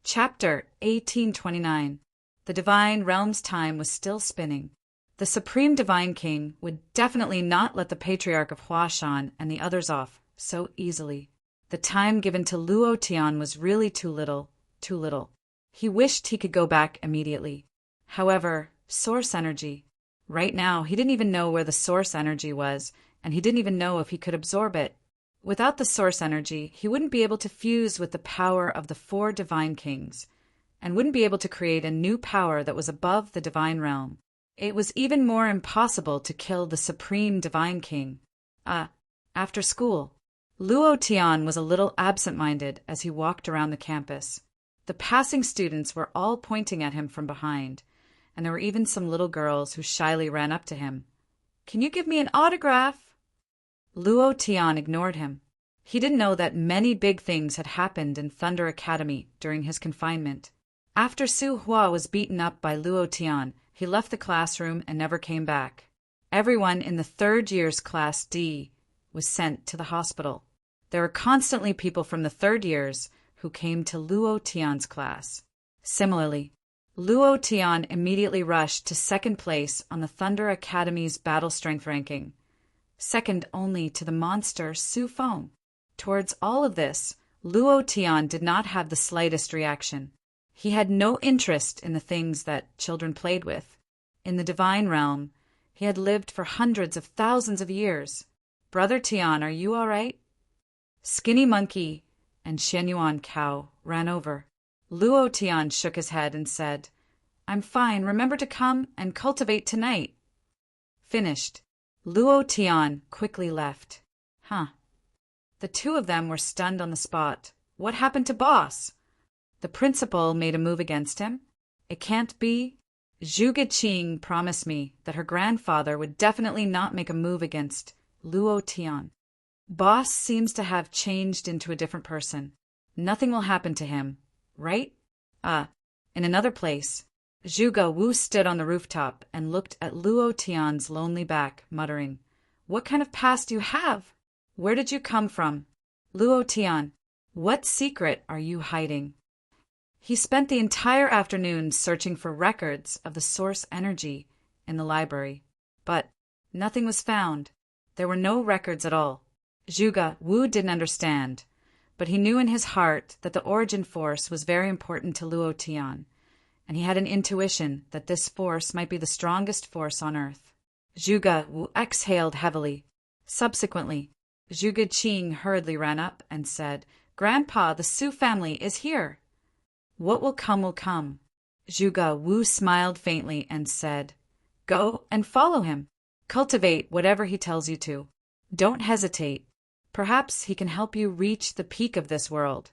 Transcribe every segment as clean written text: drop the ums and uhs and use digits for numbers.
Chapter 1829. The Divine Realm's time was still spinning. The Supreme Divine King would definitely not let the Patriarch of Huashan and the others off so easily. The time given to Luo Tian was really too little, too little. He wished he could go back immediately. However, source energy. Right now, he didn't even know where the source energy was, and he didn't even know if he could absorb it. Without the source energy, he wouldn't be able to fuse with the power of the four divine kings, and wouldn't be able to create a new power that was above the divine realm. It was even more impossible to kill the supreme divine king. After school, Luo Tian was a little absent-minded as he walked around the campus. The passing students were all pointing at him from behind, and there were even some little girls who shyly ran up to him. "Can you give me an autograph?" Luo Tian ignored him. He didn't know that many big things had happened in Thunder Academy during his confinement. After Su Hua was beaten up by Luo Tian, he left the classroom and never came back. Everyone in the third year's Class D was sent to the hospital. There were constantly people from the third years who came to Luo Tian's class. Similarly, Luo Tian immediately rushed to second place on the Thunder Academy's battle strength ranking, second only to the monster Su Feng. Towards all of this, Luo Tian did not have the slightest reaction. He had no interest in the things that children played with. In the divine realm, he had lived for hundreds of thousands of years. "Brother Tian, are you all right?" Skinny Monkey and Shenyuan Cow ran over. Luo Tian shook his head and said, "I'm fine. Remember to come and cultivate tonight." Finished. Luo Tian quickly left. The two of them were stunned on the spot. What happened to Boss? The principal made a move against him? It can't be. Zhuge Qing promised me that her grandfather would definitely not make a move against Luo Tian. Boss seems to have changed into a different person. Nothing will happen to him, right? In another place, Zhuge Wu stood on the rooftop and looked at Luo Tian's lonely back, muttering, "What kind of past do you have? Where did you come from? Luo Tian, what secret are you hiding?" He spent the entire afternoon searching for records of the source energy in the library, but nothing was found. There were no records at all. Zhuge Wu didn't understand, but he knew in his heart that the origin force was very important to Luo Tian, and he had an intuition that this force might be the strongest force on Earth. Zhuge Wu exhaled heavily. Subsequently, Zhuge Qing hurriedly ran up and said, "Grandpa, the Su family is here." "What will come will come." Zhuge Wu smiled faintly and said, "Go and follow him. Cultivate whatever he tells you to. Don't hesitate. Perhaps he can help you reach the peak of this world."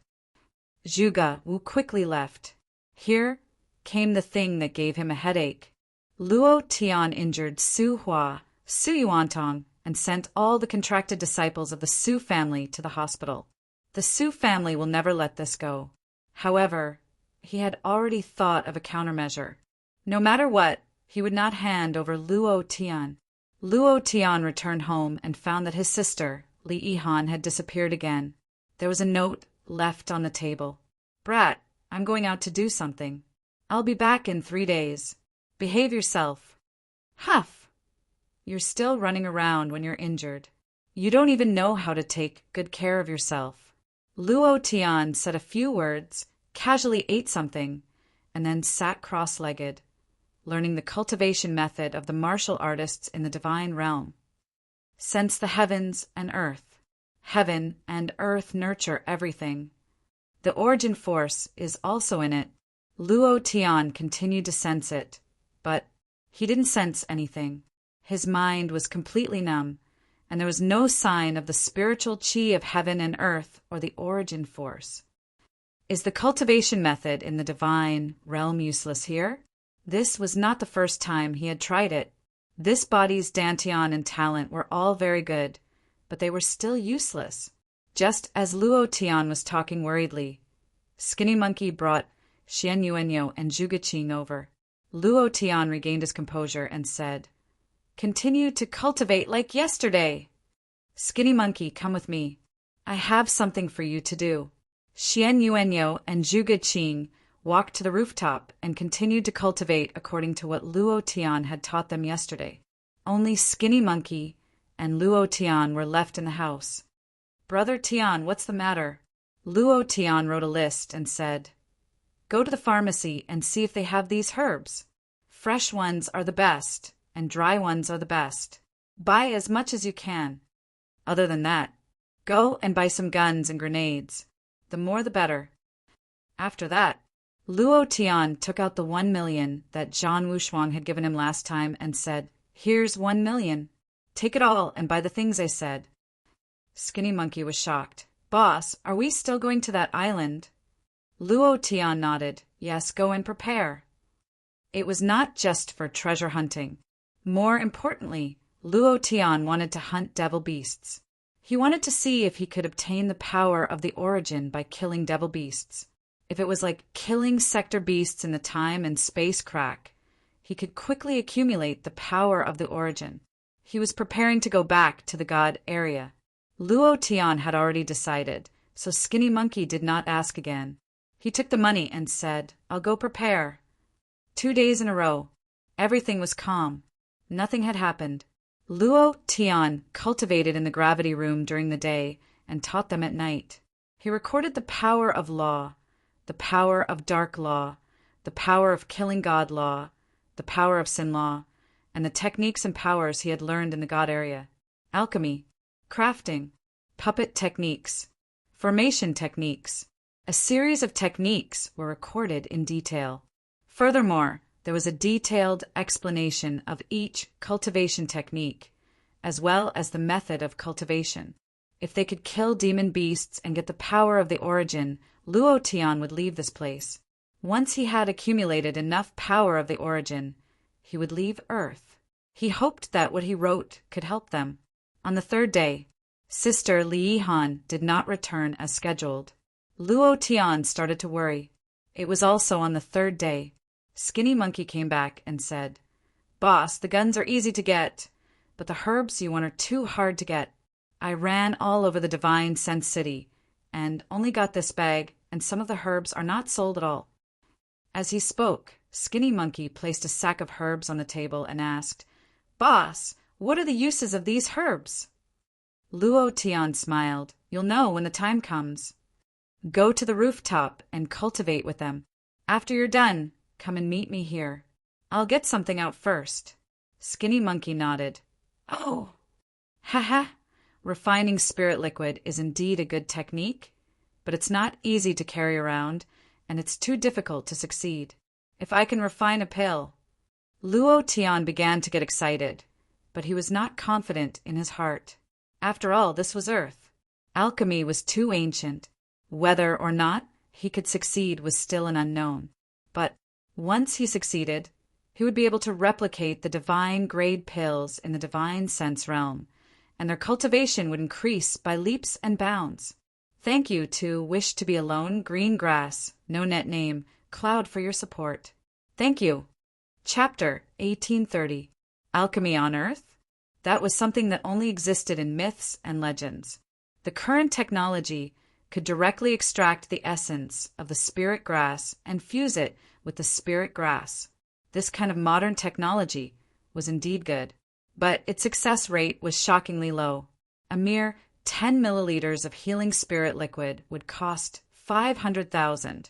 Zhuge Wu quickly left. Here came the thing that gave him a headache. Luo Tian injured Su Hua, Su Yuantong, and sent all the contracted disciples of the Su family to the hospital. The Su family will never let this go. However, he had already thought of a countermeasure. No matter what, he would not hand over Luo Tian. Luo Tian returned home and found that his sister, Li Yihan, had disappeared again. There was a note left on the table. "Brat, I'm going out to do something. I'll be back in 3 days. Behave yourself." "Huff! You're still running around when you're injured. You don't even know how to take good care of yourself." Luo Tian said a few words, casually ate something, and then sat cross-legged, learning the cultivation method of the martial artists in the divine realm. Sense the heavens and earth. Heaven and earth nurture everything. The origin force is also in it. Luo Tian continued to sense it, but he didn't sense anything. His mind was completely numb, and there was no sign of the spiritual qi of heaven and earth or the origin force. Is the cultivation method in the divine realm useless here? This was not the first time he had tried it. This body's dantian and talent were all very good, but they were still useless. Just as Luo Tian was talking worriedly, Skinny Monkey brought Xian Yuanyo and Zhuge Qing over. Luo Tian regained his composure and said, "Continue to cultivate like yesterday." "Skinny Monkey, come with me. I have something for you to do." Xian Yuanyo and Zhuge Qing walked to the rooftop, and continued to cultivate according to what Luo Tian had taught them yesterday. Only Skinny Monkey and Luo Tian were left in the house. "Brother Tian, what's the matter?" Luo Tian wrote a list and said, "Go to the pharmacy and see if they have these herbs. Fresh ones are the best, and dry ones are the best. Buy as much as you can. Other than that, go and buy some guns and grenades. The more the better." After that, Luo Tian took out the 1 million that Zhan Wushuang had given him last time and said, "Here's 1 million. Take it all and buy the things I said." Skinny Monkey was shocked. "Boss, are we still going to that island?" Luo Tian nodded. "Yes, go and prepare." It was not just for treasure hunting. More importantly, Luo Tian wanted to hunt devil beasts. He wanted to see if he could obtain the power of the origin by killing devil beasts. If it was like killing sector beasts in the time and space crack, he could quickly accumulate the power of the origin. He was preparing to go back to the god area. Luo Tian had already decided, so Skinny Monkey did not ask again. He took the money and said, "I'll go prepare." 2 days in a row, everything was calm. Nothing had happened. Luo Tian cultivated in the gravity room during the day and taught them at night. He recorded the power of law, the power of dark law, the power of killing god law, the power of sin law, and the techniques and powers he had learned in the god area. Alchemy, crafting, puppet techniques, formation techniques. A series of techniques were recorded in detail. Furthermore, there was a detailed explanation of each cultivation technique, as well as the method of cultivation. If they could kill demon beasts and get the power of the origin, Luo Tian would leave this place. Once he had accumulated enough power of the origin, he would leave Earth. He hoped that what he wrote could help them. On the 3rd day, Sister Li Yihan did not return as scheduled. Luo Tian started to worry. It was also on the 3rd day. Skinny Monkey came back and said, "Boss, the guns are easy to get, but the herbs you want are too hard to get. I ran all over the Divine Sense City and only got this bag, and some of the herbs are not sold at all." As he spoke, Skinny Monkey placed a sack of herbs on the table and asked, "Boss, what are the uses of these herbs?" Luo Tian smiled. "You'll know when the time comes. Go to the rooftop and cultivate with them. After you're done, come and meet me here. I'll get something out first." Skinny Monkey nodded. "Oh, haha. Refining spirit liquid is indeed a good technique, but it's not easy to carry around, and it's too difficult to succeed. If I can refine a pill." Luo Tian began to get excited, but he was not confident in his heart. After all, this was Earth. Alchemy was too ancient. Whether or not he could succeed was still an unknown. But once he succeeded, he would be able to replicate the divine grade pills in the divine sense realm, and their cultivation would increase by leaps and bounds. Thank you to Wish to Be Alone, Green Grass, No Net Name, Cloud for your support. Thank you. Chapter 1830. Alchemy on Earth? That was something that only existed in myths and legends. The current technology could directly extract the essence of the spirit grass and fuse it with the spirit grass. This kind of modern technology was indeed good, but its success rate was shockingly low. A mere 10 milliliters of healing spirit liquid would cost 500,000,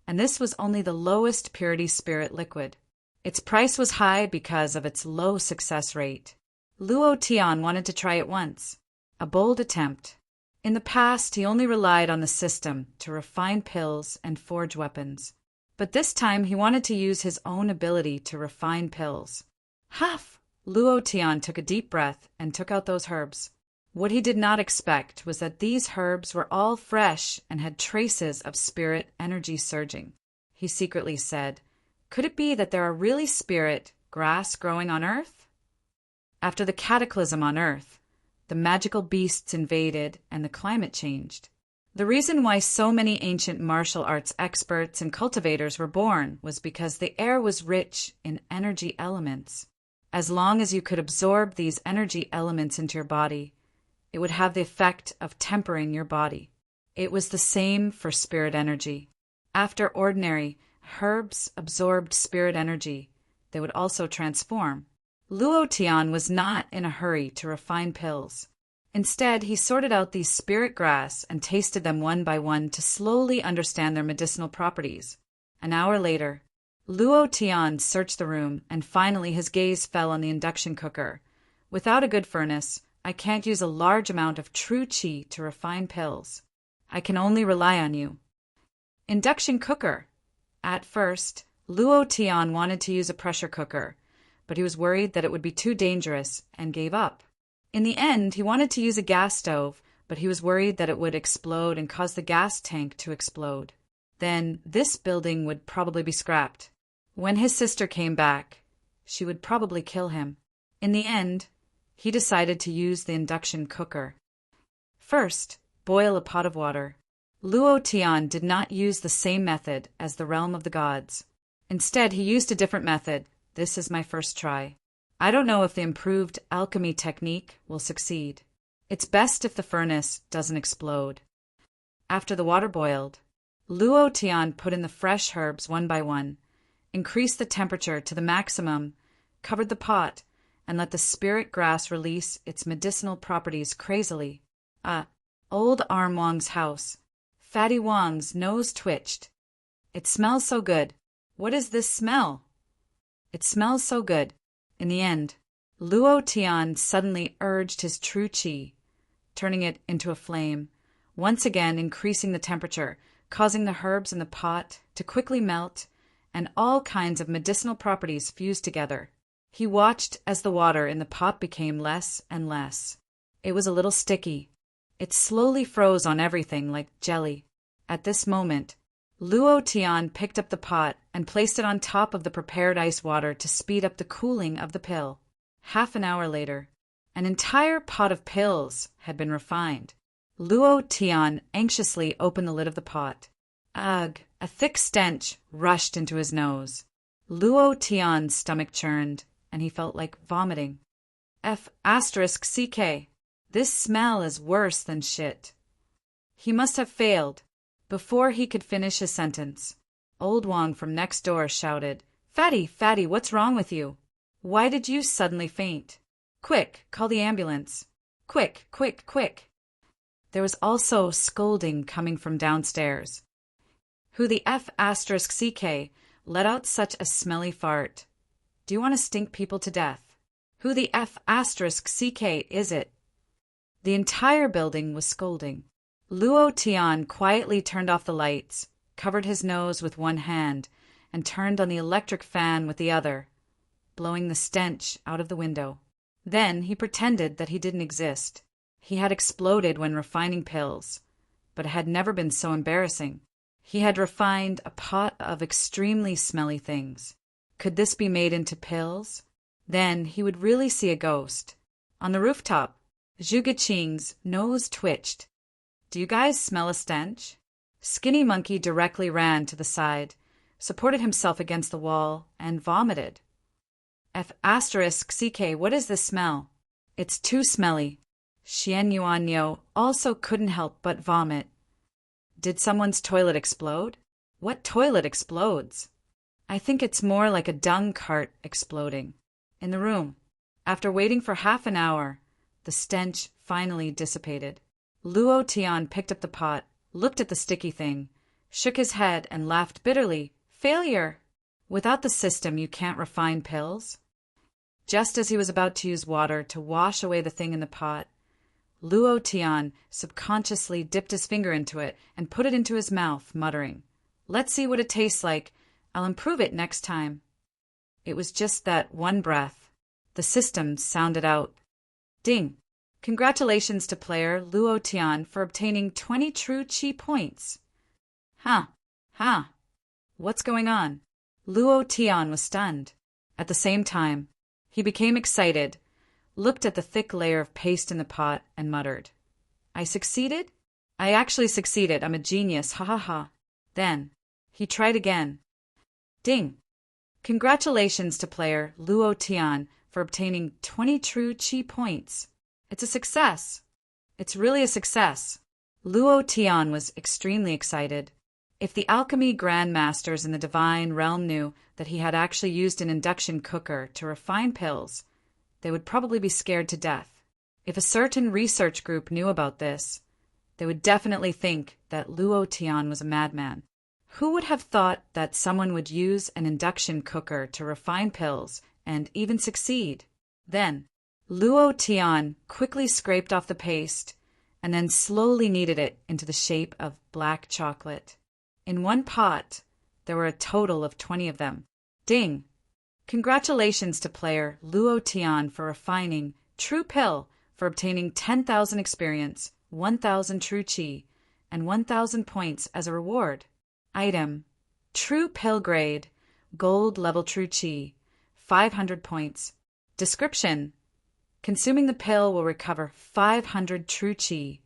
and this was only the lowest purity spirit liquid. Its price was high because of its low success rate. Luo Tian wanted to try it once, a bold attempt. In the past, he only relied on the system to refine pills and forge weapons. But this time, he wanted to use his own ability to refine pills. Huff! Luo Tian took a deep breath and took out those herbs. What he did not expect was that these herbs were all fresh and had traces of spirit energy surging. He secretly said, "Could it be that there are really spirit grass growing on Earth?" After the cataclysm on Earth, the magical beasts invaded and the climate changed. The reason why so many ancient martial arts experts and cultivators were born was because the air was rich in energy elements. As long as you could absorb these energy elements into your body, it would have the effect of tempering your body. It was the same for spirit energy. After ordinary, Herbs absorbed spirit energy. They would also transform. Luo Tian was not in a hurry to refine pills. Instead, he sorted out these spirit grass and tasted them one by one to slowly understand their medicinal properties. An hour later, Luo Tian searched the room, and finally his gaze fell on the induction cooker. Without a good furnace, I can't use a large amount of true qi to refine pills. I can only rely on you. Induction cooker. At first, Luo Tian wanted to use a pressure cooker, but he was worried that it would be too dangerous and gave up. In the end, he wanted to use a gas stove, but he was worried that it would explode and cause the gas tank to explode. Then this building would probably be scrapped. When his sister came back, she would probably kill him. In the end, he decided to use the induction cooker. First, boil a pot of water. Luo Tian did not use the same method as the realm of the gods. Instead, he used a different method. This is my first try. I don't know if the improved alchemy technique will succeed. It's best if the furnace doesn't explode. After the water boiled, Luo Tian put in the fresh herbs one by one, increased the temperature to the maximum, covered the pot, and let the spirit grass release its medicinal properties crazily. Old Arm Wang's house. Fatty Wang's nose twitched. It smells so good. What is this smell? It smells so good. In the end, Luo Tian suddenly urged his true qi, turning it into a flame, once again increasing the temperature, causing the herbs in the pot to quickly melt, and all kinds of medicinal properties fused together. He watched as the water in the pot became less and less. It was a little sticky. It slowly froze on everything like jelly. At this moment, Luo Tian picked up the pot and placed it on top of the prepared ice water to speed up the cooling of the pill. Half an hour later, an entire pot of pills had been refined. Luo Tian anxiously opened the lid of the pot. Ugh! A thick stench rushed into his nose. Luo Tian's stomach churned, and he felt like vomiting. F***ck. This smell is worse than shit. He must have failed. Before he could finish his sentence, old Wang from next door shouted, Fatty, Fatty, what's wrong with you? Why did you suddenly faint? Quick, call the ambulance. Quick, quick, quick. There was also scolding coming from downstairs. Who the F***ck let out such a smelly fart? Do you want to stink people to death? Who the F***ck is it? The entire building was scolding. Luo Tian quietly turned off the lights, covered his nose with one hand, and turned on the electric fan with the other, blowing the stench out of the window. Then he pretended that he didn't exist. He had exploded when refining pills, but it had never been so embarrassing. He had refined a pot of extremely smelly things. Could this be made into pills? Then he would really see a ghost. On the rooftop, Zhu Geqing's nose twitched. Do you guys smell a stench? Skinny Monkey directly ran to the side, supported himself against the wall, and vomited. F***ck, what is this smell? It's too smelly. Xian Yuanyo also couldn't help but vomit. Did someone's toilet explode? What toilet explodes? I think it's more like a dung cart exploding. In the room, after waiting for half an hour, the stench finally dissipated. Luo Tian picked up the pot, looked at the sticky thing, shook his head, and laughed bitterly. Failure! Without the system, you can't refine pills. Just as he was about to use water to wash away the thing in the pot, Luo Tian subconsciously dipped his finger into it and put it into his mouth, muttering, Let's see what it tastes like. I'll improve it next time. It was just that one breath. The system sounded out. Ding! Congratulations to player Luo Tian for obtaining 20 true qi points. What's going on? Luo Tian was stunned. At the same time, he became excited, looked at the thick layer of paste in the pot, and muttered, I succeeded? I actually succeeded. I'm a genius. Ha ha ha. Then, he tried again. Ding! Congratulations to player Luo Tian for obtaining 20 true qi points. It's a success. It's really a success. Luo Tian was extremely excited. If the alchemy grandmasters in the divine realm knew that he had actually used an induction cooker to refine pills, they would probably be scared to death. If a certain research group knew about this, they would definitely think that Luo Tian was a madman. Who would have thought that someone would use an induction cooker to refine pills and even succeed? Then, Luo Tian quickly scraped off the paste and then slowly kneaded it into the shape of black chocolate. In one pot, there were a total of 20 of them. Ding! Congratulations to player Luo Tian for refining True Pill for obtaining 10,000 experience, 1,000 True Chi, and 1,000 points as a reward. Item: True Pill Grade, Gold Level True Chi, 500 points. Description: consuming the pill will recover 500 True Chi,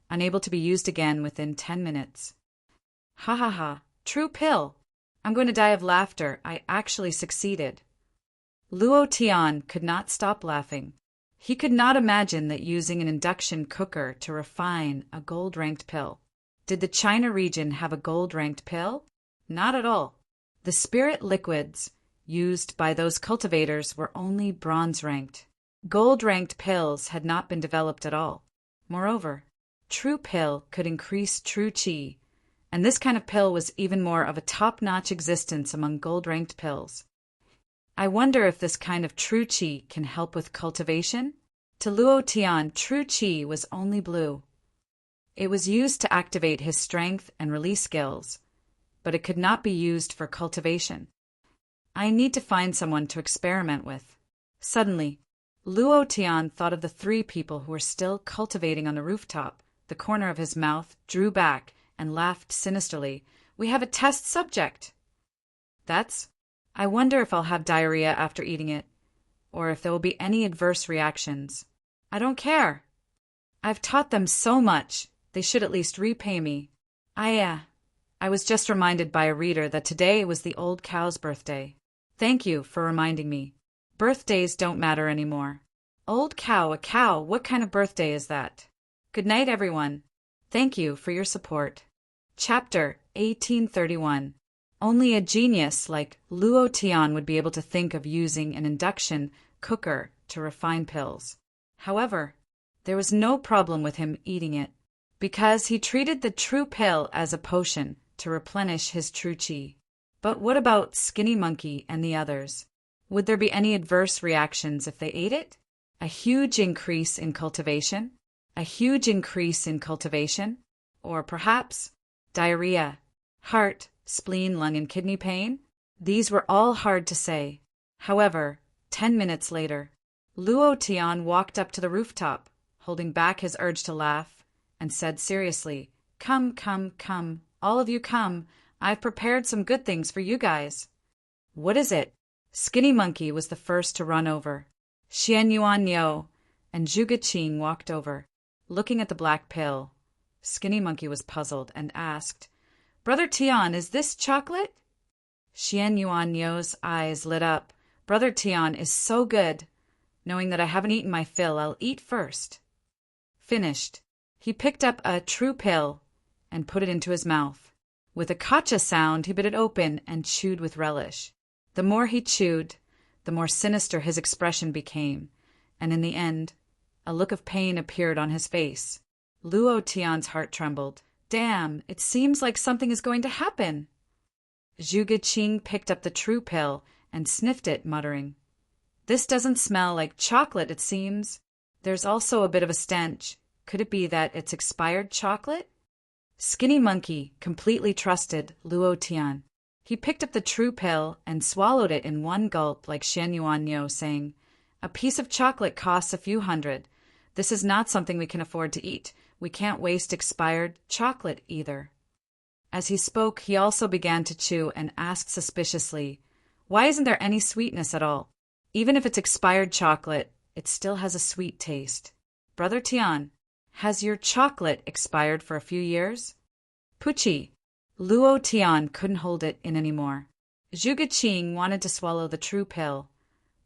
unable to be used again within 10 minutes. Ha ha ha, True Pill! I'm going to die of laughter. I actually succeeded. Luo Tian could not stop laughing. He could not imagine that using an induction cooker to refine a gold-ranked pill. Did the China region have a gold-ranked pill? Not at all. The spirit liquids used by those cultivators were only bronze-ranked. Gold-ranked pills had not been developed at all. Moreover, True Pill could increase True Chi, and this kind of pill was even more of a top-notch existence among gold-ranked pills. I wonder if this kind of True Chi can help with cultivation? To Luo Tian, True Chi was only blue. It was used to activate his strength and release skills, but it could not be used for cultivation. I need to find someone to experiment with. Suddenly, Luo Tian thought of the 3 people who were still cultivating on the rooftop. The corner of his mouth drew back and laughed sinisterly. We have a test subject. I wonder if I'll have diarrhea after eating it, or if there will be any adverse reactions. I don't care. I've taught them so much. They should at least repay me. I was just reminded by a reader that today was the old cow's birthday. Thank you for reminding me. Birthdays don't matter anymore. Old cow, a cow, what kind of birthday is that? Good night, everyone. Thank you for your support. Chapter 1831. Only a genius like Luo Tian would be able to think of using an induction cooker to refine pills. However, there was no problem with him eating it, because he treated the True Pill as a potion to replenish his True Chi. But what about Skinny Monkey and the others? Would there be any adverse reactions if they ate it? A huge increase in cultivation? A huge increase in cultivation? Or perhaps diarrhea, heart, spleen, lung, and kidney pain? These were all hard to say. However, 10 minutes later, Luo Tian walked up to the rooftop, holding back his urge to laugh, and said seriously, Come, come, come, all of you come. I've prepared some good things for you guys. What is it? Skinny Monkey was the first to run over. Xian Yuan Yo and Zhuge Qing walked over, looking at the black pill. Skinny Monkey was puzzled and asked, Brother Tian, is this chocolate? Xian Yuan Yo's eyes lit up. Brother Tian is so good. Knowing that I haven't eaten my fill, I'll eat first. Finished. He picked up a True Pill and put it into his mouth. With a kacha sound, he bit it open and chewed with relish. The more he chewed, the more sinister his expression became, and in the end, a look of pain appeared on his face. Luo Tian's heart trembled. Damn, it seems like something is going to happen. Zhuge Qing picked up the True Pill and sniffed it, muttering, This doesn't smell like chocolate, it seems. There's also a bit of a stench. Could it be that it's expired chocolate? Skinny Monkey completely trusted Luo Tian. He picked up the True Pill and swallowed it in one gulp like Xian Yuan Yo, saying, A piece of chocolate costs a few hundred. This is not something we can afford to eat. We can't waste expired chocolate either. As he spoke, he also began to chew and asked suspiciously, Why isn't there any sweetness at all? Even if it's expired chocolate, it still has a sweet taste. Brother Tian, has your chocolate expired for a few years? Puchi. Luo Tian couldn't hold it in anymore. Zhuge Qing wanted to swallow the True Pill,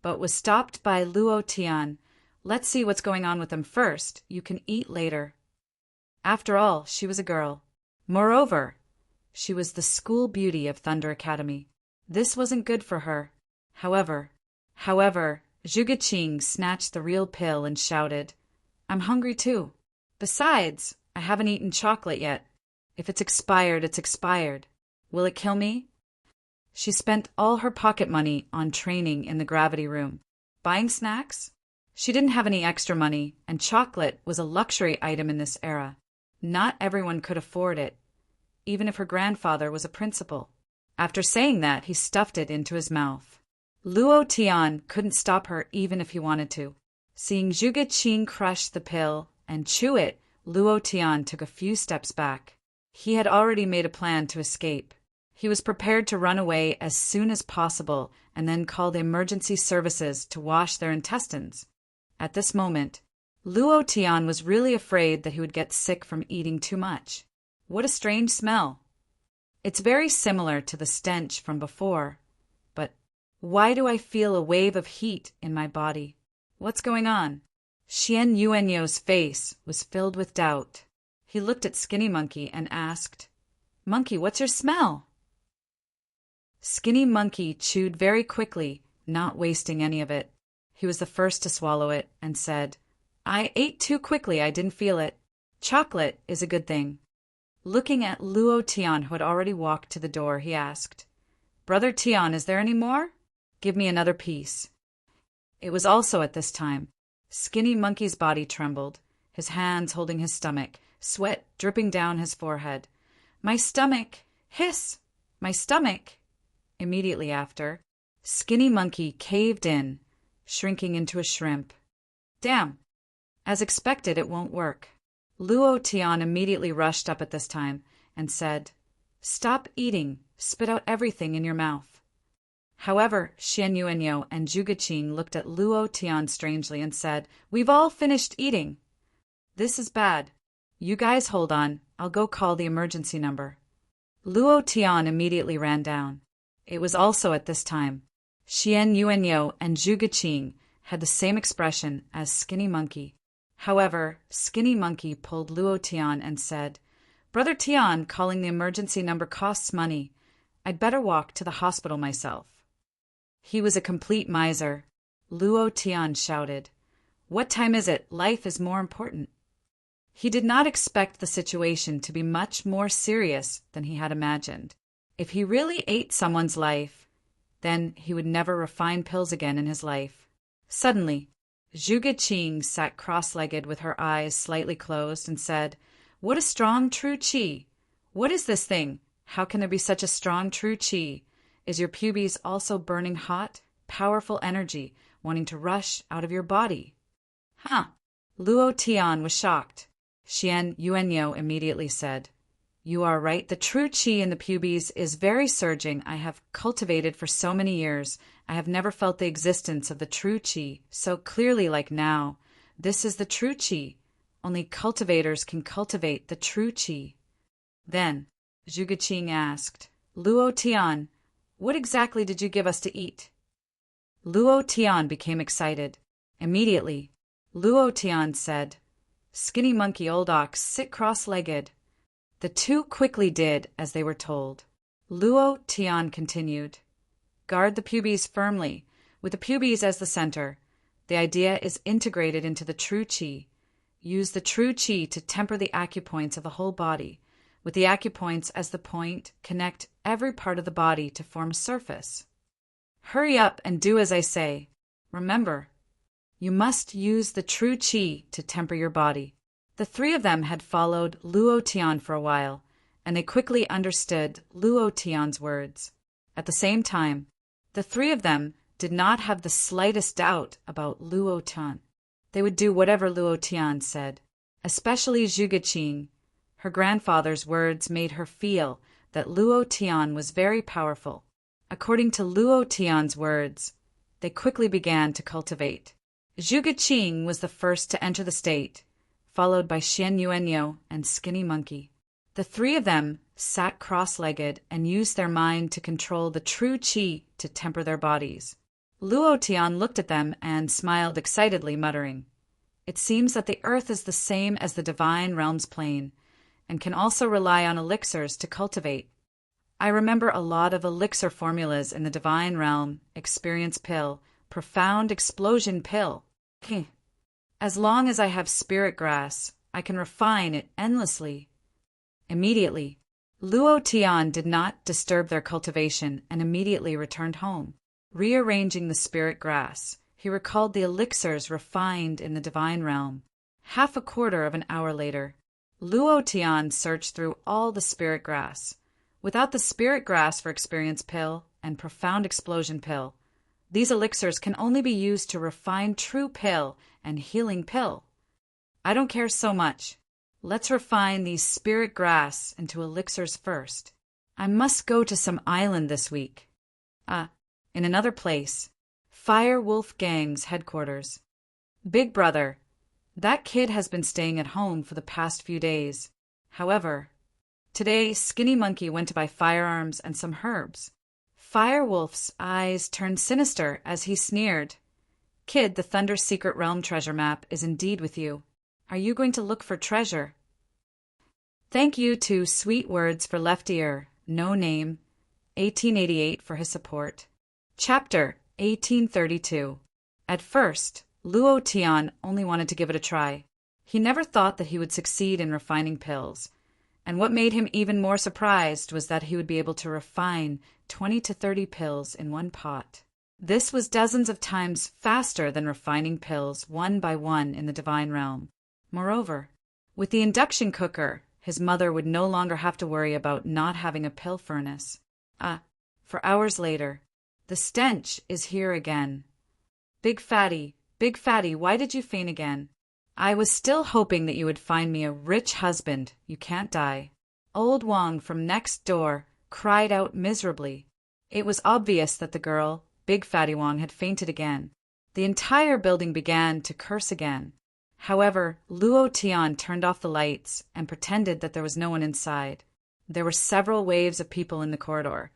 but was stopped by Luo Tian. Let's see what's going on with them first. You can eat later. After all, she was a girl. Moreover, She was the school beauty of Thunder Academy. This wasn't good for her. However, Zhuge Qing snatched the real pill and shouted, "I'm hungry too. Besides, I haven't eaten chocolate yet. If it's expired, it's expired. Will it kill me?" She spent all her pocket money on training in the gravity room. Buying snacks? She didn't have any extra money, and chocolate was a luxury item in this era. Not everyone could afford it, even if her grandfather was a principal. After saying that, he stuffed it into his mouth. Luo Tian couldn't stop her even if he wanted to. Seeing Zhuge Qing crush the pill and chew it, Luo Tian took a few steps back. He had already made a plan to escape. He was prepared to run away as soon as possible and then call the emergency services to wash their intestines. At this moment, Luo Tian was really afraid that he would get sick from eating too much. What a strange smell. It's very similar to the stench from before, but why do I feel a wave of heat in my body? What's going on? Xian Yuanyo's face was filled with doubt. He looked at Skinny Monkey and asked, "Monkey, what's your smell?" Skinny Monkey chewed very quickly, not wasting any of it. He was the first to swallow it and said, "I ate too quickly, I didn't feel it. Chocolate is a good thing." Looking at Luo Tian, who had already walked to the door, he asked, "Brother Tian, is there any more? Give me another piece." It was also at this time. Skinny Monkey's body trembled, his hands holding his stomach, sweat dripping down his forehead. "My stomach! Hiss! My stomach!" Immediately after, Skinny Monkey caved in, shrinking into a shrimp. Damn! As expected, it won't work. Luo Tian immediately rushed up at this time and said, "Stop eating, spit out everything in your mouth." However, Xian Yuanyo and Zhuge Qing looked at Luo Tian strangely and said, "We've all finished eating." "This is bad. You guys hold on, I'll go call the emergency number." Luo Tian immediately ran down. It was also at this time. Xian Yuanyo and Zhuge Qing had the same expression as Skinny Monkey. However, Skinny Monkey pulled Luo Tian and said, "Brother Tian, calling the emergency number costs money. I'd better walk to the hospital myself." He was a complete miser. Luo Tian shouted, "What time is it? Life is more important." He did not expect the situation to be much more serious than he had imagined. If he really ate someone's life, then he would never refine pills again in his life. Suddenly, Zhuge Qing sat cross-legged with her eyes slightly closed and said, "What a strong true qi! What is this thing? How can there be such a strong true qi? Is your pubes also burning hot, powerful energy, wanting to rush out of your body?" "Huh!" Luo Tian was shocked. Xian Yuanyo immediately said, "You are right. The true qi in the pubes is very surging. I have cultivated for so many years. I have never felt the existence of the true qi so clearly like now. This is the true qi. Only cultivators can cultivate the true qi." Then Zhuge Qing asked, "Luo Tian, what exactly did you give us to eat?" Luo Tian became excited. Immediately, Luo Tian said, "Skinny Monkey, old ox, sit cross-legged." The two quickly did as they were told. Luo Tian continued, "Guard the pubes firmly, with the pubes as the center. The idea is integrated into the true qi. Use the true qi to temper the acupoints of the whole body. With the acupoints as the point, connect every part of the body to form a surface. Hurry up and do as I say. Remember, you must use the true qi to temper your body." The three of them had followed Luo Tian for a while, and they quickly understood Luo Tian's words. At the same time, the three of them did not have the slightest doubt about Luo Tian. They would do whatever Luo Tian said, especially Zhuge Qing. Her grandfather's words made her feel that Luo Tian was very powerful. According to Luo Tian's words, they quickly began to cultivate. Zhuge Qing was the first to enter the state, followed by Xian Yuanyo and Skinny Monkey. The three of them sat cross-legged and used their mind to control the true qi to temper their bodies. Luo Tian looked at them and smiled excitedly, muttering, "It seems that the earth is the same as the divine realm's plane, and can also rely on elixirs to cultivate. I remember a lot of elixir formulas in the divine realm: experience pill, profound explosion pill. As long as I have spirit grass, I can refine it endlessly. Immediately, Luo Tian did not disturb their cultivation and immediately returned home. Rearranging the spirit grass, he recalled the elixirs refined in the divine realm. Half a quarter of an hour later, Luo Tian searched through all the spirit grass. Without the spirit grass for experience pill and profound explosion pill, these elixirs can only be used to refine true pill and healing pill. I don't care so much. Let's refine these spirit grass into elixirs first. I must go to some island this week. In another place. Fire Wolf Gang's headquarters. Big brother, that kid has been staying at home for the past few days. However, today Skinny Monkey went to buy firearms and some herbs. Fire Wolf's eyes turned sinister as he sneered. Kid, the Thunder Secret Realm treasure map is indeed with you. Are you going to look for treasure? Thank you to Sweet Words for Left Ear, No Name, 1888 for his support. Chapter 1832. At first, Luo Tian only wanted to give it a try. He never thought that he would succeed in refining pills, and what made him even more surprised was that he would be able to refine 20 to 30 pills in one pot. This was dozens of times faster than refining pills one by one in the divine realm. Moreover, with the induction cooker, his mother would no longer have to worry about not having a pill furnace. For hours later, the stench is here again. Big Fatty, why did you faint again? I was still hoping that you would find me a rich husband. You can't die. Old Wong from next door cried out miserably. It was obvious that the girl, Big Fatty Wong, had fainted again. The entire building began to curse again. However, Luo Tian turned off the lights and pretended that there was no one inside. There were several waves of people in the corridor,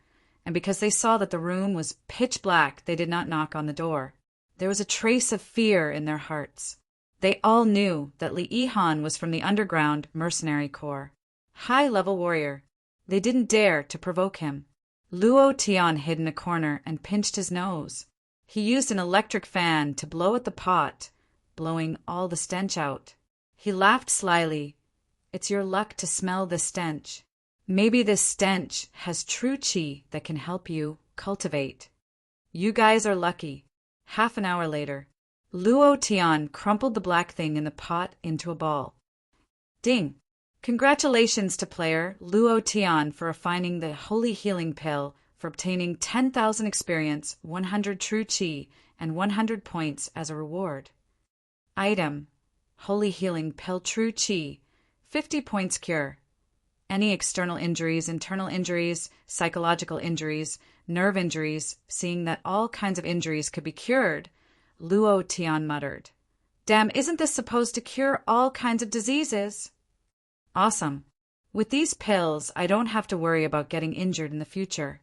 and because they saw that the room was pitch black, they did not knock on the door. There was a trace of fear in their hearts. They all knew that Li Yihan was from the underground mercenary corps. High-level warrior. They didn't dare to provoke him. Luo Tian hid in a corner and pinched his nose. He used an electric fan to blow at the pot, blowing all the stench out. He laughed slyly. It's your luck to smell this stench. Maybe this stench has true qi that can help you cultivate. You guys are lucky. Half an hour later, Luo Tian crumpled the black thing in the pot into a ball. Ding! Congratulations to player Luo Tian for refining the Holy Healing Pill, for obtaining 10,000 experience, 100 true qi, and 100 points as a reward. Item: Holy Healing Pill True Qi, 50 points cure. Any external injuries, internal injuries, psychological injuries, nerve injuries, seeing that all kinds of injuries could be cured, Luo Tian muttered. Damn, isn't this supposed to cure all kinds of diseases? Awesome. With these pills, I don't have to worry about getting injured in the future.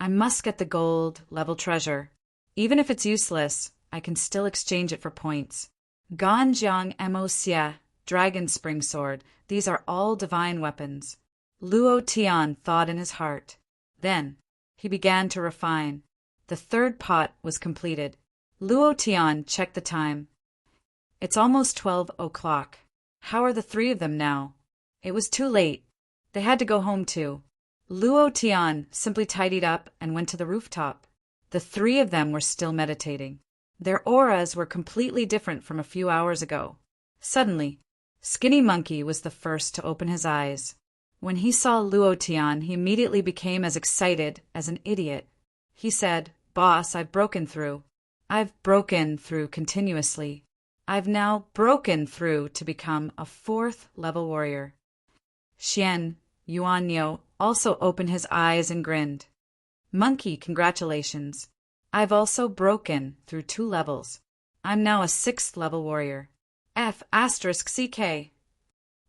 I must get the gold level treasure. Even if it's useless, I can still exchange it for points. Ganjiang Mo Xie, Dragon Spring Sword, these are all divine weapons. Luo Tian thought in his heart. Then, he began to refine. The third pot was completed. Luo Tian checked the time. It's almost 12 o'clock. How are the three of them now? It was too late. They had to go home too. Luo Tian simply tidied up and went to the rooftop. The three of them were still meditating. Their auras were completely different from a few hours ago. Suddenly, Skinny Monkey was the first to open his eyes. When he saw Luo Tian, he immediately became as excited as an idiot. He said, "Boss, I've broken through. I've broken through continuously. I've now broken through to become a 4th level warrior." Xian Yuanyo also opened his eyes and grinned. "Monkey, congratulations. I've also broken through 2 levels. I'm now a 6th level warrior. F***CK.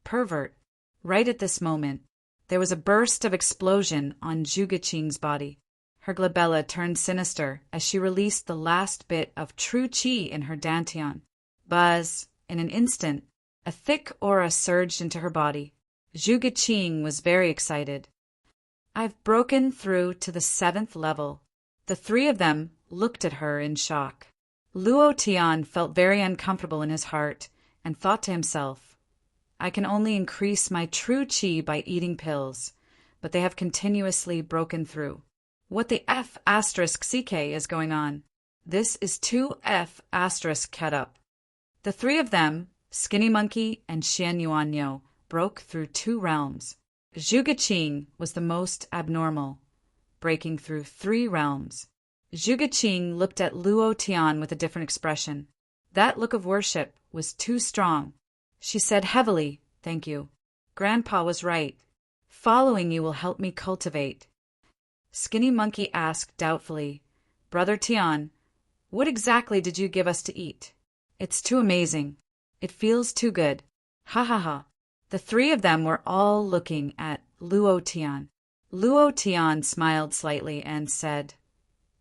Pervert. Right at this moment, there was a burst of explosion on Zhuge Qing's body. Her glabella turned sinister as she released the last bit of true qi in her dantian. Buzz! In an instant, a thick aura surged into her body. Zhuge Qing was very excited. I've broken through to the 7th level. The three of them looked at her in shock. Luo Tian felt very uncomfortable in his heart and thought to himself, I can only increase my true qi by eating pills, but they have continuously broken through. What the F asterisk CK is going on? This is 2F asterisk ket up. The three of them, Skinny Monkey and Xian Yuanyo, broke through 2 realms. Zhuge Qing was the most abnormal, breaking through 3 realms. Zhuge Qing looked at Luo Tian with a different expression. That look of worship was too strong. She said heavily, Thank you. Grandpa was right. Following you will help me cultivate. Skinny Monkey asked doubtfully, Brother Tian, what exactly did you give us to eat? It's too amazing. It feels too good. Ha ha ha. The three of them were all looking at Luo Tian. Luo Tian smiled slightly and said,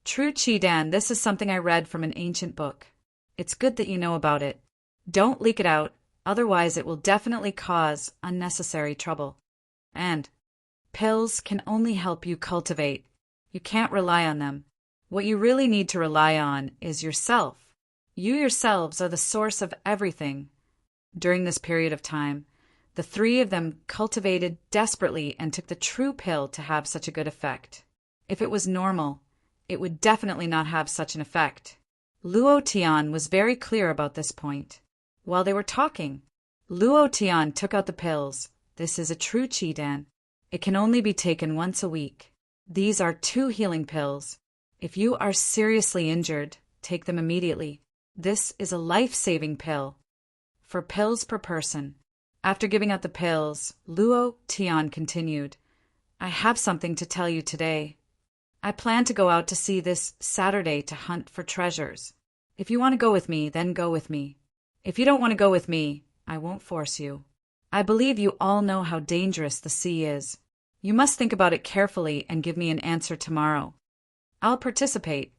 True Qi Dan, this is something I read from an ancient book. It's good that you know about it. Don't leak it out, otherwise it will definitely cause unnecessary trouble. And pills can only help you cultivate. You can't rely on them. What you really need to rely on is yourself. You yourselves are the source of everything. During this period of time, the three of them cultivated desperately and took the true pill to have such a good effect. If it was normal, it would definitely not have such an effect. Luo Tian was very clear about this point. While they were talking, Luo Tian took out the pills. This is a true Qi Dan. It can only be taken once a week. These are 2 healing pills. If you are seriously injured, take them immediately. This is a life-saving pill. 4 pills per person. After giving out the pills, Luo Tian continued, I have something to tell you today. I plan to go out to sea this Saturday to hunt for treasures. If you want to go with me, then go with me. If you don't want to go with me, I won't force you. I believe you all know how dangerous the sea is. You must think about it carefully and give me an answer tomorrow. I'll participate.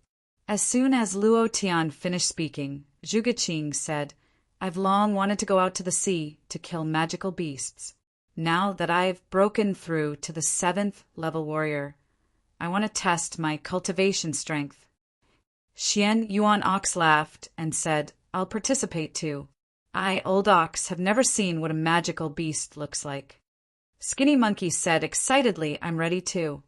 As soon as Luo Tian finished speaking, Zhuge Qing said, I've long wanted to go out to the sea to kill magical beasts. Now that I've broken through to the 7th level warrior, I want to test my cultivation strength. Xian Yuan Ox laughed and said, I'll participate too. I, Old Ox, have never seen what a magical beast looks like. Skinny Monkey said excitedly, I'm ready too.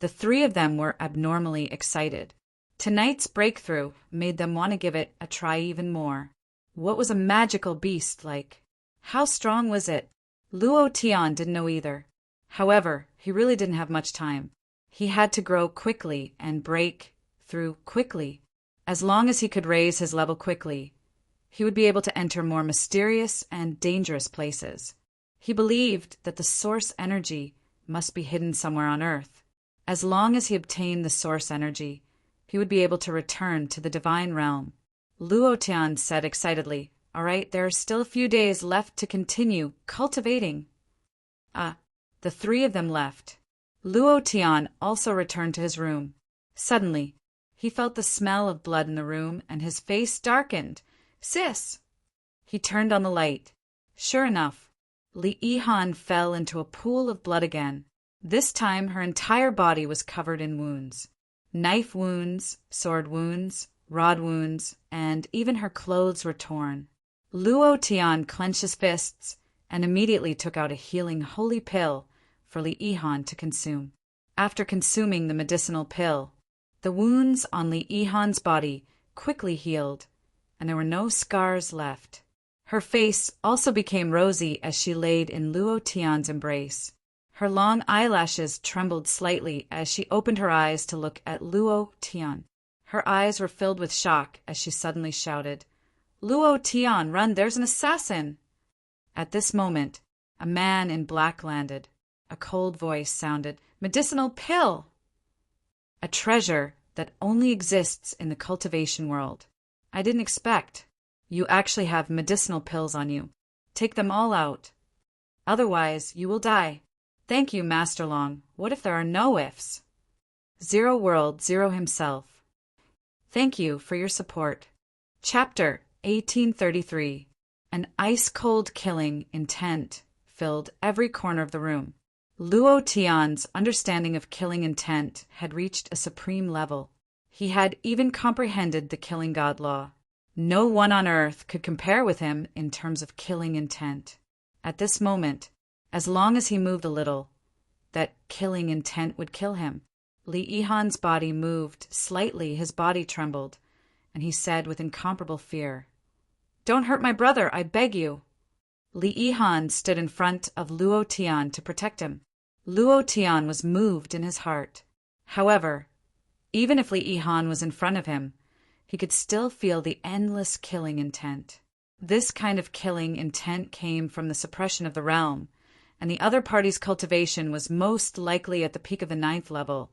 The three of them were abnormally excited. Tonight's breakthrough made them want to give it a try even more. What was a magical beast like? How strong was it? Luo Tian didn't know either. However, he really didn't have much time. He had to grow quickly and break through quickly. As long as he could raise his level quickly, he would be able to enter more mysterious and dangerous places. He believed that the source energy must be hidden somewhere on Earth. As long as he obtained the source energy, he would be able to return to the divine realm. Luo Tian said excitedly, All right, there are still a few days left to continue cultivating. The three of them left. Luo Tian also returned to his room. Suddenly, he felt the smell of blood in the room and his face darkened. Sis! He turned on the light. Sure enough, Li Yihan fell into a pool of blood again. This time her entire body was covered in wounds. Knife wounds, sword wounds, rod wounds, and even her clothes were torn. Luo Tian clenched his fists and immediately took out a healing holy pill for Li Yihan to consume. After consuming the medicinal pill, the wounds on Li Yihan's body quickly healed, and there were no scars left. Her face also became rosy as she laid in Luo Tian's embrace. Her long eyelashes trembled slightly as she opened her eyes to look at Luo Tian. Her eyes were filled with shock as she suddenly shouted, Luo Tian, run, there's an assassin! At this moment, a man in black landed. A cold voice sounded, Medicinal pill! A treasure that only exists in the cultivation world. I didn't expect. You actually have medicinal pills on you. Take them all out. Otherwise, you will die. Thank you, Master Long. What if there are no ifs? Zero World, Zero himself. Thank you for your support. Chapter 1833. An ice-cold killing intent filled every corner of the room. Luo Tian's understanding of killing intent had reached a supreme level. He had even comprehended the killing god law. No one on earth could compare with him in terms of killing intent. At this moment, as long as he moved a little, that killing intent would kill him. Li Yihan's body moved slightly, his body trembled, and he said with incomparable fear, "Don't hurt my brother, I beg you." Li Yihan stood in front of Luo Tian to protect him. Luo Tian was moved in his heart. However, even if Li Yihan was in front of him, he could still feel the endless killing intent. This kind of killing intent came from the suppression of the realm, and the other party's cultivation was most likely at the peak of the 9th level,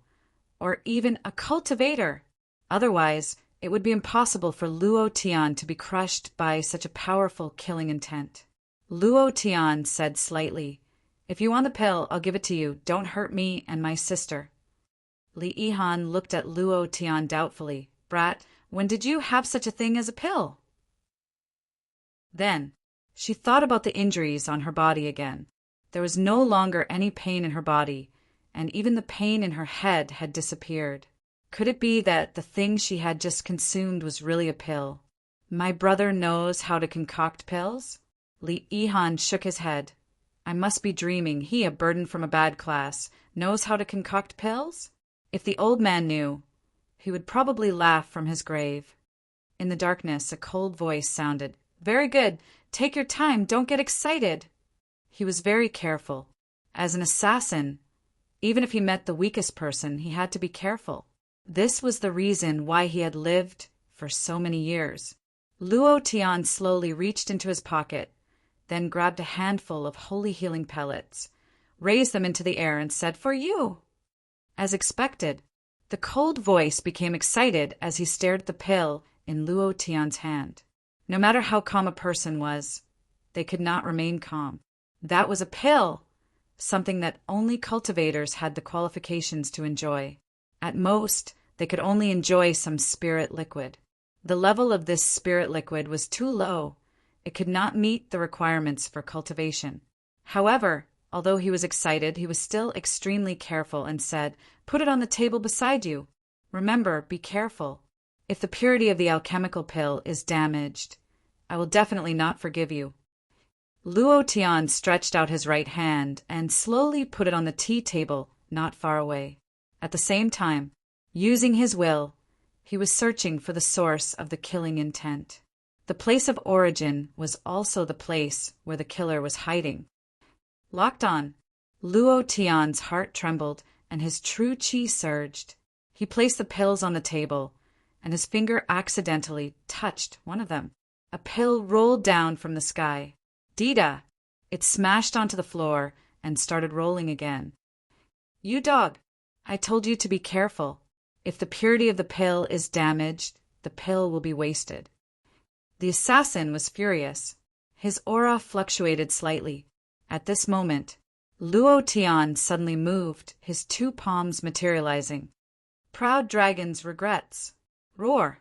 or even a cultivator. Otherwise, it would be impossible for Luo Tian to be crushed by such a powerful killing intent. Luo Tian said slightly, "If you want the pill, I'll give it to you. Don't hurt me and my sister." Li Yihan looked at Luo Tian doubtfully. "Brat, when did you have such a thing as a pill?" Then, she thought about the injuries on her body again. There was no longer any pain in her body, and even the pain in her head had disappeared. Could it be that the thing she had just consumed was really a pill? "My brother knows how to concoct pills?" Li Yihan shook his head. "I must be dreaming. He, a burden from a bad class, knows how to concoct pills?" If the old man knew, he would probably laugh from his grave. In the darkness, a cold voice sounded. "Very good. Take your time. Don't get excited." He was very careful. As an assassin, even if he met the weakest person, he had to be careful. This was the reason why he had lived for so many years. Luo Tian slowly reached into his pocket, then grabbed a handful of holy healing pellets, raised them into the air, and said, "For you." As expected, the cold voice became excited as he stared at the pill in Luo Tian's hand. No matter how calm a person was, they could not remain calm. That was a pill, something that only cultivators had the qualifications to enjoy. At most, they could only enjoy some spirit liquid. The level of this spirit liquid was too low. It could not meet the requirements for cultivation. However, although he was excited, he was still extremely careful and said, "Put it on the table beside you. Remember, be careful. If the purity of the alchemical pill is damaged, I will definitely not forgive you." Luo Tian stretched out his right hand and slowly put it on the tea table not far away. At the same time, using his will, he was searching for the source of the killing intent. The place of origin was also the place where the killer was hiding. Locked on, Luo Tian's heart trembled and his true qi surged. He placed the pills on the table, and his finger accidentally touched one of them. A pill rolled down from the sky. Dida! It smashed onto the floor and started rolling again. "You dog! I told you to be careful. If the purity of the pill is damaged, the pill will be wasted." The assassin was furious. His aura fluctuated slightly. At this moment, Luo Tian suddenly moved, his two palms materializing. "Proud dragon's regrets. Roar!"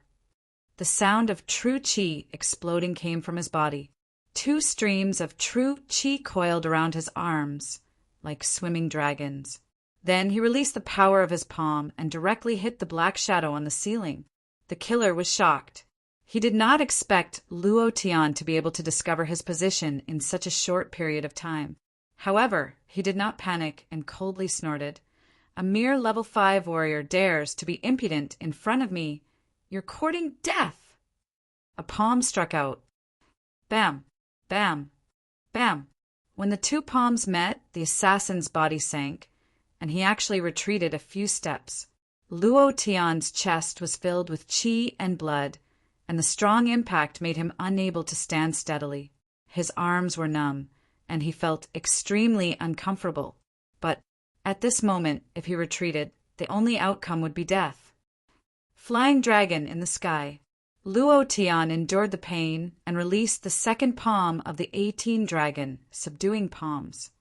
The sound of true qi exploding came from his body. Two streams of true qi coiled around his arms, like swimming dragons. Then he released the power of his palm and directly hit the black shadow on the ceiling. The killer was shocked. He did not expect Luo Tian to be able to discover his position in such a short period of time. However, he did not panic and coldly snorted, "A mere level 5 warrior dares to be impudent in front of me. You're courting death!" A palm struck out. Bam! Bam! Bam! When the two palms met, the assassin's body sank, and he actually retreated a few steps. Luo Tian's chest was filled with qi and blood, and the strong impact made him unable to stand steadily. His arms were numb, and he felt extremely uncomfortable. But at this moment, if he retreated, the only outcome would be death. Flying dragon in the sky. Luo Tian endured the pain and released the second palm of the 18 dragon, subduing palms.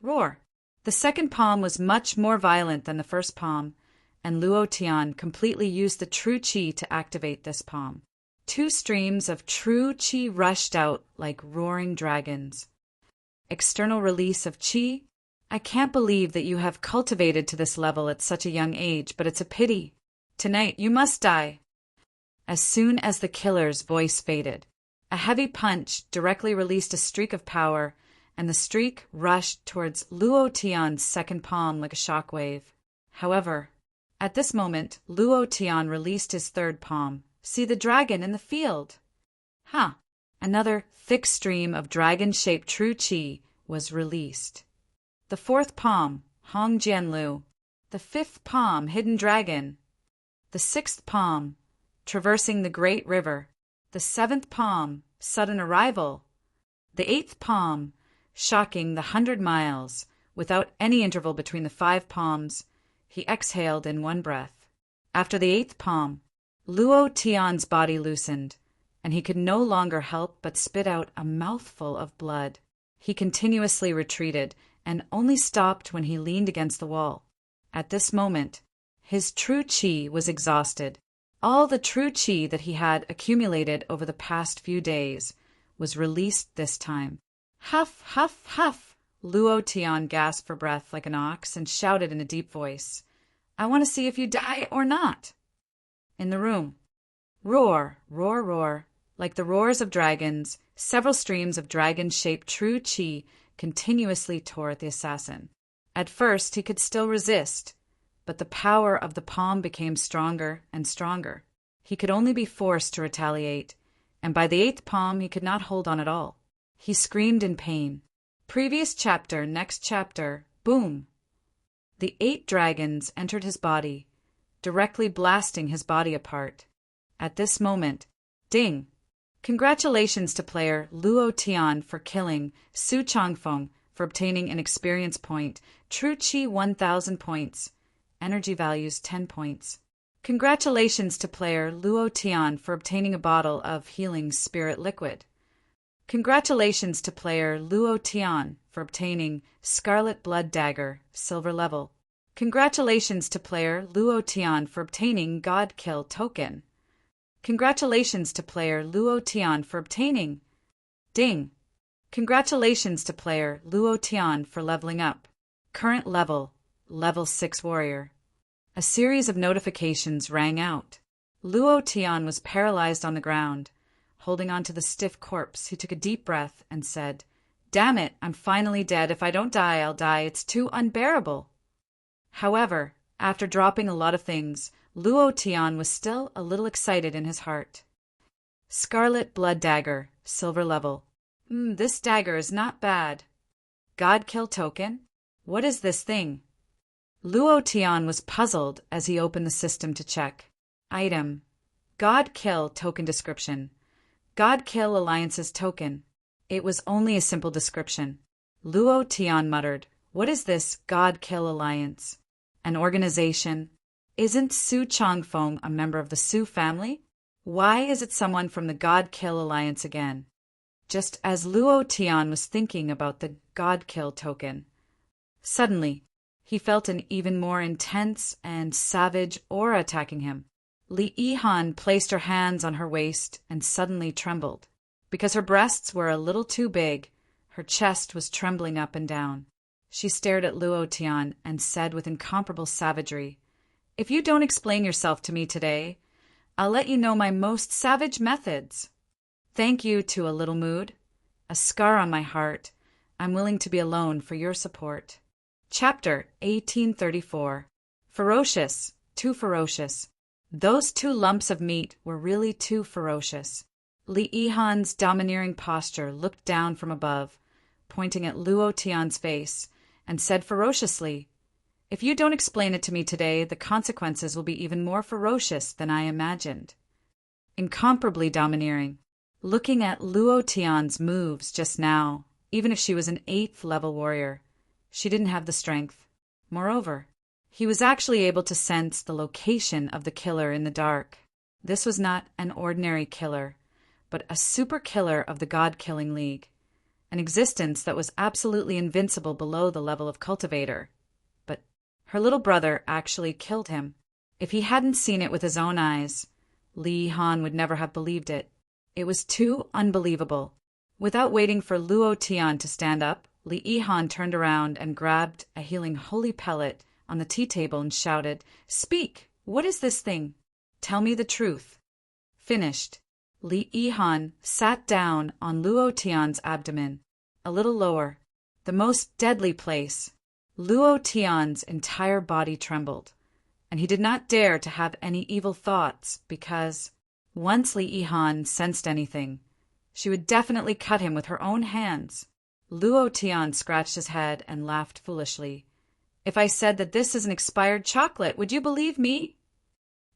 Roar! The second palm was much more violent than the first palm, and Luo Tian completely used the true qi to activate this palm. Two streams of true qi rushed out like roaring dragons. External release of qi, I can't believe that you have cultivated to this level at such a young age, but it's a pity. Tonight you must die." As soon as the killer's voice faded, a heavy punch directly released a streak of power, and the streak rushed towards Luo Tian's second palm like a shockwave. However, at this moment, Luo Tian released his third palm. "See the dragon in the field!" Another thick stream of dragon-shaped true qi was released. The fourth palm, Hong Jianlu. The fifth palm, Hidden Dragon. The sixth palm, Traversing the Great River. The seventh palm, Sudden Arrival. The eighth palm, Shocking the 100 miles. Without any interval between the 5 palms, he exhaled in one breath. After the 8th palm, Luo Tian's body loosened, and he could no longer help but spit out a mouthful of blood. He continuously retreated and only stopped when he leaned against the wall. At this moment, his true qi was exhausted. All the true qi that he had accumulated over the past few days was released this time. "Huff, huff, huff!" Luo Tian gasped for breath like an ox and shouted in a deep voice, "I want to see if you die or not." In the room, roar, roar, roar, like the roars of dragons, several streams of dragon-shaped true qi continuously tore at the assassin. At first he could still resist, but the power of the palm became stronger and stronger. He could only be forced to retaliate, and by the 8th palm he could not hold on at all. He screamed in pain. Previous chapter, next chapter, boom! The 8 dragons entered his body, directly blasting his body apart. At this moment, ding! Congratulations to player Luo Tian for killing Su Changfeng for obtaining an experience point, True Qi 1000 points, energy values 10 points. Congratulations to player Luo Tian for obtaining a bottle of Healing Spirit Liquid. Congratulations to player Luo Tian for obtaining Scarlet Blood Dagger, Silver Level. Congratulations to player Luo Tian for obtaining God Kill Token. Congratulations to player Luo Tian for obtaining Ding! Congratulations to player Luo Tian for leveling up. Current level, Level 6 Warrior. A series of notifications rang out. Luo Tian was paralyzed on the ground. Holding onto the stiff corpse, he took a deep breath and said, "Damn it, I'm finally dead. If I don't die, I'll die. It's too unbearable." However, after dropping a lot of things, Luo Tian was still a little excited in his heart. Scarlet Blood Dagger, Silver Level. This dagger is not bad. God Kill Token? What is this thing? Luo Tian was puzzled as he opened the system to check. Item: God Kill Token Description. God Kill Alliance's token. It was only a simple description. Luo Tian muttered, "What is this God Kill Alliance? An organization? Isn't Su Changfeng a member of the Su family? Why is it someone from the God Kill Alliance again?" Just as Luo Tian was thinking about the God Kill token, suddenly he felt an even more intense and savage aura attacking him. Li Yihan placed her hands on her waist and suddenly trembled. Because her breasts were a little too big, her chest was trembling up and down. She stared at Luo Tian and said with incomparable savagery, "If you don't explain yourself to me today, I'll let you know my most savage methods. Thank you to a little mood, a scar on my heart. I'm willing to be alone for your support." Chapter 1834. Ferocious, too ferocious. Those 2 lumps of meat were really too ferocious. Li Yihan's domineering posture looked down from above, pointing at Luo Tian's face, and said ferociously, "If you don't explain it to me today, the consequences will be even more ferocious than I imagined." Incomparably domineering. Looking at Luo Tian's moves just now, even if she was an 8th level warrior, she didn't have the strength. Moreover, he was actually able to sense the location of the killer in the dark. This was not an ordinary killer, but a super killer of the God-Killing League, an existence that was absolutely invincible below the level of cultivator. But her little brother actually killed him. If he hadn't seen it with his own eyes, Li Han would never have believed it. It was too unbelievable. Without waiting for Luo Tian to stand up, Li Yihan turned around and grabbed a healing holy pellet on the tea table and shouted, "Speak! What is this thing? Tell me the truth." Finished. Li Yihan sat down on Luo Tian's abdomen, a little lower, the most deadly place. Luo Tian's entire body trembled, and he did not dare to have any evil thoughts because, once Li Yihan sensed anything, she would definitely cut him with her own hands. Luo Tian scratched his head and laughed foolishly. "If I said that this is an expired chocolate, would you believe me?"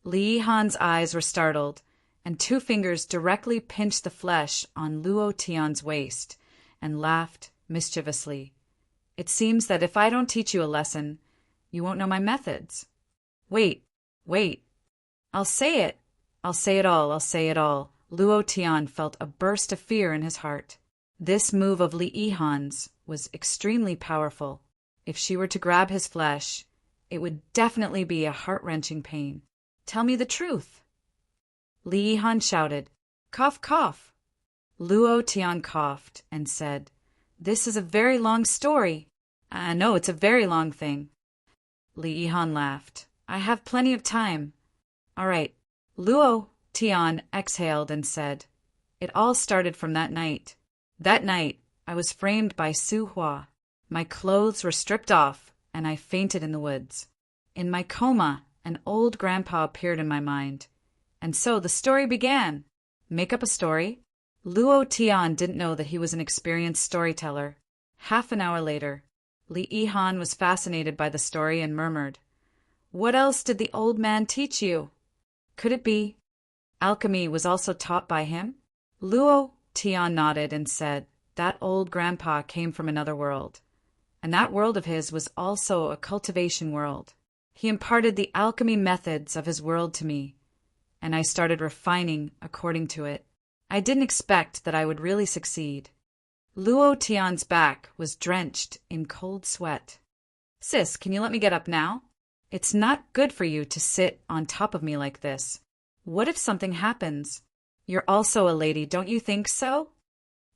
Li Yihan's eyes were startled, and two fingers directly pinched the flesh on Luo Tian's waist and laughed mischievously. "It seems that if I don't teach you a lesson, you won't know my methods." Wait. I'll say it. I'll say it all. I'll say it all." Luo Tian felt a burst of fear in his heart. This move of Li Yihan's was extremely powerful. If she were to grab his flesh, it would definitely be a heart-wrenching pain. "Tell me the truth." Li Yihan shouted, "Cough, cough." Luo Tian coughed and said, "This is a very long story." No, it's a very long thing." Li Yihan laughed. "I have plenty of time." "All right." Luo Tian exhaled and said, "It all started from that night. That night, I was framed by Su Hua. My clothes were stripped off, and I fainted in the woods. In my coma, an old grandpa appeared in my mind. And so the story began. Make up a story?" Luo Tian didn't know that he was an experienced storyteller. Half an hour later, Li Yihan was fascinated by the story and murmured, "What else did the old man teach you? Could it be alchemy was also taught by him?" Luo Tian nodded and said, "That old grandpa came from another world, and that world of his was also a cultivation world. He imparted the alchemy methods of his world to me, and I started refining according to it. I didn't expect that I would really succeed." Luo Tian's back was drenched in cold sweat. "Sis, can you let me get up now? It's not good for you to sit on top of me like this. What if something happens? You're also a lady, don't you think so?"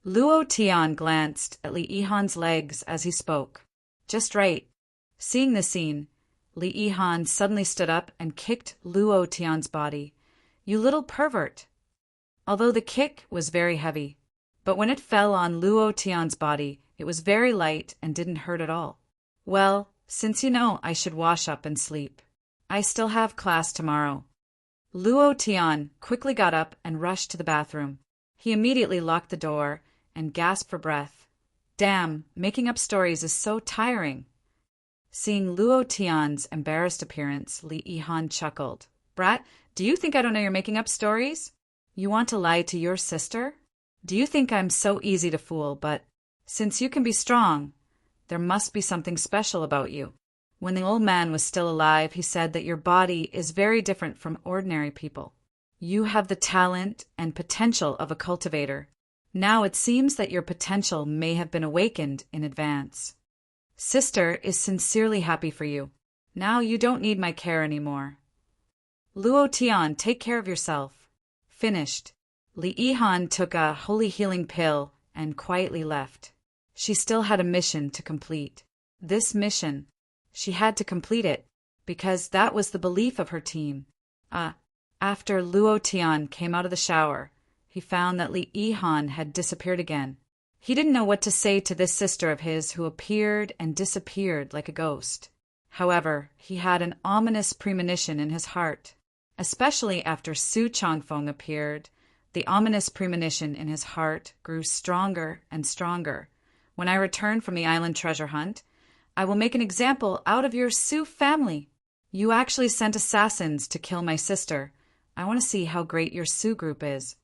Luo Tian glanced at Li Yihan's legs as he spoke. Just right. Seeing the scene, Li Yihan suddenly stood up and kicked Luo Tian's body. "You little pervert!" Although the kick was very heavy, but when it fell on Luo Tian's body, it was very light and didn't hurt at all. "Well, since you know, I should wash up and sleep. I still have class tomorrow." Luo Tian quickly got up and rushed to the bathroom. He immediately locked the door and gasped for breath. "Damn, making up stories is so tiring." Seeing Luo Tian's embarrassed appearance, Li Yihan chuckled. "Brat, do you think I don't know you're making up stories? You want to lie to your sister? Do you think I'm so easy to fool? But since you can be strong, there must be something special about you. When the old man was still alive, he said that your body is very different from ordinary people. You have the talent and potential of a cultivator. Now it seems that your potential may have been awakened in advance. Sister is sincerely happy for you. Now you don't need my care anymore. Luo Tian, take care of yourself." Finished. Li Yihan took a holy healing pill and quietly left. She still had a mission to complete. This mission, she had to complete it, because that was the belief of her team. After Luo Tian came out of the shower, he found that Li Yihan had disappeared again. He didn't know what to say to this sister of his who appeared and disappeared like a ghost. However, he had an ominous premonition in his heart. Especially after Su Changfeng appeared, the ominous premonition in his heart grew stronger and stronger. "When I return from the island treasure hunt, I will make an example out of your Su family. You actually sent assassins to kill my sister. I want to see how great your Su group is."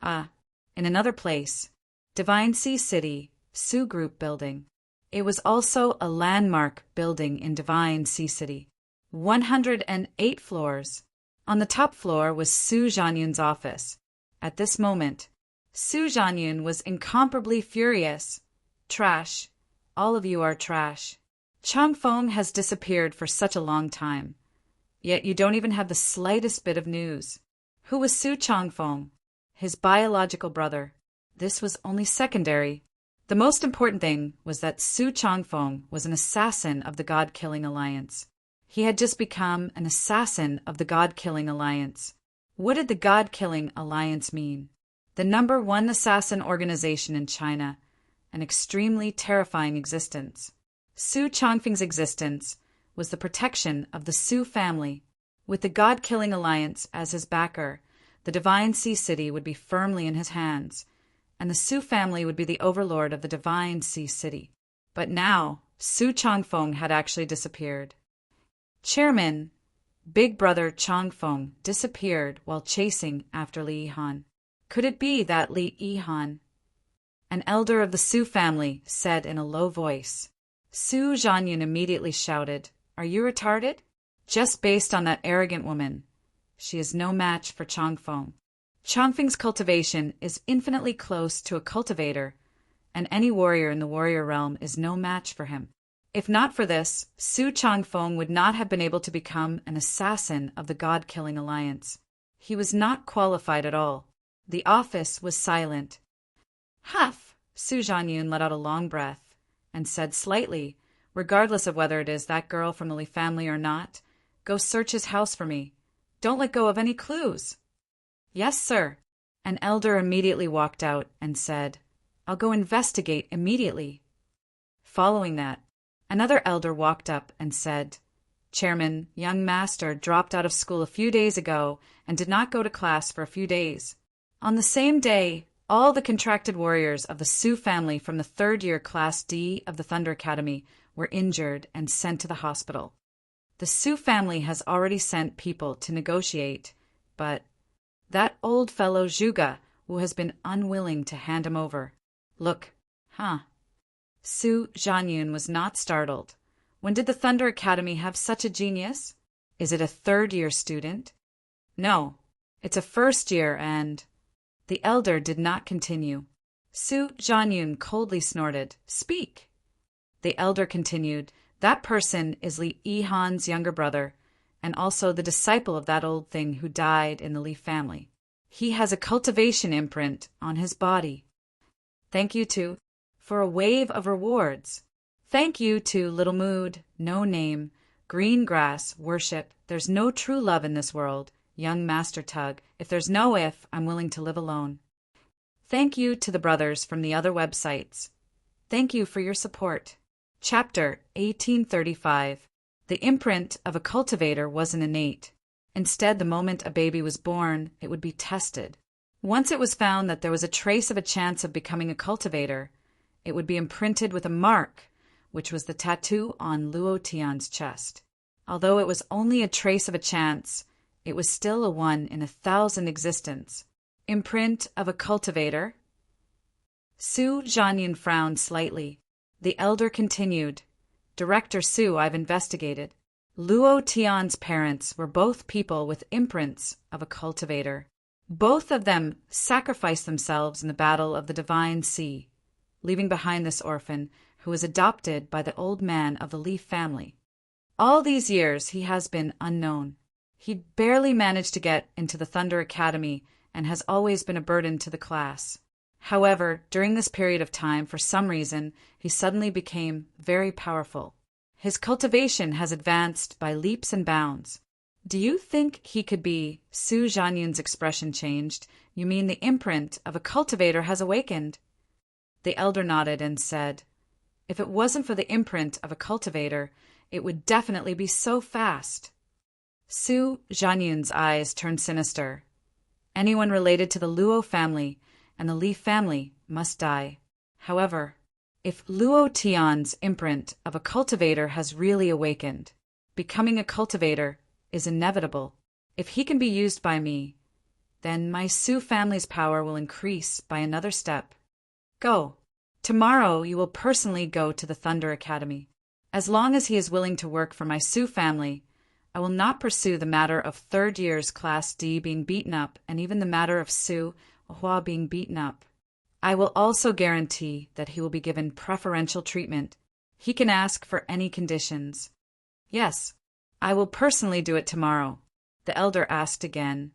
In another place, Divine Sea City, Su Group Building. It was also a landmark building in Divine Sea City. 108 floors. On the top floor was Su Zhanyun's office. At this moment, Su Zhanyun was incomparably furious. "Trash. All of you are trash. Changfeng has disappeared for such a long time. Yet you don't even have the slightest bit of news. Who was Su Changfeng? His biological brother. This was only secondary. The most important thing was that Su Changfeng was an assassin of the God-Killing Alliance. He had just become an assassin of the God-Killing Alliance. What did the God-Killing Alliance mean? The #1 assassin organization in China, an extremely terrifying existence. Su Changfeng's existence was the protection of the Su family. With the God-Killing Alliance as his backer, the Divine Sea City would be firmly in his hands, and the Su family would be the overlord of the Divine Sea City. But now, Su Changfeng had actually disappeared. Chairman, Big Brother Changfeng, disappeared while chasing after Li Yihan. Could it be that Li Yihan? An elder of the Su family said in a low voice. Su Zhanyun immediately shouted, "Are you retarded?" Just based on that arrogant woman. She is no match for Changfeng. Changfeng's cultivation is infinitely close to a cultivator, and any warrior in the warrior realm is no match for him. If not for this, Su Changfeng would not have been able to become an assassin of the God-Killing Alliance. He was not qualified at all. The office was silent. Huff! Su Zhanyun let out a long breath and said slightly, regardless of whether it is that girl from the Li family or not, "Go search his house for me. Don't let go of any clues." "Yes, sir." An elder immediately walked out and said, "I'll go investigate immediately." Following that, another elder walked up and said, "Chairman, young master dropped out of school a few days ago and did not go to class for a few days." On the same day, all the contracted warriors of the Su family from the 3rd year Class D of the Thunder Academy were injured and sent to the hospital. The Su family has already sent people to negotiate, but that old fellow Zhuge, who has been unwilling to hand him over. Look, Su Zhanyun was not startled. When did the Thunder Academy have such a genius? Is it a 3rd year student? No, it's a 1st year and... The elder did not continue. Su Zhanyun coldly snorted, "Speak." The elder continued, "That person is Li Yihan's younger brother, and also the disciple of that old thing who died in the Li family. He has a cultivation imprint on his body. Thank you for a wave of rewards. Thank you to Little Mood, No Name, Green Grass, Worship, There's no true love in this world, Young Master Tug, If there's no if, I'm willing to live alone. Thank you to the brothers from the other websites. Thank you for your support." Chapter 1835. The imprint of a cultivator wasn't innate. Instead, the moment a baby was born, it would be tested. Once it was found that there was a trace of a chance of becoming a cultivator, it would be imprinted with a mark, which was the tattoo on Luo Tian's chest. Although it was only a trace of a chance, it was still a 1 in 1,000 existence. Imprint of a cultivator? Su Zhanyun frowned slightly. The elder continued, "Director Su, I've investigated. Luo Tian's parents were both people with imprints of a cultivator. Both of them sacrificed themselves in the battle of the Divine Sea, leaving behind this orphan who was adopted by the old man of the Li family. All these years he has been unknown. He barely managed to get into the Thunder Academy and has always been a burden to the class. However, during this period of time, for some reason, he suddenly became very powerful. His cultivation has advanced by leaps and bounds. Do you think he could be—" Su Zhanyun's expression changed. "You mean the imprint of a cultivator has awakened?" The elder nodded and said, "If it wasn't for the imprint of a cultivator, it would definitely be so fast." Su Zhanyun's eyes turned sinister. Anyone related to the Luo family and the Li family must die. However, if Luo Tian's imprint of a cultivator has really awakened, becoming a cultivator is inevitable. If he can be used by me, then my Su family's power will increase by another step. Go. Tomorrow you will personally go to the Thunder Academy. As long as he is willing to work for my Su family, I will not pursue the matter of 3rd year's Class D being beaten up and even the matter of Su Hua being beaten up. I will also guarantee that he will be given preferential treatment. He can ask for any conditions. Yes, I will personally do it tomorrow. The elder asked again,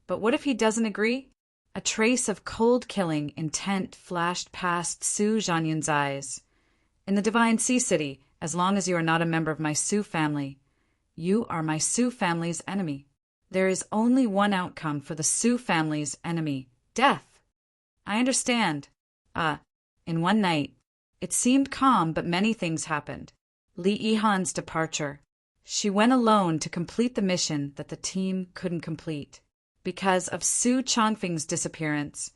"But what if he doesn't agree?" A trace of cold killing intent flashed past Su Zhanyun's eyes. In the Divine Sea City, as long as you are not a member of my Su family, you are my Su family's enemy. There is only one outcome for the Su family's enemy: death. I understand. In one night. It seemed calm, but many things happened. Li Yihan's departure. She went alone to complete the mission that the team couldn't complete. Because of Su Changfeng's disappearance,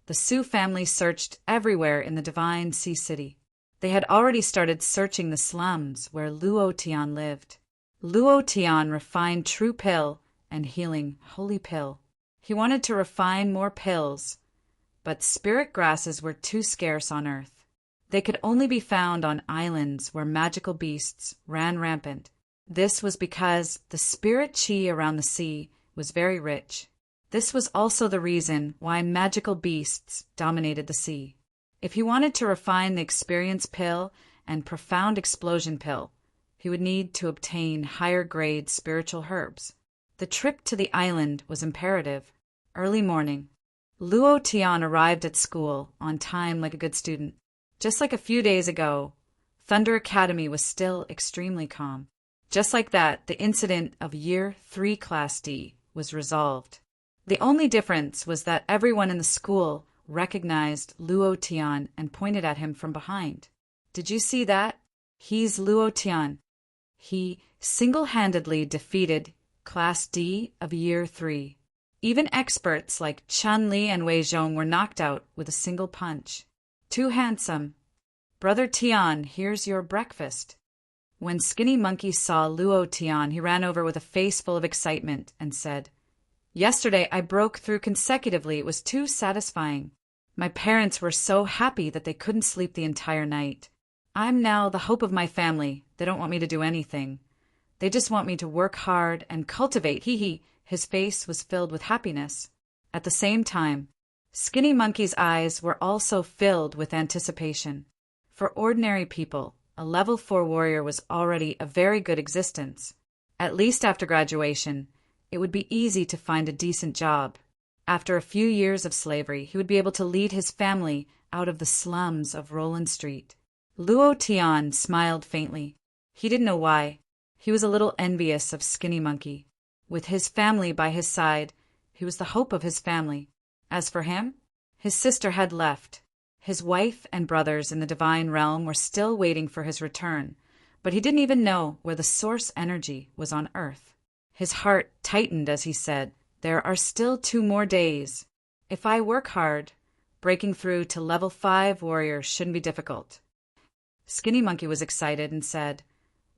the Su family searched everywhere in the Divine Sea City. They had already started searching the slums where Luo Tian lived. Luo Tian refined true pill and healing holy pill. He wanted to refine more pills, but spirit grasses were too scarce on Earth. They could only be found on islands where magical beasts ran rampant. This was because the spirit qi around the sea was very rich. This was also the reason why magical beasts dominated the sea. If he wanted to refine the experience pill and profound explosion pill, he would need to obtain higher-grade spiritual herbs. The trip to the island was imperative. Early morning. Luo Tian arrived at school on time like a good student. Just like a few days ago, Thunder Academy was still extremely calm. Just like that, the incident of Year 3 Class D was resolved. The only difference was that everyone in the school recognized Luo Tian and pointed at him from behind. Did you see that? He's Luo Tian. He single-handedly defeated Class D of Year 3. Even experts like Chun Li and Wei Zhong were knocked out with a single punch. Too handsome. Brother Tian, here's your breakfast. When Skinny Monkey saw Luo Tian, he ran over with a face full of excitement and said, "Yesterday I broke through consecutively. It was too satisfying. My parents were so happy that they couldn't sleep the entire night. I'm now the hope of my family. They don't want me to do anything. They just want me to work hard and cultivate. Hee." His face was filled with happiness. At the same time, Skinny Monkey's eyes were also filled with anticipation. For ordinary people, a level 4 warrior was already a very good existence. At least after graduation, it would be easy to find a decent job. After a few years of slavery, he would be able to lead his family out of the slums of Roland Street. Luo Tian smiled faintly. He didn't know why. He was a little envious of Skinny Monkey. With his family by his side, he was the hope of his family. As for him, his sister had left. His wife and brothers in the divine realm were still waiting for his return, but he didn't even know where the source energy was on Earth. His heart tightened as he said, "There are still 2 more days. If I work hard, breaking through to level 5 warrior shouldn't be difficult." Skinny Monkey was excited and said,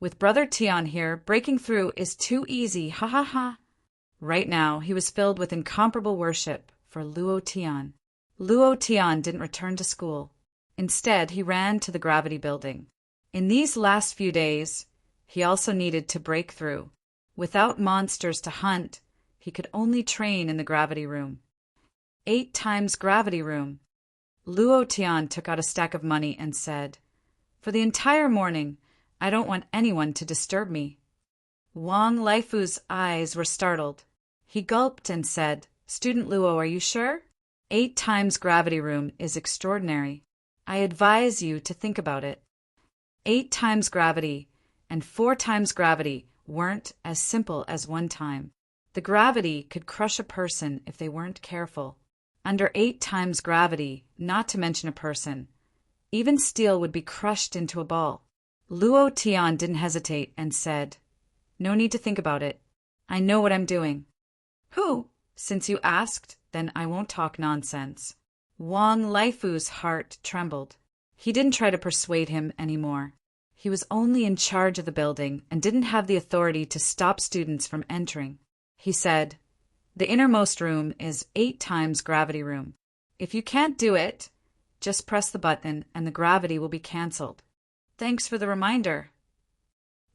"With Brother Tian here, breaking through is too easy, ha ha ha." Right now, he was filled with incomparable worship for Luo Tian. Luo Tian didn't return to school. Instead, he ran to the gravity building. In these last few days, he also needed to break through. Without monsters to hunt, he could only train in the gravity room. 8 times gravity room. Luo Tian took out a stack of money and said, "For the entire morning, I don't want anyone to disturb me." Wang Laifu's eyes were startled. He gulped and said, "Student Luo, are you sure? 8 times gravity room is extraordinary. I advise you to think about it." 8 times gravity and 4 times gravity weren't as simple as 1 time. The gravity could crush a person if they weren't careful. Under 8 times gravity, not to mention a person, even steel would be crushed into a ball. Luo Tian didn't hesitate and said, "No need to think about it. I know what I'm doing." "Who? Since you asked, then I won't talk nonsense." Wang Laifu's heart trembled. He didn't try to persuade him anymore. He was only in charge of the building and didn't have the authority to stop students from entering. He said, "The innermost room is 8 times gravity room. If you can't do it, just press the button and the gravity will be cancelled." "Thanks for the reminder."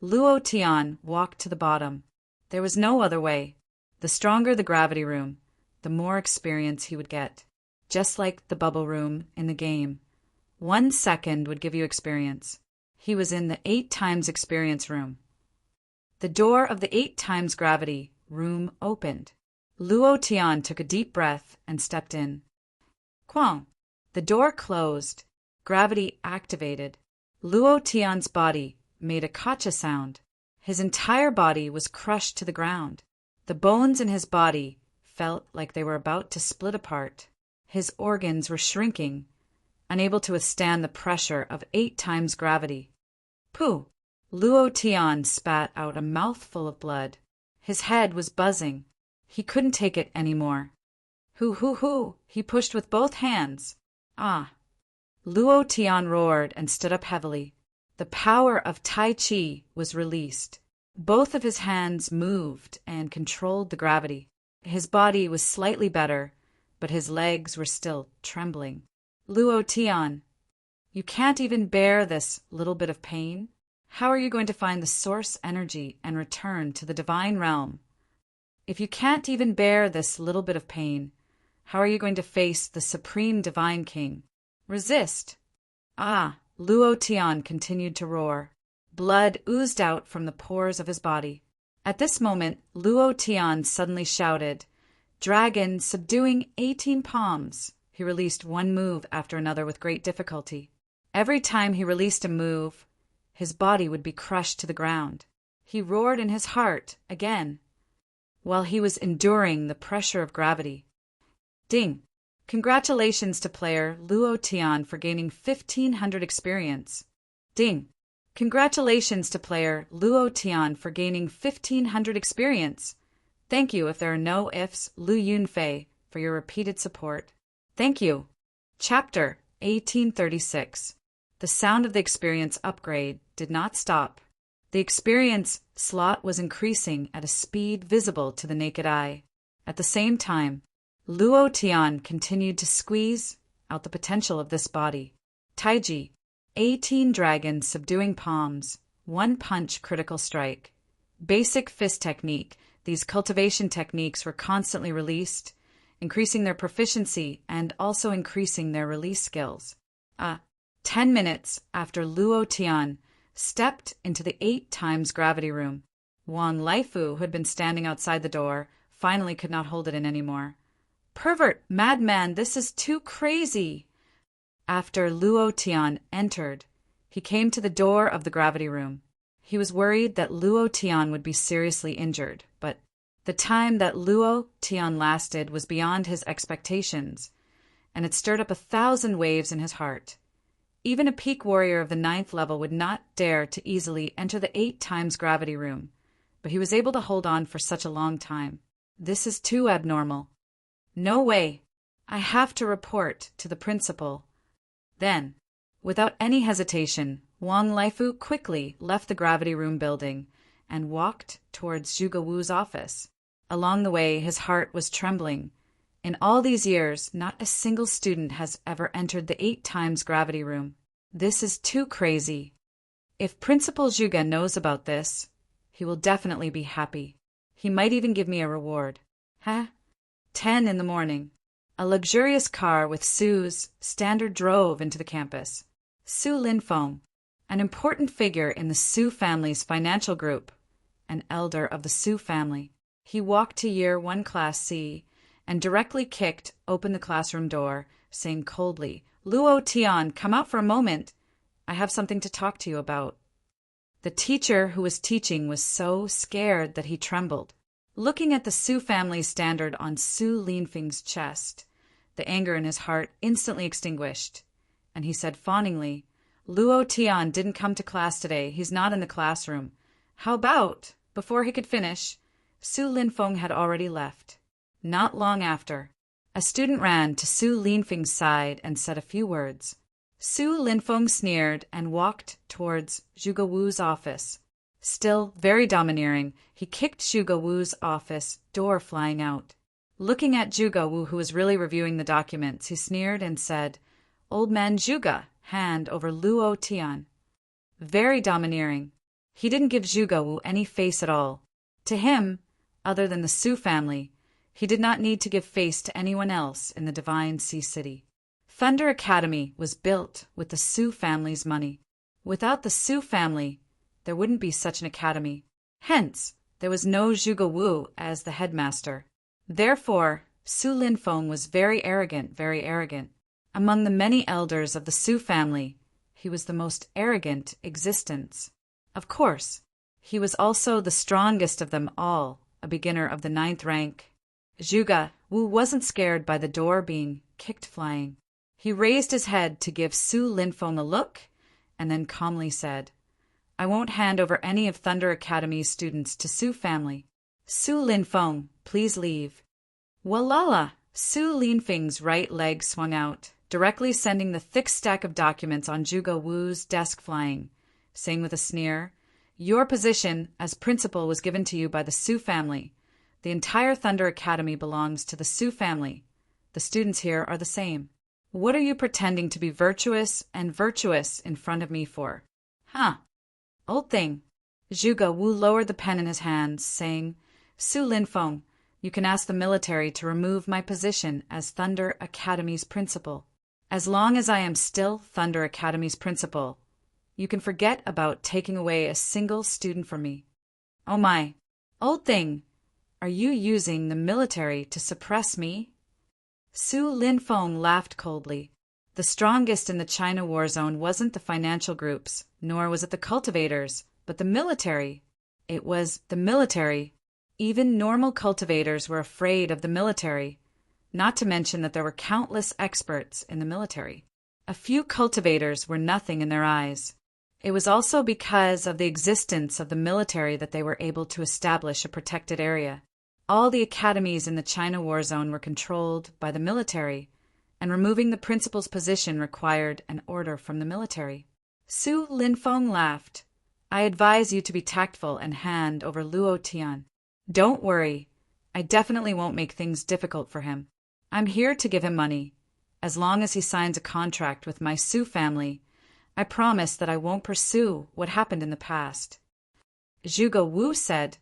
Luo Tian walked to the bottom. There was no other way. The stronger the gravity room, the more experience he would get. Just like the bubble room in the game. 1 second would give you experience. He was in the 8 times experience room. The door of the 8 times gravity room opened. Luo Tian took a deep breath and stepped in. Quang! The door closed. Gravity activated. Luo Tian's body made a kacha sound. His entire body was crushed to the ground. The bones in his body felt like they were about to split apart. His organs were shrinking, unable to withstand the pressure of 8 times gravity. Pooh! Luo Tian spat out a mouthful of blood. His head was buzzing. He couldn't take it anymore. Hoo! He pushed with both hands. Ah! Luo Tian roared and stood up heavily. The power of Tai Chi was released. Both of his hands moved and controlled the gravity. His body was slightly better, but his legs were still trembling. Luo Tian, you can't even bear this little bit of pain? How are you going to find the source energy and return to the divine realm? If you can't even bear this little bit of pain, how are you going to face the supreme divine king? Resist. Ah, Luo Tian continued to roar. Blood oozed out from the pores of his body. At this moment, Luo Tian suddenly shouted, "Dragon subduing 18 palms." He released one move after another with great difficulty. Every time he released a move, his body would be crushed to the ground. He roared in his heart again, while he was enduring the pressure of gravity. Ding! Congratulations to player Luo Tian for gaining 1,500 experience. Ding! Congratulations to player Luo Tian for gaining 1,500 experience. Thank you, if there are no ifs, Lu Yunfei, for your repeated support. Thank you. Chapter 1836. The sound of the experience upgrade did not stop. The experience slot was increasing at a speed visible to the naked eye. At the same time, Luo Tian continued to squeeze out the potential of this body. Taiji, 18 dragons subduing palms, 1 punch critical strike. Basic fist technique. These cultivation techniques were constantly released, increasing their proficiency and also increasing their release skills. 10 minutes after Luo Tian stepped into the 8 times gravity room, Wang Laifu, who had been standing outside the door, finally could not hold it in anymore. Pervert, madman, this is too crazy. After Luo Tian entered, he came to the door of the gravity room. He was worried that Luo Tian would be seriously injured, but the time that Luo Tian lasted was beyond his expectations, and it stirred up 1,000 waves in his heart. Even a peak warrior of the 9th level would not dare to easily enter the 8 times gravity room, but he was able to hold on for such a long time. This is too abnormal. No way. I have to report to the principal. Then, without any hesitation, Wang Laifu quickly left the gravity room building and walked towards Zhuge Wu's office. Along the way, his heart was trembling. In all these years, not a single student has ever entered the 8 times gravity room. This is too crazy. If Principal Zhuge knows about this, he will definitely be happy. He might even give me a reward. 10 in the morning. A luxurious car with Su's standard drove into the campus. Su Linfeng, an important figure in the Su family's financial group, an elder of the Su family. He walked to Year 1 Class C and directly kicked open the classroom door, saying coldly, "Luo Tian, come out for a moment. I have something to talk to you about." The teacher who was teaching was so scared that he trembled. Looking at the Su family standard on Su Linfeng's chest, the anger in his heart instantly extinguished, and he said fawningly, "Luo Tian didn't come to class today. He's not in the classroom." How about? Before he could finish, Su Linfeng had already left. Not long after, a student ran to Su Linfeng's side and said a few words. Su Linfeng sneered and walked towards Zhuge Wu's office. Still very domineering, he kicked Zhuge Wu's office door flying out. Looking at Zhuge Wu, who was really reviewing the documents, he sneered and said, "Old man Zhuge, hand over Luo Tian." Very domineering. He didn't give Zhuge Wu any face at all. To him, other than the Su family, he did not need to give face to anyone else in the Divine Sea City. Thunder Academy was built with the Su family's money. Without the Su family, there wouldn't be such an academy. Hence, there was no Zhuge Wu as the headmaster. Therefore, Su Linfeng was very arrogant, very arrogant. Among the many elders of the Su family, he was the most arrogant existence. Of course, he was also the strongest of them all, a beginner of the 9th rank. Zhuge Wu wasn't scared by the door being kicked flying. He raised his head to give Su Linfeng a look, and then calmly said, "I won't hand over any of Thunder Academy's students to Su family. Su Linfeng, please leave." Walala! Su Linfeng's right leg swung out, directly sending the thick stack of documents on Zhuge Wu's desk flying, saying with a sneer, "Your position as principal was given to you by the Su family. The entire Thunder Academy belongs to the Su family. The students here are the same. What are you pretending to be virtuous in front of me for? Huh? Old thing." Zhuge Wu lowered the pen in his hands, saying, "Su Linfeng, you can ask the military to remove my position as Thunder Academy's principal. As long as I am still Thunder Academy's principal, you can forget about taking away a single student from me." "Oh my, old thing, are you using the military to suppress me?" Su Linfeng laughed coldly. The strongest in the China war zone wasn't the financial groups, nor was it the cultivators, but the military. It was the military. Even normal cultivators were afraid of the military, not to mention that there were countless experts in the military. A few cultivators were nothing in their eyes. It was also because of the existence of the military that they were able to establish a protected area. All the academies in the China war zone were controlled by the military, and removing the principal's position required an order from the military. Su Linfeng laughed. "I advise you to be tactful and hand over Luo Tian. Don't worry, I definitely won't make things difficult for him. I'm here to give him money. As long as he signs a contract with my Su family, I promise that I won't pursue what happened in the past." Zhuge Wu said,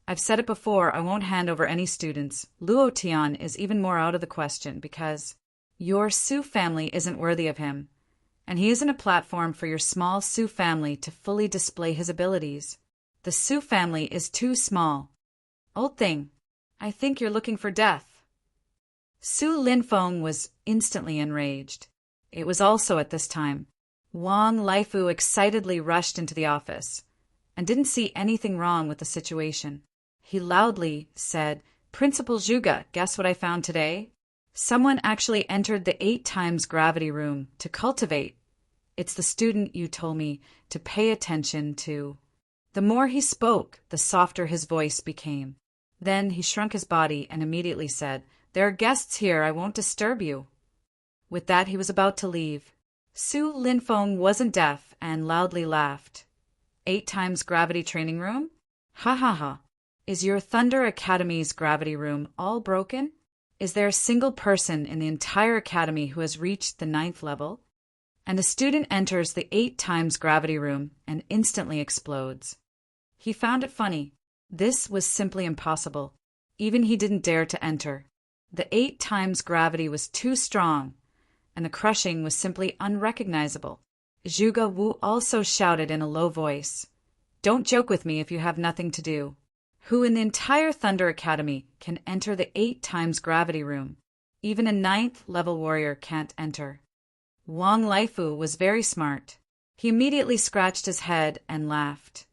"I've said it before, I won't hand over any students. Luo Tian is even more out of the question because your Su family isn't worthy of him, and he isn't a platform for your small Su family to fully display his abilities. The Su family is too small. Old thing, I think you're looking for death." Su Linfeng was instantly enraged. It was also at this time Wang Laifu excitedly rushed into the office and didn't see anything wrong with the situation. He loudly said, "Principal Zhuge, guess what I found today? Someone actually entered the 8 times gravity room to cultivate. It's the student you told me to pay attention to." The more he spoke, the softer his voice became. Then he shrunk his body and immediately said, "There are guests here, I won't disturb you." With that, he was about to leave. Su Linfeng wasn't deaf and loudly laughed. 8 times gravity training room? Ha ha ha. Is your Thunder Academy's gravity room all broken? Is there a single person in the entire academy who has reached the 9th level? And a student enters the 8 times gravity room and instantly explodes. He found it funny. This was simply impossible. Even he didn't dare to enter. The 8 times gravity was too strong, and the crushing was simply unrecognizable. Zhuge Wu also shouted in a low voice, "Don't joke with me if you have nothing to do. Who in the entire Thunder Academy can enter the 8 times gravity room? Even a 9th level warrior can't enter." Wang Laifu was very smart. He immediately scratched his head and laughed.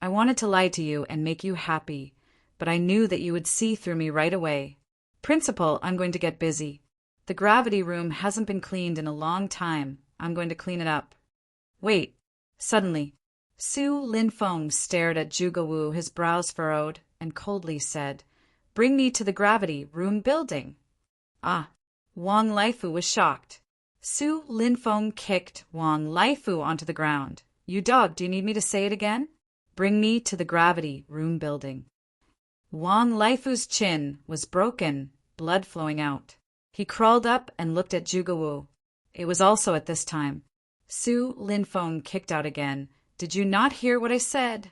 "I wanted to lie to you and make you happy, but I knew that you would see through me right away. Principal, I'm going to get busy. The gravity room hasn't been cleaned in a long time. I'm going to clean it up." "Wait." Suddenly, Su Linfeng stared at Zhuge Wu, his brows furrowed, and coldly said, "Bring me to the gravity room building." Ah! Wang Laifu was shocked. Su Linfeng kicked Wang Laifu onto the ground. "You dog, do you need me to say it again? Bring me to the gravity room building." Wang Laifu's chin was broken, blood flowing out. He crawled up and looked at Zhuge Wu. It was also at this time Su Linfeng kicked out again. "Did you not hear what I said?"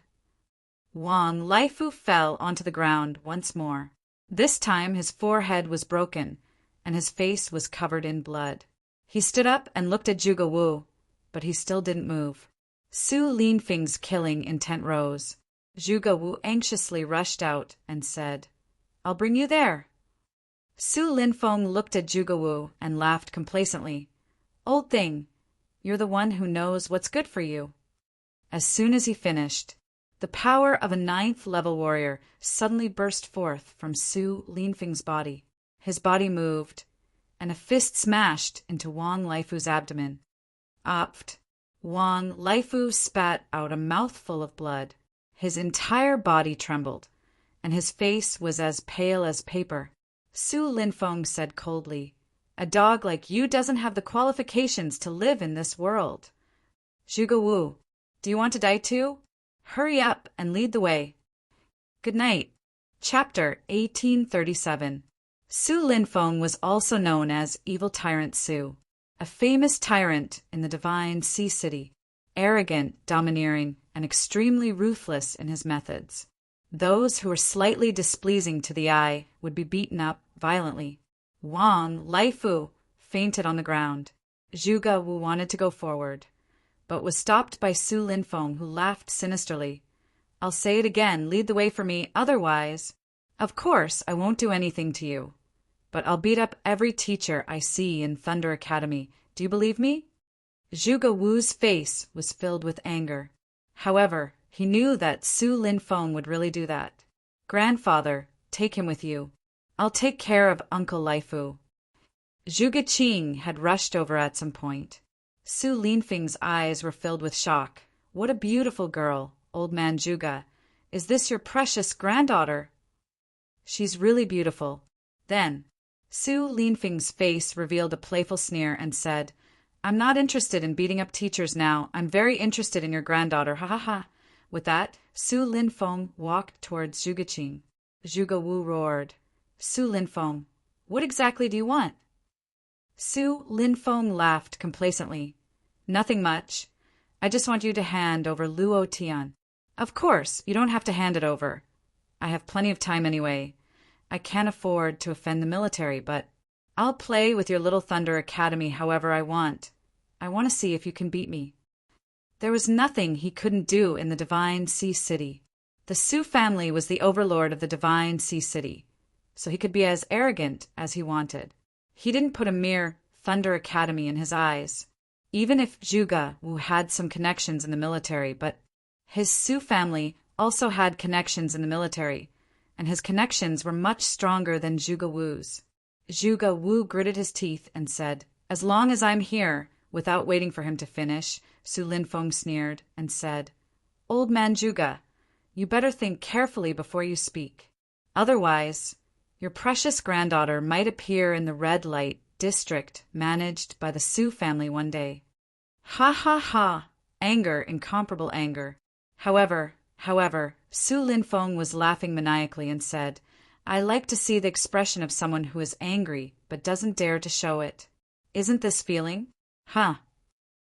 Wang Laifu fell onto the ground once more. This time his forehead was broken, and his face was covered in blood. He stood up and looked at Zhuge Wu, but he still didn't move. Su Linfeng's killing intent rose. Zhuge Wu anxiously rushed out and said, "I'll bring you there. Su Linfeng looked at Zhuge Wu and laughed complacently. Old thing, you're the one who knows what's good for you. As soon as he finished, the power of a 9th-level warrior suddenly burst forth from Su Linfeng's body. His body moved, and a fist smashed into Wang Laifu's abdomen. Opft! Wang Laifu spat out a mouthful of blood. His entire body trembled, and his face was as pale as paper. Su Linfeng said coldly, "A dog like you doesn't have the qualifications to live in this world. Zhuge Wu, do you want to die too? Hurry up and lead the way." Good night. Chapter 1837. Su Linfeng was also known as Evil Tyrant Su, a famous tyrant in the Divine Sea City, arrogant, domineering, and extremely ruthless in his methods. Those who were slightly displeasing to the eye would be beaten up violently. Wang Laifu fainted on the ground. Zhuge Wu wanted to go forward, but was stopped by Su Linfeng, who laughed sinisterly. "I'll say it again, lead the way for me, otherwise—" "Of course I won't do anything to you, but I'll beat up every teacher I see in Thunder Academy. Do you believe me?" Zhuge Wu's face was filled with anger. However, he knew that Su Linfeng would really do that. "Grandfather, take him with you. I'll take care of Uncle Laifu." Zhuge Qing had rushed over at some point. Su Linfeng's eyes were filled with shock. "What a beautiful girl, old man Zhuge. Is this your precious granddaughter?" "She's really beautiful." Then, Su Linfeng's face revealed a playful sneer and said, "I'm not interested in beating up teachers now. I'm very interested in your granddaughter, ha ha ha." With that, Su Linfeng walked towards Zhuge Qing. Zhuge Wu roared, "Su Linfeng, what exactly do you want?" Su Linfeng laughed complacently. "Nothing much. I just want you to hand over Luo Tian." "Of course, you don't have to hand it over. I have plenty of time anyway. I can't afford to offend the military, but I'll play with your little Thunder Academy however I want. I want to see if you can beat me." There was nothing he couldn't do in the Divine Sea City. The Su family was the overlord of the Divine Sea City, so he could be as arrogant as he wanted. He didn't put a mere Thunder Academy in his eyes, even if Zhuge Wu had some connections in the military, but his Su family also had connections in the military, and his connections were much stronger than Zhuge Wu's. Zhuge Wu gritted his teeth and said, "As long as I'm here," without waiting for him to finish. Su Linfeng sneered and said, "Old man Zhuge, you better think carefully before you speak. Otherwise, your precious granddaughter might appear in the red light district managed by the Su family one day." Ha ha ha! Anger, incomparable anger. However, Su Linfeng was laughing maniacally and said, "I like to see the expression of someone who is angry but doesn't dare to show it. Isn't this feeling? Huh?"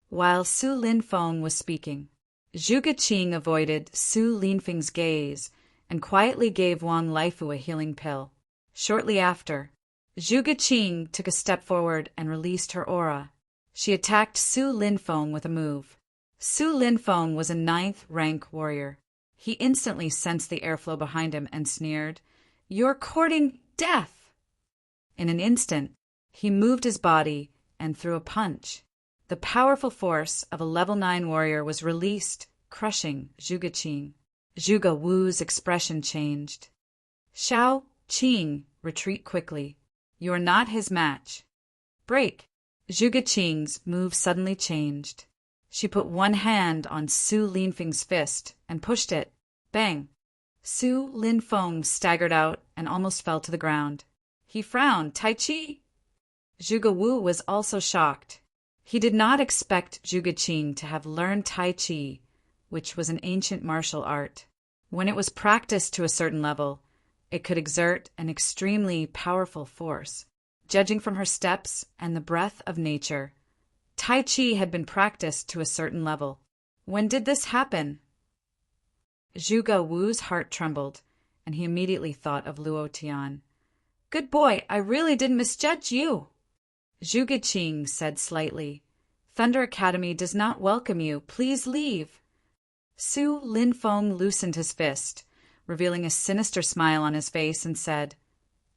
While Su Linfeng was speaking, Zhuge Qing avoided Su Linfeng's gaze and quietly gave Wang Laifu a healing pill. Shortly after, Zhuge Qing took a step forward and released her aura. She attacked Su Linfeng with a move. Su Linfeng was a 9th-rank warrior. He instantly sensed the airflow behind him and sneered, "You're courting death!" In an instant, he moved his body and threw a punch. The powerful force of a level 9 warrior was released, crushing Zhuge Qing. Zhuge Wu's expression changed. "Shao Qing, retreat quickly. You are not his match." "Break!" Zhuge Qing's move suddenly changed. She put one hand on Su Linfeng's fist and pushed it. Bang! Su Linfeng staggered out and almost fell to the ground. He frowned. "Tai Chi?" Zhuge Wu was also shocked. He did not expect Zhuge Qing to have learned Tai Chi, which was an ancient martial art. When it was practiced to a certain level, it could exert an extremely powerful force. Judging from her steps and the breath of nature, Tai Chi had been practiced to a certain level. When did this happen? Zhuge Wu's heart trembled, and he immediately thought of Luo Tian. "Good boy, I really didn't misjudge you." Zhuge Qing said slightly, "Thunder Academy does not welcome you. Please leave." Su Linfeng loosened his fist, revealing a sinister smile on his face, and said,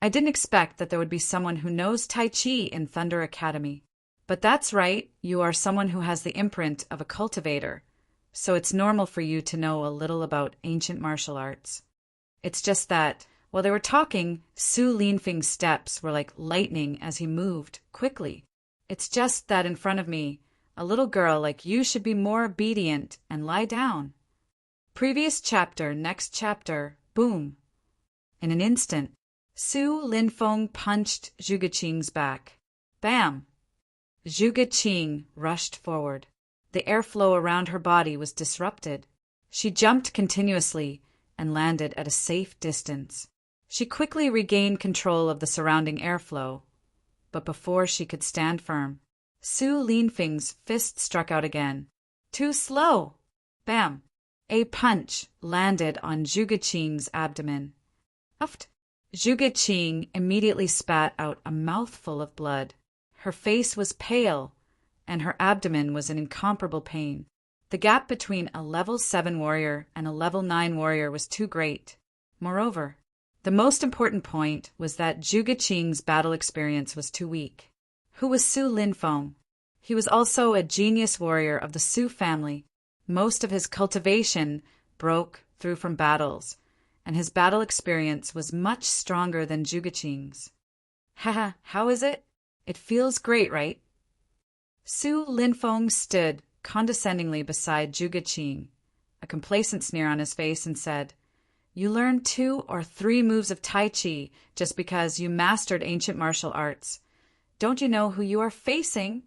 I didn't expect that there would be someone who knows Tai Chi in Thunder Academy. But that's right, you are someone who has the imprint of a cultivator, so it's normal for you to know a little about ancient martial arts. It's just that, while they were talking, Su Linfeng's steps were like lightning as he moved, quickly. It's just that in front of me, a little girl like you should be more obedient and lie down. Previous chapter, next chapter, boom. In an instant, Su Linfeng punched Zhuge Qing's back. Bam! Zhuge Qing rushed forward. The airflow around her body was disrupted. She jumped continuously and landed at a safe distance. She quickly regained control of the surrounding airflow, but before she could stand firm, Su Linfeng's fist struck out again. Too slow! Bam! A punch landed on Zhuge Qing's abdomen. Uft! Zhuge Qing immediately spat out a mouthful of blood. Her face was pale, and her abdomen was in incomparable pain. The gap between a level 7 warrior and a level 9 warrior was too great. Moreover, the most important point was that Zhuge Qing's battle experience was too weak. Who was Su Linfeng? He was also a genius warrior of the Su family. Most of his cultivation broke through from battles, and his battle experience was much stronger than Zhuge Qing's. Haha, how is it? It feels great, right? Su Linfeng stood condescendingly beside Zhuge Qing, a complacent sneer on his face, and said, "You learned 2 or 3 moves of Tai Chi just because you mastered ancient martial arts. Don't you know who you are facing?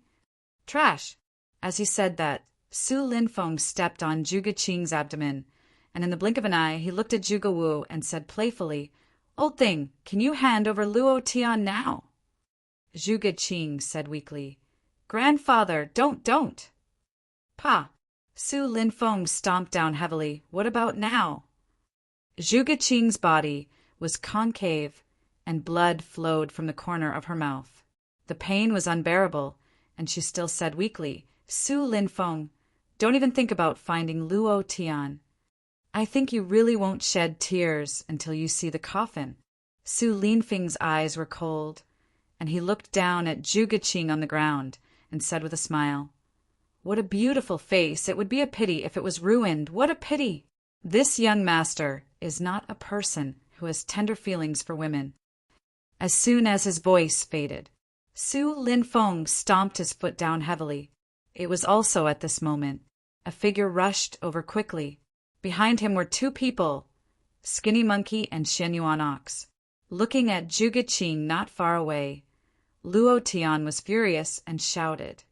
Trash!" As he said that, Su Linfeng stepped on Zhuge Qing's abdomen, and in the blink of an eye he looked at Zhuge Wu and said playfully, "Old thing, can you hand over Luo Tian now?" Zhuge Qing said weakly, "Grandfather, don't." "Pa!" Su Linfeng stomped down heavily. "What about now?" Zhuge Qing's body was concave, and blood flowed from the corner of her mouth. The pain was unbearable, and she still said weakly, "Su Linfeng, don't even think about finding Luo Tian. I think you really won't shed tears until you see the coffin." Su Linfeng's eyes were cold, and he looked down at Zhuge Qing on the ground and said with a smile, "What a beautiful face! It would be a pity if it was ruined. What a pity! This young master is not a person who has tender feelings for women." As soon as his voice faded, Su Linfeng stomped his foot down heavily. It was also at this moment a figure rushed over quickly. Behind him were 2 people, Skinny Monkey and Shen Yuan Ox. Looking at Zhuge Qing not far away, Luo Tian was furious and shouted,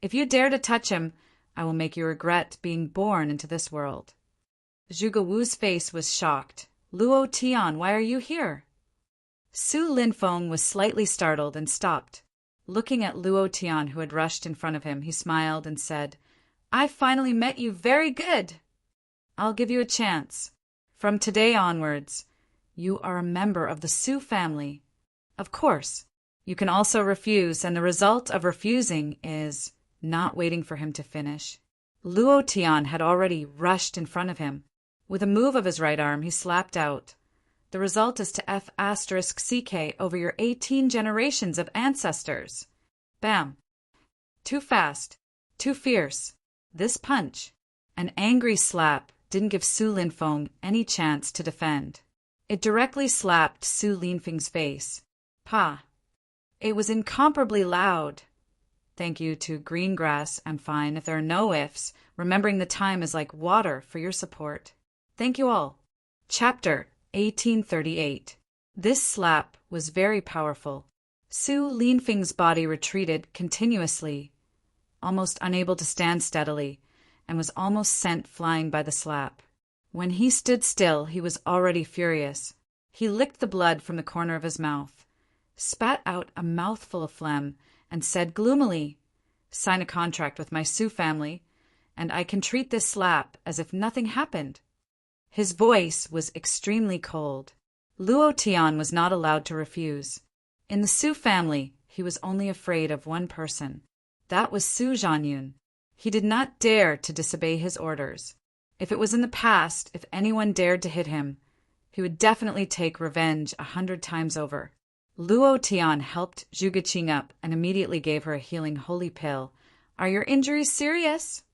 "If you dare to touch him, I will make you regret being born into this world." Zhuge Wu's face was shocked. "Luo Tian, why are you here?" Su Linfeng was slightly startled and stopped. Looking at Luo Tian, who had rushed in front of him, he smiled and said, "I finally met you. Very good. I'll give you a chance. From today onwards, you are a member of the Su family. Of course, you can also refuse, and the result of refusing is not waiting for him to finish." Luo Tian had already rushed in front of him. With a move of his right arm, he slapped out, "The result is to F***CK over your 18 generations of ancestors." Bam! Too fast, too fierce. This punch, an angry slap, didn't give Su Linfeng any chance to defend. It directly slapped Su Linfeng's face. Pa! It was incomparably loud. Thank you to Greengrass and Fine, if there are no ifs, remembering the time is like water, for your support. Thank you all. Chapter 1838. This slap was very powerful. Su Linfeng's body retreated continuously, almost unable to stand steadily, and was almost sent flying by the slap. When he stood still, he was already furious. He licked the blood from the corner of his mouth, spat out a mouthful of phlegm, and said gloomily, "Sign a contract with my Su family, and I can treat this slap as if nothing happened." His voice was extremely cold. Luo Tian was not allowed to refuse. In the Su family, he was only afraid of one person. That was Su Zhanyun. He did not dare to disobey his orders. If it was in the past, if anyone dared to hit him, He would definitely take revenge 100 times over. Luo Tian helped Zhuge Qing up and immediately gave her a healing holy pill. Are your injuries serious?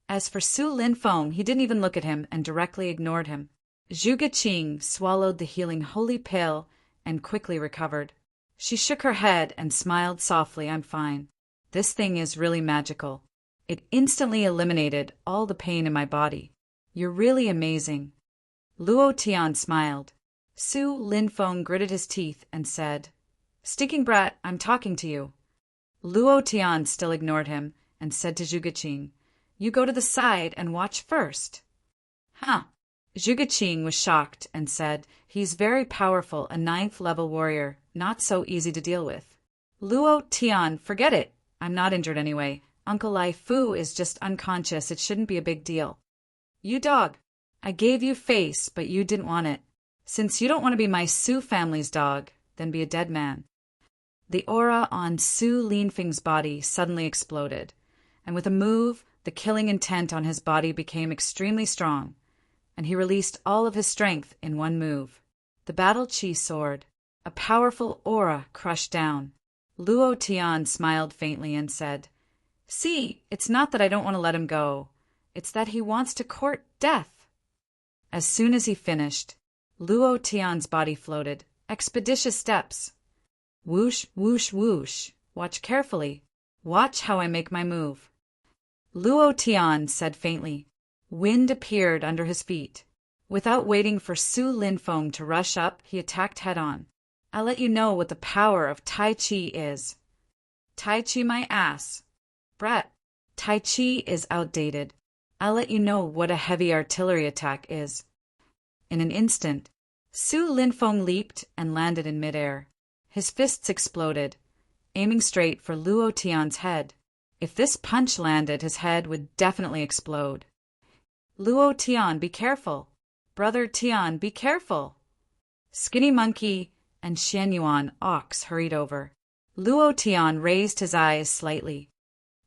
As for Su Linfeng, he didn't even look at him and directly ignored him. Zhuge Qing swallowed the healing holy pill and quickly recovered. She shook her head and smiled softly. I'm fine. This thing is really magical. It instantly eliminated all the pain in my body. You're really amazing. Luo Tian smiled. Su Linfeng gritted his teeth and said, Stinking brat, I'm talking to you. Luo Tian still ignored him and said to Zhuge Qing, You go to the side and watch first. Huh. Zhuge Qing was shocked and said, He's very powerful, a 9th-level warrior, not so easy to deal with. Luo Tian, forget it. I'm not injured anyway. Uncle Lai Fu is just unconscious. It shouldn't be a big deal. You dog. I gave you face, but you didn't want it. Since you don't want to be my Su family's dog, then be a dead man. The aura on Su Linfeng's body suddenly exploded, and with a move, the killing intent on his body became extremely strong, and he released all of his strength in one move. The battle chi soared. A powerful aura crushed down. Luo Tian smiled faintly and said, See, it's not that I don't want to let him go. It's that he wants to court death. As soon as he finished, Luo Tian's body floated. Expeditious steps. Whoosh, whoosh, whoosh. Watch carefully. Watch how I make my move. Luo Tian said faintly. Wind appeared under his feet. Without waiting for Su Linfeng to rush up, he attacked head-on. I'll let you know what the power of Tai Chi is. Tai Chi my ass. Brat, Tai Chi is outdated. I'll let you know what a heavy artillery attack is. In an instant, Su Linfeng leaped and landed in midair. His fists exploded, aiming straight for Luo Tian's head. If this punch landed, his head would definitely explode. Luo Tian, be careful. Brother Tian, be careful. Skinny Monkey and Xianyuan Ox hurried over. Luo Tian raised his eyes slightly.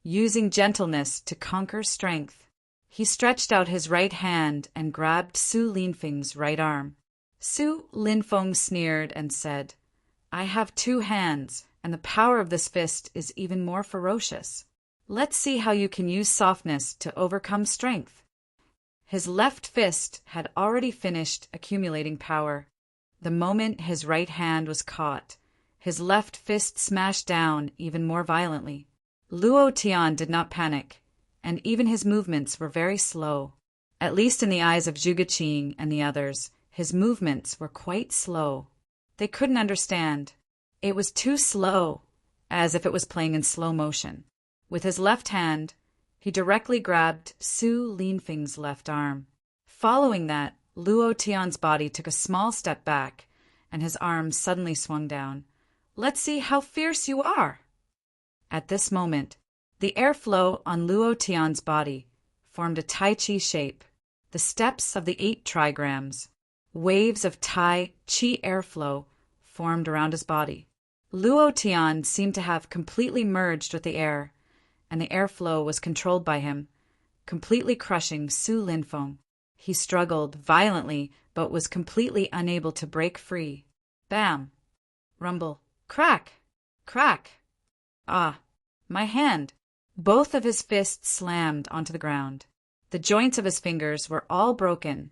Using gentleness to conquer strength, he stretched out his right hand and grabbed Su Linfeng's right arm. Su Linfeng sneered and said, I have 2 hands, and the power of this fist is even more ferocious. Let's see how you can use softness to overcome strength. His left fist had already finished accumulating power. The moment his right hand was caught, his left fist smashed down even more violently. Luo Tian did not panic, and even his movements were very slow. At least in the eyes of Zhuge Qing and the others, his movements were quite slow. They couldn't understand. It was too slow, as if it was playing in slow motion. With his left hand, he directly grabbed Su Linfeng's left arm. Following that, Luo Tian's body took a small step back, and his arm suddenly swung down. Let's see how fierce you are! At this moment, the airflow on Luo Tian's body formed a Tai Chi shape, the steps of the 8 trigrams. Waves of Tai Chi airflow formed around his body. Luo Tian seemed to have completely merged with the air, and the airflow was controlled by him, completely crushing Su Linfeng. He struggled violently, but was completely unable to break free. Bam! Rumble! Crack! Crack! Ah! My hand! Both of his fists slammed onto the ground. The joints of his fingers were all broken,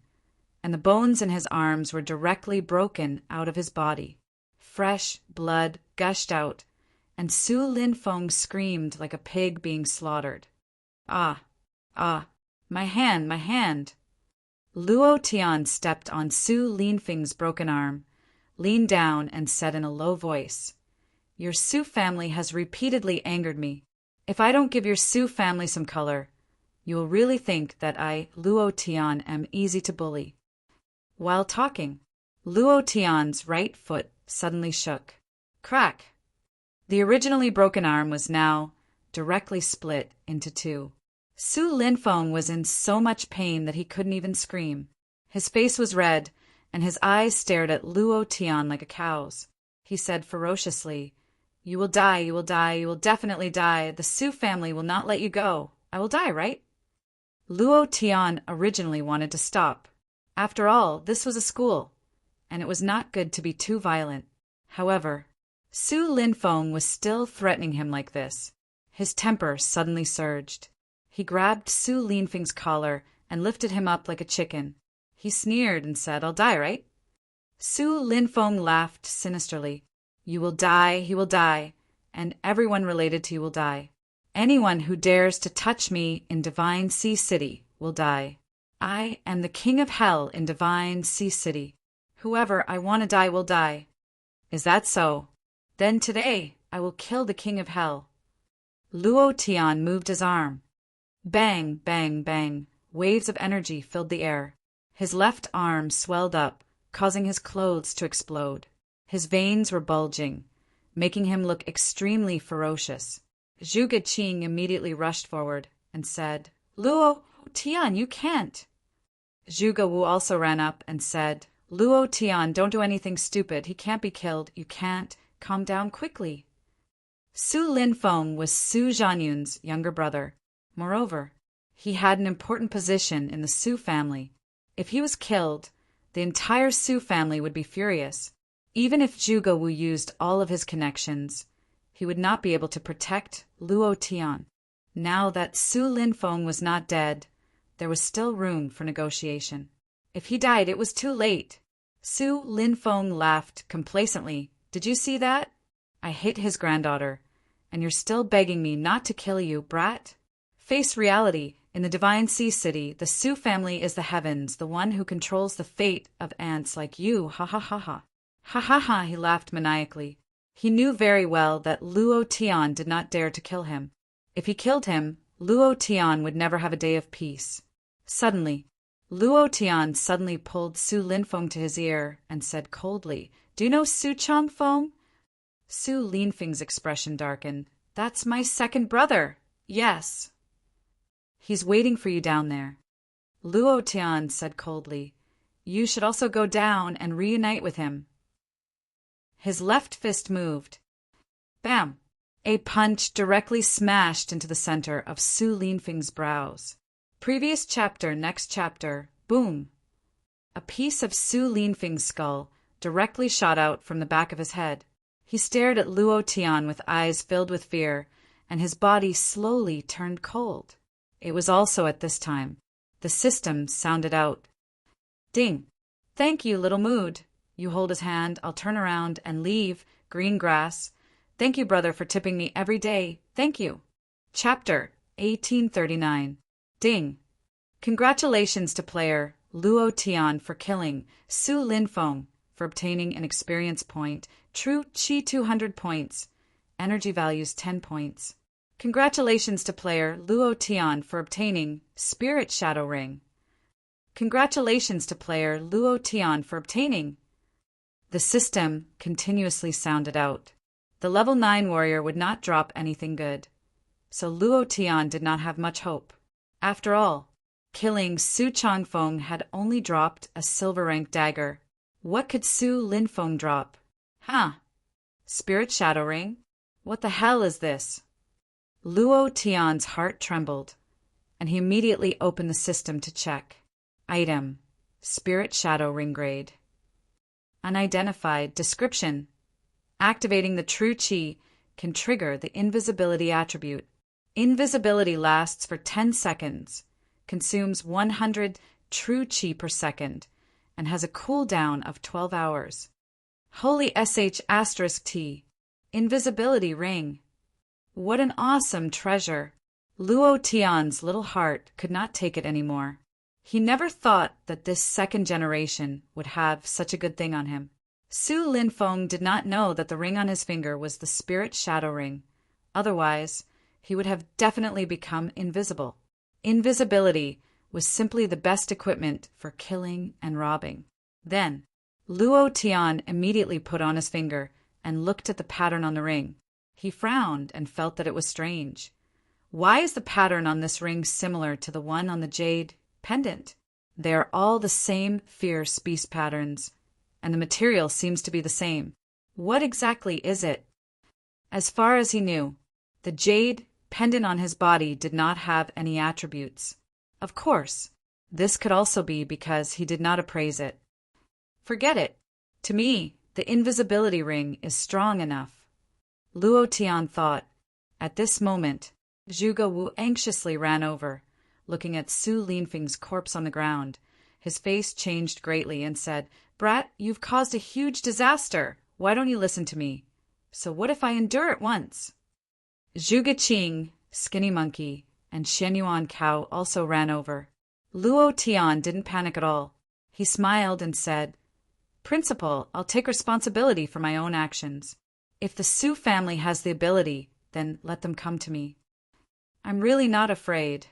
and the bones in his arms were directly broken out of his body. Fresh blood gushed out, and Su Linfeng screamed like a pig being slaughtered. Ah! Ah! My hand! My hand! Luo Tian stepped on Su Linfeng's broken arm, leaned down, and said in a low voice, Your Su family has repeatedly angered me. If I don't give your Su family some color, you will really think that I, Luo Tian, am easy to bully. While talking, Luo Tian's right foot suddenly shook. Crack! The originally broken arm was now directly split into 2. Su Linfeng was in so much pain that he couldn't even scream. His face was red, and his eyes stared at Luo Tian like a cow's. He said ferociously, You will die, you will die, you will definitely die. The Su family will not let you go. I will die, right? Luo Tian originally wanted to stop. After all, this was a school. and it was not good to be too violent. However, Su Linfeng was still threatening him like this. His temper suddenly surged. He grabbed Su Linfeng's collar and lifted him up like a chicken. He sneered and said, "I'll die, right?" Su Linfeng laughed sinisterly. "You will die, he will die, and everyone related to you will die. Anyone who dares to touch me in Divine Sea City will die. I am the King of Hell in Divine Sea City. Whoever I want to die will die." "Is that so? Then today I will kill the King of Hell." Luo Tian moved his arm. Bang, bang, bang. Waves of energy filled the air. His left arm swelled up, causing his clothes to explode. His veins were bulging, making him look extremely ferocious. Zhuge Qing immediately rushed forward and said, "Luo Tian, you can't." Zhuge Wu also ran up and said, "Luo Tian, don't do anything stupid. He can't be killed. You can't. Calm down quickly." Su Linfeng was Su Zhanyun's younger brother. Moreover, he had an important position in the Su family. If he was killed, the entire Su family would be furious. Even if Zhuge Wu used all of his connections, he would not be able to protect Luo Tian. Now that Su Linfeng was not dead, there was still room for negotiation. If he died, it was too late. Su Linfeng laughed complacently. "Did you see that? I hate his granddaughter, and you're still begging me not to kill you, brat? Face reality. In the Divine Sea City, the Su family is the heavens, the one who controls the fate of ants like you. Ha ha ha ha. Ha ha ha," he laughed maniacally. He knew very well that Luo Tian did not dare to kill him. If he killed him, Luo Tian would never have a day of peace. Suddenly, Luo Tian suddenly pulled Su Linfeng to his ear and said coldly, "Do you know Su Changfeng?" Su Linfeng's expression darkened. "That's my second brother. Yes. He's waiting for you down there." Luo Tian said coldly, "You should also go down and reunite with him." His left fist moved. Bam! A punch directly smashed into the center of Su Linfeng's brows. Previous chapter, next chapter, boom! A piece of Su Linfeng's skull directly shot out from the back of his head. He stared at Luo Tian with eyes filled with fear, and his body slowly turned cold. It was also at this time the system sounded out. Ding! "Thank you, little mood." You hold his hand, I'll turn around and leave. Green grass. "Thank you, brother, for tipping me every day. Thank you." Chapter 1839. Ding! Congratulations to player Luo Tian for killing Su Linfeng, for obtaining an experience point. True Chi 200 points. Energy values 10 points. Congratulations to player Luo Tian for obtaining Spirit Shadow Ring. Congratulations to player Luo Tian for obtaining. The system continuously sounded out. The level 9 warrior would not drop anything good. So Luo Tian did not have much hope. After all, killing Su Changfeng had only dropped a silver rank dagger. What could Su Linfeng drop? Spirit Shadow Ring? What the hell is this? Luo Tian's heart trembled, and he immediately opened the system to check. Item: Spirit Shadow Ring grade. Unidentified. Description: activating the True Chi can trigger the invisibility attribute. Invisibility lasts for 10 seconds, consumes 100 True Chi per second, and has a cooldown of 12 hours. Holy **T. Invisibility Ring. What an awesome treasure. Luo Tian's little heart could not take it anymore. He never thought that this second generation would have such a good thing on him. Su Linfeng did not know that the ring on his finger was the Spirit Shadow Ring. Otherwise, he would have definitely become invisible. Invisibility was simply the best equipment for killing and robbing. Then, Luo Tian immediately put on his finger and looked at the pattern on the ring. He frowned and felt that it was strange. Why is the pattern on this ring similar to the one on the jade pendant? They are all the same fierce beast patterns, and the material seems to be the same. What exactly is it? As far as he knew, the jade pendant on his body did not have any attributes. Of course, this could also be because he did not appraise it. Forget it. To me, the invisibility ring is strong enough. Luo Tian thought. At this moment, Zhuge Wu anxiously ran over, looking at Su Linfeng's corpse on the ground. His face changed greatly and said, "Brat, you've caused a huge disaster. Why don't you listen to me? So what if I endure it once?" Zhuge Qing, Skinny Monkey, and Shenyuan Cow also ran over. Luo Tian didn't panic at all. He smiled and said, "Principal, I'll take responsibility for my own actions. If the Su family has the ability, then let them come to me. I'm really not afraid."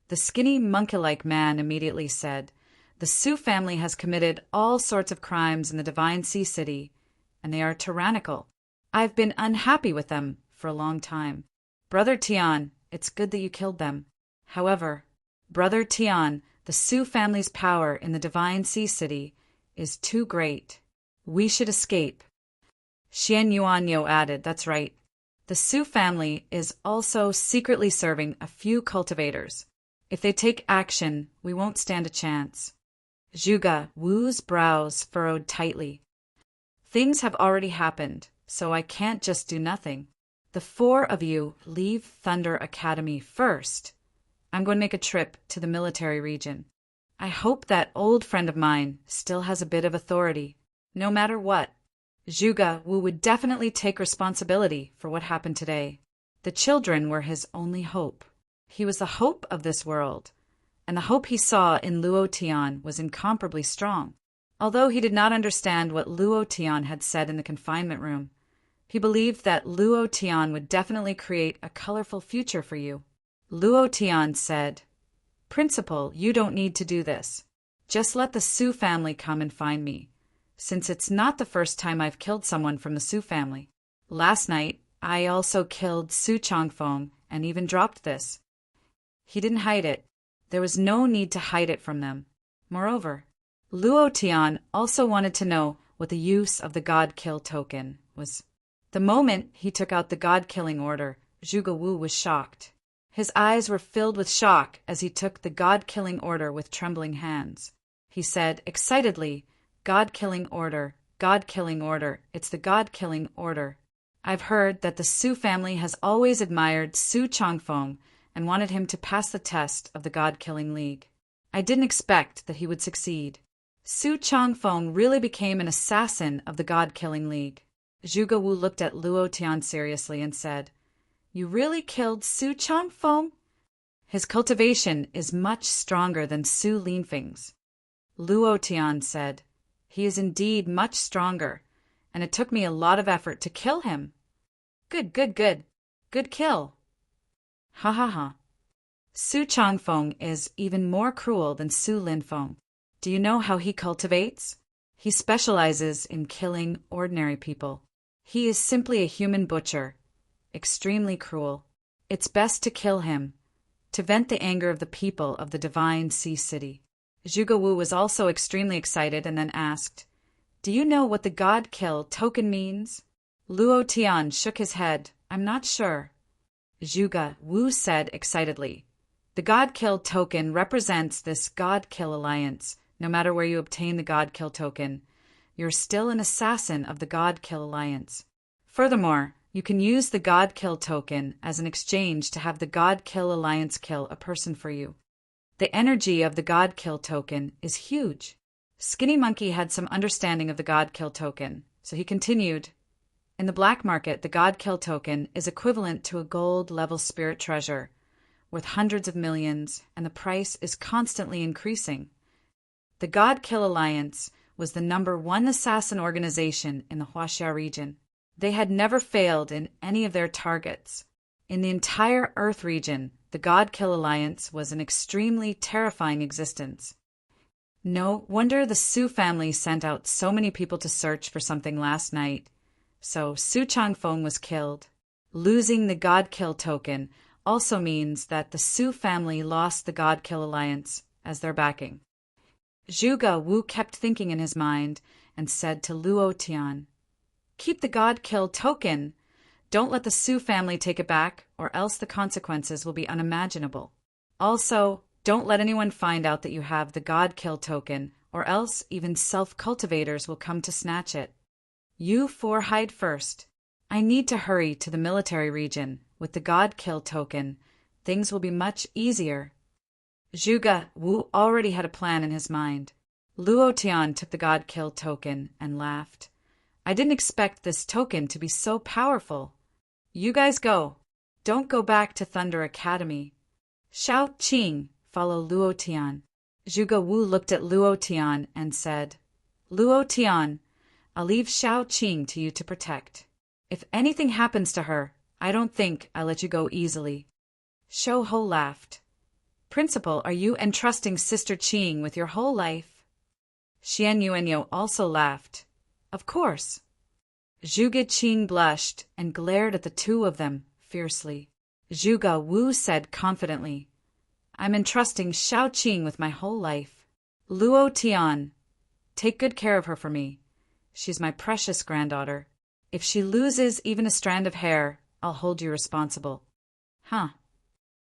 The skinny monkey-like man immediately said, "The Su family has committed all sorts of crimes in the Divine Sea City, and they are tyrannical. I've been unhappy with them for a long time. Brother Tian, it's good that you killed them. However, Brother Tian, the Su family's power in the Divine Sea City is too great. We should escape." Xian Yuanyo added, "That's right. The Su family is also secretly serving a few cultivators. If they take action, we won't stand a chance." Zhuge Wu's brows furrowed tightly. "Things have already happened, so I can't just do nothing. The four of you leave Thunder Academy first. I'm going to make a trip to the military region. I hope that old friend of mine still has a bit of authority. No matter what, Zhuge Wu would definitely take responsibility for what happened today. The children were his only hope. He was the hope of this world, and the hope he saw in Luo Tian was incomparably strong. Although he did not understand what Luo Tian had said in the confinement room, he believed that Luo Tian would definitely create a colorful future for you. Luo Tian said, "Principal, you don't need to do this. Just let the Su family come and find me, since it's not the first time I've killed someone from the Su family. Last night, I also killed Su Changfeng and even dropped this." He didn't hide it. There was no need to hide it from them. Moreover, Luo Tian also wanted to know what the use of the God-Kill token was. The moment he took out the God-Killing order, Zhuge Wu was shocked. His eyes were filled with shock as he took the God-Killing order with trembling hands. He said excitedly, "God-Killing order, God-Killing order, it's the God-Killing order. I've heard that the Su family has always admired Su Changfeng and wanted him to pass the test of the God-Killing League. I didn't expect that he would succeed. Su Changfeng really became an assassin of the God-Killing League." Zhuge Wu looked at Luo Tian seriously and said, "You really killed Su Changfeng? His cultivation is much stronger than Su Linfeng's." Luo Tian said, "He is indeed much stronger, and it took me a lot of effort to kill him." Good, good, good. Good kill." "Ha ha ha. Su Changfeng is even more cruel than Su Linfeng. Do you know how he cultivates? He specializes in killing ordinary people. He is simply a human butcher, extremely cruel. It's best to kill him, to vent the anger of the people of the Divine Sea City." Zhuge Wu was also extremely excited and then asked, "Do you know what the God-Kill token means?" Luo Tian shook his head. "I'm not sure." Zhuge Wu said excitedly, "The God-Kill token represents this God-Kill alliance. No matter where you obtain the God-Kill token, you're still an assassin of the God-Kill alliance. Furthermore, you can use the God-Kill token as an exchange to have the God-Kill alliance kill a person for you. The energy of the God-Kill token is huge." Skinny Monkey had some understanding of the God-Kill token, so he continued, "In the black market, the God-Kill token is equivalent to a gold-level spirit treasure, worth hundreds of millions, and the price is constantly increasing. The God-Kill Alliance was the #1 assassin organization in the Huaxia region. They had never failed in any of their targets. In the entire Earth region, the God-Kill Alliance was an extremely terrifying existence. No wonder the Su family sent out so many people to search for something last night. So Su Changfeng was killed. Losing the God-Kill token also means that the Su family lost the God-Kill Alliance as their backing." Zhuge Wu kept thinking in his mind and said to Luo Tian, "Keep the God-Kill token. Don't let the Su family take it back, or else the consequences will be unimaginable. Also, don't let anyone find out that you have the God-Kill token, or else even self-cultivators will come to snatch it. You four hide first. I need to hurry to the military region. With the God Kill token, things will be much easier. Zhuge Wu already had a plan in his mind. Luo Tian took the God Kill token and laughed. I didn't expect this token to be so powerful. You guys go. Don't go back to Thunder Academy. Shao Qing, follow Luo Tian. Zhuge Wu looked at Luo Tian and said, Luo Tian, I'll leave Shao Qing to you to protect. If anything happens to her, I don't think I'll let you go easily. Shou Ho laughed. Principal, are you entrusting Sister Qing with your whole life? Xian Yuanyo also laughed. Of course. Zhuge Qing blushed and glared at the two of them fiercely. Zhuge Wu said confidently, I'm entrusting Shao Qing with my whole life. Luo Tian, take good care of her for me. She's my precious granddaughter. If she loses even a strand of hair, I'll hold you responsible. Huh.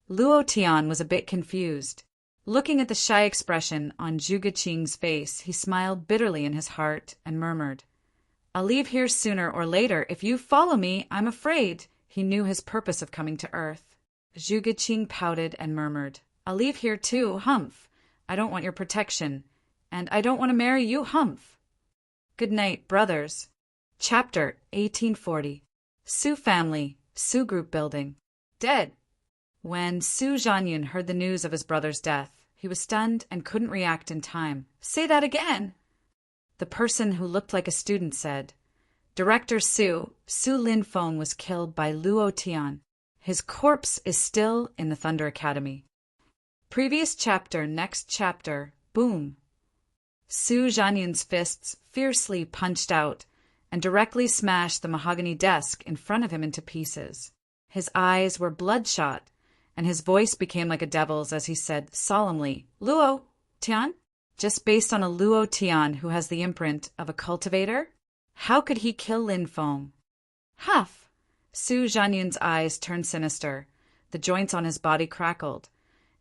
Luo Tian was a bit confused. Looking at the shy expression on Zhuge Qing's face, he smiled bitterly in his heart and murmured, I'll leave here sooner or later. If you follow me, I'm afraid. He knew his purpose of coming to Earth. Zhuge Qing pouted and murmured, I'll leave here too, humph. I don't want your protection. And I don't want to marry you, humph. Good night, brothers. Chapter 1840. Su Family, Su Group Building. Dead. When Su Zhanyun heard the news of his brother's death, he was stunned and couldn't react in time. Say that again. The person who looked like a student said, Director Su Linfeng was killed by Luo Tian. His corpse is still in the Thunder Academy. Previous chapter, next chapter, boom. Su Zhanyun's fists fiercely punched out and directly smashed the mahogany desk in front of him into pieces. His eyes were bloodshot, and his voice became like a devil's as he said solemnly, Luo Tian? Just based on a Luo Tian who has the imprint of a cultivator? How could he kill Linfeng? Huff! Su Zhanyun's eyes turned sinister. The joints on his body crackled,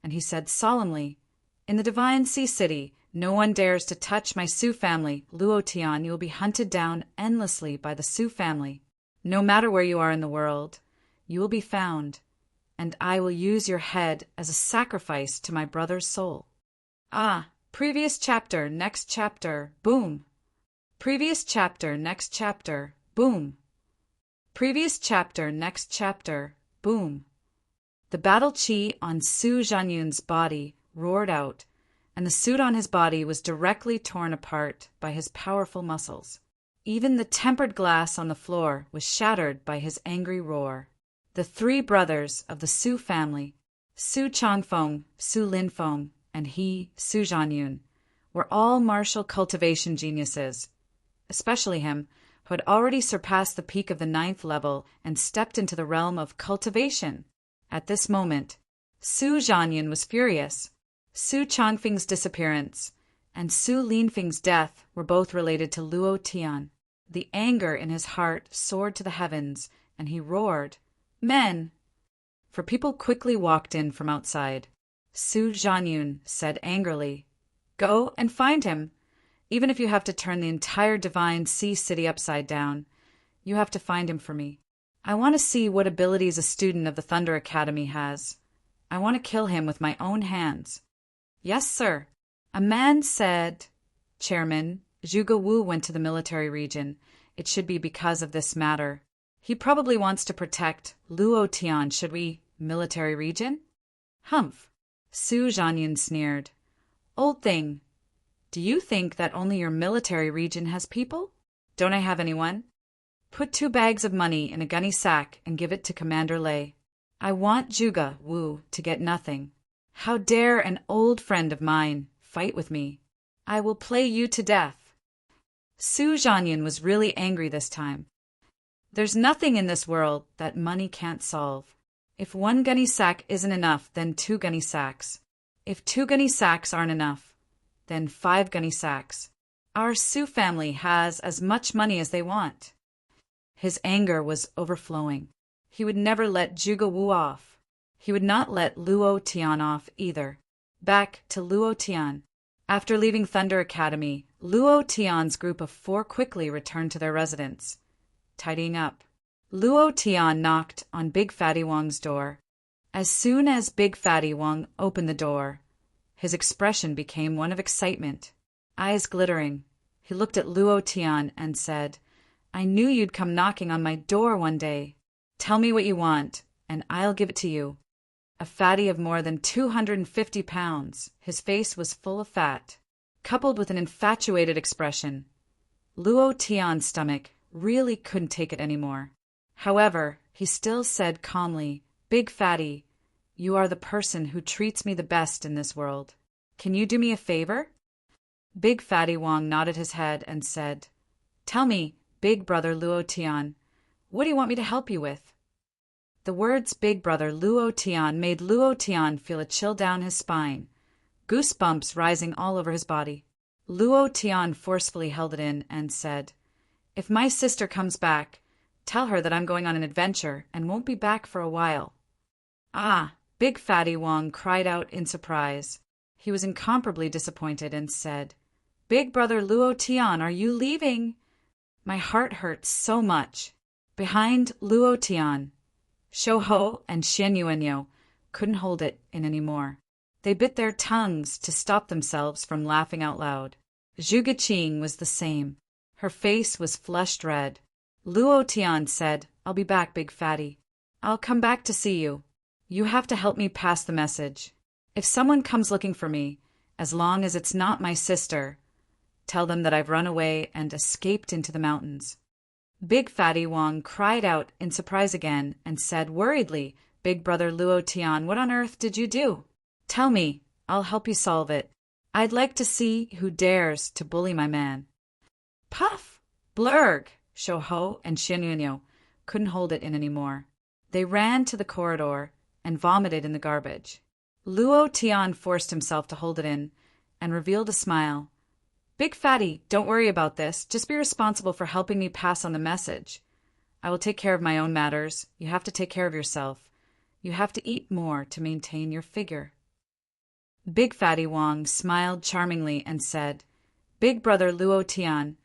and he said solemnly, In the Divine Sea City, no one dares to touch my Su family. Luo Tian, you will be hunted down endlessly by the Su family. No matter where you are in the world, you will be found, and I will use your head as a sacrifice to my brother's soul. Ah, previous chapter, next chapter, boom. Previous chapter, next chapter, boom. Previous chapter, next chapter, boom. The battle chi on Su Zhanyun's body roared out, and the suit on his body was directly torn apart by his powerful muscles. Even the tempered glass on the floor was shattered by his angry roar. The three brothers of the Su family, Su Changfeng, Su Linfeng, and he, Su Zhanyun, were all martial cultivation geniuses, especially him, who had already surpassed the peak of the 9th level and stepped into the realm of cultivation. At this moment, Su Zhanyun was furious. Su Changfeng's disappearance and Su Linfeng's death were both related to Luo Tian. The anger in his heart soared to the heavens, and he roared, Men! For people quickly walked in from outside. Su Zhanyun said angrily, Go and find him. Even if you have to turn the entire Divine Sea City upside down, you have to find him for me. I want to see what abilities a student of the Thunder Academy has. I want to kill him with my own hands. Yes, sir. A man said, Chairman, Zhuge Wu went to the military region. It should be because of this matter. He probably wants to protect Luo Tian. Should we? Military region? Humph. Su Zhanyun sneered. Old thing. Do you think that only your military region has people? Don't I have anyone? Put 2 bags of money in a gunny sack and give it to Commander Lei. I want Zhuge Wu to get nothing. How dare an old friend of mine fight with me? I will play you to death. Su Zhanyun was really angry this time. There's nothing in this world that money can't solve. If 1 gunny sack isn't enough, then 2 gunny sacks. If 2 gunny sacks aren't enough, then 5 gunny sacks. Our Su family has as much money as they want. His anger was overflowing. He would never let Zhuge Wu off. He would not let Luo Tian off either. Back to Luo Tian. After leaving Thunder Academy, Luo Tian's group of 4 quickly returned to their residence, tidying up. Luo Tian knocked on Big Fatty Wong's door. As soon as Big Fatty Wong opened the door, his expression became one of excitement. Eyes glittering, he looked at Luo Tian and said, "I knew you'd come knocking on my door one day. Tell me what you want, and I'll give it to you." A fatty of more than 250 pounds, his face was full of fat, coupled with an infatuated expression. Luo Tian's stomach really couldn't take it anymore. However, he still said calmly, "Big Fatty, you are the person who treats me the best in this world. Can you do me a favor?" Big Fatty Wong nodded his head and said, "Tell me, Big Brother Luo Tian, what do you want me to help you with?" The words Big Brother Luo Tian made Luo Tian feel a chill down his spine, goosebumps rising all over his body. Luo Tian forcefully held it in and said, "If my sister comes back, tell her that I'm going on an adventure and won't be back for a while." "Ah!" Big Fatty Wong cried out in surprise. He was incomparably disappointed and said, "Big Brother Luo Tian, are you leaving? My heart hurts so much." Behind Luo Tian, Shou Ho and Xian Yuanyo couldn't hold it in anymore. They bit their tongues to stop themselves from laughing out loud. Zhu Geqing was the same. Her face was flushed red. Luo Tian said, "I'll be back, Big Fatty. I'll come back to see you. You have to help me pass the message. If someone comes looking for me, as long as it's not my sister, tell them that I've run away and escaped into the mountains." Big Fatty Wong cried out in surprise again and said worriedly, "Big Brother Luo Tian, what on earth did you do? Tell me, I'll help you solve it. I'd like to see who dares to bully my man." Puff! Blurg! Shou Ho and Xian Yuanyo couldn't hold it in anymore. They ran to the corridor and vomited in the garbage. Luo Tian forced himself to hold it in and revealed a smile. "Big Fatty, don't worry about this. Just be responsible for helping me pass on the message. I will take care of my own matters. You have to take care of yourself. You have to eat more to maintain your figure." Big Fatty Wong smiled charmingly and said, "Big Brother Luo Tian,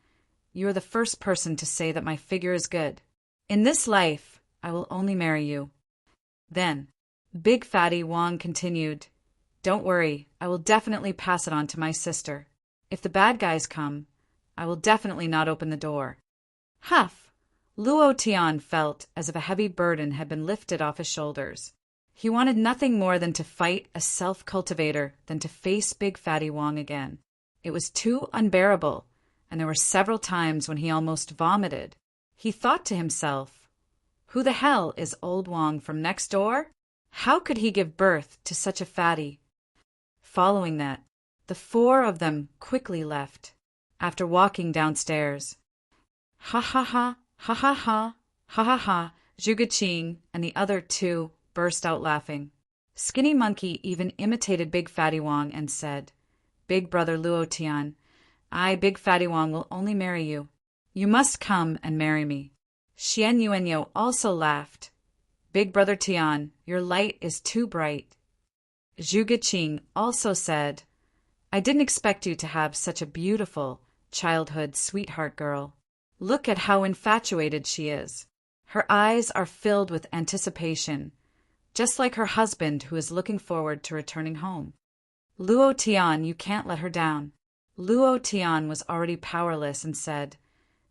you are the first person to say that my figure is good. In this life, I will only marry you." Then, Big Fatty Wong continued, "Don't worry, I will definitely pass it on to my sister. If the bad guys come, I will definitely not open the door." Huff! Luo Tian felt as if a heavy burden had been lifted off his shoulders. He wanted nothing more than to fight a self-cultivator than to face Big Fatty Wong again. It was too unbearable, and there were several times when he almost vomited. He thought to himself, "Who the hell is old Wong from next door? How could he give birth to such a fatty?" Following that, the 4 of them quickly left, after walking downstairs. Ha ha ha, ha ha ha, ha ha ha, Zhu Geqing and the other 2 burst out laughing. Skinny Monkey even imitated Big Fatty Wong and said, "Big Brother Luo Tian, I, Big Fatty Wong, will only marry you. You must come and marry me." Xian Yuanyo also laughed. "Big Brother Tian, your light is too bright." Zhu Geqing also said, "I didn't expect you to have such a beautiful childhood sweetheart girl. Look at how infatuated she is. Her eyes are filled with anticipation, just like her husband who is looking forward to returning home. Luo Tian, you can't let her down." Luo Tian was already powerless and said,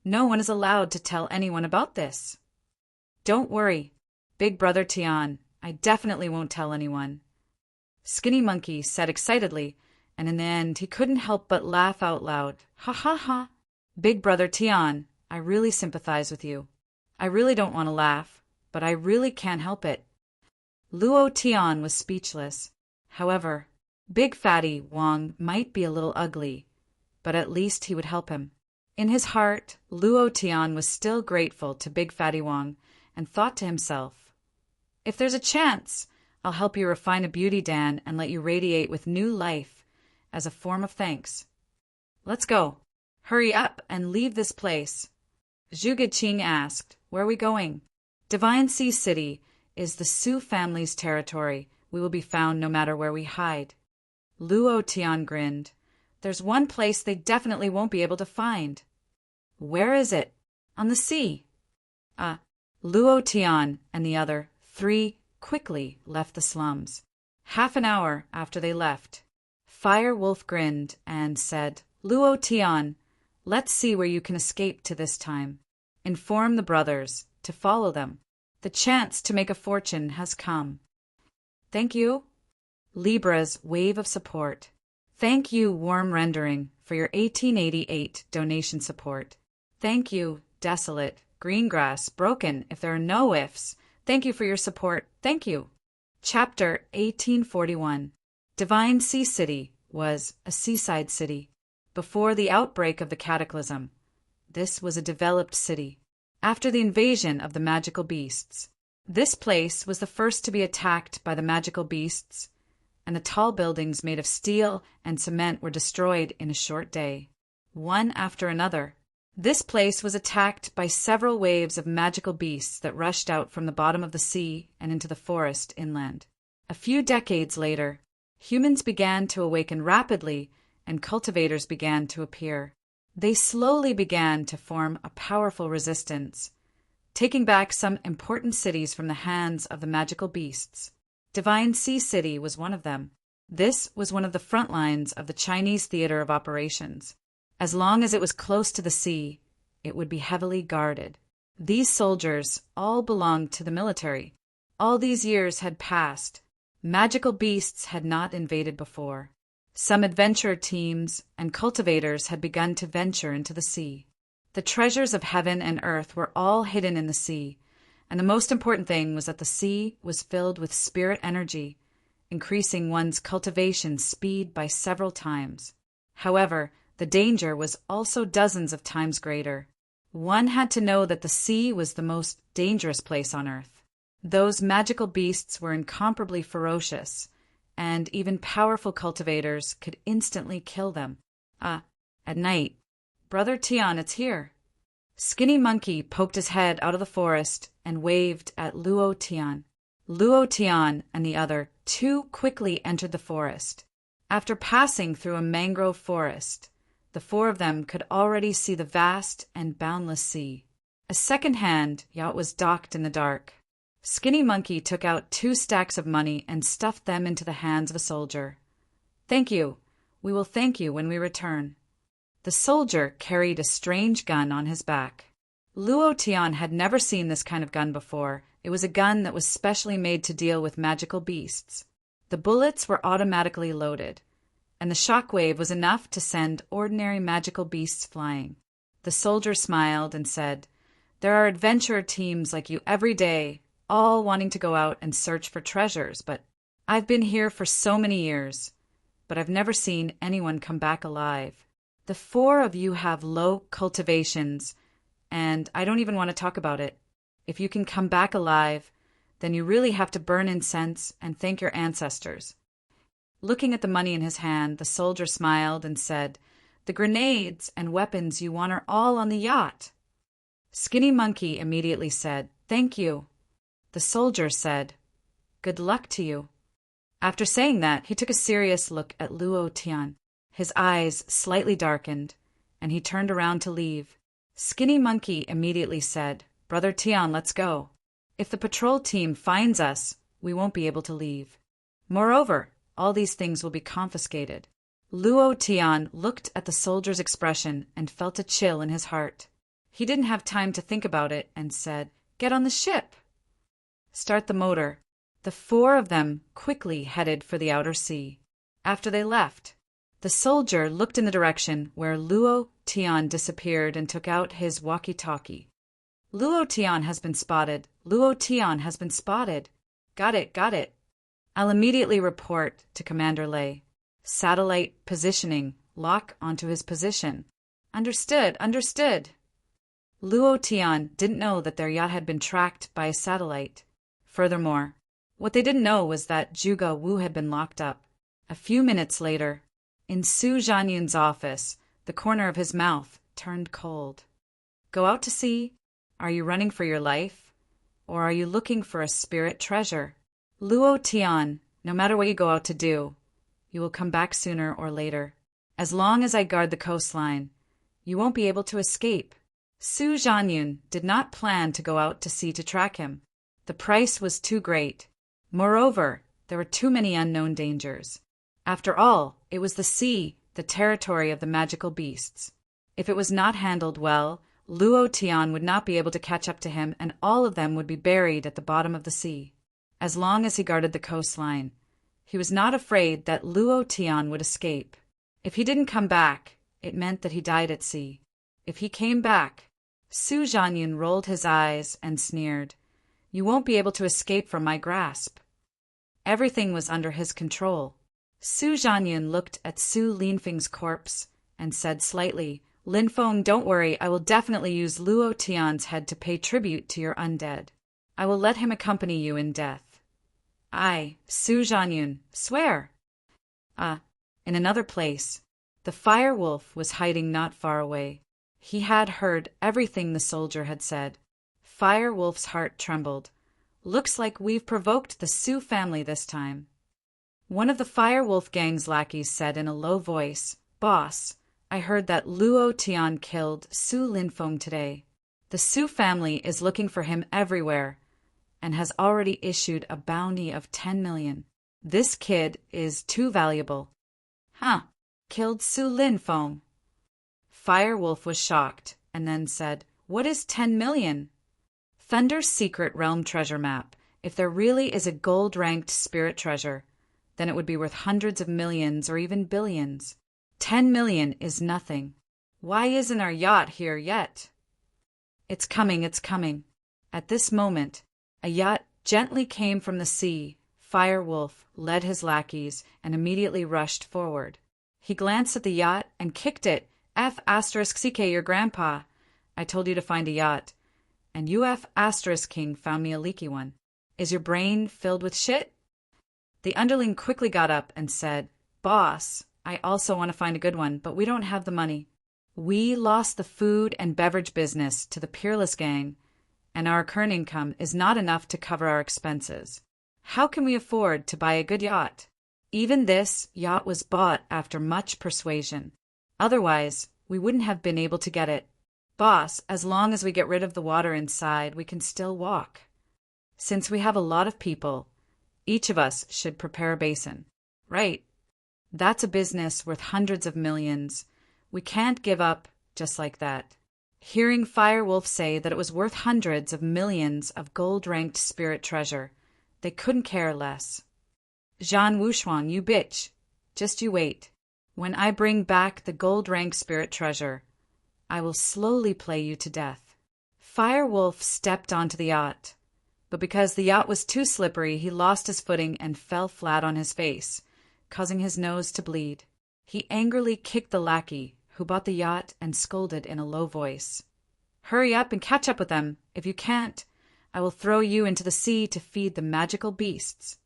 "No one is allowed to tell anyone about this." "Don't worry, Big Brother Tian, I definitely won't tell anyone." Skinny Monkey said excitedly, and in the end he couldn't help but laugh out loud. "Ha ha ha! Big Brother Tian, I really sympathize with you. I really don't want to laugh, but I really can't help it." Luo Tian was speechless. However, Big Fatty Wong might be a little ugly, but at least he would help him. In his heart, Luo Tian was still grateful to Big Fatty Wong and thought to himself, "If there's a chance, I'll help you refine a beauty dan and let you radiate with new life as a form of thanks. Let's go. Hurry up and leave this place." Zhu Geqing asked, "Where are we going?" "Divine Sea City is the Su family's territory. We will be found no matter where we hide." Luo Tian grinned. There's one place they definitely won't be able to find. Where is it? On the sea. Luo Tian and the other 3 quickly left the slums. Half an hour after they left, Fire Wolf grinned and said, Luo Tian, let's see where you can escape to this time. Inform the brothers to follow them. The chance to make a fortune has come. Thank you. Libra's wave of support. Thank you, Warm Rendering, for your 1888 donation support. Thank you, Desolate, Greengrass, Broken, if there are no ifs. Thank you for your support. Thank you. Chapter 1841. Divine Sea City was a seaside city. Before the outbreak of the cataclysm, this was a developed city. After the invasion of the magical beasts, this place was the first to be attacked by the magical beasts, and the tall buildings made of steel and cement were destroyed in a short day, one after another. This place was attacked by several waves of magical beasts that rushed out from the bottom of the sea and into the forest inland. A few decades later, humans began to awaken rapidly, and cultivators began to appear. They slowly began to form a powerful resistance, taking back some important cities from the hands of the magical beasts. Divine Sea City was one of them. This was one of the front lines of the Chinese theater of operations. As long as it was close to the sea, it would be heavily guarded. These soldiers all belonged to the military. All these years had passed. Magical beasts had not invaded before. Some adventure teams and cultivators had begun to venture into the sea. The treasures of heaven and earth were all hidden in the sea, and the most important thing was that the sea was filled with spirit energy, increasing one's cultivation speed by several times. However, the danger was also dozens of times greater. One had to know that the sea was the most dangerous place on earth. Those magical beasts were incomparably ferocious, and even powerful cultivators could instantly kill them. At night, Brother Tian, it's here. Skinny Monkey poked his head out of the forest and waved at Luo Tian. Luo Tian and the other 2 quickly entered the forest. After passing through a mangrove forest, the 4 of them could already see the vast and boundless sea. A second hand yacht was docked in the dark. Skinny Monkey took out 2 stacks of money and stuffed them into the hands of a soldier. Thank you. We will thank you when we return. The soldier carried a strange gun on his back. Luo Tian had never seen this kind of gun before. It was a gun that was specially made to deal with magical beasts. The bullets were automatically loaded, and the shockwave was enough to send ordinary magical beasts flying. The soldier smiled and said, There are adventurer teams like you every day, all wanting to go out and search for treasures, but I've been here for so many years, but I've never seen anyone come back alive. The 4 of you have low cultivations, and I don't even want to talk about it. If you can come back alive, then you really have to burn incense and thank your ancestors. Looking at the money in his hand, the soldier smiled and said, The grenades and weapons you want are all on the yacht. Skinny Monkey immediately said, Thank you. The soldier said, Good luck to you. After saying that, he took a serious look at Luo Tian. His eyes slightly darkened, and he turned around to leave. Skinny Monkey immediately said, Brother Tian, let's go. If the patrol team finds us, we won't be able to leave. Moreover, all these things will be confiscated. Luo Tian looked at the soldier's expression and felt a chill in his heart. He didn't have time to think about it and said, Get on the ship. Start the motor. The 4 of them quickly headed for the outer sea. After they left, the soldier looked in the direction where Luo Tian disappeared and took out his walkie-talkie. Luo Tian has been spotted. Luo Tian has been spotted. Got it, got it. I'll immediately report to Commander Lei. Satellite positioning. Lock onto his position. Understood, understood. Luo Tian didn't know that their yacht had been tracked by a satellite. Furthermore, what they didn't know was that Zhuge Wu had been locked up. A few minutes later, in Su Zhanyun's office, the corner of his mouth turned cold. Go out to sea? Are you running for your life? Or are you looking for a spirit treasure? Luo Tian, no matter what you go out to do, you will come back sooner or later. As long as I guard the coastline, you won't be able to escape. Su Zhanyun did not plan to go out to sea to track him. The price was too great. Moreover, there were too many unknown dangers. After all, it was the sea, the territory of the magical beasts. If it was not handled well, Luo Tian would not be able to catch up to him, and all of them would be buried at the bottom of the sea. As long as he guarded the coastline, he was not afraid that Luo Tian would escape. If he didn't come back, it meant that he died at sea. If he came back, Su Zhanyun rolled his eyes and sneered. You won't be able to escape from my grasp. Everything was under his control. Su Zhanyun looked at Su Linfeng's corpse and said slightly, Linfeng, don't worry, I will definitely use Luo Tian's head to pay tribute to your undead. I will let him accompany you in death. I, Su Zhanyun, swear. In another place, the fire wolf was hiding not far away. He had heard everything the soldier had said. Fire Wolf's heart trembled. Looks like we've provoked the Su family this time. One of the Fire Wolf gang's lackeys said in a low voice, Boss, I heard that Luo Tian killed Su Linfeng today. The Su family is looking for him everywhere and has already issued a bounty of 10 million. This kid is too valuable. Killed Su Linfeng. Fire Wolf was shocked and then said, What is 10 million? Thunder's secret realm treasure map. If there really is a gold-ranked spirit treasure, then it would be worth hundreds of millions or even billions. 10 million is nothing. Why isn't our yacht here yet? It's coming, it's coming. At this moment, a yacht gently came from the sea. Fire Wolf led his lackeys and immediately rushed forward. He glanced at the yacht and kicked it. F***ck your grandpa. I told you to find a yacht. And you F***king found me a leaky one. Is your brain filled with shit? The underling quickly got up and said, Boss, I also want to find a good one, but we don't have the money. We lost the food and beverage business to the Peerless Gang, and our current income is not enough to cover our expenses. How can we afford to buy a good yacht? Even this yacht was bought after much persuasion. Otherwise, we wouldn't have been able to get it. Boss, as long as we get rid of the water inside, we can still walk. Since we have a lot of people, each of us should prepare a basin. Right. That's a business worth hundreds of millions. We can't give up just like that. Hearing Fire Wolf say that it was worth hundreds of millions of gold-ranked spirit treasure, they couldn't care less. Zhan Wuxuan, you bitch. Just you wait. When I bring back the gold-ranked spirit treasure, I will slowly play you to death. Fire Wolf stepped onto the yacht, but because the yacht was too slippery, he lost his footing and fell flat on his face, causing his nose to bleed. He angrily kicked the lackey, who bought the yacht, and scolded in a low voice. Hurry up and catch up with them. If you can't, I will throw you into the sea to feed the magical beasts.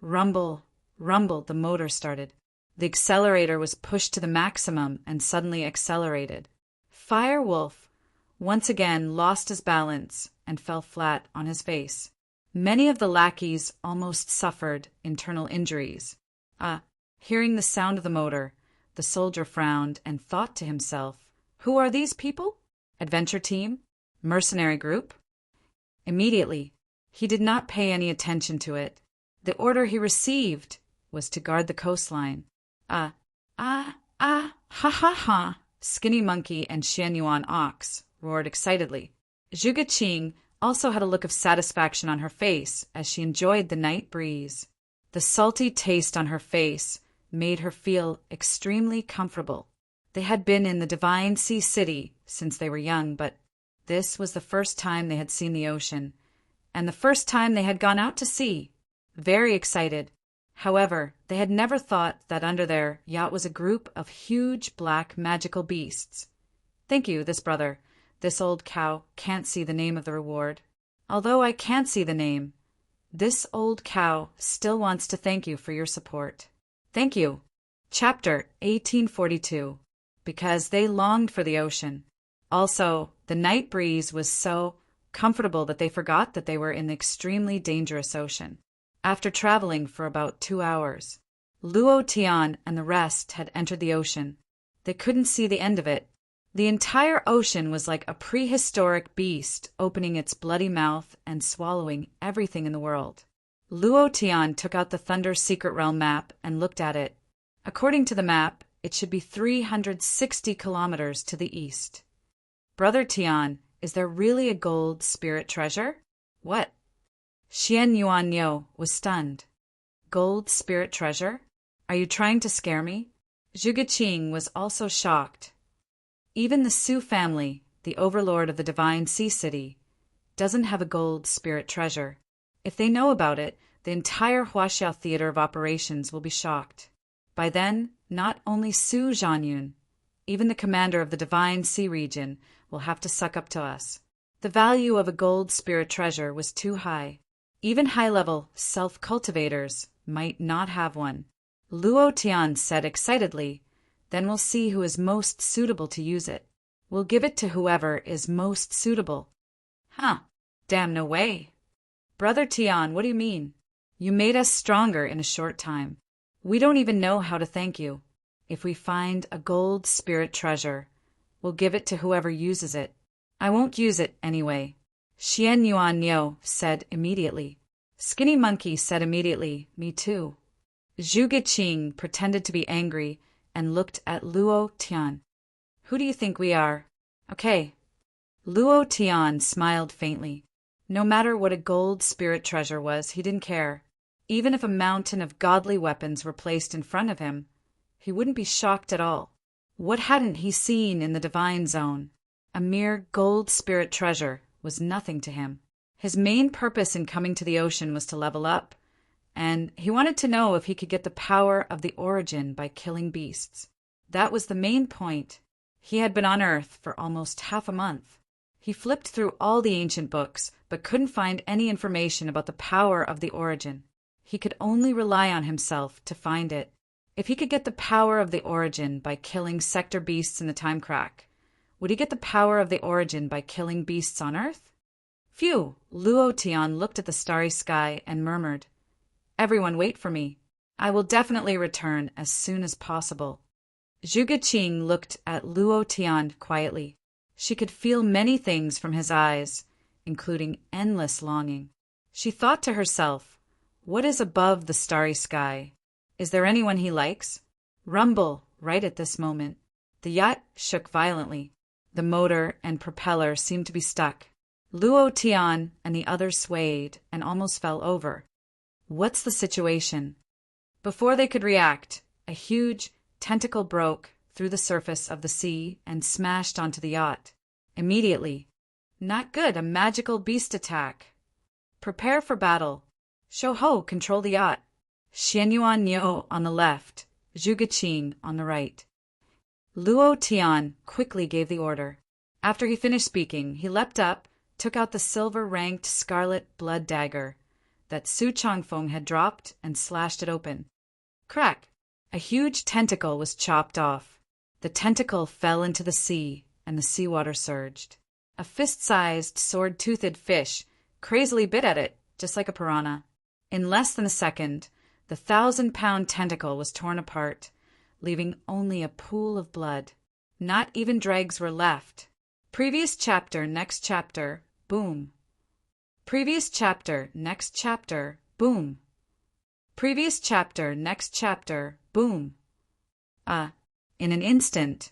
Rumble, rumble, the motor started. The accelerator was pushed to the maximum and suddenly accelerated. Fire Wolf once again lost his balance and fell flat on his face. Many of the lackeys almost suffered internal injuries. Hearing the sound of the motor, the soldier frowned and thought to himself, Who are these people? Adventure team? Mercenary group? Immediately, he did not pay any attention to it. The order he received was to guard the coastline. Ha ha ha, Skinny Monkey and Xianyuan Ox roared excitedly. Zhuge Qing also had a look of satisfaction on her face as she enjoyed the night breeze. The salty taste on her face made her feel extremely comfortable. They had been in the Divine Sea City since they were young, but this was the first time they had seen the ocean, and the first time they had gone out to sea. Very excited. However, they had never thought that under their yacht was a group of huge black magical beasts. Thank you, this brother. This old cow can't see the name of the reward. Although I can't see the name, this old cow still wants to thank you for your support. Thank you. Chapter 1842. Because they longed for the ocean. Also, the night breeze was so comfortable that they forgot that they were in the extremely dangerous ocean. After traveling for about 2 hours, Luo Tian and the rest had entered the ocean. They couldn't see the end of it. The entire ocean was like a prehistoric beast opening its bloody mouth and swallowing everything in the world. Luo Tian took out the Thunder Secret Realm map and looked at it. According to the map, it should be 360 kilometers to the east. Brother Tian, is there really a gold spirit treasure? What? Xian Yuan Yo was stunned. Gold spirit treasure? Are you trying to scare me? Zhuge Qing was also shocked. Even the Su family, the overlord of the Divine Sea City, doesn't have a gold spirit treasure. If they know about it, the entire Huaxiao theater of operations will be shocked. By then, not only Su Zhanyun, even the commander of the Divine Sea region will have to suck up to us. The value of a gold spirit treasure was too high. Even high-level self-cultivators might not have one. Luo Tian said excitedly, then we'll see who is most suitable to use it. We'll give it to whoever is most suitable. Huh. Damn, no way. Brother Tian, what do you mean? You made us stronger in a short time. We don't even know how to thank you. If we find a gold spirit treasure, we'll give it to whoever uses it. I won't use it anyway. Xian Yuan Yo said immediately. Skinny Monkey said immediately, me too. Zhuge Qing pretended to be angry and looked at Luo Tian. Who do you think we are? Okay. Luo Tian smiled faintly. No matter what a gold spirit treasure was, he didn't care. Even if a mountain of godly weapons were placed in front of him, he wouldn't be shocked at all. What hadn't he seen in the divine zone? A mere gold spirit treasure was nothing to him. His main purpose in coming to the ocean was to level up, and he wanted to know if he could get the power of the origin by killing beasts. That was the main point. He had been on Earth for almost half a month. He flipped through all the ancient books, but couldn't find any information about the power of the origin. He could only rely on himself to find it. If he could get the power of the origin by killing sector beasts in the time crack, would he get the power of the origin by killing beasts on Earth? Phew! Luo Tian looked at the starry sky and murmured, Everyone wait for me. I will definitely return as soon as possible. Zhuge Qing looked at Luo Tian quietly. She could feel many things from his eyes, including endless longing. She thought to herself, what is above the starry sky? Is there anyone he likes? Rumble, right at this moment. The yacht shook violently. The motor and propeller seemed to be stuck. Luo Tian and the others swayed and almost fell over. What's the situation? Before they could react, a huge tentacle broke through the surface of the sea and smashed onto the yacht. Immediately. Not good, a magical beast attack. Prepare for battle. Shou-ho, control the yacht. Xianyuan Yo on the left, Zhuge Qing on the right. Luo Tian quickly gave the order. After he finished speaking, he leapt up, took out the silver-ranked scarlet blood dagger that Su Changfeng had dropped and slashed it open. Crack! A huge tentacle was chopped off. The tentacle fell into the sea, and the seawater surged. A fist-sized, sword-toothed fish crazily bit at it, just like a piranha. In less than a second, the 1,000-pound tentacle was torn apart, leaving only a pool of blood. Not even dregs were left. Previous chapter, next chapter, boom. Previous chapter, next chapter, boom. Previous chapter, next chapter, boom. In an instant,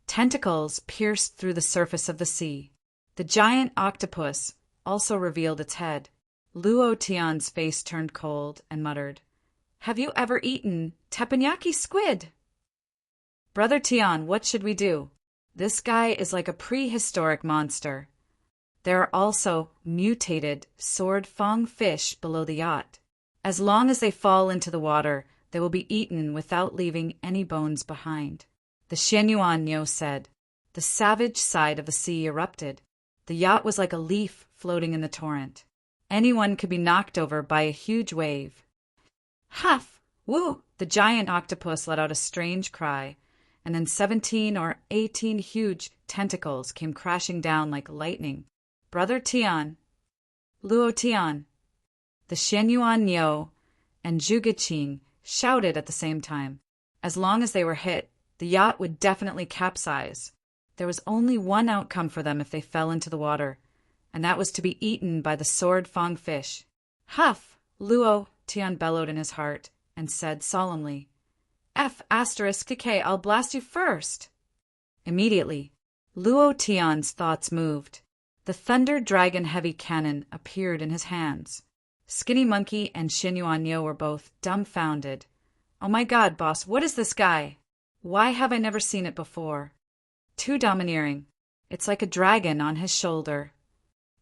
tentacles pierced through the surface of the sea. The giant octopus also revealed its head. Luo Tian's face turned cold and muttered, Have you ever eaten teppanyaki squid? Brother Tian, what should we do? This guy is like a prehistoric monster. There are also mutated sword fang fish below the yacht. As long as they fall into the water, they will be eaten without leaving any bones behind. The Xianyuan Yo said. The savage side of the sea erupted. The yacht was like a leaf floating in the torrent. Anyone could be knocked over by a huge wave. Huff! Woo! The giant octopus let out a strange cry, and then 17 or 18 huge tentacles came crashing down like lightning. Brother Tian, Luo Tian, the Xianyuan Yo, and Zhuge Qing shouted at the same time. As long as they were hit, the yacht would definitely capsize. There was only one outcome for them if they fell into the water, and that was to be eaten by the sword-fang fish. Huff! Luo Tian bellowed in his heart and said solemnly, F***K, I'll blast you first. Immediately, Luo Tian's thoughts moved. The Thunder Dragon Heavy Cannon appeared in his hands. Skinny Monkey and Xin Yuanyo were both dumbfounded. Oh my god, boss, what is this guy? Why have I never seen it before? Too domineering. It's like a dragon on his shoulder.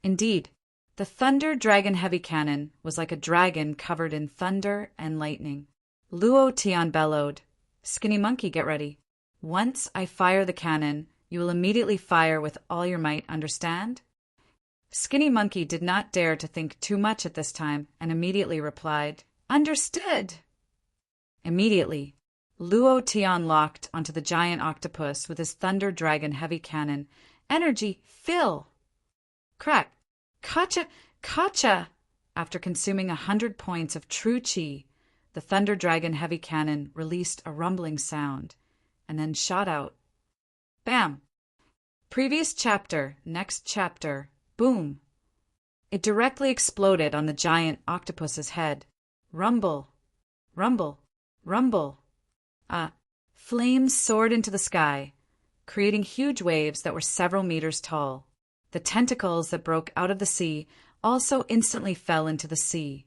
Indeed, the Thunder Dragon Heavy Cannon was like a dragon covered in thunder and lightning. Luo Tian bellowed, Skinny Monkey, get ready. Once I fire the cannon, you will immediately fire with all your might, understand? Skinny Monkey did not dare to think too much at this time and immediately replied, Understood! Immediately, Luo Tian locked onto the giant octopus with his Thunder Dragon Heavy Cannon. Energy, fill! Crack! Kacha! After consuming 100 points of true chi, the Thunder Dragon Heavy Cannon released a rumbling sound and then shot out. Bam! Previous chapter, next chapter, boom! It directly exploded on the giant octopus's head. Rumble! Rumble! Rumble! Flames soared into the sky, creating huge waves that were several meters tall. The tentacles that broke out of the sea also instantly fell into the sea,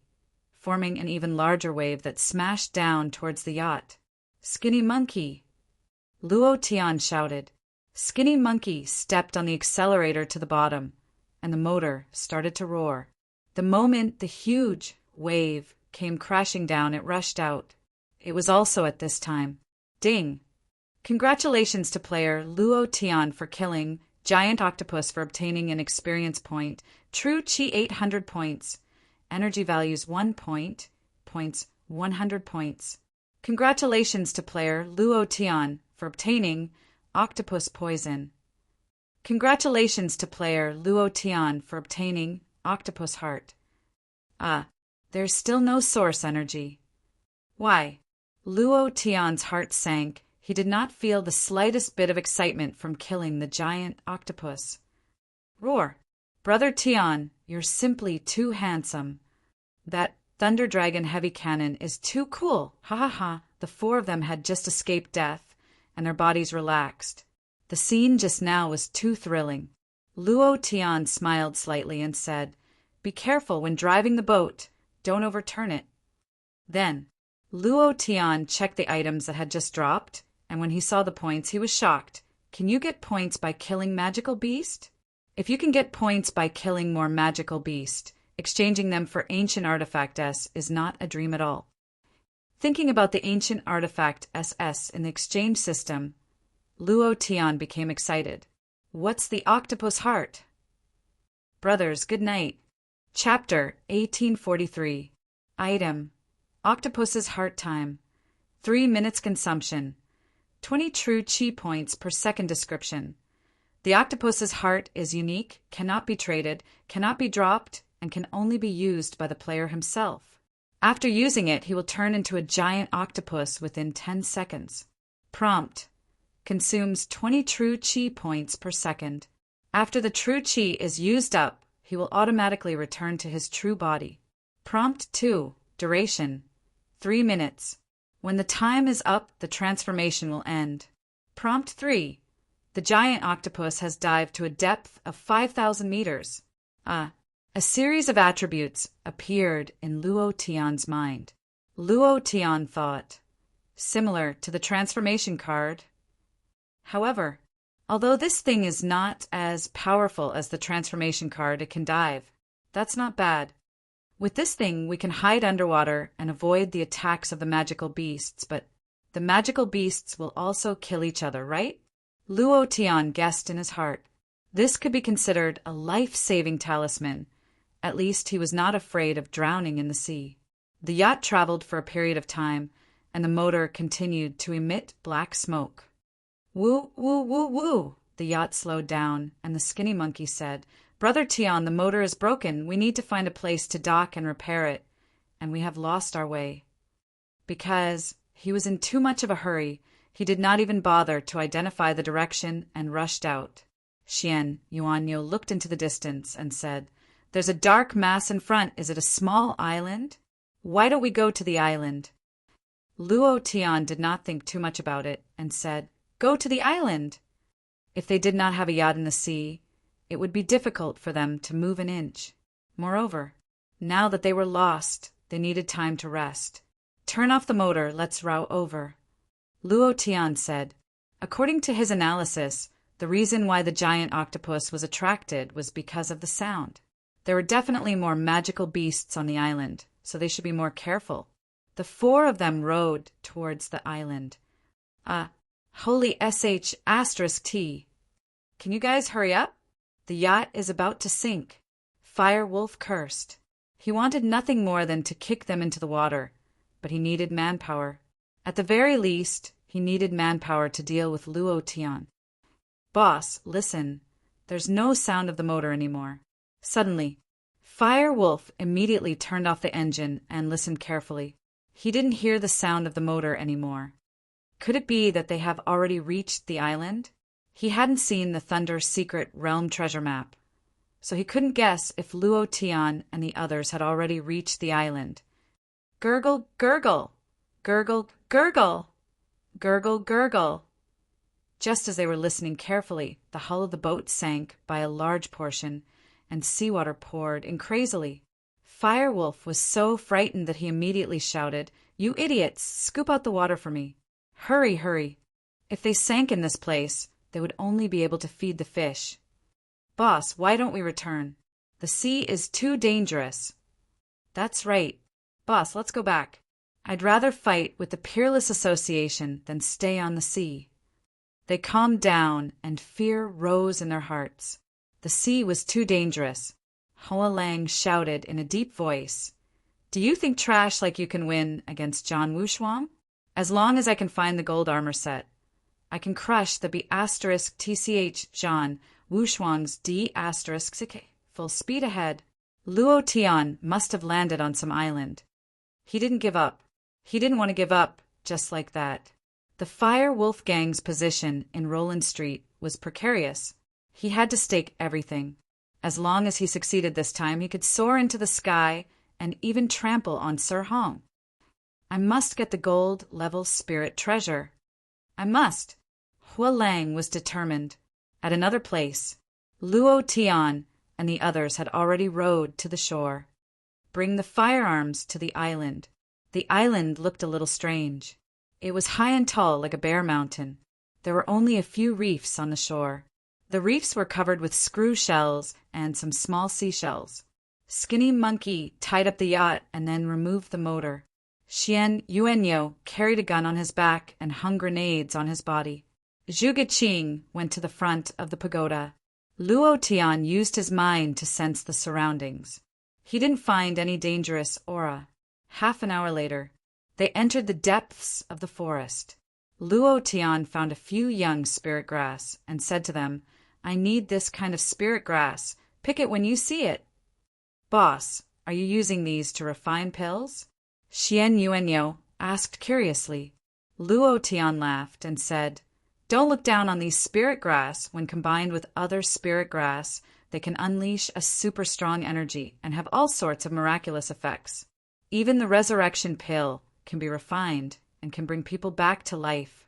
forming an even larger wave that smashed down towards the yacht. Skinny Monkey! Luo Tian shouted. Skinny Monkey stepped on the accelerator to the bottom, and the motor started to roar. The moment the huge wave came crashing down, it rushed out. It was also at this time. Ding! Congratulations to player Luo Tian for killing Giant Octopus for obtaining an experience point. True Chi 800 points. Energy values 1 point. Points 100 points. Congratulations to player Luo Tian for obtaining Octopus Poison. Congratulations to player Luo Tian for obtaining Octopus Heart. There's still no source energy. Why? Luo Tian's heart sank. He did not feel the slightest bit of excitement from killing the giant octopus. Roar! Brother Tian, you're simply too handsome. That Thunder Dragon Heavy Cannon is too cool. Ha ha ha. The four of them had just escaped death, and their bodies relaxed. The scene just now was too thrilling. Luo Tian smiled slightly and said, Be careful when driving the boat. Don't overturn it. Then, Luo Tian checked the items that had just dropped, and when he saw the points, he was shocked. Can you get points by killing magical beast? If you can get points by killing more magical beast, exchanging them for ancient artifact S is not a dream at all. Thinking about the ancient artifact SS in the exchange system, Luo Tian became excited. What's the octopus heart? Brothers, good night. Chapter 1843. Item: Octopus's heart time. 3 minutes consumption. 20 true chi points per second description. The octopus's heart is unique, cannot be traded, cannot be dropped, and can only be used by the player himself. After using it, he will turn into a giant octopus within 10 seconds. Prompt: consumes 20 true chi points per second. After the true chi is used up, he will automatically return to his true body. Prompt 2: duration: 3 minutes. When the time is up, the transformation will end. Prompt 3: the giant octopus has dived to a depth of 5,000 meters. A series of attributes appeared in Luo Tian's mind. Luo Tian thought, similar to the transformation card. However, although this thing is not as powerful as the transformation card, it can dive. That's not bad. With this thing, we can hide underwater and avoid the attacks of the magical beasts, but the magical beasts will also kill each other, right? Luo Tian guessed in his heart. This could be considered a life-saving talisman. At least he was not afraid of drowning in the sea. The yacht traveled for a period of time, and the motor continued to emit black smoke. Woo, woo, woo, woo! The yacht slowed down, and the Skinny Monkey said, Brother Tian, the motor is broken. We need to find a place to dock and repair it, and we have lost our way. Because he was in too much of a hurry, he did not even bother to identify the direction and rushed out. Xian Yuanyo looked into the distance and said, "There's a dark mass in front. Is it a small island? Why don't we go to the island?" Luo Tian did not think too much about it and said, "Go to the island." If they did not have a yacht in the sea, it would be difficult for them to move an inch. Moreover, now that they were lost, they needed time to rest. "Turn off the motor, let's row over," Luo Tian said. According to his analysis, the reason why the giant octopus was attracted was because of the sound. There were definitely more magical beasts on the island, so they should be more careful. The four of them rowed towards the island. Holy sh*T. Can you guys hurry up? The yacht is about to sink. Fire Wolf cursed. He wanted nothing more than to kick them into the water, but he needed manpower. At the very least, he needed manpower to deal with Luo Tian. "Boss, listen. There's no sound of the motor anymore." Suddenly, Fire Wolf immediately turned off the engine and listened carefully. He didn't hear the sound of the motor anymore. Could it be that they have already reached the island? He hadn't seen the Thunder's secret realm treasure map, so he couldn't guess if Luo Tian and the others had already reached the island. Gurgle, gurgle, gurgle, gurgle, gurgle, gurgle. Just as they were listening carefully, the hull of the boat sank by a large portion, and seawater poured in crazily. Firewolf was so frightened that he immediately shouted, "You idiots, scoop out the water for me. Hurry, hurry. If they sank in this place, they would only be able to feed the fish." "Boss, why don't we return? The sea is too dangerous." "That's right. Boss, let's go back. I'd rather fight with the Peerless Association than stay on the sea." They calmed down, and fear rose in their hearts. The sea was too dangerous. Hoa Lang shouted in a deep voice, "Do you think trash like you can win against John Wushuang? As long as I can find the gold armor set, I can crush the B*TCH John Wushuang's D*CK. Full speed ahead." Luo Tian must have landed on some island. He didn't give up. He didn't want to give up just like that. The Fire Wolf Gang's position in Roland Street was precarious. He had to stake everything. As long as he succeeded this time, he could soar into the sky and even trample on Sir Hong. "I must get the gold-level spirit treasure. I must." Hua Lang was determined. At another place, Luo Tian and the others had already rowed to the shore. "Bring the firearms to the island." The island looked a little strange. It was high and tall like a bare mountain. There were only a few reefs on the shore. The reefs were covered with screw shells and some small seashells. Skinny Monkey tied up the yacht and then removed the motor. Xian Yuanyo carried a gun on his back and hung grenades on his body. Zhuge Qing went to the front of the pagoda. Luo Tian used his mind to sense the surroundings. He didn't find any dangerous aura. Half an hour later, they entered the depths of the forest. Luo Tian found a few young spirit grass and said to them, "I need this kind of spirit grass. Pick it when you see it." "Boss, are you using these to refine pills?" Xian Yuanyo asked curiously. Luo Tian laughed and said, "Don't look down on these spirit grass. When combined with other spirit grass, they can unleash a super strong energy and have all sorts of miraculous effects. Even the resurrection pill can be refined and can bring people back to life."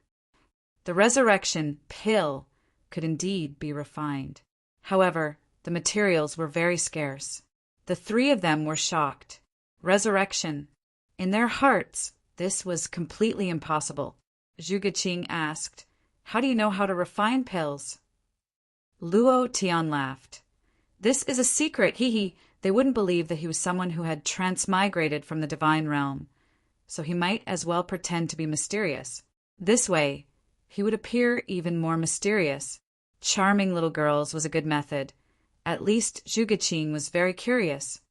The resurrection pill could indeed be refined. However, the materials were very scarce. The three of them were shocked. Resurrection. In their hearts, this was completely impossible. Zhuge Qing asked, "How do you know how to refine pills?" Luo Tian laughed. "This is a secret, hee. They wouldn't believe that he was someone who had transmigrated from the divine realm, so he might as well pretend to be mysterious. This way, he would appear even more mysterious. Charming little girls was a good method. At least Zhuge Qing was very curious.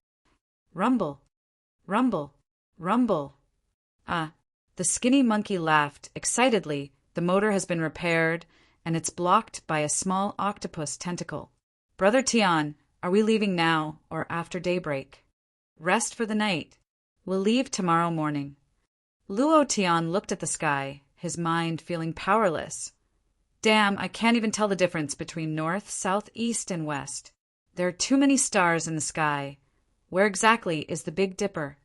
Rumble, rumble, rumble. The skinny monkey laughed excitedly. The motor has been repaired, and it's blocked by a small octopus tentacle. Brother Tian, are we leaving now or after daybreak? Rest for the night. We'll leave tomorrow morning. Luo Tian looked at the sky, his mind feeling powerless. Damn, I can't even tell the difference between north, south, east, and west. There are too many stars in the sky. Where exactly is the Big Dipper?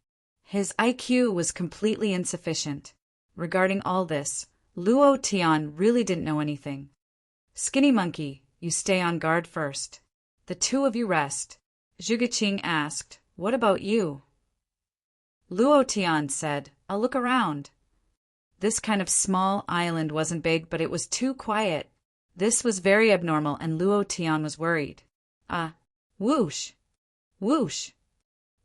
His IQ was completely insufficient. Regarding all this, Luo Tian really didn't know anything. Skinny Monkey, you stay on guard first. The two of you rest. Zhuge asked, what about you? Luo Tian said, I'll look around. This kind of small island wasn't big, but it was too quiet. This was very abnormal, and Luo Tian was worried. Whoosh! Whoosh!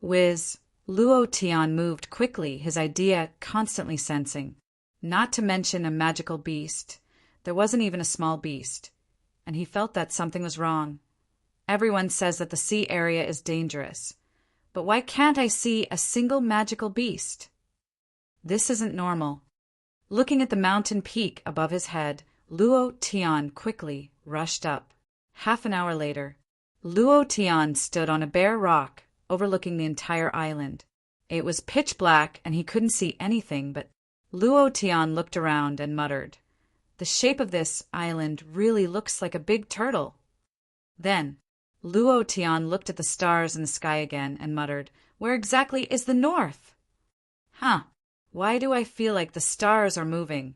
Whiz! Luo Tian moved quickly, his idea constantly sensing. Not to mention a magical beast. There wasn't even a small beast. And he felt that something was wrong. Everyone says that the sea area is dangerous. But why can't I see a single magical beast? This isn't normal. Looking at the mountain peak above his head, Luo Tian quickly rushed up. Half an hour later, Luo Tian stood on a bare rock overlooking the entire island. It was pitch black and he couldn't see anything, but Luo Tian looked around and muttered, the shape of this island really looks like a big turtle. Then, Luo Tian looked at the stars in the sky again and muttered, where exactly is the north? Why do I feel like the stars are moving?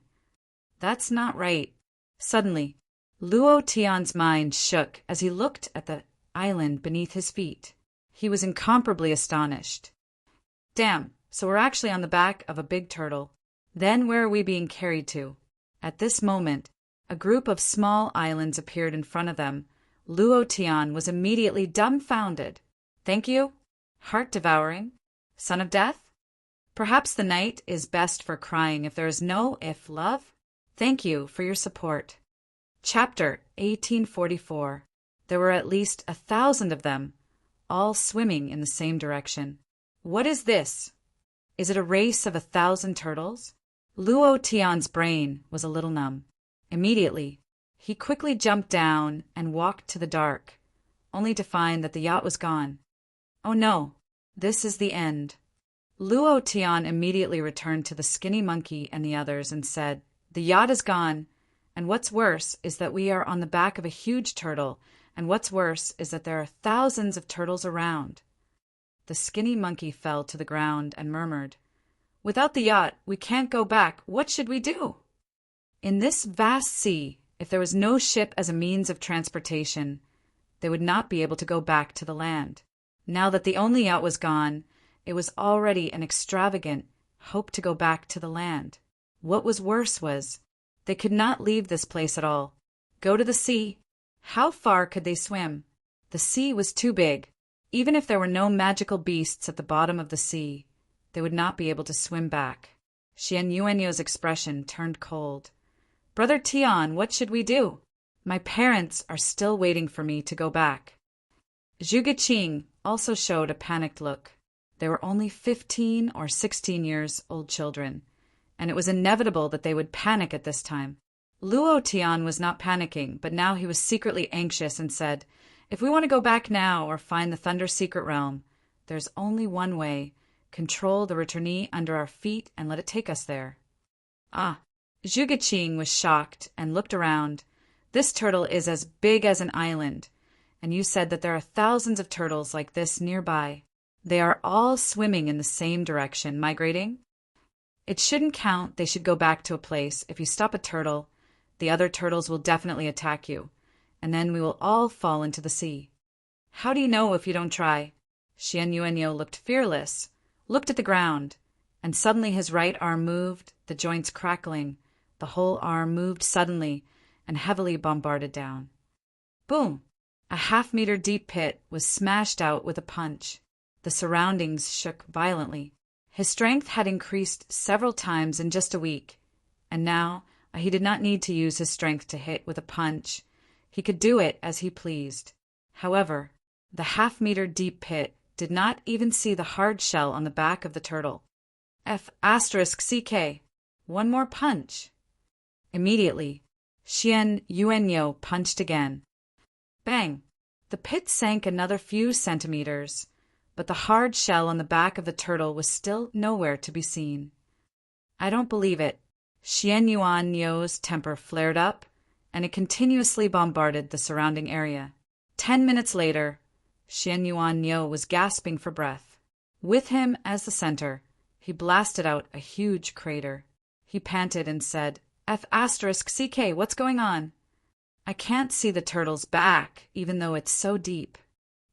That's not right. Suddenly, Luo Tian's mind shook as he looked at the island beneath his feet. He was incomparably astonished. Damn, so we're actually on the back of a big turtle. Then where are we being carried to? At this moment, a group of small islands appeared in front of them. Luo Tian was immediately dumbfounded. Thank you? Heart-devouring? Son of death? Perhaps the night is best for crying if there is no if love? Thank you for your support. Chapter 1844. There were at least 1,000 of them, all swimming in the same direction. What is this? Is it a race of 1,000 turtles? Luo Tian's brain was a little numb. Immediately, he quickly jumped down and walked to the dark, only to find that the yacht was gone. Oh no, this is the end. Luo Tian immediately returned to the Skinny Monkey and the others and said, the yacht is gone, and what's worse is that we are on the back of a huge turtle, and what's worse is that there are thousands of turtles around. The Skinny Monkey fell to the ground and murmured, without the yacht, we can't go back. What should we do? In this vast sea, if there was no ship as a means of transportation, they would not be able to go back to the land. Now that the only yacht was gone, it was already an extravagant hope to go back to the land. What was worse was, they could not leave this place at all. Go to the sea. How far could they swim? The sea was too big. Even if there were no magical beasts at the bottom of the sea, they would not be able to swim back. Xian Yuanyo's expression turned cold. Brother Tian, what should we do? My parents are still waiting for me to go back. Zhuge also showed a panicked look. They were only 15 or 16 years old children, and it was inevitable that they would panic at this time. Luo Tian was not panicking, but now he was secretly anxious and said, if we want to go back now or find the Thunder Secret Realm, there's only one way. Control the returnee under our feet and let it take us there. Zhuge was shocked and looked around. This turtle is as big as an island, and you said that there are thousands of turtles like this nearby. They are all swimming in the same direction, migrating? It shouldn't count. They should go back to a place. If you stop a turtle, the other turtles will definitely attack you, and then we will all fall into the sea. How do you know if you don't try? Xian Yuanyo looked fearless, looked at the ground, and suddenly his right arm moved, the joints crackling. The whole arm moved suddenly and heavily bombarded down. Boom! A half-meter deep pit was smashed out with a punch. The surroundings shook violently. His strength had increased several times in just a week, and now he did not need to use his strength to hit with a punch. He could do it as he pleased. However, the half-meter deep pit did not even see the hard shell on the back of the turtle. F***CK. One more punch. Immediately, Xian Yuanyo punched again. Bang! The pit sank another few centimeters, but the hard shell on the back of the turtle was still nowhere to be seen. I don't believe it. Xian Yuan Nio's temper flared up, and it continuously bombarded the surrounding area. 10 minutes later, Xian Yuan Nio was gasping for breath. With him as the center, he blasted out a huge crater. He panted and said, F***CK, what's going on? I can't see the turtle's back, even though it's so deep.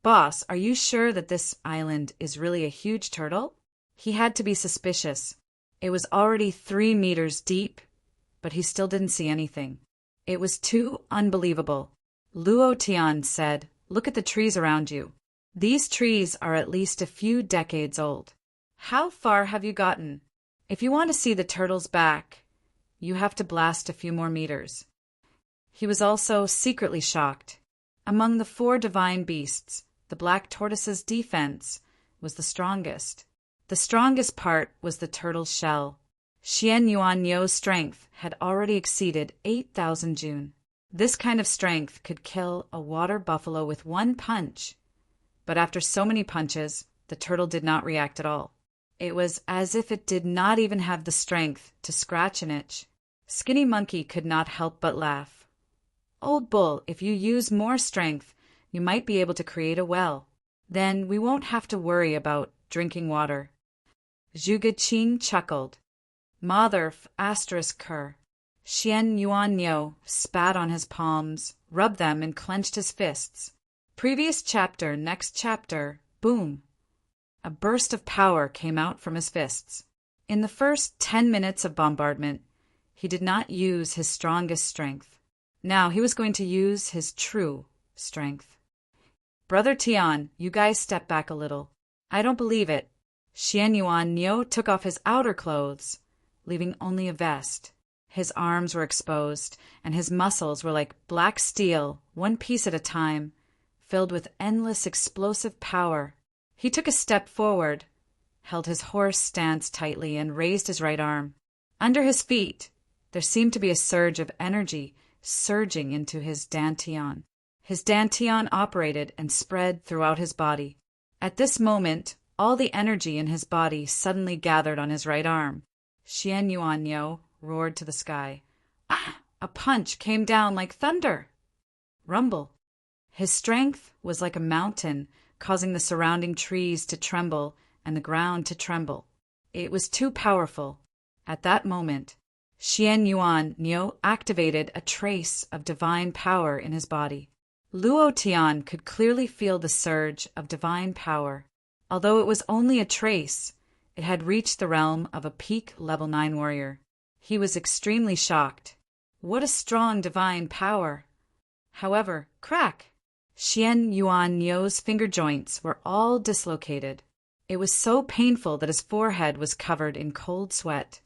Boss, are you sure that this island is really a huge turtle? He had to be suspicious. It was already 3 meters deep, but he still didn't see anything. It was too unbelievable. Luo Tian said, Look at the trees around you. These trees are at least a few decades old. How far have you gotten? If you want to see the turtle's back, you have to blast a few more meters. He was also secretly shocked. Among the 4 divine beasts, the black tortoise's defense was the strongest. The strongest part was the turtle's shell. Xian Yuan Nio's strength had already exceeded 8,000 Jun. This kind of strength could kill a water buffalo with 1 punch. But after so many punches, the turtle did not react at all. It was as if it did not even have the strength to scratch an itch. Skinny Monkey could not help but laugh. Old Bull, if you use more strength, you might be able to create a well. Then we won't have to worry about drinking water. Zhuge Qing chuckled. Mother ****. Xian Yuan Nio spat on his palms, rubbed them, and clenched his fists. Previous chapter, next chapter, boom. A burst of power came out from his fists. In the first 10 minutes of bombardment, he did not use his strongest strength. Now he was going to use his true strength. Brother Tian, you guys step back a little. I don't believe it. Xian Yuan Nio took off his outer clothes, leaving only a vest. His arms were exposed, and his muscles were like black steel, 1 piece at a time, filled with endless explosive power. He took a step forward, held his horse stance tightly, and raised his right arm. Under his feet, there seemed to be a surge of energy surging into his dantian. His dantian operated and spread throughout his body. At this moment, all the energy in his body suddenly gathered on his right arm. Xian Yuan Nio roared to the sky. Ah! A punch came down like thunder. Rumble. His strength was like a mountain, causing the surrounding trees to tremble and the ground to tremble. It was too powerful. At that moment, Xian Yuan Nio activated a trace of divine power in his body. Luo Tian could clearly feel the surge of divine power. Although it was only a trace, it had reached the realm of a peak level 9 warrior. He was extremely shocked. What a strong divine power! However, crack! Xian Yuan Nio's finger joints were all dislocated. It was so painful that his forehead was covered in cold sweat.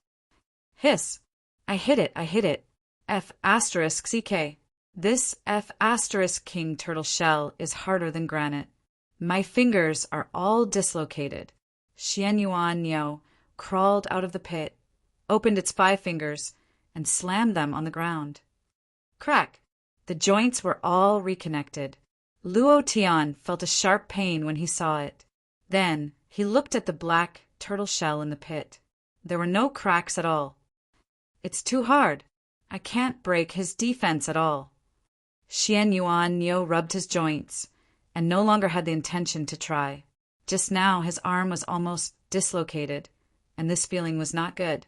Hiss! I hit it! F***CK. This F***King turtle shell is harder than granite. My fingers are all dislocated. Xian Yuan Nio crawled out of the pit, opened its 5 fingers, and slammed them on the ground. Crack! The joints were all reconnected. Luo Tian felt a sharp pain when he saw it. Then he looked at the black turtle shell in the pit. There were no cracks at all. It's too hard. I can't break his defense at all. Xian Yuan Nio rubbed his joints, and no longer had the intention to try. Just now his arm was almost dislocated, and this feeling was not good.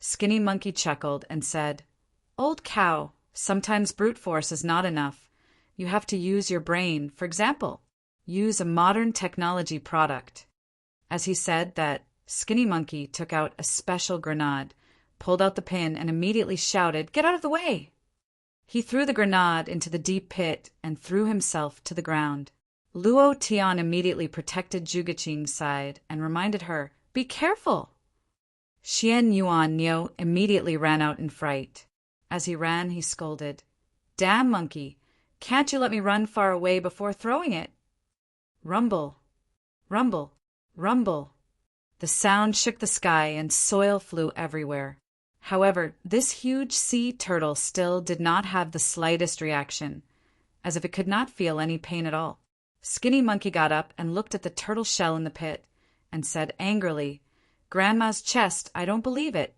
Skinny Monkey chuckled and said, Old cow, sometimes brute force is not enough. You have to use your brain. For example, use a modern technology product. As he said that, Skinny Monkey took out a special grenade, pulled out the pin, and immediately shouted, Get out of the way! He threw the grenade into the deep pit and threw himself to the ground. Luo Tian immediately protected Zhuge Qing's side and reminded her, Be careful! Xian Yuan Nio immediately ran out in fright. As he ran, he scolded, Damn monkey! Can't you let me run far away before throwing it? Rumble! Rumble! Rumble! The sound shook the sky and soil flew everywhere. However, this huge sea turtle still did not have the slightest reaction, as if it could not feel any pain at all. Skinny Monkey got up and looked at the turtle shell in the pit and said angrily, Grandma's chest, I don't believe it.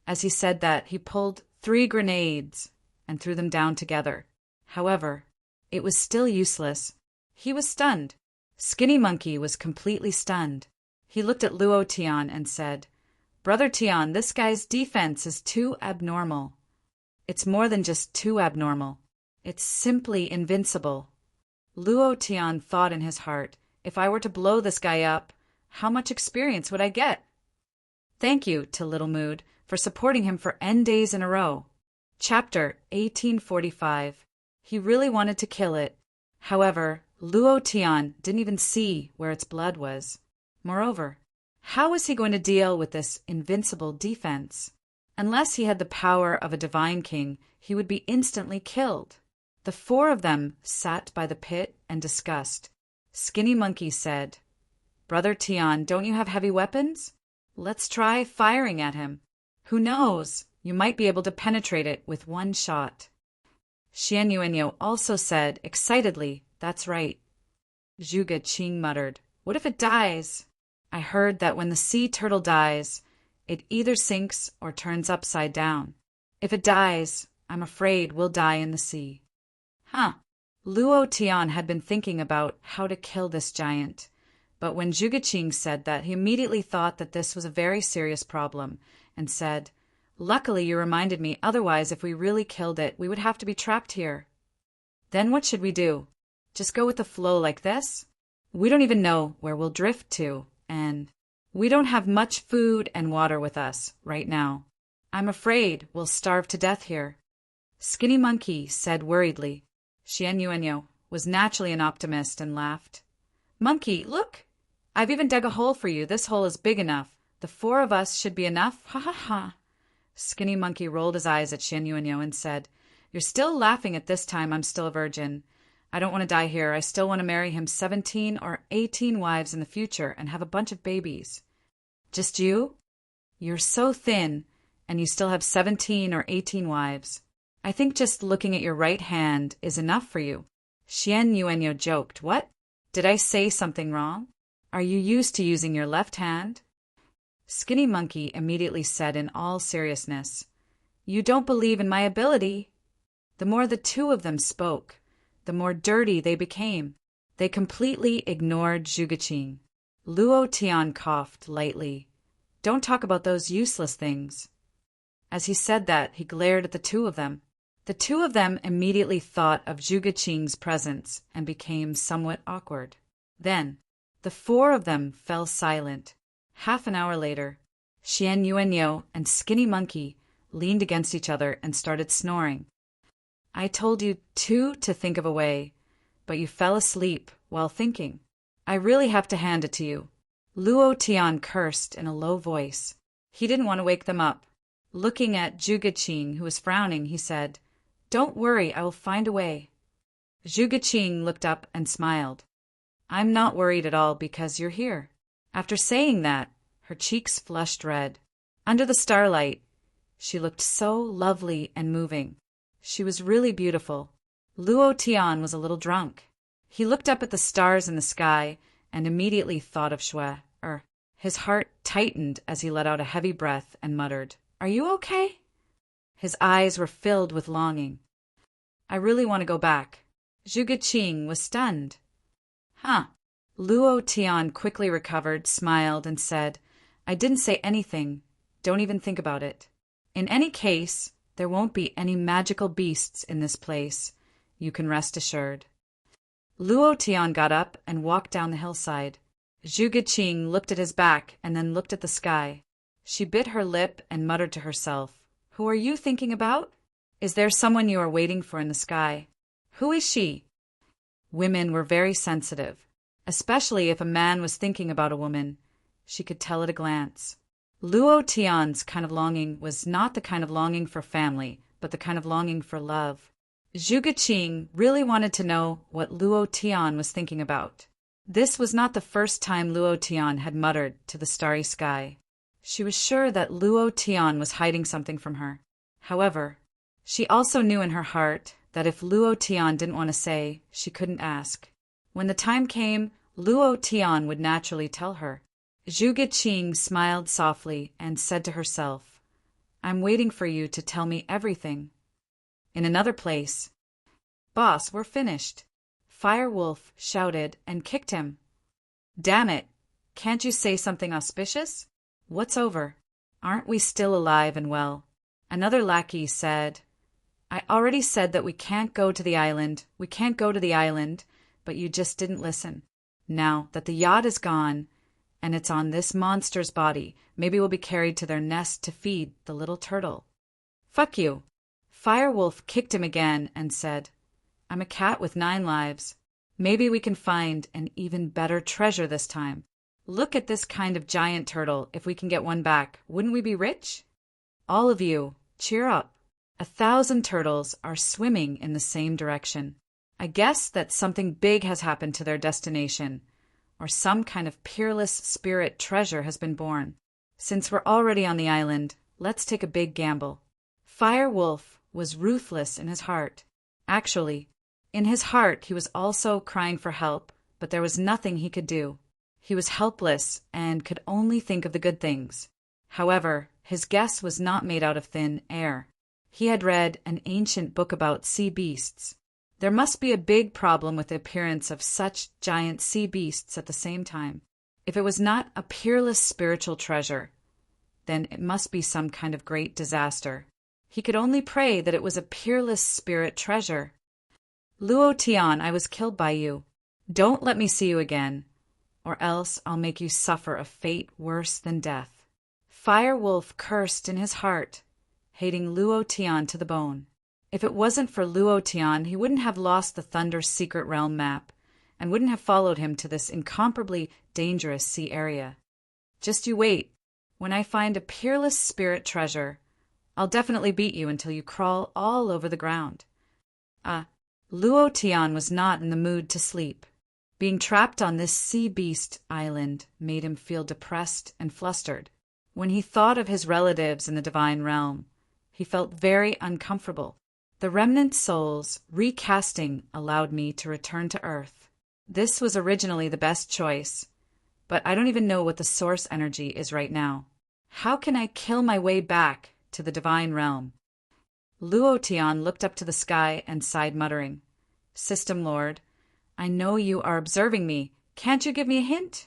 As he said that, he pulled 3 grenades and threw them down together. However, it was still useless. He was stunned. Skinny Monkey was completely stunned. He looked at Luo Tian and said, "Brother Tian, this guy's defense is too abnormal." "It's more than just too abnormal. It's simply invincible." Luo Tian thought in his heart, if I were to blow this guy up, how much experience would I get? Thank you to Little Mood for supporting him for N days in a row. Chapter 1845. He really wanted to kill it. However, Luo Tian didn't even see where its blood was. Moreover, how was he going to deal with this invincible defense? Unless he had the power of a divine king, he would be instantly killed. The 4 of them sat by the pit and discussed. Skinny Monkey said, "Brother Tian, don't you have heavy weapons? Let's try firing at him. Who knows? You might be able to penetrate it with 1 shot." Xian Yuanyo also said excitedly, "That's right." Zhuge Qing muttered, "What if it dies? I heard that when the sea turtle dies, it either sinks or turns upside down. If it dies, I'm afraid we'll die in the sea." Luo Tian had been thinking about how to kill this giant, but when Zhuge Qing said that, he immediately thought that this was a very serious problem, and said, "Luckily you reminded me, otherwise if we really killed it, we would have to be trapped here." "Then what should we do? Just go with the flow like this? We don't even know where we'll drift to, and we don't have much food and water with us right now. I'm afraid we'll starve to death here." Skinny Monkey said worriedly. Xian Yuanyo was naturally an optimist and laughed. "Monkey, look! I've even dug a hole for you. This hole is big enough. The 4 of us should be enough. Ha ha ha." Skinny Monkey rolled his eyes at Xian Yuanyo and said, "You're still laughing at this time I'm still a virgin. I don't want to die here. I still want to marry him 17 or 18 wives in the future and have a bunch of babies." "Just you? You're so thin, and you still have 17 or 18 wives. I think just looking at your right hand is enough for you." Xian Yuanyo joked, "What? Did I say something wrong? Are you used to using your left hand?" Skinny Monkey immediately said in all seriousness, "You don't believe in my ability." The more the 2 of them spoke, the more dirty they became. They completely ignored Zhuge Qing. Luo Tian coughed lightly. "Don't talk about those useless things." As he said that, he glared at the 2 of them. The 2 of them immediately thought of Zhuge Qing's presence and became somewhat awkward. Then, the 4 of them fell silent. Half an hour later, Xian Yuanyo and Skinny Monkey leaned against each other and started snoring. "I told you 2 to think of a way, but you fell asleep while thinking. I really have to hand it to you." Luo Tian cursed in a low voice. He didn't want to wake them up. Looking at Zhuge Qing, who was frowning, he said, "Don't worry, I will find a way." Zhuge Qing looked up and smiled. "I'm not worried at all because you're here." After saying that, her cheeks flushed red. Under the starlight, she looked so lovely and moving. She was really beautiful. Luo Tian was a little drunk. He looked up at the stars in the sky and immediately thought of Shui. His heart tightened as he let out a heavy breath and muttered, "Are you okay?" His eyes were filled with longing. "I really want to go back." Zhuge Qing was stunned. Luo Tian quickly recovered, smiled, and said, "I didn't say anything. Don't even think about it. In any case, there won't be any magical beasts in this place. You can rest assured." Luo Tian got up and walked down the hillside. Zhuge Qing looked at his back and then looked at the sky. She bit her lip and muttered to herself, "Who are you thinking about? Is there someone you are waiting for in the sky? Who is she?" Women were very sensitive, especially if a man was thinking about a woman. She could tell at a glance. Luo Tian's kind of longing was not the kind of longing for family, but the kind of longing for love. Zhuge Qing really wanted to know what Luo Tian was thinking about. This was not the first time Luo Tian had muttered to the starry sky. She was sure that Luo Tian was hiding something from her. However, she also knew in her heart that if Luo Tian didn't want to say, she couldn't ask. When the time came, Luo Tian would naturally tell her. Zhuge Qing smiled softly and said to herself, I'm waiting for you to tell me everything. In another place, Boss, we're finished. Firewolf shouted and kicked him. Damn it! Can't you say something auspicious? What's over? Aren't we still alive and well? Another lackey said, I already said that we can't go to the island, but you just didn't listen. Now that the yacht is gone, and it's on this monster's body, maybe we'll be carried to their nest to feed the little turtle. Fuck you. Firewolf kicked him again and said, I'm a cat with 9 lives. Maybe we can find an even better treasure this time. Look at this kind of giant turtle. If we can get one back, wouldn't we be rich? All of you, cheer up. 1,000 turtles are swimming in the same direction. I guess that something big has happened to their destination, or some kind of peerless spirit treasure has been born. Since we're already on the island, let's take a big gamble. Firewolf was ruthless in his heart. Actually, in his heart he was also crying for help, but there was nothing he could do. He was helpless and could only think of the good things. However, his guess was not made out of thin air. He had read an ancient book about sea beasts. There must be a big problem with the appearance of such giant sea beasts at the same time. If it was not a peerless spiritual treasure, then it must be some kind of great disaster. He could only pray that it was a peerless spirit treasure. Luo Tian, I was killed by you. Don't let me see you again, or else I'll make you suffer a fate worse than death. Firewolf cursed in his heart, hating Luo Tian to the bone. If it wasn't for Luo Tian, he wouldn't have lost the Thunder's secret realm map, and wouldn't have followed him to this incomparably dangerous sea area. Just you wait. When I find a peerless spirit treasure, I'll definitely beat you until you crawl all over the ground. Luo Tian was not in the mood to sleep. Being trapped on this sea beast island made him feel depressed and flustered. When he thought of his relatives in the divine realm, he felt very uncomfortable. The remnant souls recasting allowed me to return to Earth. This was originally the best choice, but I don't even know what the source energy is right now. How can I kill my way back to the divine realm? Luo Tian looked up to the sky and sighed, muttering, System Lord, I know you are observing me. Can't you give me a hint?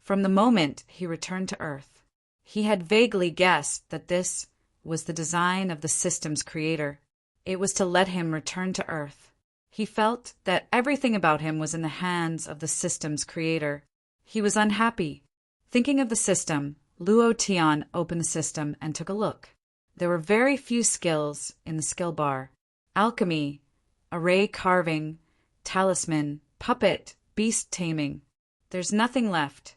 From the moment he returned to Earth, he had vaguely guessed that this was the design of the system's creator. It was to let him return to Earth. He felt that everything about him was in the hands of the system's creator. He was unhappy. Thinking of the system, Luo Tian opened the system and took a look. There were very few skills in the skill bar. Alchemy, array carving, talisman, puppet, beast taming. There's nothing left.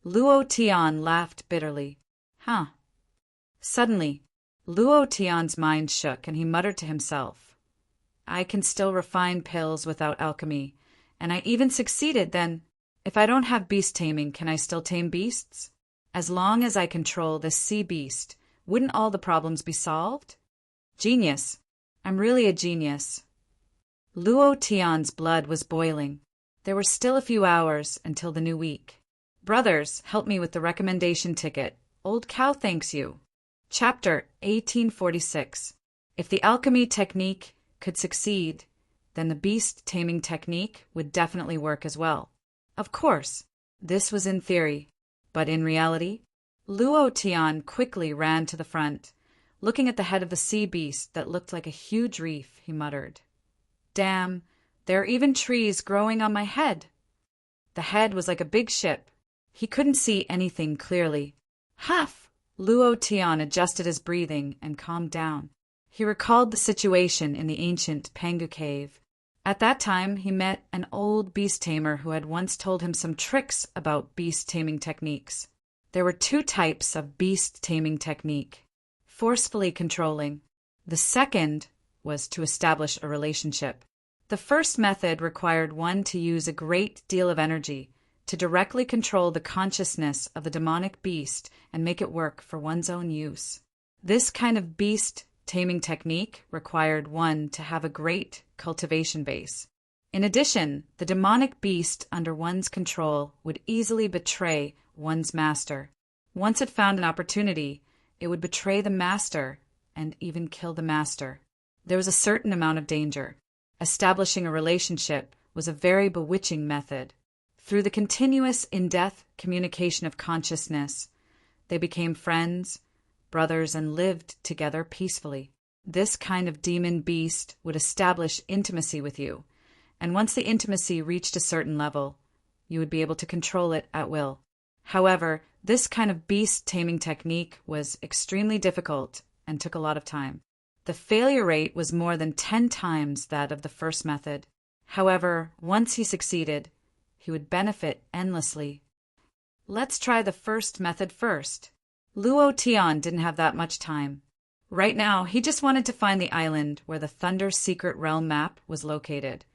Luo Tian laughed bitterly. Suddenly, Luo Tian's mind shook and he muttered to himself, I can still refine pills without alchemy, and I even succeeded then. If I don't have beast taming, can I still tame beasts? As long as I control this sea beast, wouldn't all the problems be solved? Genius. I'm really a genius. Luo Tian's blood was boiling. There were still a few hours until the new week. Brothers, help me with the recommendation ticket. Old cow thanks you. Chapter 1846. If the alchemy technique could succeed, then the beast taming technique would definitely work as well. Of course, this was in theory, but in reality, Luo Tian quickly ran to the front. Looking at the head of the sea beast that looked like a huge reef, he muttered, Damn, there are even trees growing on my head. The head was like a big ship. He couldn't see anything clearly. Huff! Luo Tian adjusted his breathing and calmed down. He recalled the situation in the ancient Pangu cave. At that time, he met an old beast tamer who had once told him some tricks about beast taming techniques. There were 2 types of beast taming technique. Forcefully controlling. The second was to establish a relationship. The first method required one to use a great deal of energy to directly control the consciousness of the demonic beast and make it work for one's own use. This kind of beast taming technique required one to have a great cultivation base. In addition, the demonic beast under one's control would easily betray one's master. Once it found an opportunity, it would betray the master and even kill the master. There was a certain amount of danger. Establishing a relationship was a very bewitching method. Through the continuous in-depth communication of consciousness, they became friends, brothers, and lived together peacefully. This kind of demon beast would establish intimacy with you, and once the intimacy reached a certain level, you would be able to control it at will. However, this kind of beast taming technique was extremely difficult and took a lot of time. The failure rate was more than 10 times that of the first method. However, once he succeeded, he would benefit endlessly. Let's try the first method first. Luo Tian didn't have that much time. Right now, he just wanted to find the island where the Thunder Secret Realm map was located,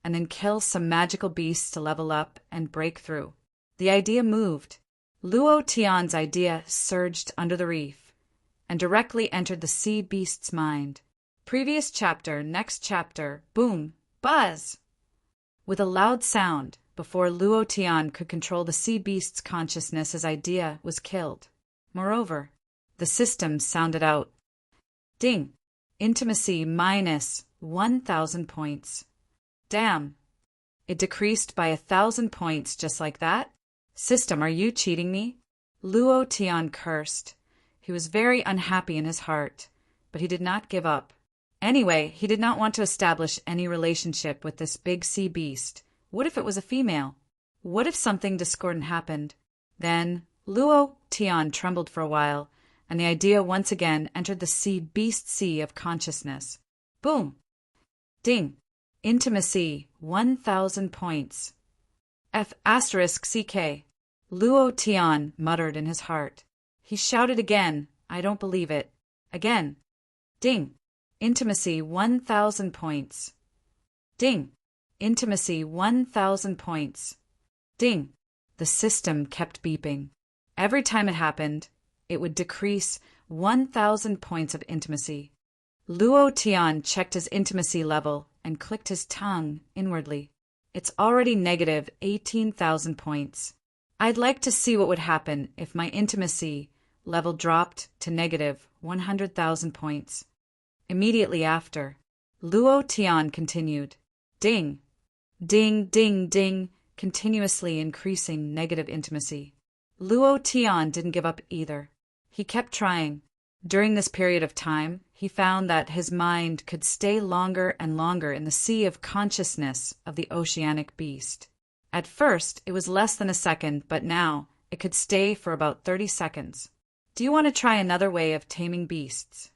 and then kill some magical beasts to level up and break through. The idea moved. Luo Tian's idea surged under the reef and directly entered the sea beast's mind. Previous chapter, next chapter, boom, buzz! With a loud sound, before Luo Tian could control the sea beast's consciousness, his idea was killed. Moreover, the system sounded out. Ding! Intimacy minus 1,000 points. Damn! It decreased by 1,000 points just like that? System, are you cheating me? Luo Tian cursed. He was very unhappy in his heart, but he did not give up. Anyway, he did not want to establish any relationship with this big sea beast. What if it was a female? What if something discordant happened? Then Luo Tian trembled for a while, and the idea once again entered the sea beast sea of consciousness. Boom! Ding! Intimacy, 1,000 points. F***CK. Luo Tian muttered in his heart. He shouted again, I don't believe it. Again. Ding! Intimacy, 1,000 points. Ding! Intimacy, 1,000 points. Ding! The system kept beeping. Every time it happened, it would decrease 1,000 points of intimacy. Luo Tian checked his intimacy level and clicked his tongue inwardly. It's already negative 18,000 points. I'd like to see what would happen if my intimacy level dropped to negative 100,000 points. Immediately after, Luo Tian continued, ding, ding, ding, ding, continuously increasing negative intimacy. Luo Tian didn't give up either. He kept trying. During this period of time, he found that his mind could stay longer and longer in the sea of consciousness of the oceanic beast. At first, it was less than a second, but now it could stay for about 30 seconds. Do you want to try another way of taming beasts?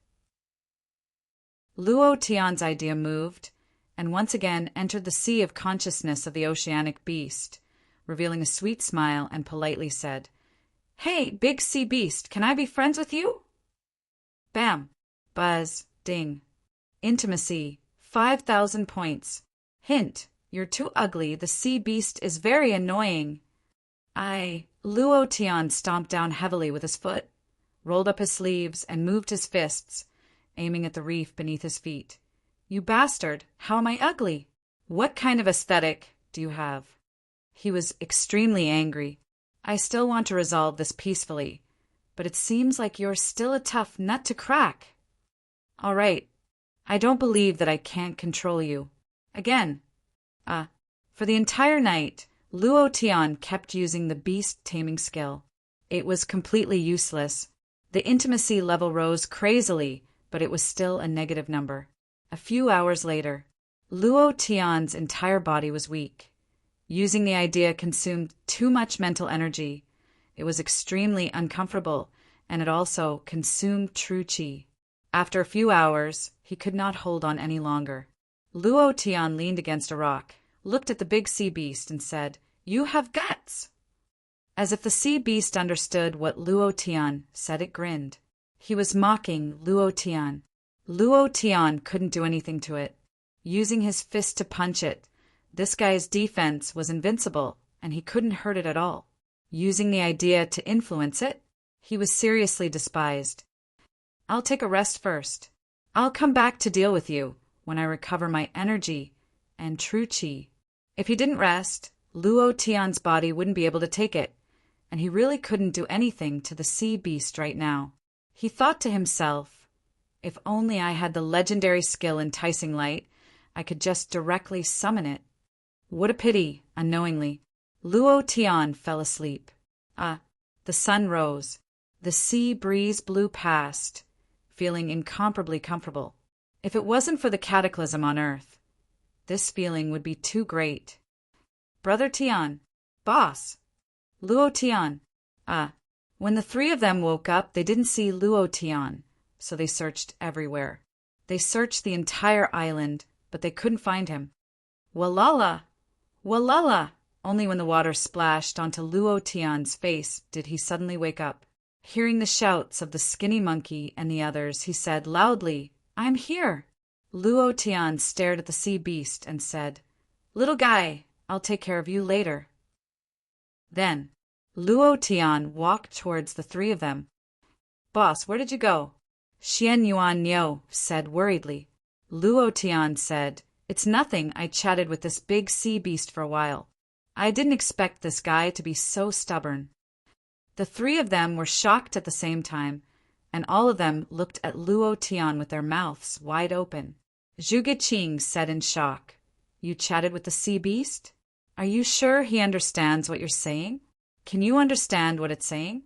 Luo Tian's idea moved, and once again entered the sea of consciousness of the oceanic beast, revealing a sweet smile and politely said, Hey, big sea beast, can I be friends with you? Bam! Buzz! Ding! Intimacy, 5,000 points. Hint, you're too ugly, the sea beast is very annoying. Luo Tian stomped down heavily with his foot, rolled up his sleeves, and moved his fists, aiming at the reef beneath his feet. You bastard, how am I ugly? What kind of aesthetic do you have? He was extremely angry. I still want to resolve this peacefully, but it seems like you're still a tough nut to crack. All right, I don't believe that I can't control you. Again. For the entire night, Luo Tian kept using the beast taming skill. It was completely useless. The intimacy level rose crazily, but it was still a negative number. A few hours later, Luo Tian's entire body was weak. Using the idea consumed too much mental energy. It was extremely uncomfortable, and it also consumed true qi. After a few hours, he could not hold on any longer. Luo Tian leaned against a rock, looked at the big sea beast, and said, You have guts! As if the sea beast understood what Luo Tian said, it grinned. He was mocking Luo Tian. Luo Tian couldn't do anything to it. Using his fist to punch it, this guy's defense was invincible, and he couldn't hurt it at all. Using the idea to influence it, he was seriously despised. I'll take a rest first. I'll come back to deal with you when I recover my energy and true qi. If he didn't rest, Luo Tian's body wouldn't be able to take it, and he really couldn't do anything to the sea beast right now. He thought to himself, if only I had the legendary skill enticing light, I could just directly summon it. What a pity, unknowingly. Luo Tian fell asleep. The sun rose. The sea breeze blew past, feeling incomparably comfortable. If it wasn't for the cataclysm on Earth, this feeling would be too great. Brother Tian, boss, Luo Tian. When the three of them woke up, they didn't see Luo Tian, so they searched everywhere. They searched the entire island, but they couldn't find him. Walala! Walala! Only when the water splashed onto Luo Tian's face did he suddenly wake up. Hearing the shouts of the skinny monkey and the others, he said loudly, I'm here. Luo Tian stared at the sea beast and said, Little guy, I'll take care of you later. Then, Luo Tian walked towards the three of them. Boss, where did you go? Xian Yuan Niu said worriedly. Luo Tian said, It's nothing, I chatted with this big sea beast for a while. I didn't expect this guy to be so stubborn. The three of them were shocked at the same time, and all of them looked at Luo Tian with their mouths wide open. Zhuge Qing said in shock, You chatted with the sea beast? Are you sure he understands what you're saying? Can you understand what it's saying?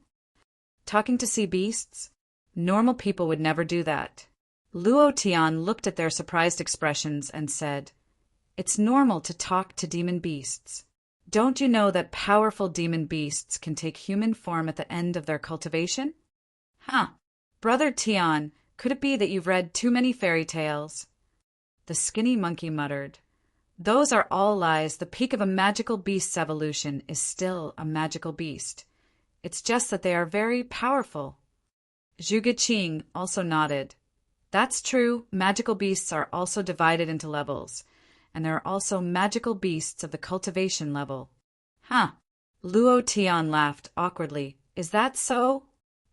Talking to sea beasts? Normal people would never do that. Luo Tian looked at their surprised expressions and said, It's normal to talk to demon beasts. Don't you know that powerful demon beasts can take human form at the end of their cultivation? Brother Tian, could it be that you've read too many fairy tales? The skinny monkey muttered, Those are all lies. The peak of a magical beast's evolution is still a magical beast. It's just that they are very powerful. Zhuge Qing also nodded. That's true. Magical beasts are also divided into levels, and there are also magical beasts of the cultivation level. Luo Tian laughed awkwardly. Is that so?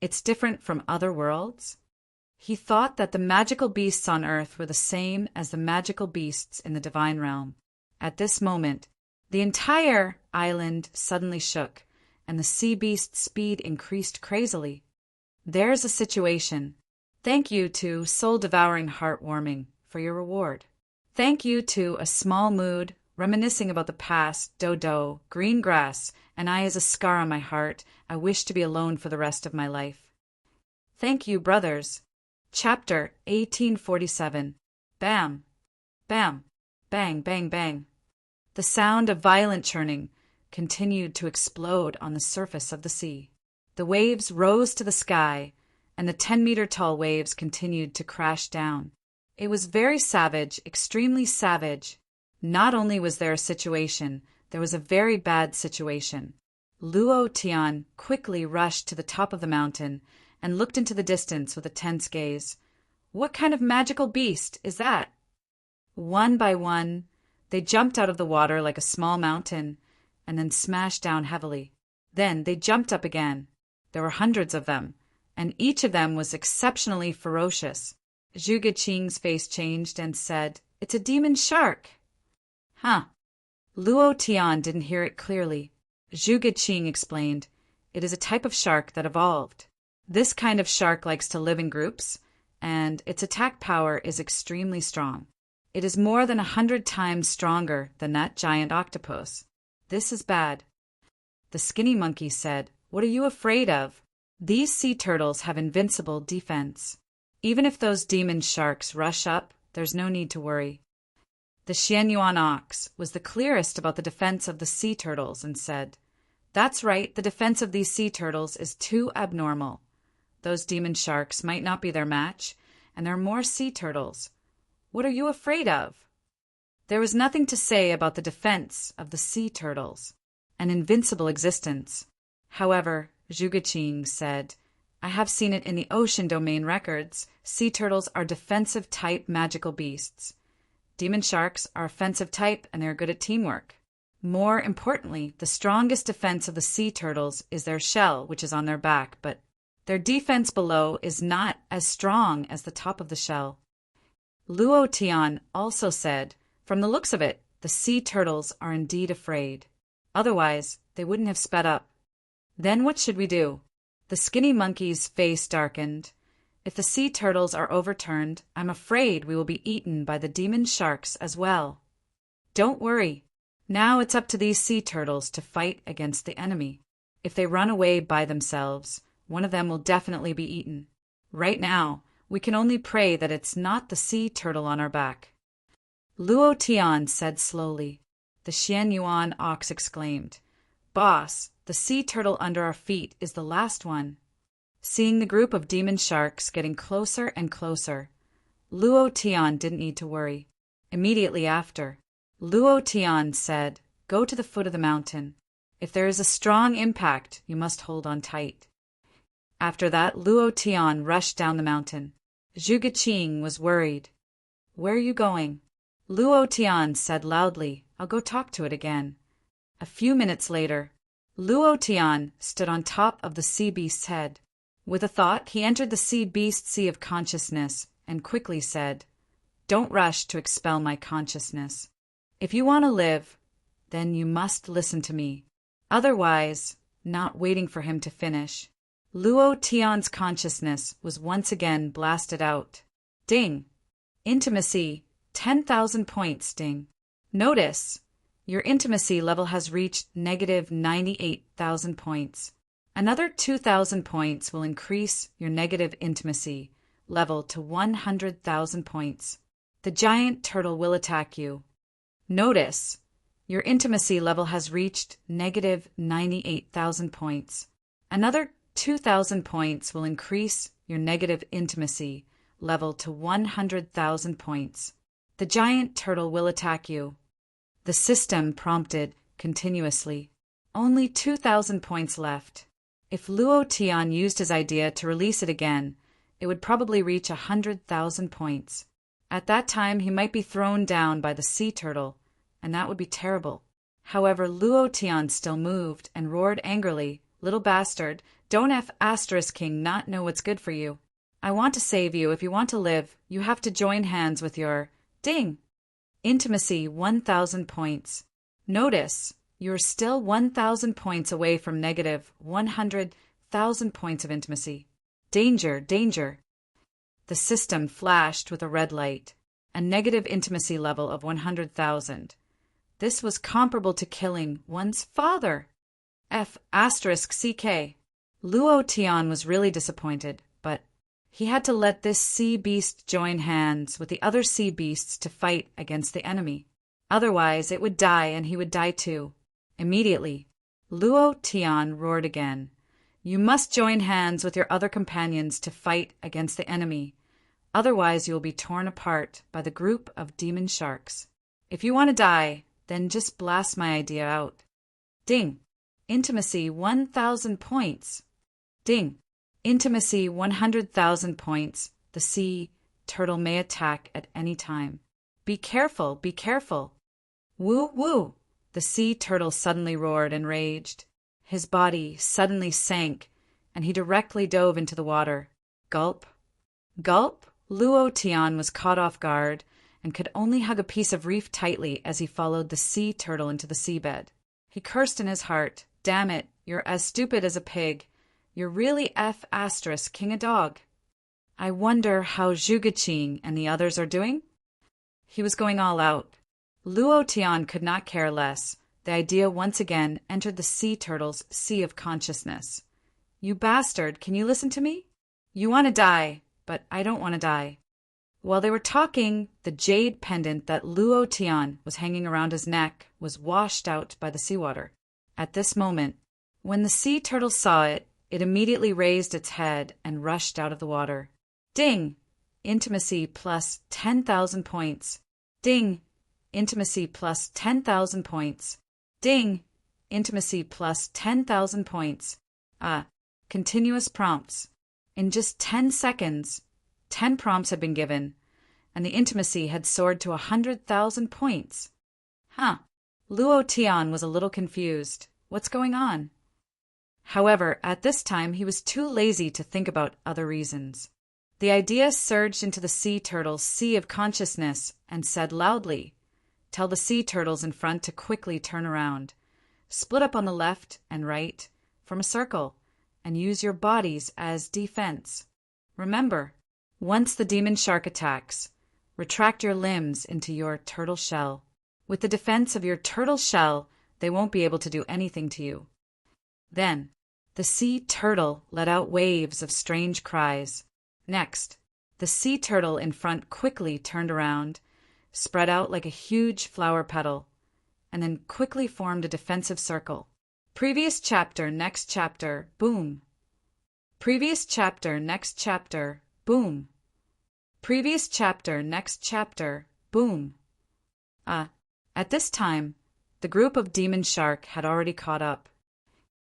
It's different from other worlds? He thought that the magical beasts on Earth were the same as the magical beasts in the divine realm. At this moment, the entire island suddenly shook, and the sea beast's speed increased crazily. There's a situation. Thank you to soul-devouring heartwarming for your reward. Thank you to a small mood, reminiscing about the past, dodo, green grass, and I as a scar on my heart, I wish to be alone for the rest of my life. Thank you, brothers. Chapter 1847. Bam! Bam! Bang, bang, bang. The sound of violent churning continued to explode on the surface of the sea. The waves rose to the sky, and the 10-meter-tall waves continued to crash down. It was very savage, extremely savage. Not only was there a situation, there was a very bad situation. Luo Tian quickly rushed to the top of the mountain and looked into the distance with a tense gaze. What kind of magical beast is that? One by one, they jumped out of the water like a small mountain and then smashed down heavily. Then they jumped up again. There were hundreds of them, and each of them was exceptionally ferocious. Zhuge Qing's face changed and said, It's a demon shark. Luo Tian didn't hear it clearly. Zhuge Qing explained, It is a type of shark that evolved. This kind of shark likes to live in groups, and its attack power is extremely strong. It is more than 100 times stronger than that giant octopus. This is bad. The skinny monkey said, What are you afraid of? These sea turtles have invincible defense. Even if those demon sharks rush up, there's no need to worry. The Xianyuan ox was the clearest about the defense of the sea turtles and said, That's right, the defense of these sea turtles is too abnormal. Those demon sharks might not be their match, and there are more sea turtles. What are you afraid of? There was nothing to say about the defense of the sea turtles, an invincible existence. However, Zhuge Qing said, I have seen it in the ocean domain records. Sea turtles are defensive type magical beasts. Demon sharks are offensive type and they're good at teamwork. More importantly, the strongest defense of the sea turtles is their shell, which is on their back, but their defense below is not as strong as the top of the shell. Luo Tian also said, From the looks of it, the sea turtles are indeed afraid. Otherwise, they wouldn't have sped up. Then what should we do? The skinny monkey's face darkened. If the sea turtles are overturned, I'm afraid we will be eaten by the demon sharks as well. Don't worry. Now it's up to these sea turtles to fight against the enemy. If they run away by themselves, one of them will definitely be eaten. Right now, we can only pray that it's not the sea turtle on our back. Luo Tian said slowly. The Xian Yuan ox exclaimed, Boss, the sea turtle under our feet is the last one. Seeing the group of demon sharks getting closer and closer, Luo Tian didn't need to worry. Immediately after, Luo Tian said, Go to the foot of the mountain. If there is a strong impact, you must hold on tight. After that, Luo Tian rushed down the mountain. Zhu Geqing was worried. Where are you going? Luo Tian said loudly, I'll go talk to it again. A few minutes later, Luo Tian stood on top of the sea beast's head. With a thought, he entered the sea beast's sea of consciousness and quickly said, Don't rush to expel my consciousness. If you want to live, then you must listen to me. Otherwise, not waiting for him to finish, Luo Tian's consciousness was once again blasted out. Ding! Intimacy, 10,000 points, ding. Notice, your intimacy level has reached negative 98,000 points. Another 2,000 points will increase your negative intimacy level to 100,000 points. The giant turtle will attack you. Notice, your intimacy level has reached negative 98,000 points. Another 2,000 points will increase your negative intimacy level to 100,000 points. The giant turtle will attack you. The system prompted continuously. Only 2,000 points left. If Luo Tian used his idea to release it again, it would probably reach 100,000 points. At that time, he might be thrown down by the sea turtle, and that would be terrible. However, Luo Tian still moved and roared angrily, Little bastard, don't King not know what's good for you. I want to save you. If you want to live, you have to join hands with your ding. Intimacy 1,000 points. Notice, you're still 1,000 points away from negative 100,000 points of intimacy. Danger, danger. The system flashed with a red light, a negative intimacy level of 100,000. This was comparable to killing one's father. CK. Luo Tian was really disappointed, but he had to let this sea beast join hands with the other sea beasts to fight against the enemy. Otherwise, it would die and he would die too. Immediately, Luo Tian roared again. You must join hands with your other companions to fight against the enemy. Otherwise, you will be torn apart by the group of demon sharks. If you want to die, then just blast my idea out. Ding. Intimacy 1,000 points. Ding. Intimacy 100,000 points. The sea turtle may attack at any time. Be careful, be careful. Woo woo. The sea turtle suddenly roared and raged. His body suddenly sank, and he directly dove into the water. Gulp. Gulp. Luo Tian was caught off guard and could only hug a piece of reef tightly as he followed the sea turtle into the seabed. He cursed in his heart. Damn it, you're as stupid as a pig. You're really King a dog. I wonder how Zhu Geqing and the others are doing? He was going all out. Luo Tian could not care less. The idea once again entered the sea turtle's sea of consciousness. You bastard, can you listen to me? You want to die, but I don't want to die. While they were talking, the jade pendant that Luo Tian was hanging around his neck was washed out by the seawater. At this moment, when the sea turtle saw it, it immediately raised its head and rushed out of the water. Ding! Intimacy plus 10,000 points. Ding! Intimacy plus 10,000 points. Ding! Intimacy plus 10,000 points. Continuous prompts. In just 10 seconds, 10 prompts had been given, and the intimacy had soared to 100,000 points. Luo Tian was a little confused. What's going on? However, at this time he was too lazy to think about other reasons. The idea surged into the sea turtle's sea of consciousness and said loudly, Tell the sea turtles in front to quickly turn around. Split up on the left and right, form a circle, and use your bodies as defense. Remember, once the demon shark attacks, retract your limbs into your turtle shell. With the defense of your turtle shell, they won't be able to do anything to you. Then, the sea turtle let out waves of strange cries. Next, the sea turtle in front quickly turned around, spread out like a huge flower petal, and then quickly formed a defensive circle. Previous chapter, next chapter, boom. Previous chapter, next chapter, boom. Previous chapter, next chapter, boom. At this time, the group of demon shark had already caught up.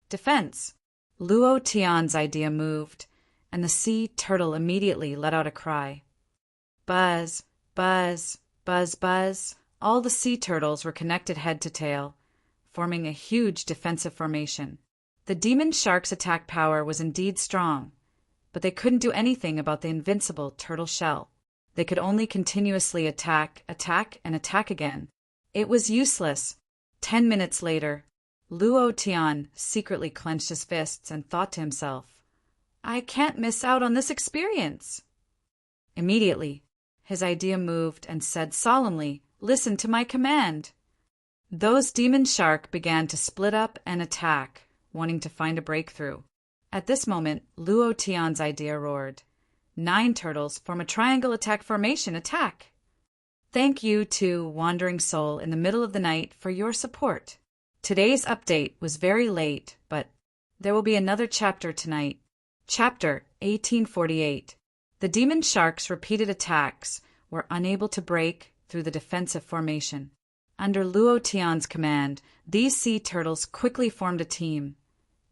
Defense. Luo Tian's idea moved, and the sea turtle immediately let out a cry. Buzz, buzz, buzz, buzz. All the sea turtles were connected head to tail, forming a huge defensive formation. The demon shark's attack power was indeed strong, but they couldn't do anything about the invincible turtle shell. They could only continuously attack, and attack again. It was useless. 10 minutes later, Luo Tian secretly clenched his fists and thought to himself, I can't miss out on this experience. Immediately, his idea moved and said solemnly, Listen to my command. Those demon shark began to split up and attack, wanting to find a breakthrough. At this moment, Luo Tian's idea roared. 9 turtles form a triangle attack formation. Attack! Thank you to Wandering Soul in the middle of the night for your support. Today's update was very late, but there will be another chapter tonight. Chapter 1848. The demon shark's repeated attacks were unable to break through the defensive formation. Under Luo Tian's command, these sea turtles quickly formed a team,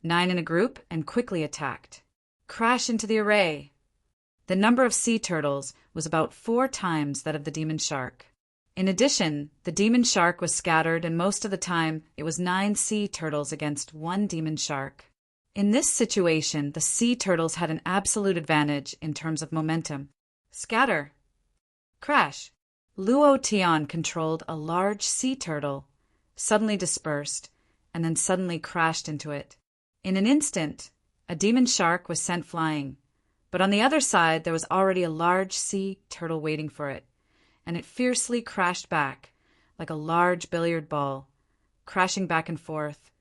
9 in a group, and quickly attacked. Crash into the array. The number of sea turtles was about 4 times that of the demon shark. In addition, the demon shark was scattered, and most of the time it was 9 sea turtles against 1 demon shark. In this situation, the sea turtles had an absolute advantage in terms of momentum. Scatter. Crash. Luo Tian controlled a large sea turtle, suddenly dispersed, and then suddenly crashed into it. In an instant, a demon shark was sent flying, but on the other side there was already a large sea turtle waiting for it, and it fiercely crashed back, like a large billiard ball, crashing back and forth,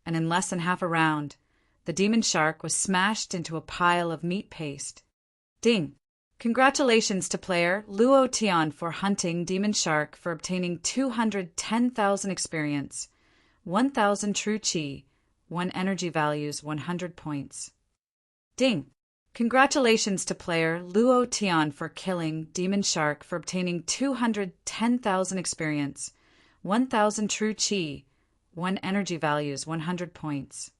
and in less than half a round, the demon shark was smashed into a pile of meat paste. Ding! Congratulations to player Luo Tian for hunting demon shark for obtaining 210,000 experience, 1,000 true chi, 1 energy values, 100 points. Ding! Congratulations to player Luo Tian for killing demon shark for obtaining 210,000 experience, 1,000 true chi, 1 energy values, 100 points.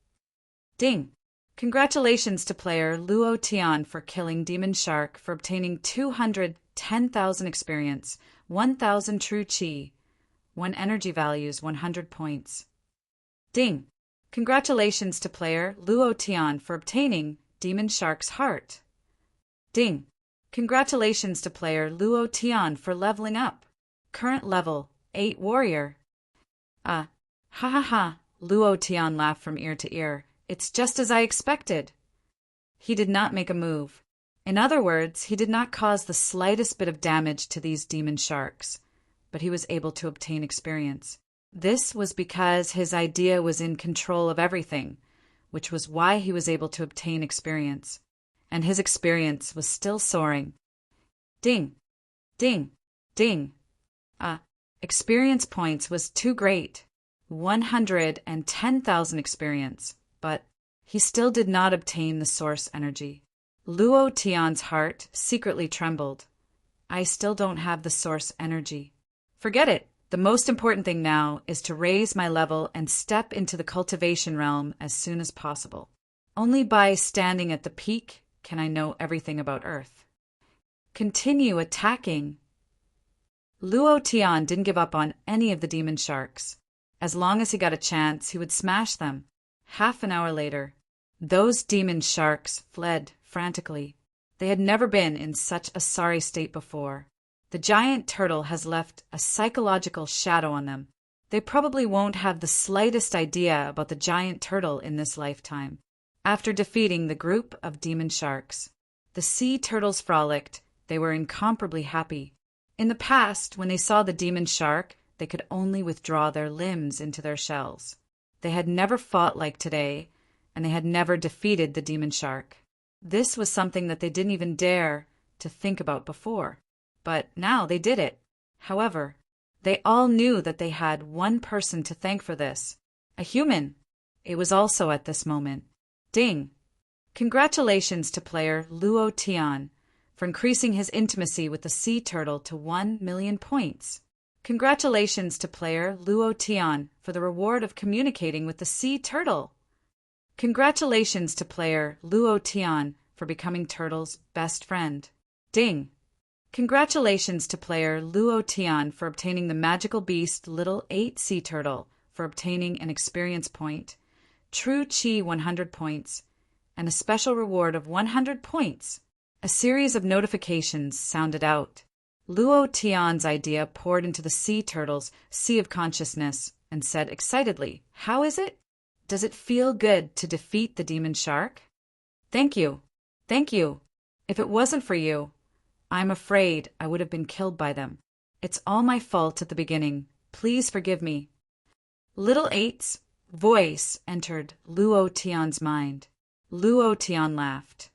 Ding! Congratulations to player Luo Tian for killing demon shark for obtaining 210,000 experience, 1,000 true chi, 1 energy values, 100 points. Ding! Congratulations to player Luo Tian for obtaining demon shark's heart. Ding! Congratulations to player Luo Tian for leveling up. Current level 8 warrior. Ha ha ha! Luo Tian laughed from ear to ear. It's just as I expected. He did not make a move. In other words, he did not cause the slightest bit of damage to these demon sharks, but he was able to obtain experience. This was because his idea was in control of everything, which was why he was able to obtain experience, and his experience was still soaring. Ding! Ding! Ding! Experience points was too great. 110,000 experience. But he still did not obtain the source energy. Luo Tian's heart secretly trembled. I still don't have the source energy. Forget it. The most important thing now is to raise my level and step into the cultivation realm as soon as possible. Only by standing at the peak can I know everything about Earth. Continue attacking. Luo Tian didn't give up on any of the demon sharks. As long as he got a chance, he would smash them. Half an hour later, those demon sharks fled frantically. They had never been in such a sorry state before. The giant turtle has left a psychological shadow on them. They probably won't have the slightest idea about the giant turtle in this lifetime. After defeating the group of demon sharks, The sea turtles frolicked. They were incomparably happy. In the past, when they saw the demon shark, they could only withdraw their limbs into their shells. They had never fought like today, and they had never defeated the demon shark. This was something that they didn't even dare to think about before. But now they did it. However, they all knew that they had one person to thank for this. A human. It was also at this moment. Ding! Congratulations to player Luo Tian for increasing his intimacy with the sea turtle to 1,000,000 points. Congratulations to player Luo Tian for the reward of communicating with the sea turtle. Congratulations to player Luo Tian for becoming Turtle's best friend. Ding! Congratulations to player Luo Tian for obtaining the magical beast Little 8 Sea Turtle for obtaining an experience point, True Chi 100 points, and a special reward of 100 points. A series of notifications sounded out. Luo Tian's idea poured into the sea turtle's sea of consciousness and said excitedly, "How is it? Does it feel good to defeat the demon shark?" "Thank you. Thank you. If it wasn't for you, I'm afraid I would have been killed by them. It's all my fault at the beginning. Please forgive me." Little Eight's voice entered Luo Tian's mind. Luo Tian laughed.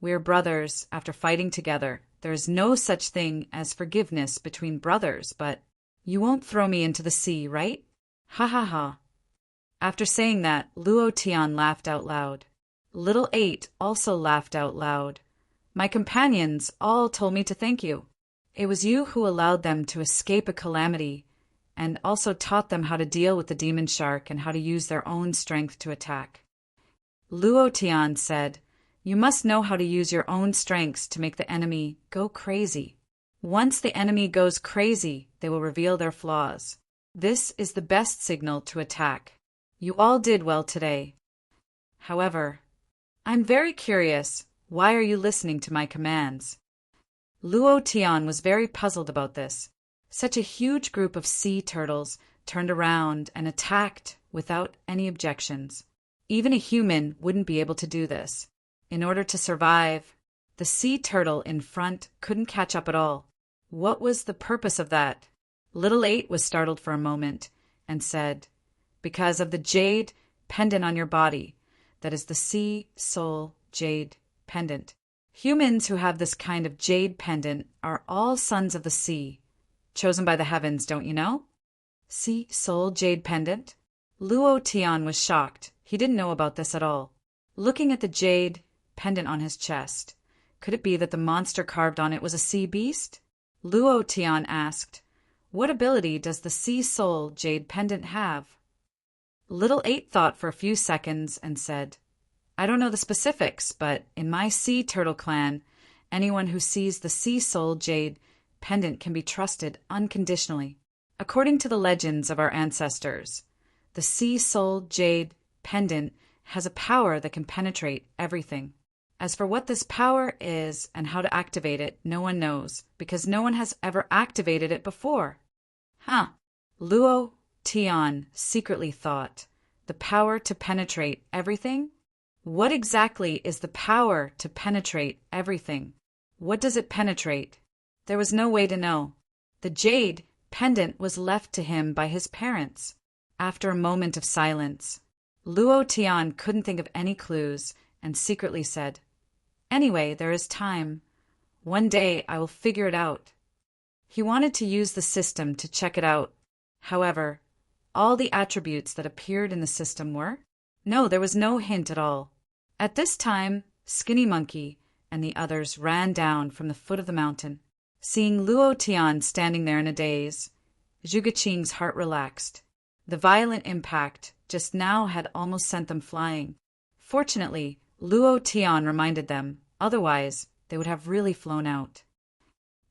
"We're brothers after fighting together. There is no such thing as forgiveness between brothers, but you won't throw me into the sea, right? Ha ha ha." After saying that, Luo Tian laughed out loud. Little Eight also laughed out loud. "My companions all told me to thank you. It was you who allowed them to escape a calamity and also taught them how to deal with the demon shark and how to use their own strength to attack." Luo Tian said, "You must know how to use your own strengths to make the enemy go crazy. Once the enemy goes crazy, they will reveal their flaws. This is the best signal to attack. You all did well today. However, I'm very curious. Why are you listening to my commands?" Luo Tian was very puzzled about this. Such a huge group of sea turtles turned around and attacked without any objections. Even a human wouldn't be able to do this. In order to survive, the sea turtle in front couldn't catch up at all. What was the purpose of that? Little Eight was startled for a moment and said, "Because of the jade pendant on your body. That is the sea soul jade pendant. Humans who have this kind of jade pendant are all sons of the sea, chosen by the heavens, don't you know?" Sea soul jade pendant? Luo Tian was shocked. He didn't know about this at all. Looking at the jade pendant on his chest, could it be that the monster carved on it was a sea beast? Luo Tian asked, "What ability does the sea soul jade pendant have?" Little Eight thought for a few seconds and said, "I don't know the specifics, but in my sea turtle clan, anyone who sees the sea soul jade pendant can be trusted unconditionally. According to the legends of our ancestors, the sea soul jade pendant has a power that can penetrate everything. As for what this power is and how to activate it, no one knows, because no one has ever activated it before." Huh. Luo Tian secretly thought, the power to penetrate everything? What exactly is the power to penetrate everything? What does it penetrate? There was no way to know. The jade pendant was left to him by his parents. After a moment of silence, Luo Tian couldn't think of any clues and secretly said, "Anyway, there is time. One day I will figure it out." He wanted to use the system to check it out. However, all the attributes that appeared in the system were? No, there was no hint at all. At this time, Skinny Monkey and the others ran down from the foot of the mountain. Seeing Luo Tian standing there in a daze, Zhuge Qing's heart relaxed. The violent impact just now had almost sent them flying. Fortunately, Luo Tian reminded them, otherwise they would have really flown out.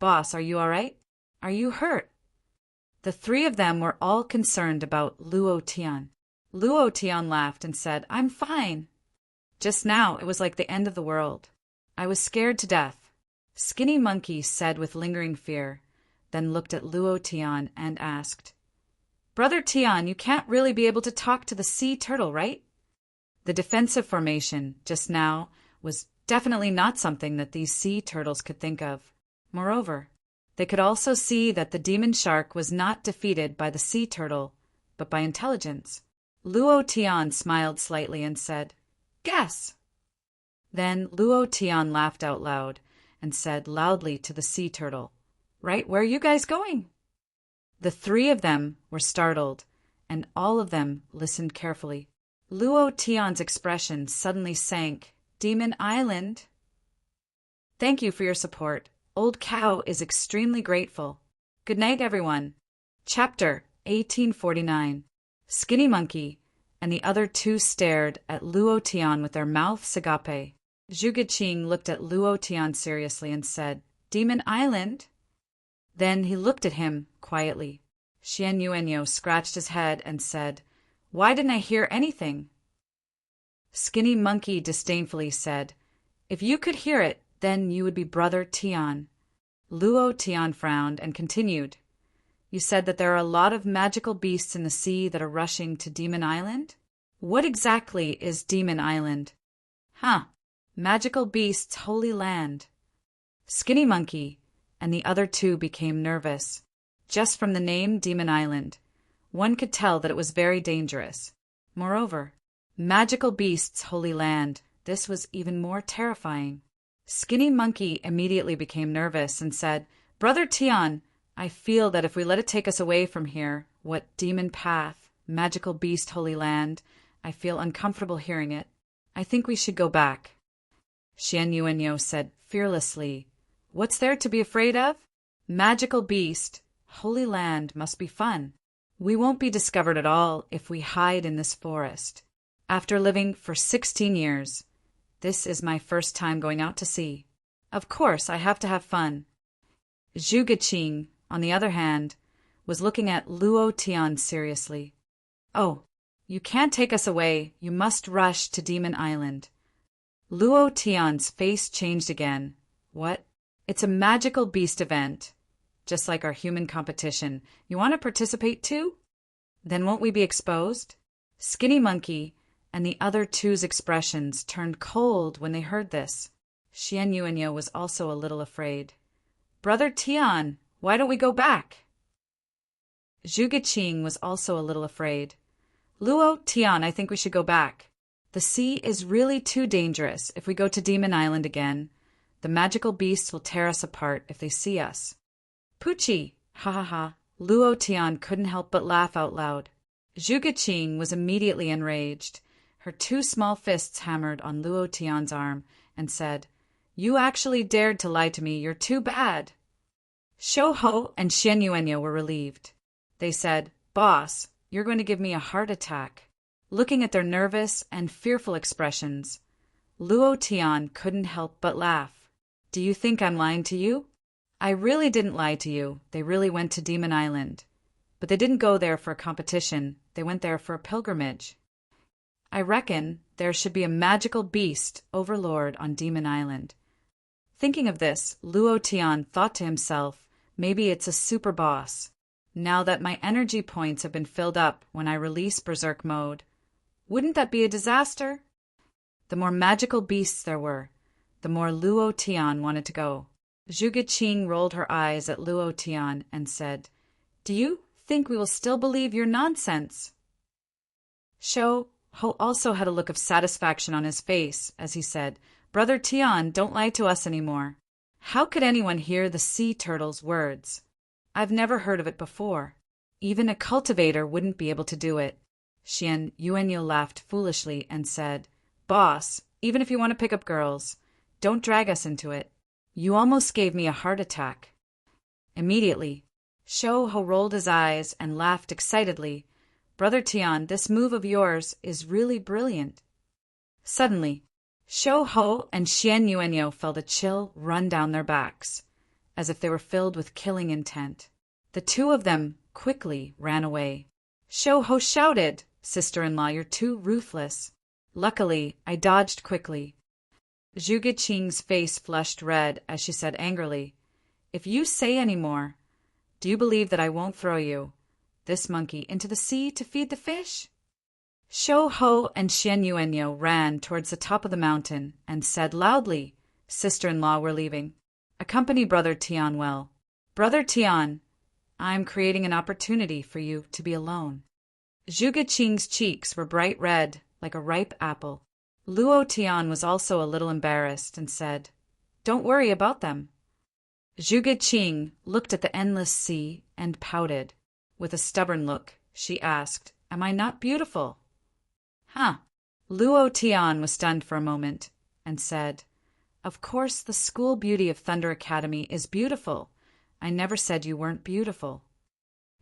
"Boss, are you all right? Are you hurt?" The three of them were all concerned about Luo Tian. Luo Tian laughed and said, "I'm fine. Just now it was like the end of the world. I was scared to death." Skinny Monkey said with lingering fear, then looked at Luo Tian and asked, "Brother Tian, you can't really be able to talk to the sea turtle, right?" The defensive formation just now was Definitely not something that these sea turtles could think of. Moreover, they could also see that the demon shark was not defeated by the sea turtle, but by intelligence. Luo Tian smiled slightly and said, "Guess." Then Luo Tian laughed out loud and said loudly to the sea turtle, "Right, where are you guys going?" The three of them were startled, and all of them listened carefully. Luo Tian's expression suddenly sank. "Demon Island." "Thank you for your support. Old Cow is extremely grateful. Good night, everyone." Chapter 1849. Skinny Monkey and the other two stared at Luo Tian with their mouths agape. Zhuge looked at Luo Tian seriously and said, "Demon Island?" Then he looked at him quietly. Xian Yuanyo scratched his head and said, "Why didn't I hear anything?" Skinny Monkey disdainfully said, "If you could hear it, then you would be Brother Tian." Luo Tian frowned and continued, "You said that there are a lot of magical beasts in the sea that are rushing to Demon Island? What exactly is Demon Island?" "Huh. Magical beasts' holy land." Skinny Monkey and the other two became nervous. Just from the name Demon Island, one could tell that it was very dangerous. Moreover, magical beasts' holy land, this was even more terrifying. Skinny Monkey immediately became nervous and said, "Brother Tian, I feel that if we let it take us away from here, what demon path, magical beast holy land, I feel uncomfortable hearing it. I think we should go back." Xian Yuanyo said fearlessly, "What's there to be afraid of? Magical beast, holy land must be fun. We won't be discovered at all if we hide in this forest. After living for 16 years, this is my first time going out to sea. Of course, I have to have fun." Zhuge, on the other hand, was looking at Luo Tian seriously. "Oh, you can't take us away. You must rush to Demon Island." Luo Tian's face changed again. "What? It's a magical beast event. Just like our human competition. You want to participate too? Then won't we be exposed?" Skinny Monkey and the other two's expressions turned cold when they heard this. Xian Yuanyo was also a little afraid. "Brother Tian, why don't we go back?" Zhuge was also a little afraid. "Luo Tian, I think we should go back. The sea is really too dangerous if we go to Demon Island again. The magical beasts will tear us apart if they see us." "Poochie! Ha ha ha!" Luo Tian couldn't help but laugh out loud. Zhuge was immediately enraged. Her two small fists hammered on Luo Tian's arm and said, "You actually dared to lie to me. You're too bad." Shou Ho and Xian Yuanyo were relieved. They said, "Boss, you're going to give me a heart attack." Looking at their nervous and fearful expressions, Luo Tian couldn't help but laugh. "Do you think I'm lying to you? I really didn't lie to you. They really went to Demon Island. But they didn't go there for a competition. They went there for a pilgrimage. I reckon there should be a magical beast overlord on Demon Island." Thinking of this, Luo Tian thought to himself, maybe it's a super boss. Now that my energy points have been filled up when I release Berserk mode, wouldn't that be a disaster? The more magical beasts there were, the more Luo Tian wanted to go. Zhuge rolled her eyes at Luo Tian and said, "Do you think we will still believe your nonsense?" Shou Ho also had a look of satisfaction on his face as he said, "Brother Tian, don't lie to us anymore. How could anyone hear the sea turtle's words? I've never heard of it before. Even a cultivator wouldn't be able to do it." Xian Yuanyo laughed foolishly and said, "Boss, even if you want to pick up girls, don't drag us into it. You almost gave me a heart attack." Immediately, Shou Ho rolled his eyes and laughed excitedly. "Brother Tian, this move of yours is really brilliant." Suddenly, Shou Ho and Xian Yuanyo felt a chill run down their backs, as if they were filled with killing intent. The two of them quickly ran away. Shou Ho shouted, "Sister-in-law, you're too ruthless." Luckily, I dodged quickly. Zhuge face flushed red as she said angrily, "If you say any more, do you believe that I won't throw you, this monkey, into the sea to feed the fish?" Shou Ho and Xian Yuanyo ran towards the top of the mountain and said loudly, "Sister-in-law, we're leaving. Accompany Brother Tian well. Brother Tian, I'm creating an opportunity for you to be alone." Zhuge Qing's cheeks were bright red, like a ripe apple. Luo Tian was also a little embarrassed and said, "Don't worry about them." Zhuge Qing looked at the endless sea and pouted. With a stubborn look, she asked, "Am I not beautiful?" "Huh." Luo Tian was stunned for a moment and said, "Of course the school beauty of Thunder Academy is beautiful. I never said you weren't beautiful."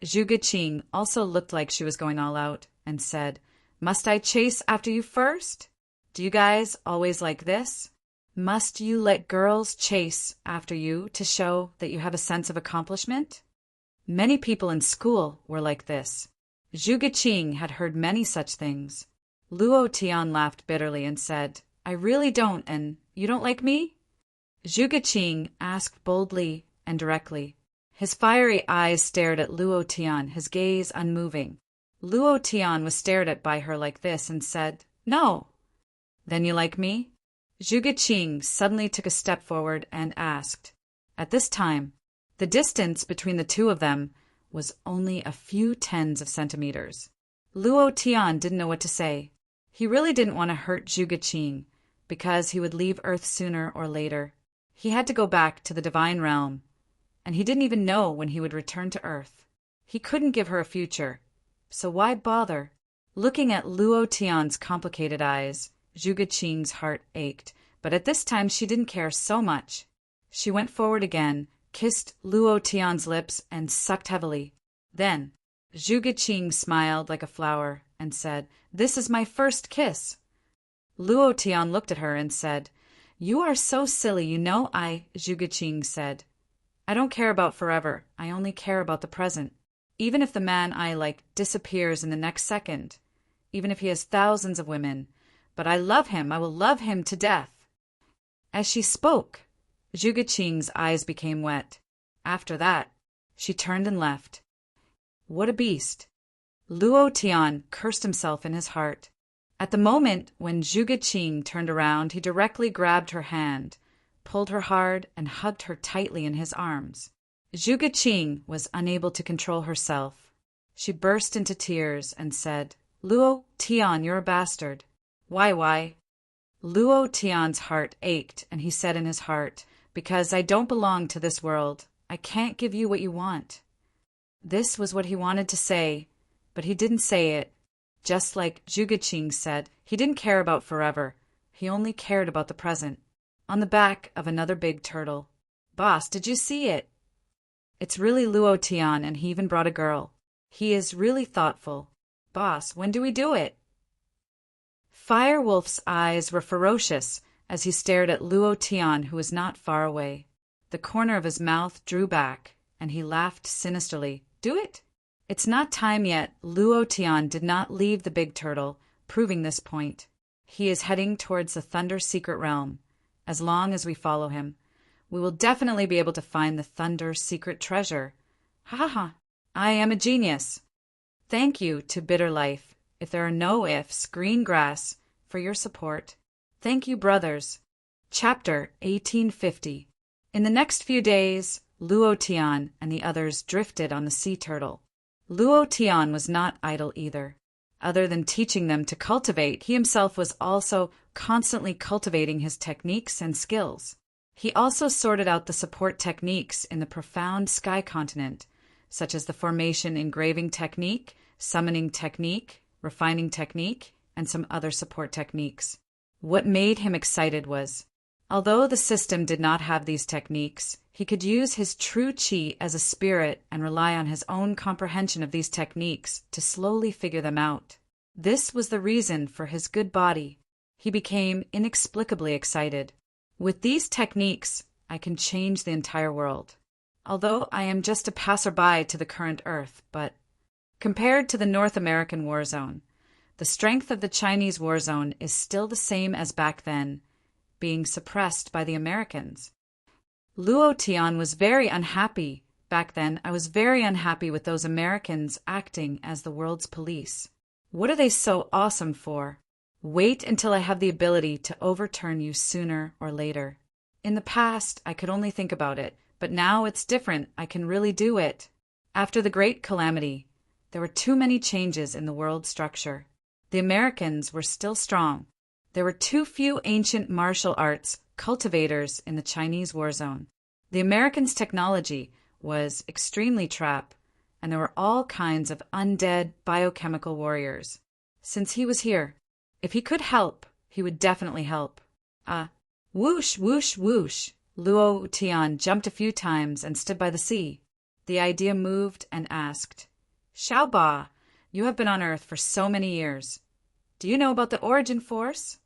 Zhuge Qing also looked like she was going all out and said, "Must I chase after you first? Do you guys always like this? Must you let girls chase after you to show that you have a sense of accomplishment?" Many people in school were like this. Zhuge Qing had heard many such things. Luo Tian laughed bitterly and said, "I really don't, and you don't like me?" Zhuge Qing asked boldly and directly. His fiery eyes stared at Luo Tian, his gaze unmoving. Luo Tian was stared at by her like this and said, "No." "Then you like me?" Zhuge Qing suddenly took a step forward and asked. At this time, the distance between the two of them was only a few tens of centimeters. Luo Tian didn't know what to say. He really didn't want to hurt Zhuge Qing, because he would leave Earth sooner or later. He had to go back to the divine realm, and he didn't even know when he would return to Earth. He couldn't give her a future, so why bother? Looking at Luo Tian's complicated eyes, Zhuge Qing's heart ached, but at this time she didn't care so much. She went forward again, kissed Luo Tian's lips, and sucked heavily. Then, Zhuge Qing smiled like a flower and said, "This is my first kiss." Luo Tian looked at her and said, "You are so silly, you know Zhuge Qing said, "I don't care about forever, I only care about the present. Even if the man I like disappears in the next second, even if he has thousands of women, but I love him, I will love him to death." As she spoke, Zhuge Qing's eyes became wet. After that, she turned and left. What a beast! Luo Tian cursed himself in his heart. At the moment when Zhuge Qing turned around, he directly grabbed her hand, pulled her hard, and hugged her tightly in his arms. Zhuge Qing was unable to control herself. She burst into tears and said, "Luo Tian, you're a bastard." Why? Luo Tian's heart ached, and he said in his heart, "Because I don't belong to this world, I can't give you what you want." This was what he wanted to say, but he didn't say it. Just like Zhuge Qing said, he didn't care about forever. He only cared about the present. On the back of another big turtle. "Boss, did you see it? It's really Luo Tian, and he even brought a girl. He is really thoughtful. Boss, when do we do it?" Firewolf's eyes were ferocious as he stared at Luo Tian, who was not far away. The corner of his mouth drew back, and he laughed sinisterly. "Do it?" "It's not time yet." Luo Tian did not leave the big turtle, proving this point. "He is heading towards the Thunder Secret Realm. As long as we follow him, we will definitely be able to find the Thunder Secret Treasure. Ha ha ha! I am a genius. Thank you to Bitter Life, if there are no ifs, Green Grass, for your support. Thank you, brothers. Chapter 1850. In the next few days, Luo Tian and the others drifted on the sea turtle. Luo Tian was not idle either. Other than teaching them to cultivate, he himself was also constantly cultivating his techniques and skills. He also sorted out the support techniques in the profound sky continent, such as the formation engraving technique, summoning technique, refining technique, and some other support techniques. What made him excited was, although the system did not have these techniques, he could use his true chi as a spirit and rely on his own comprehension of these techniques to slowly figure them out. This was the reason for his good body. He became inexplicably excited. With these techniques, I can change the entire world. Although I am just a passerby to the current Earth, but compared to the North American war zone, the strength of the Chinese war zone is still the same as back then, being suppressed by the Americans. Luo Tian was very unhappy. Back then, I was very unhappy with those Americans acting as the world's police. What are they so awesome for? Wait until I have the ability to overturn you sooner or later. In the past, I could only think about it, but now it's different. I can really do it. After the Great Calamity, there were too many changes in the world structure. The Americans were still strong. There were too few ancient martial arts cultivators in the Chinese war zone. The Americans' technology was extremely trapped, and there were all kinds of undead biochemical warriors. Since he was here, if he could help, he would definitely help. Whoosh, whoosh, whoosh. Luo Tian jumped a few times and stood by the sea. The idea moved and asked, Xiao Ba, you have been on Earth for so many years. Do you know about the origin force?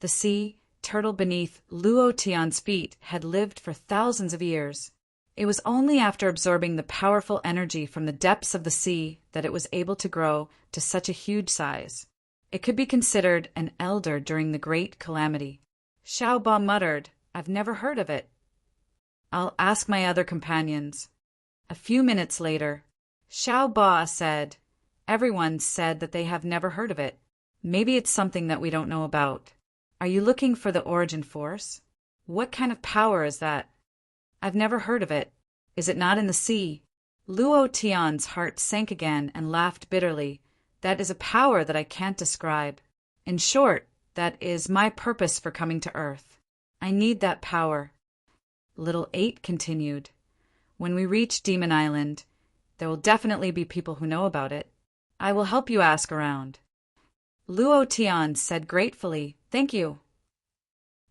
The sea turtle beneath Luo Tian's feet had lived for thousands of years. It was only after absorbing the powerful energy from the depths of the sea that it was able to grow to such a huge size. It could be considered an elder during the Great Calamity. Xiao Ba muttered, I've never heard of it. I'll ask my other companions. A few minutes later, Xiao Ba said, Everyone said that they have never heard of it. Maybe it's something that we don't know about. Are you looking for the origin force? What kind of power is that? I've never heard of it. Is it not in the sea? Luo Tian's heart sank again and laughed bitterly. That is a power that I can't describe. In short, that is my purpose for coming to Earth. I need that power. Little 8 continued. When we reach Demon Island, there will definitely be people who know about it. I will help you ask around. Luo Tian said gratefully, Thank you.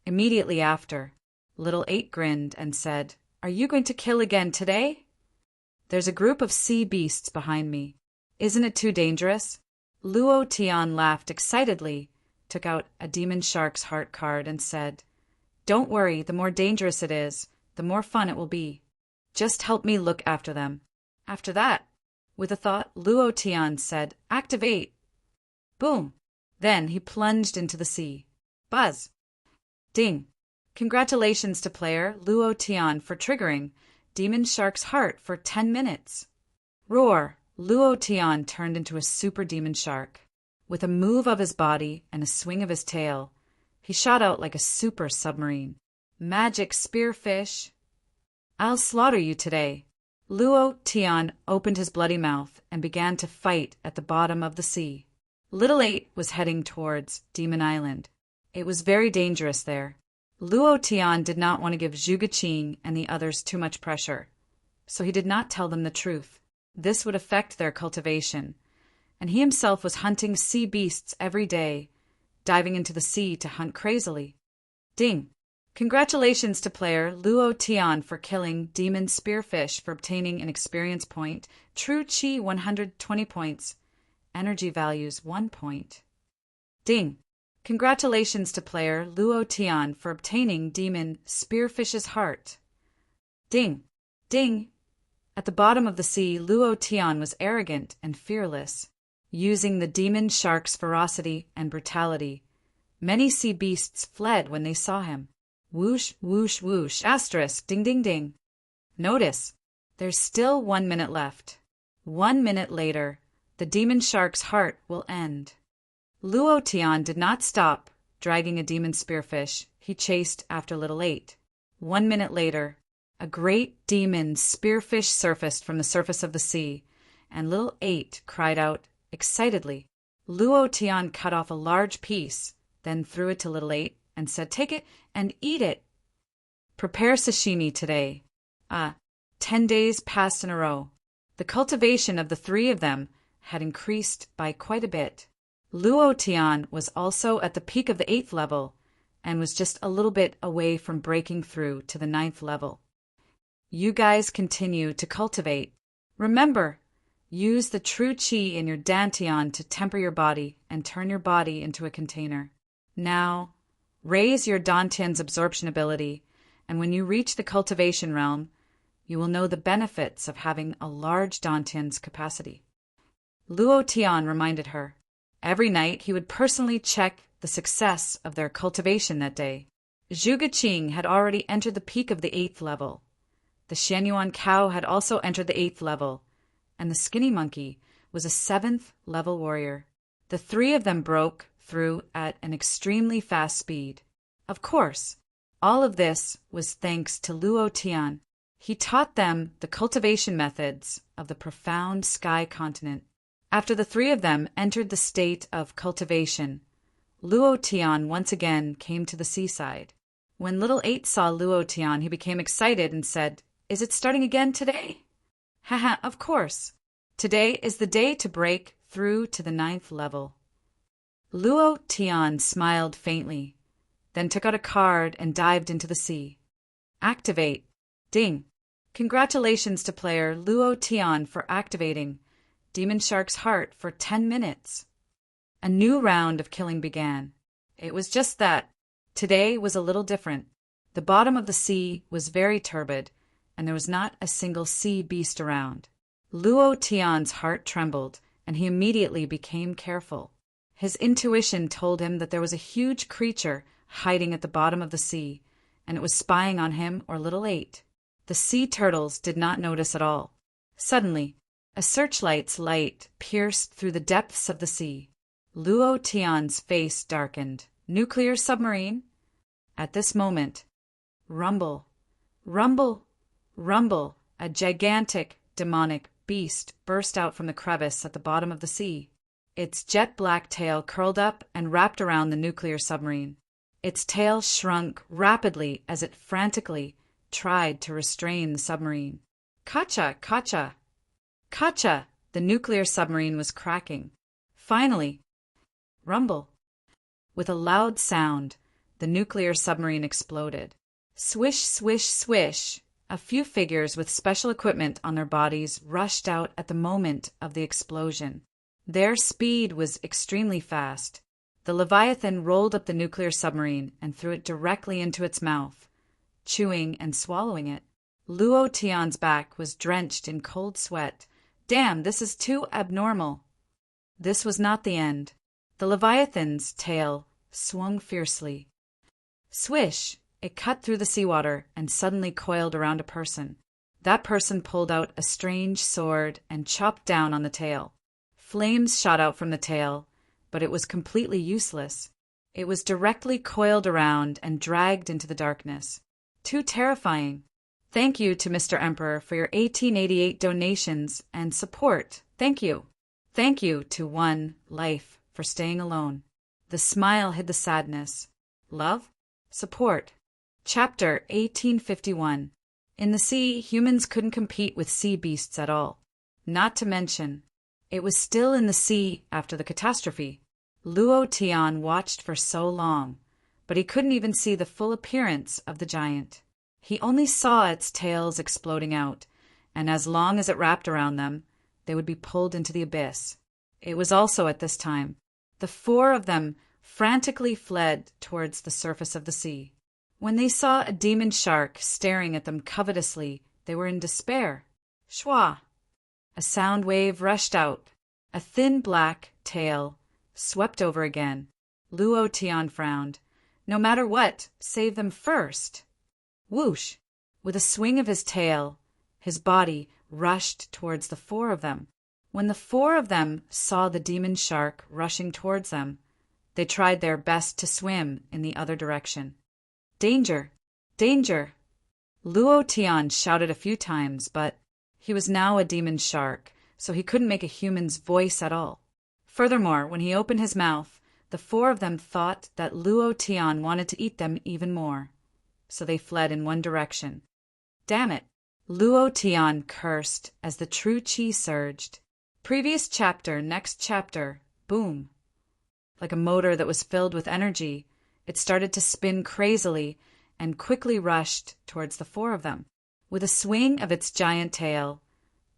Immediately after, Little 8 grinned and said, Are you going to kill again today? There's a group of sea beasts behind me. Isn't it too dangerous? Luo Tian laughed excitedly, took out a demon shark's heart card and said, Don't worry, the more dangerous it is, the more fun it will be. Just help me look after them. After that, with a thought, Luo Tian said, Activate. Boom. Then he plunged into the sea. Buzz. Ding. Congratulations to player Luo Tian for triggering Demon Shark's heart for 10 minutes. Roar. Luo Tian turned into a super demon shark. With a move of his body and a swing of his tail, he shot out like a super submarine. Magic spearfish. I'll slaughter you today. Luo Tian opened his bloody mouth and began to fight at the bottom of the sea. Little 8 was heading towards Demon Island. It was very dangerous there. Luo Tian did not want to give Zhuge Qing and the others too much pressure, so he did not tell them the truth. This would affect their cultivation, and he himself was hunting sea beasts every day, diving into the sea to hunt crazily. Ding! Congratulations to player Luo Tian for killing Demon Spearfish for obtaining an experience point, True Chi 120 points, energy values 1 point. Ding! Congratulations to player Luo Tian for obtaining Demon Spearfish's heart. Ding! Ding! At the bottom of the sea, Luo Tian was arrogant and fearless, using the demon shark's ferocity and brutality. Many sea beasts fled when they saw him. Whoosh, whoosh, whoosh, asterisk, ding, ding, ding. Notice, there's still 1 minute left. 1 minute later, the demon shark's heart will end. Luo Tian did not stop dragging a demon spearfish. He chased after Little 8. 1 minute later, a great demon spearfish surfaced from the surface of the sea, and Little 8 cried out excitedly. Luo Tian cut off a large piece, then threw it to Little 8 and said, Take it and eat it. Prepare sashimi today. 10 days passed in a row. The cultivation of the 3 of them had increased by quite a bit. Luo Tian was also at the peak of the 8th level and was just a little bit away from breaking through to the 9th level. You guys continue to cultivate. Remember, use the true chi in your dantian to temper your body and turn your body into a container. Now, raise your dantian's absorption ability, and when you reach the cultivation realm, you will know the benefits of having a large dantian's capacity. Luo Tian reminded her. Every night he would personally check the success of their cultivation that day. Zhuge Qing had already entered the peak of the 8th level. The Xianyuan cow had also entered the 8th level, and the skinny monkey was a 7th level warrior. The three of them broke through at an extremely fast speed. Of course, all of this was thanks to Luo Tian. He taught them the cultivation methods of the profound sky continent. After the three of them entered the state of cultivation, Luo Tian once again came to the seaside. When little 8 saw Luo Tian, he became excited and said, "Is it starting again today?" "Haha, of course. Today is the day to break through to the 9th level." Luo Tian smiled faintly, then took out a card and dived into the sea. Activate. Ding. Congratulations to player Luo Tian for activating Demon Shark's heart for 10 minutes. A new round of killing began. It was just that. Today was a little different. The bottom of the sea was very turbid, and there was not a single sea beast around. Luo Tian's heart trembled, and he immediately became careful. His intuition told him that there was a huge creature hiding at the bottom of the sea, and it was spying on him or little 8. The sea turtles did not notice at all. Suddenly, a searchlight's light pierced through the depths of the sea. Luo Tian's face darkened. Nuclear submarine? At this moment, rumble, rumble, rumble, a gigantic, demonic beast burst out from the crevice at the bottom of the sea. Its jet-black tail curled up and wrapped around the nuclear submarine. Its tail shrunk rapidly as it frantically tried to restrain the submarine. Kacha, kacha, kacha! The nuclear submarine was cracking. Finally, rumble. With a loud sound, the nuclear submarine exploded. Swish, swish, swish! A few figures with special equipment on their bodies rushed out at the moment of the explosion. Their speed was extremely fast. The Leviathan rolled up the nuclear submarine and threw it directly into its mouth, chewing and swallowing it. Luo Tian's back was drenched in cold sweat. Damn, this is too abnormal. This was not the end. The Leviathan's tail swung fiercely. Swish! It cut through the seawater and suddenly coiled around a person. That person pulled out a strange sword and chopped down on the tail. Flames shot out from the tail, but it was completely useless. It was directly coiled around and dragged into the darkness. Too terrifying. Thank you to Mr. Emperor for your 1888 donations and support. Thank you. Thank you to One Life for staying alone. The smile hid the sadness. Love? Support. Chapter 1851. In the sea, humans couldn't compete with sea beasts at all. Not to mention, it was still in the sea after the catastrophe. Luo Tian watched for so long, but he couldn't even see the full appearance of the giant. He only saw its tails exploding out, and as long as it wrapped around them, they would be pulled into the abyss. It was also at this time the 4 of them frantically fled towards the surface of the sea. When they saw a demon shark staring at them covetously, they were in despair. Shwa! A sound wave rushed out. A thin black tail swept over again. Luo Tian frowned. No matter what, save them first. Whoosh! With a swing of his tail, his body rushed towards the 4 of them. When the 4 of them saw the demon shark rushing towards them, they tried their best to swim in the other direction. Danger! Danger! Luo Tian shouted a few times, but he was now a demon shark, so he couldn't make a human's voice at all. Furthermore, when he opened his mouth, the 4 of them thought that Luo Tian wanted to eat them even more, so they fled in one direction. Damn it! Luo Tian cursed as the true chi surged. Previous chapter, next chapter, boom. Like a motor that was filled with energy, it started to spin crazily and quickly rushed towards the 4 of them. With a swing of its giant tail,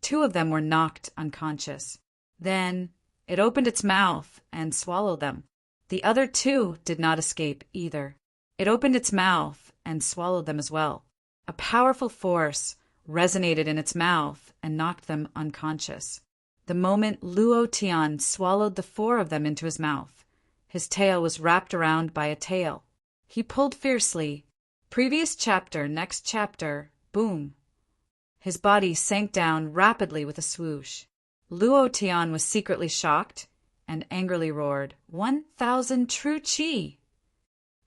2 of them were knocked unconscious. Then it opened its mouth and swallowed them. The other 2 did not escape either. It opened its mouth and swallowed them as well. A powerful force resonated in its mouth and knocked them unconscious. The moment Luo Tian swallowed the 4 of them into his mouth, his tail was wrapped around by a tail. He pulled fiercely. Previous chapter, next chapter, boom. His body sank down rapidly with a swoosh. Luo Tian was secretly shocked and angrily roared, 1,000 true chi!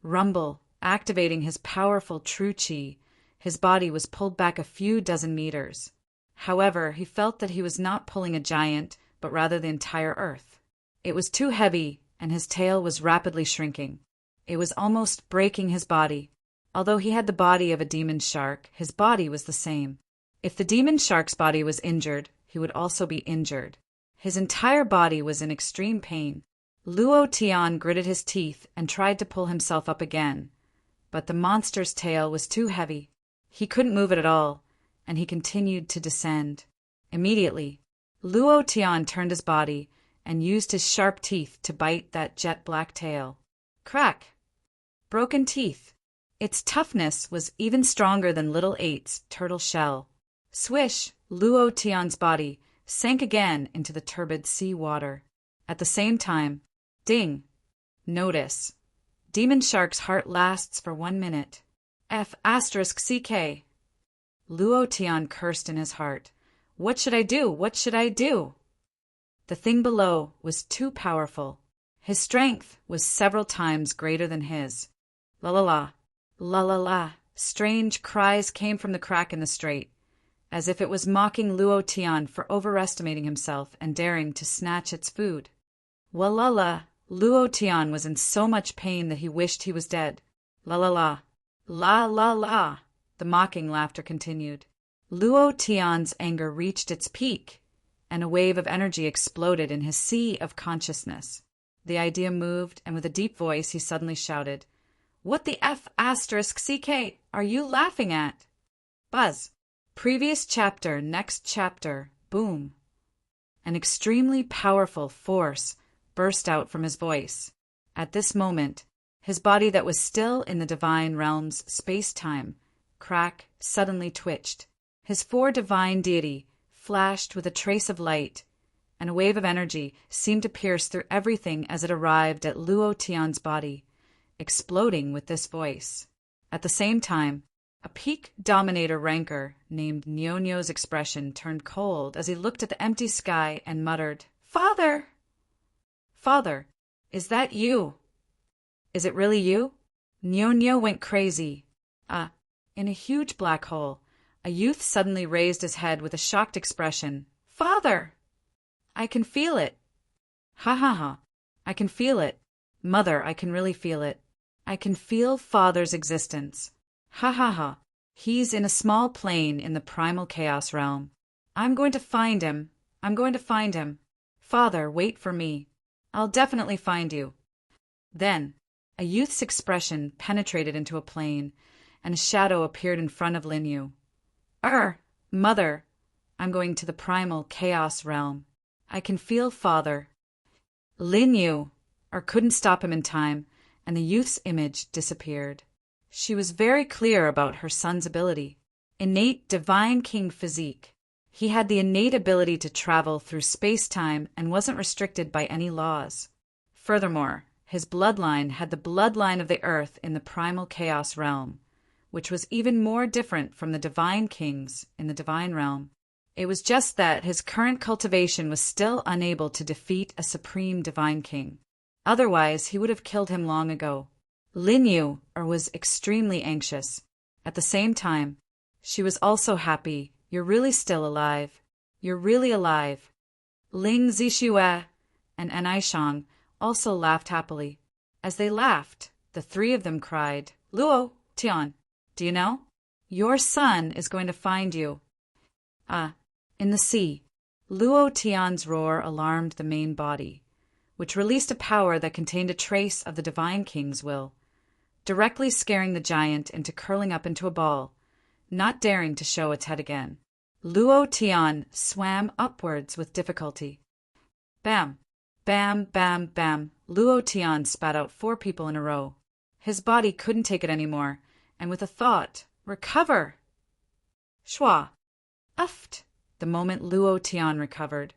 Rumble, activating his powerful true chi, his body was pulled back a few dozen meters. However, he felt that he was not pulling a giant, but rather the entire earth. It was too heavy, and his tail was rapidly shrinking. It was almost breaking his body. Although he had the body of a demon shark, his body was the same. If the demon shark's body was injured, he would also be injured. His entire body was in extreme pain. Luo Tian gritted his teeth and tried to pull himself up again, but the monster's tail was too heavy. He couldn't move it at all, and he continued to descend. Immediately, Luo Tian turned his body and used his sharp teeth to bite that jet-black tail. Crack! Broken teeth. Its toughness was even stronger than Little 8's turtle shell. Swish! Luo Tian's body sank again into the turbid sea water. At the same time, ding! Notice. Demon Shark's heart lasts for 1 minute. F***CK. Luo Tian cursed in his heart. What should I do? What should I do? The thing below was too powerful. His strength was several times greater than his. La la la. La la la. Strange cries came from the crack in the strait, as if it was mocking Luo Tian for overestimating himself and daring to snatch its food. Walala. Luo Tian was in so much pain that he wished he was dead. La la la. La la la. The mocking laughter continued. Luo Tian's anger reached its peak, and a wave of energy exploded in his sea of consciousness. The idea moved, and with a deep voice he suddenly shouted, What the F***CK are you laughing at? Buzz. Previous chapter, next chapter, boom. An extremely powerful force burst out from his voice. At this moment, his body that was still in the divine realm's space-time, crack, suddenly twitched. His 4 divine deity flashed with a trace of light, and a wave of energy seemed to pierce through everything as it arrived at Luo Tian's body, exploding with this voice. At the same time, a peak dominator ranker named Nyonyo's expression turned cold as he looked at the empty sky and muttered, Father! Father, is that you? Is it really you? Nyonyo went crazy. In a huge black hole, a youth suddenly raised his head with a shocked expression. Father! I can feel it. Ha ha ha. I can feel it. Mother, I can really feel it. I can feel Father's existence. Ha ha ha. He's in a small plane in the primal chaos realm. I'm going to find him. I'm going to find him. Father, wait for me. I'll definitely find you. Then, a youth's expression penetrated into a plane, and a shadow appeared in front of Linyu. Mother, I'm going to the primal chaos realm. I can feel Father. Linyu couldn't stop him in time, and the youth's image disappeared. She was very clear about her son's ability. Innate divine king physique. He had the innate ability to travel through space-time and wasn't restricted by any laws. Furthermore, his bloodline had the bloodline of the earth in the primal chaos realm, which was even more different from the divine kings in the divine realm. It was just that his current cultivation was still unable to defeat a supreme divine king. Otherwise, he would have killed him long ago. Linyu was extremely anxious. At the same time, she was also happy. You're really still alive. You're really alive. Ling Zixue and Anaishang also laughed happily. As they laughed, the 3 of them cried, Luo Tian, do you know? Your son is going to find you. In the sea, Luo Tian's roar alarmed the main body, which released a power that contained a trace of the Divine King's will, directly scaring the giant into curling up into a ball, not daring to show its head again. Luo Tian swam upwards with difficulty. Bam! Bam! Bam! Bam! Luo Tian spat out 4 people in a row. His body couldn't take it anymore, and with a thought, recover! Shwa! Uft! The moment Luo Tian recovered,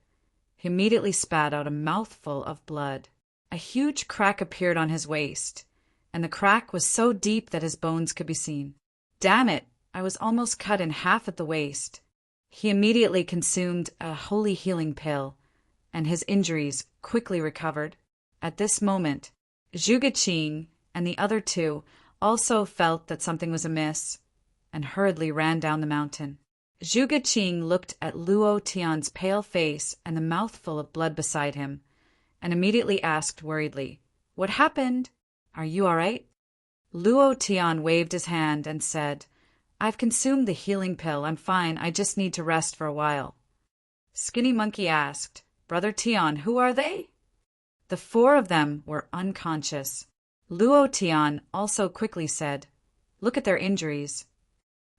he immediately spat out a mouthful of blood. A huge crack appeared on his waist, and the crack was so deep that his bones could be seen. Damn it! I was almost cut in half at the waist. He immediately consumed a holy healing pill, and his injuries quickly recovered. At this moment, Zhuge Qing and the other two also felt that something was amiss and hurriedly ran down the mountain. Zhuge Qing looked at Luo Tian's pale face and the mouthful of blood beside him, and immediately asked worriedly, "What happened? Are you all right?" Luo Tian waved his hand and said, "I've consumed the healing pill. I'm fine. I just need to rest for a while." Skinny Monkey asked, "Brother Tian, who are they?" The four of them were unconscious. Luo Tian also quickly said, "Look at their injuries."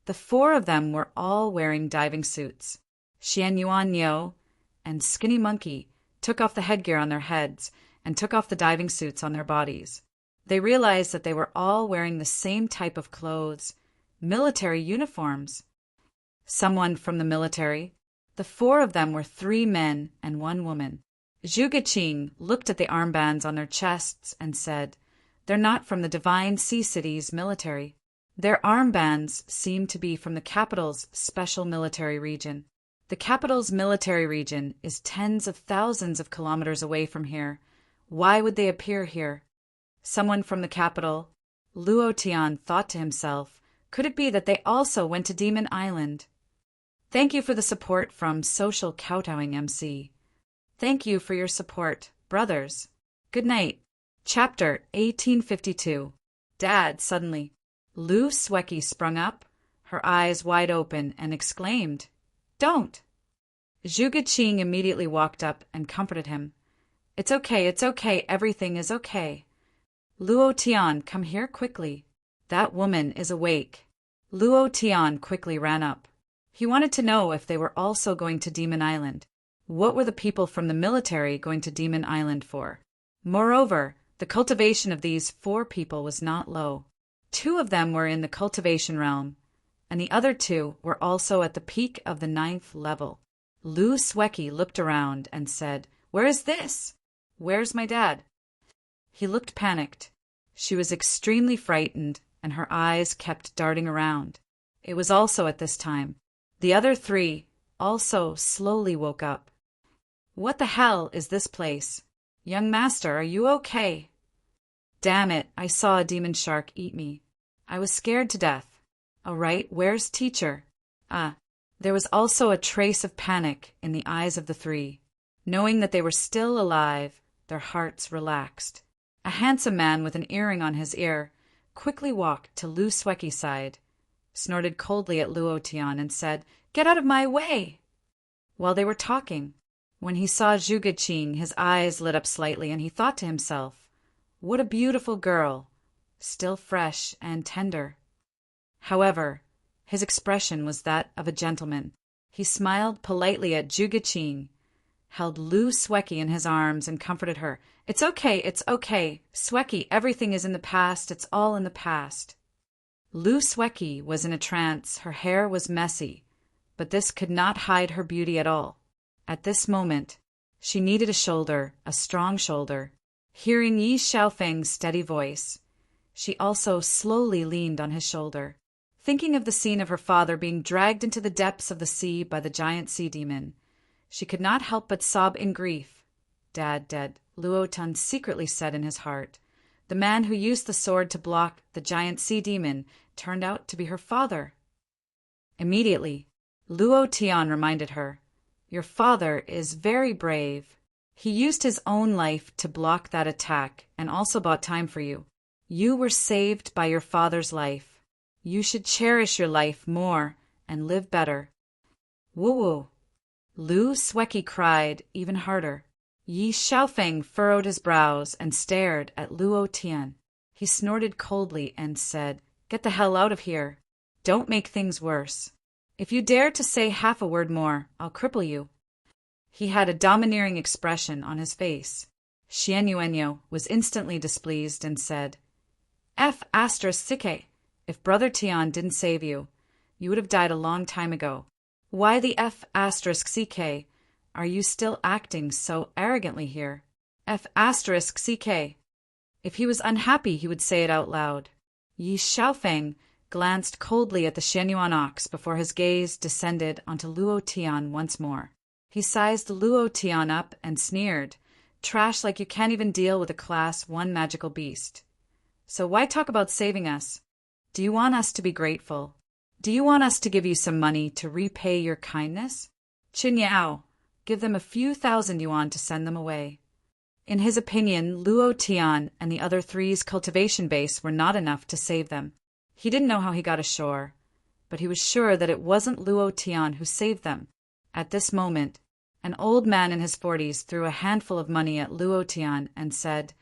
The four of them were all wearing diving suits. Xian Yuan Yo and Skinny Monkey took off the headgear on their heads and took off the diving suits on their bodies. They realized that they were all wearing the same type of clothes, military uniforms. Someone from the military. The four of them were 3 men and 1 woman. Zhuge Qing looked at the armbands on their chests and said, "They're not from the Divine Sea City's military. Their armbands seem to be from the capital's special military region. The capital's military region is tens of thousands of kilometers away from here. Why would they appear here?" Someone from the capital. Luo Tian thought to himself, could it be that they also went to Demon Island? Thank you for the support from Social Kowtowing MC. Thank you for your support, brothers. Good night. Chapter 1852. Dad, suddenly. Lu Sweki sprung up, her eyes wide open, and exclaimed, "Don't!" Zhuge Qing immediately walked up and comforted him. It's okay, everything is okay. Luo Tian, come here quickly. That woman is awake." Luo Tian quickly ran up. He wanted to know if they were also going to Demon Island. What were the people from the military going to Demon Island for? Moreover, the cultivation of these 4 people was not low. 2 of them were in the cultivation realm, and the other 2 were also at the peak of the 9th level. Lu Sweki looked around and said, "Where is this? Where's my dad?" He looked panicked. She was extremely frightened, and her eyes kept darting around. It was also at this time. The other 3 also slowly woke up. "What the hell is this place? Young master, are you okay?" "Damn it, I saw a demon shark eat me. I was scared to death." "All right, where's teacher?" There was also a trace of panic in the eyes of the 3. Knowing that they were still alive, their hearts relaxed. A handsome man with an earring on his ear quickly walked to Lu Sweki's side, snorted coldly at Luo Tian, and said, "Get out of my way!" While they were talking, when he saw Zhuge Qing, his eyes lit up slightly, and he thought to himself, "What a beautiful girl, still fresh and tender." However, his expression was that of a gentleman. He smiled politely at Zhuge Qing, held Lu Sweki in his arms, and comforted her. It's okay, Sweki, everything is in the past, it's all in the past." Lu Sweki was in a trance, her hair was messy, but this could not hide her beauty at all. At this moment, she needed a shoulder, a strong shoulder. Hearing Yi Xiaofeng's steady voice, she also slowly leaned on his shoulder. Thinking of the scene of her father being dragged into the depths of the sea by the giant sea demon, she could not help but sob in grief. "Dad dead," Luo Tian secretly said in his heart. The man who used the sword to block the giant sea demon turned out to be her father. Immediately, Luo Tian reminded her, "Your father is very brave. He used his own life to block that attack and also bought time for you. You were saved by your father's life. You should cherish your life more and live better." "Woo-woo!" Lu Sweki cried even harder. Yi Xiaofeng furrowed his brows and stared at Luo Tian. He snorted coldly and said, "Get the hell out of here. Don't make things worse. If you dare to say half a word more, I'll cripple you." He had a domineering expression on his face. Xian Yuanyo was instantly displeased and said, "F***sike. If Brother Tian didn't save you, you would have died a long time ago. Why the F***ck? Are you still acting so arrogantly here? F***ck. If he was unhappy, he would say it out loud." Yi Xiaofeng glanced coldly at the Xianyuan ox before his gaze descended onto Luo Tian once more. He sized Luo Tian up and sneered, "Trash like you can't even deal with a Class 1 magical beast. So why talk about saving us? Do you want us to be grateful? Do you want us to give you some money to repay your kindness? Qin Yao, give them a few thousand yuan to send them away." In his opinion, Luo Tian and the other three's cultivation base were not enough to save them. He didn't know how he got ashore, but he was sure that it wasn't Luo Tian who saved them. At this moment, an old man in his 40s threw a handful of money at Luo Tian and said,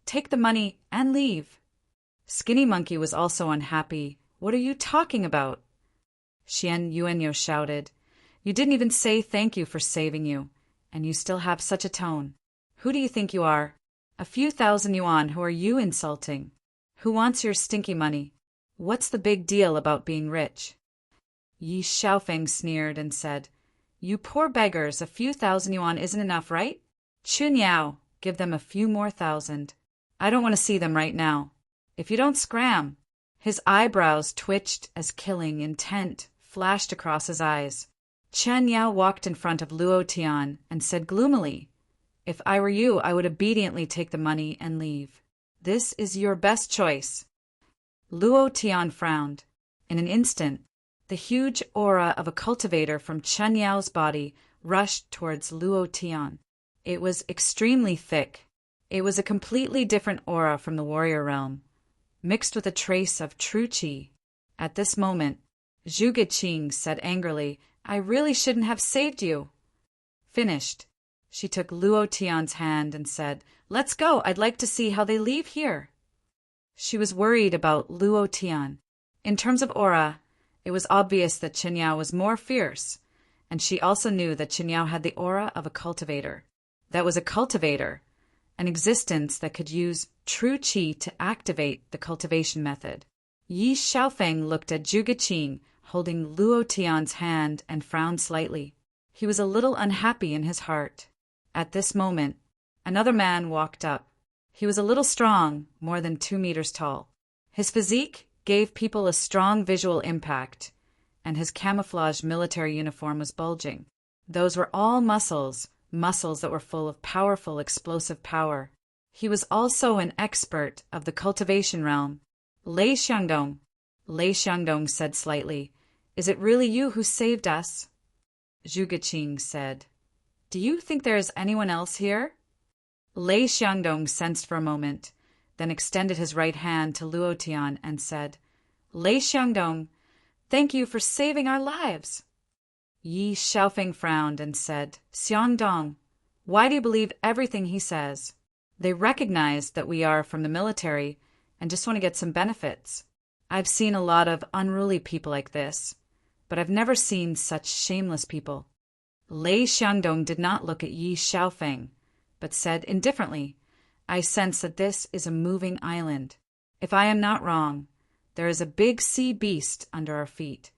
"Take the money and leave." Skinny Monkey was also unhappy. "What are you talking about?" Xian Yuanyo shouted, "You didn't even say thank you for saving you, and you still have such a tone. Who do you think you are? A few thousand yuan, who are you insulting? Who wants your stinky money? What's the big deal about being rich?" Yi Xiaofeng sneered and said, "You poor beggars, a few thousand yuan isn't enough, right? Chun Yao, give them a few more thousand. I don't want to see them right now. If you don't scram." His eyebrows twitched as killing intent flashed across his eyes. Chen Yao walked in front of Luo Tian and said gloomily, "If I were you, I would obediently take the money and leave. This is your best choice." Luo Tian frowned. In an instant, the huge aura of a cultivator from Chen Yao's body rushed towards Luo Tian. It was extremely thick. It was a completely different aura from the warrior realm, mixed with a trace of true qi. At this moment, Zhu Geqing said angrily, "I really shouldn't have saved you." Finished. She took Luo Tian's hand and said, "Let's go. I'd like to see how they leave here." She was worried about Luo Tian. In terms of aura, it was obvious that Chen Yao was more fierce, and she also knew that Chen Yao had the aura of a cultivator. That was a cultivator, an existence that could use true qi to activate the cultivation method. Yi Xiaofeng looked at Zhu Geqing, holding Luo Tian's hand, and frowned slightly. He was a little unhappy in his heart. At this moment, another man walked up. He was a little strong, more than 2 meters tall. His physique gave people a strong visual impact, and his camouflaged military uniform was bulging. Those were all muscles that were full of powerful, explosive power. He was also an expert of the cultivation realm. Lei Xiangdong said slightly, "Is it really you who saved us?" Zhu Geqing said, "Do you think there is anyone else here?" Lei Xiangdong sensed for a moment, then extended his right hand to Luo Tian and said, "Lei Xiangdong, thank you for saving our lives." Yi Xiaofeng frowned and said, "Xiangdong, why do you believe everything he says?" They recognized that we are from the military and just want to get some benefits. I've seen a lot of unruly people like this, but I've never seen such shameless people. Lei Xiangdong did not look at Yi Xiaofeng, but said indifferently, "I sense that this is a moving island. If I am not wrong, there is a big sea beast under our feet.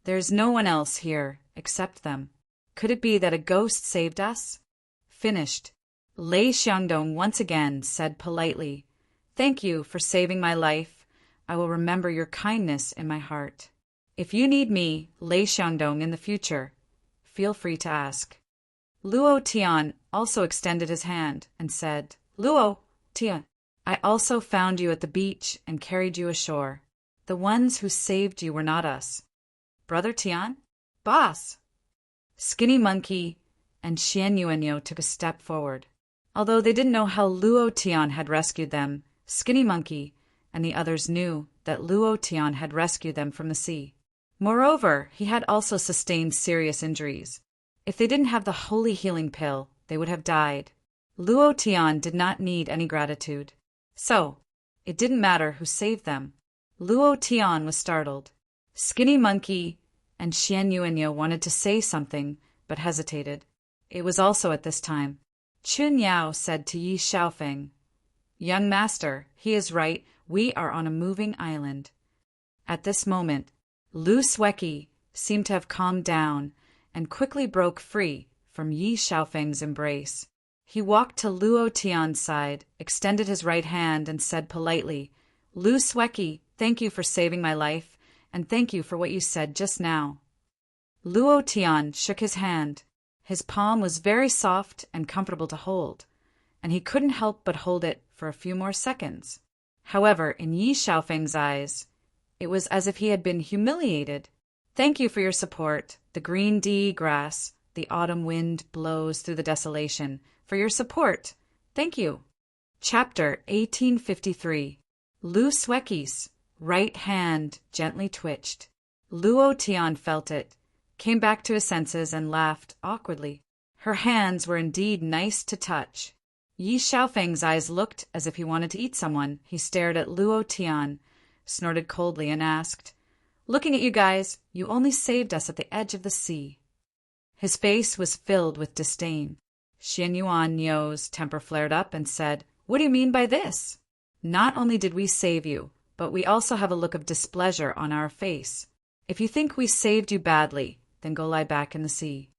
There is no one else here except them. Could it be that a ghost saved us?" Finished. Lei Xiangdong once again said politely, "Thank you for saving my life. I will remember your kindness in my heart. If you need me, Lei Xiangdong, in the future, feel free to ask." Luo Tian also extended his hand and said, "Luo Tian, I also found you at the beach and carried you ashore. The ones who saved you were not us. Brother Tian? Boss!" Skinny Monkey and Xian Yuanyo took a step forward. Although they didn't know how Luo Tian had rescued them, Skinny Monkey and the others knew that Luo Tian had rescued them from the sea. Moreover, he had also sustained serious injuries. If they didn't have the holy healing pill, they would have died. Luo Tian did not need any gratitude. So, it didn't matter who saved them. Luo Tian was startled. Skinny Monkey and Xian Yuanyo wanted to say something, but hesitated. It was also at this time. Chun Yao said to Yi Xiaofeng, "Young master, he is right. We are on a moving island." At this moment, Lu Sueki seemed to have calmed down and quickly broke free from Yi Xiaofeng's embrace. He walked to Luo Tian's side, extended his right hand, and said politely, "Lu Sueki, thank you for saving my life, and thank you for what you said just now." Luo Tian shook his hand. His palm was very soft and comfortable to hold, and he couldn't help but hold it for a few more seconds. However, in Yi Xiaofeng's eyes, it was as if he had been humiliated. "Thank you for your support. The green D grass, the autumn wind blows through the desolation. For your support. Thank you." Chapter 1853. Lu Sueki's right hand gently twitched. Luo Tian felt it, came back to his senses, and laughed awkwardly. Her hands were indeed nice to touch. Yi Xiaofeng's eyes looked as if he wanted to eat someone. He stared at Luo Tian, snorted coldly, and asked, "Looking at you guys, you only saved us at the edge of the sea." His face was filled with disdain. Xian Yuan Niu's temper flared up and said, "What do you mean by this? Not only did we save you, but we also have a look of displeasure on our face. If you think we saved you badly, then go lie back in the sea.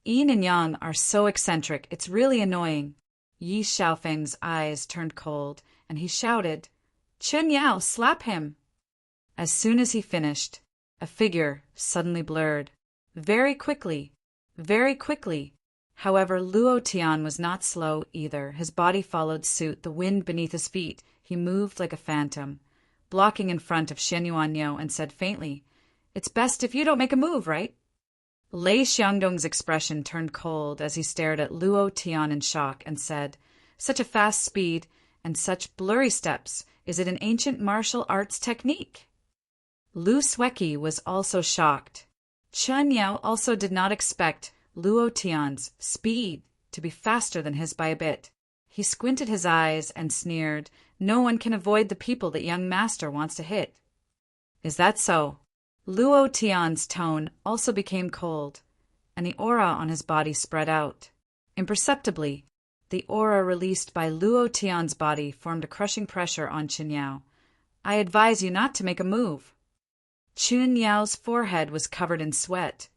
Yin and Yang are so eccentric, it's really annoying." Yi Xiaofeng's eyes turned cold, and he shouted, "Chen Yao, slap him!" As soon as he finished, a figure suddenly blurred. Very quickly. However, Luo Tian was not slow either. His body followed suit, the wind beneath his feet. He moved like a phantom, blocking in front of Xian Yuan Niu, and said faintly, "It's best if you don't make a move, right?" Lei Xiangdong's expression turned cold as he stared at Luo Tian in shock and said, "Such a fast speed and such blurry steps. Is it an ancient martial arts technique?" Lu Sueki was also shocked. Chen Yao also did not expect Luo Tian's speed to be faster than his by a bit. He squinted his eyes and sneered, "No one can avoid the people that young master wants to hit." "Is that so?" Luo Tian's tone also became cold, and the aura on his body spread out. Imperceptibly, the aura released by Luo Tian's body formed a crushing pressure on Chen Yao. "I advise you not to make a move." Chen Yao's forehead was covered in sweat,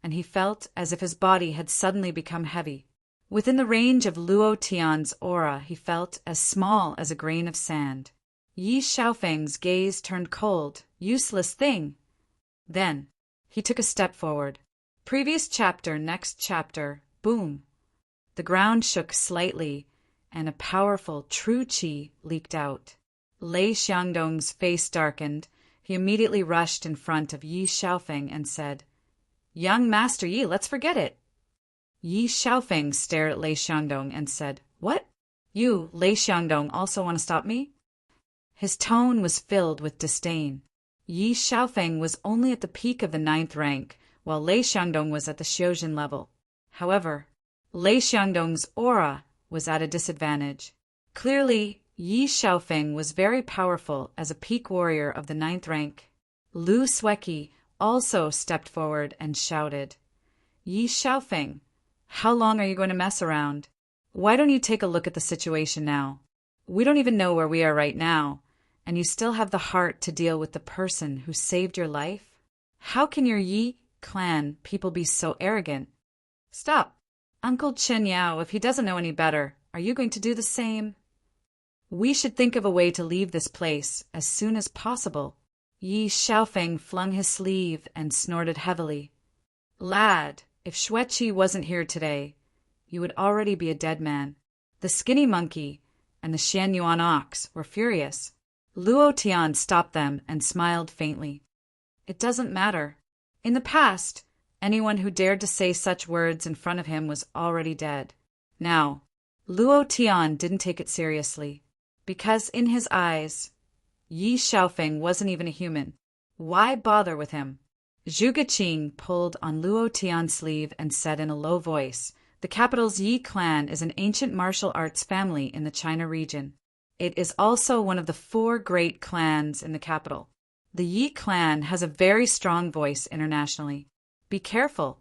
and he felt as if his body had suddenly become heavy. Within the range of Luo Tian's aura, he felt as small as a grain of sand. Yi Xiaofeng's gaze turned cold. "Useless thing." Then he took a step forward. Previous chapter, next chapter, boom. The ground shook slightly, and a powerful true qi leaked out. Lei Xiangdong's face darkened. He immediately rushed in front of Yi Xiaofeng and said, "Young Master Yi, let's forget it." Yi Xiaofeng stared at Lei Xiangdong and said, "What? You, Lei Xiangdong, also want to stop me?" His tone was filled with disdain. Yi Xiaofeng was only at the peak of the 9th rank, while Lei Xiangdong was at the Xiuzhen level. However, Lei Xiangdong's aura was at a disadvantage. Clearly, Yi Xiaofeng was very powerful as a peak warrior of the 9th rank. Lu Sueki also stepped forward and shouted, "Yi Xiaofeng, how long are you going to mess around? Why don't you take a look at the situation now? We don't even know where we are right now, and you still have the heart to deal with the person who saved your life? How can your Yi clan people be so arrogant? Stop. Uncle Chen Yao, if he doesn't know any better, are you going to do the same? We should think of a way to leave this place as soon as possible." Yi Xiaofeng flung his sleeve and snorted heavily. "Lad, if Xueqi wasn't here today, you would already be a dead man." The skinny monkey and the Xian Yuan ox were furious. Luo Tian stopped them and smiled faintly. "It doesn't matter. In the past, anyone who dared to say such words in front of him was already dead. Now, Luo Tian didn't take it seriously, because in his eyes, Yi Xiaofeng wasn't even a human. Why bother with him? Zhu Geqing pulled on Luo Tian's sleeve and said in a low voice, "The capital's Yi clan is an ancient martial arts family in the China region. It is also one of the 4 great clans in the capital. The Yi clan has a very strong voice internationally. Be careful."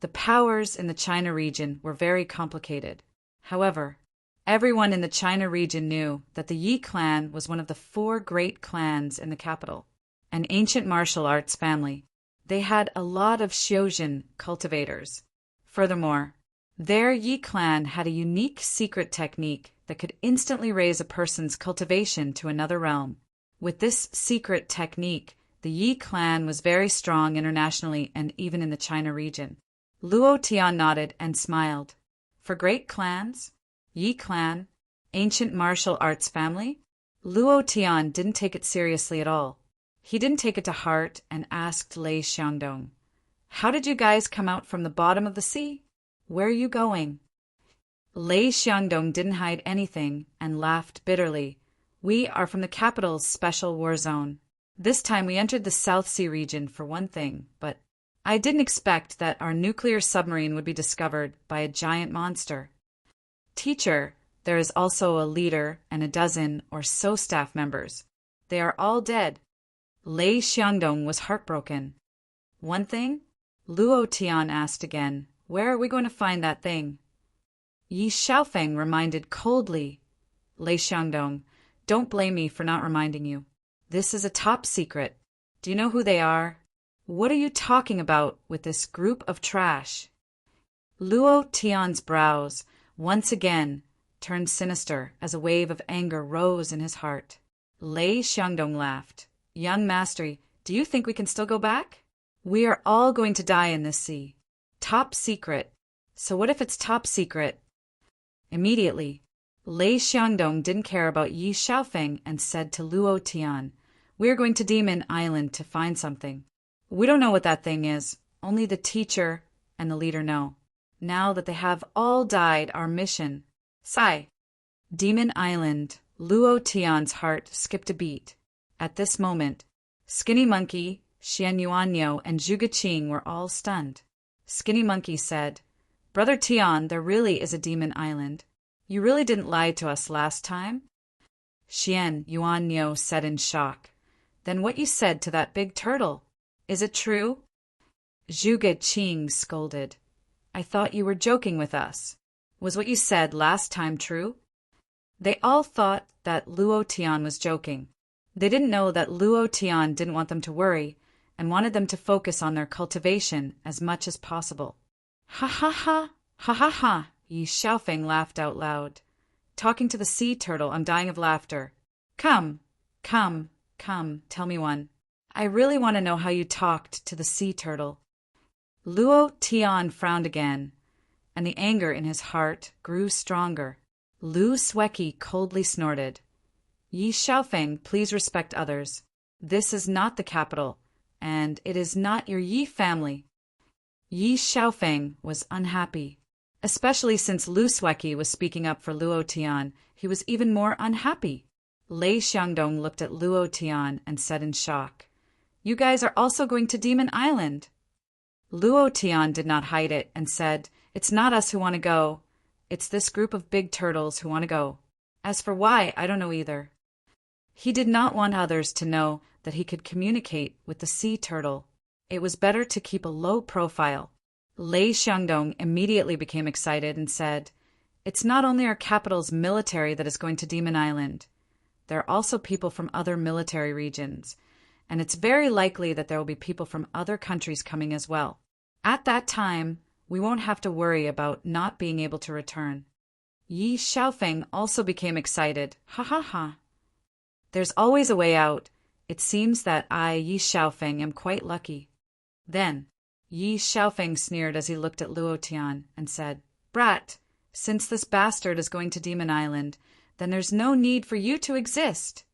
The powers in the China region were very complicated. However, everyone in the China region knew that the Yi clan was one of the 4 great clans in the capital, an ancient martial arts family. They had a lot of Xiuzhen cultivators. Furthermore, their Yi clan had a unique secret technique that could instantly raise a person's cultivation to another realm. With this secret technique, the Yi clan was very strong internationally and even in the China region. Luo Tian nodded and smiled. For great clans? Yi clan? Ancient martial arts family? Luo Tian didn't take it seriously at all. He didn't take it to heart and asked Lei Xiangdong, "How did you guys come out from the bottom of the sea? Where are you going?" Lei Xiangdong didn't hide anything and laughed bitterly. "We are from the capital's special war zone. This time we entered the South Sea region for one thing, but I didn't expect that our nuclear submarine would be discovered by a giant monster. Teacher, there is also a leader and a dozen or so staff members. They are all dead." Lei Xiangdong was heartbroken. "One thing?" Luo Tian asked again. "Where are we going to find that thing?" Yi Xiaofeng reminded coldly. "Lei Xiangdong, don't blame me for not reminding you. This is a top secret. Do you know who they are? What are you talking about with this group of trash?" Luo Tian's brows, once again, turned sinister as a wave of anger rose in his heart. Lei Xiangdong laughed. "Young master, do you think we can still go back? We are all going to die in this sea. Top secret. So what if it's top secret?" Immediately, Lei Xiangdong didn't care about Yi Xiaofeng and said to Luo Tian, "We are going to Demon Island to find something. We don't know what that thing is. Only the teacher and the leader know. Now that they have all died, our mission." Sigh. Demon Island. Luo Tian's heart skipped a beat. At this moment, Skinny Monkey, Xian Yuanyo, and Zhuge Qing were all stunned. Skinny Monkey said, "Brother Tian, there really is a Demon Island. You really didn't lie to us last time?" Xian Yuanyo said in shock, "Then what you said to that big turtle, is it true?" Zhuge Qing scolded, "I thought you were joking with us. Was what you said last time true?" They all thought that Luo Tian was joking. They didn't know that Luo Tian didn't want them to worry and wanted them to focus on their cultivation as much as possible. "Ha ha ha! Ha ha ha!" Yi Xiaofeng laughed out loud. "Talking to the sea turtle, I'm dying of laughter. Come, come, come, tell me one. I really want to know how you talked to the sea turtle." Luo Tian frowned again, and the anger in his heart grew stronger. Lu Sweki coldly snorted. "Yi Xiaofeng, please respect others. This is not the capital, and it is not your Yi family." Yi Xiaofeng was unhappy. Especially since Lu Sweki was speaking up for Luo Tian, he was even more unhappy. Lei Xiangdong looked at Luo Tian and said in shock, "You guys are also going to Demon Island." Luo Tian did not hide it and said, "It's not us who want to go. It's this group of big turtles who want to go. As for why, I don't know either." He did not want others to know that he could communicate with the sea turtle. It was better to keep a low profile. Lei Xiangdong immediately became excited and said, "It's not only our capital's military that is going to Demon Island. There are also people from other military regions, and it's very likely that there will be people from other countries coming as well. At that time, we won't have to worry about not being able to return." Yi Xiaofeng also became excited. "Ha ha ha. There's always a way out. It seems that I, Yi Xiaofeng, am quite lucky." Then, Yi Xiaofeng sneered as he looked at Luo Tian and said, "Brat, since this bastard is going to Demon Island, then there's no need for you to exist."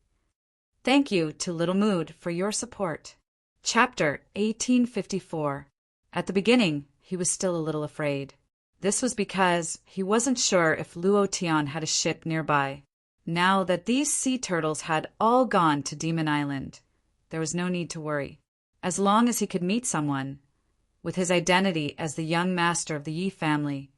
Thank you to Little Mood for your support. Chapter 1854. At the beginning, he was still a little afraid. This was because he wasn't sure if Luo Tian had a ship nearby. Now that these sea turtles had all gone to Demon Island, there was no need to worry. As long as he could meet someone, with his identity as the young master of the Yi family,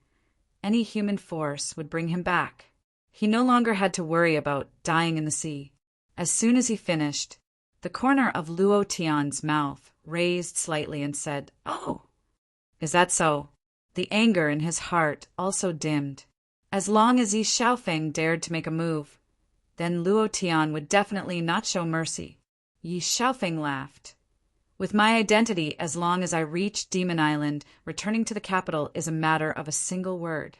any human force would bring him back. He no longer had to worry about dying in the sea. As soon as he finished, the corner of Luo Tian's mouth raised slightly and said, "Oh, is that so?" The anger in his heart also dimmed. As long as Yi Xiaofeng dared to make a move, then Luo Tian would definitely not show mercy. Yi Xiaofeng laughed. "With my identity, as long as I reach Demon Island, returning to the capital is a matter of a single word.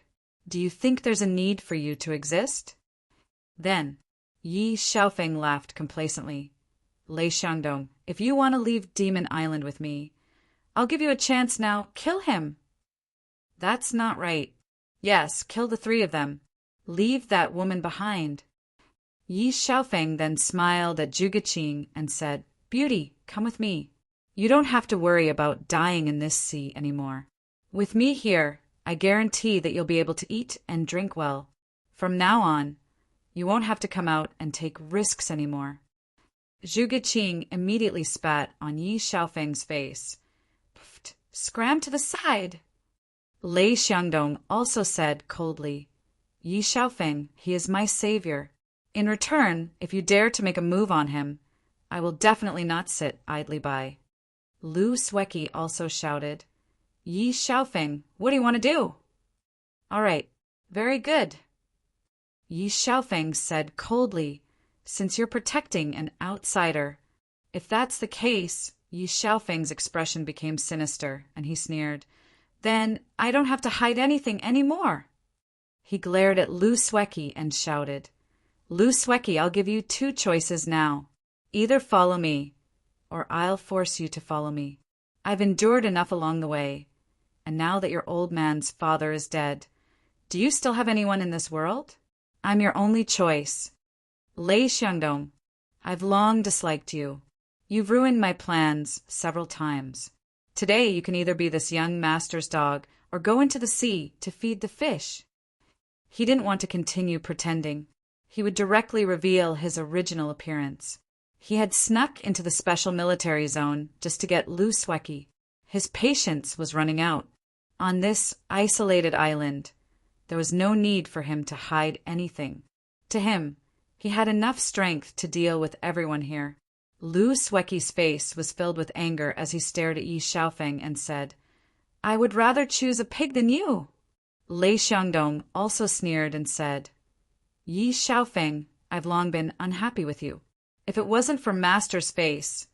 Do you think there's a need for you to exist?" Then, Yi Xiaofeng laughed complacently. "Lei Xiangdong, if you want to leave Demon Island with me, I'll give you a chance now. Kill him." That's not right. Yes, kill the three of them. Leave that woman behind. Yi Xiaofeng then smiled at Zhuge Qing and said, Beauty, come with me. You don't have to worry about dying in this sea anymore. With me here, I guarantee that you'll be able to eat and drink well. From now on, you won't have to come out and take risks anymore. Zhuge Qing immediately spat on Yi Xiaofeng's face. Pfft, scram to the side. Lei Xiangdong also said coldly, Yi Xiaofeng, he is my savior. In return, if you dare to make a move on him, I will definitely not sit idly by. Lu Sueki also shouted, Yi Xiaofeng, what do you want to do? All right, very good. Yi Xiaofeng said coldly, since you're protecting an outsider. If that's the case, Yi Xiaofeng's expression became sinister, and he sneered, then I don't have to hide anything anymore. He glared at Lu Sueki and shouted, Lu Sueki, I'll give you two choices now. Either follow me, or I'll force you to follow me. I've endured enough along the way, and now that your old man's father is dead, do you still have anyone in this world? I'm your only choice. Lei Xiangdong, I've long disliked you. You've ruined my plans several times. Today you can either be this young master's dog or go into the sea to feed the fish. He didn't want to continue pretending. He would directly reveal his original appearance. He had snuck into the special military zone just to get Lu Sueki. His patience was running out. On this isolated island, there was no need for him to hide anything. To him, he had enough strength to deal with everyone here. Lu Sueki's face was filled with anger as he stared at Yi Xiaofeng and said, I would rather choose a pig than you. Lei Xiangdong also sneered and said, Yi Xiaofeng, I've long been unhappy with you. If it wasn't for Master's face,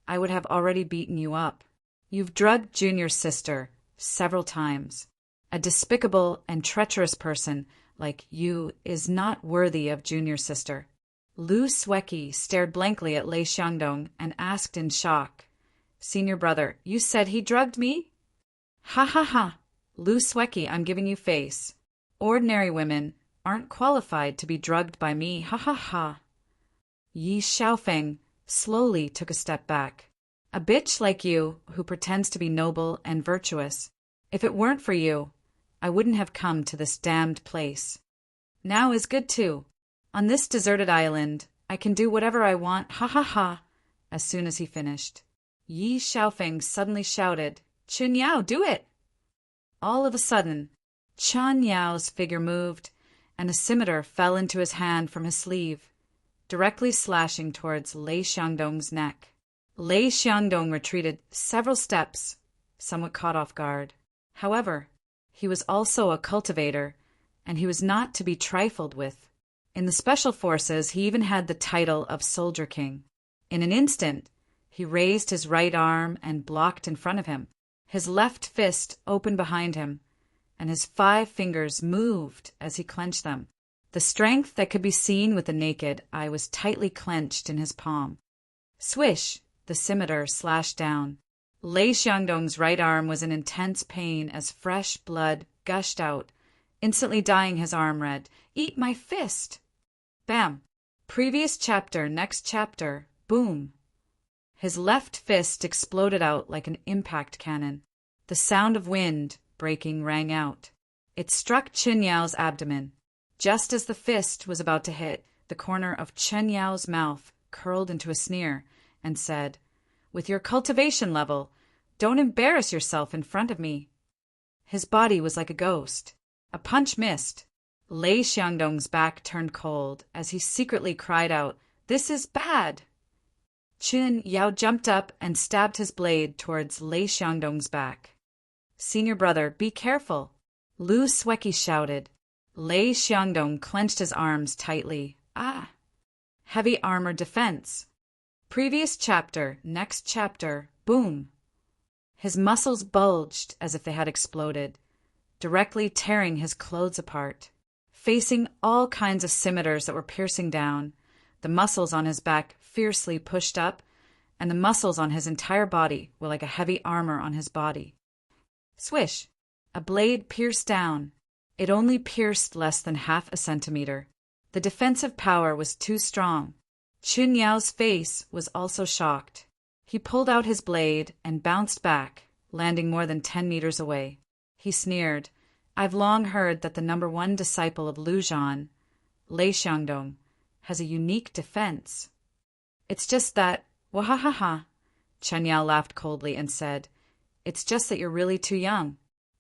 I would have already beaten you up. You've drugged Junior's sister several times. A despicable and treacherous person like you is not worthy of Junior's sister. Lu Sueki stared blankly at Lei Xiangdong and asked in shock, Senior brother, you said he drugged me? Ha ha ha. Lu Sueki, I'm giving you face. Ordinary women aren't qualified to be drugged by me, ha ha ha. Yi Xiaofeng slowly took a step back. A bitch like you who pretends to be noble and virtuous. If it weren't for you, I wouldn't have come to this damned place. Now is good too. On this deserted island, I can do whatever I want, ha ha ha. As soon as he finished, Yi Xiaofeng suddenly shouted, Chun Yao, do it! All of a sudden, Chun Yao's figure moved, and a scimitar fell into his hand from his sleeve, directly slashing towards Lei Xiangdong's neck. Lei Xiangdong retreated several steps, somewhat caught off guard. However, he was also a cultivator, and he was not to be trifled with. In the Special Forces, he even had the title of Soldier King. In an instant, he raised his right arm and blocked in front of him. His left fist opened behind him, and his 5 fingers moved as he clenched them. The strength that could be seen with the naked eye was tightly clenched in his palm. Swish! The scimitar slashed down. Lei Xiangdong's right arm was in intense pain as fresh blood gushed out, instantly dyeing his arm red. Eat my fist! Bam! Previous chapter, next chapter, boom! His left fist exploded out like an impact cannon. The sound of wind breaking rang out. It struck Chun Yao's abdomen. Just as the fist was about to hit, the corner of Chun Yao's mouth curled into a sneer and said, With your cultivation level, don't embarrass yourself in front of me. His body was like a ghost. A punch missed. Lei Xiangdong's back turned cold as he secretly cried out, This is bad! Chun Yao jumped up and stabbed his blade towards Lei Xiangdong's back. Senior brother, be careful! Lu Sueki shouted. Lei Xiangdong clenched his arms tightly. Ah! Heavy armor defense. Previous chapter, next chapter, boom! His muscles bulged as if they had exploded, directly tearing his clothes apart. Facing all kinds of scimitars that were piercing down, the muscles on his back fiercely pushed up, and the muscles on his entire body were like a heavy armor on his body. Swish! A blade pierced down. It only pierced less than half a centimeter. The defensive power was too strong. Chun Yao's face was also shocked. He pulled out his blade and bounced back, landing more than 10 meters away. He sneered, "I've long heard that the #1 disciple of Lu Zhan, Lei Xiangdong, has a unique defense. It's just that, wahahaha." Chun Yao laughed coldly and said, "It's just that you're really too young.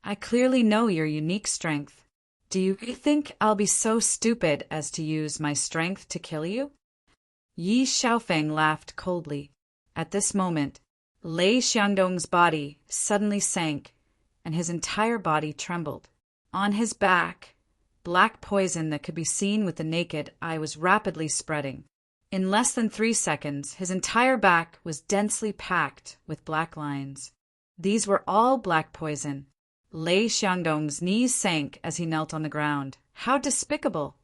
I clearly know your unique strength. Do you think I'll be so stupid as to use my strength to kill you?" Yi Xiaofeng laughed coldly. At this moment, Lei Xiangdong's body suddenly sank, and his entire body trembled. On his back, black poison that could be seen with the naked eye was rapidly spreading. In less than 3 seconds, his entire back was densely packed with black lines. These were all black poison. Lei Xiangdong's knees sank as he knelt on the ground. How despicable!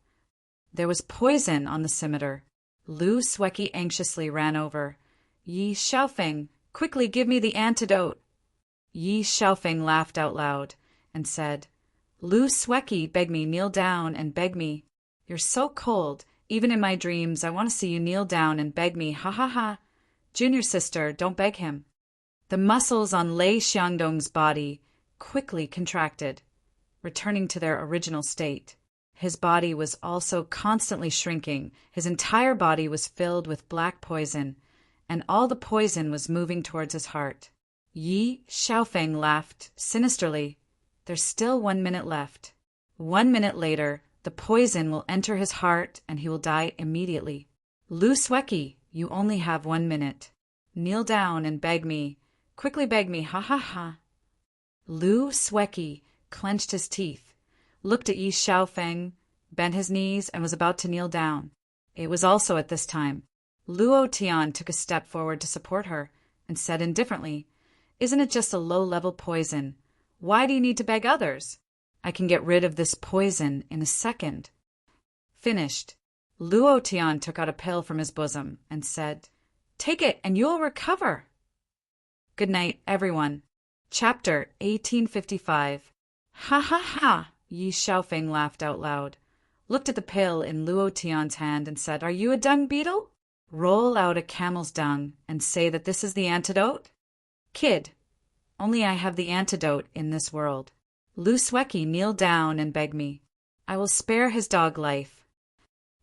There was poison on the scimitar. Lu Sueki anxiously ran over. "Yi Xiaofeng, quickly give me the antidote." Yi Xiaofeng laughed out loud and said, "Lu Sueki, beg me, kneel down and beg me. You're so cold. Even in my dreams, I want to see you kneel down and beg me. Ha ha ha. Junior sister, don't beg him." The muscles on Lei Xiangdong's body quickly contracted, returning to their original state. His body was also constantly shrinking. His entire body was filled with black poison, and all the poison was moving towards his heart. Yi Xiaofeng laughed sinisterly. "There's still 1 minute left. 1 minute later, the poison will enter his heart and he will die immediately. Lu Sueki, you only have 1 minute. Kneel down and beg me. Quickly beg me, ha ha ha." Lu Sueki clenched his teeth, looked at Yi Xiaofeng, bent his knees, and was about to kneel down. It was also at this time Luo Tian took a step forward to support her and said indifferently, "Isn't it just a low-level poison? Why do you need to beg others? I can get rid of this poison in a second." Finished. Luo Tian took out a pill from his bosom and said, "Take it and you'll recover." Good night, everyone. Chapter 1855. Ha ha ha! Yi Xiaofeng laughed out loud, looked at the pill in Luo Tian's hand and said, "Are you a dung beetle? Roll out a camel's dung and say that this is the antidote? Kid, only I have the antidote in this world. Lu Sueki, kneel down and beg me. I will spare his dog life."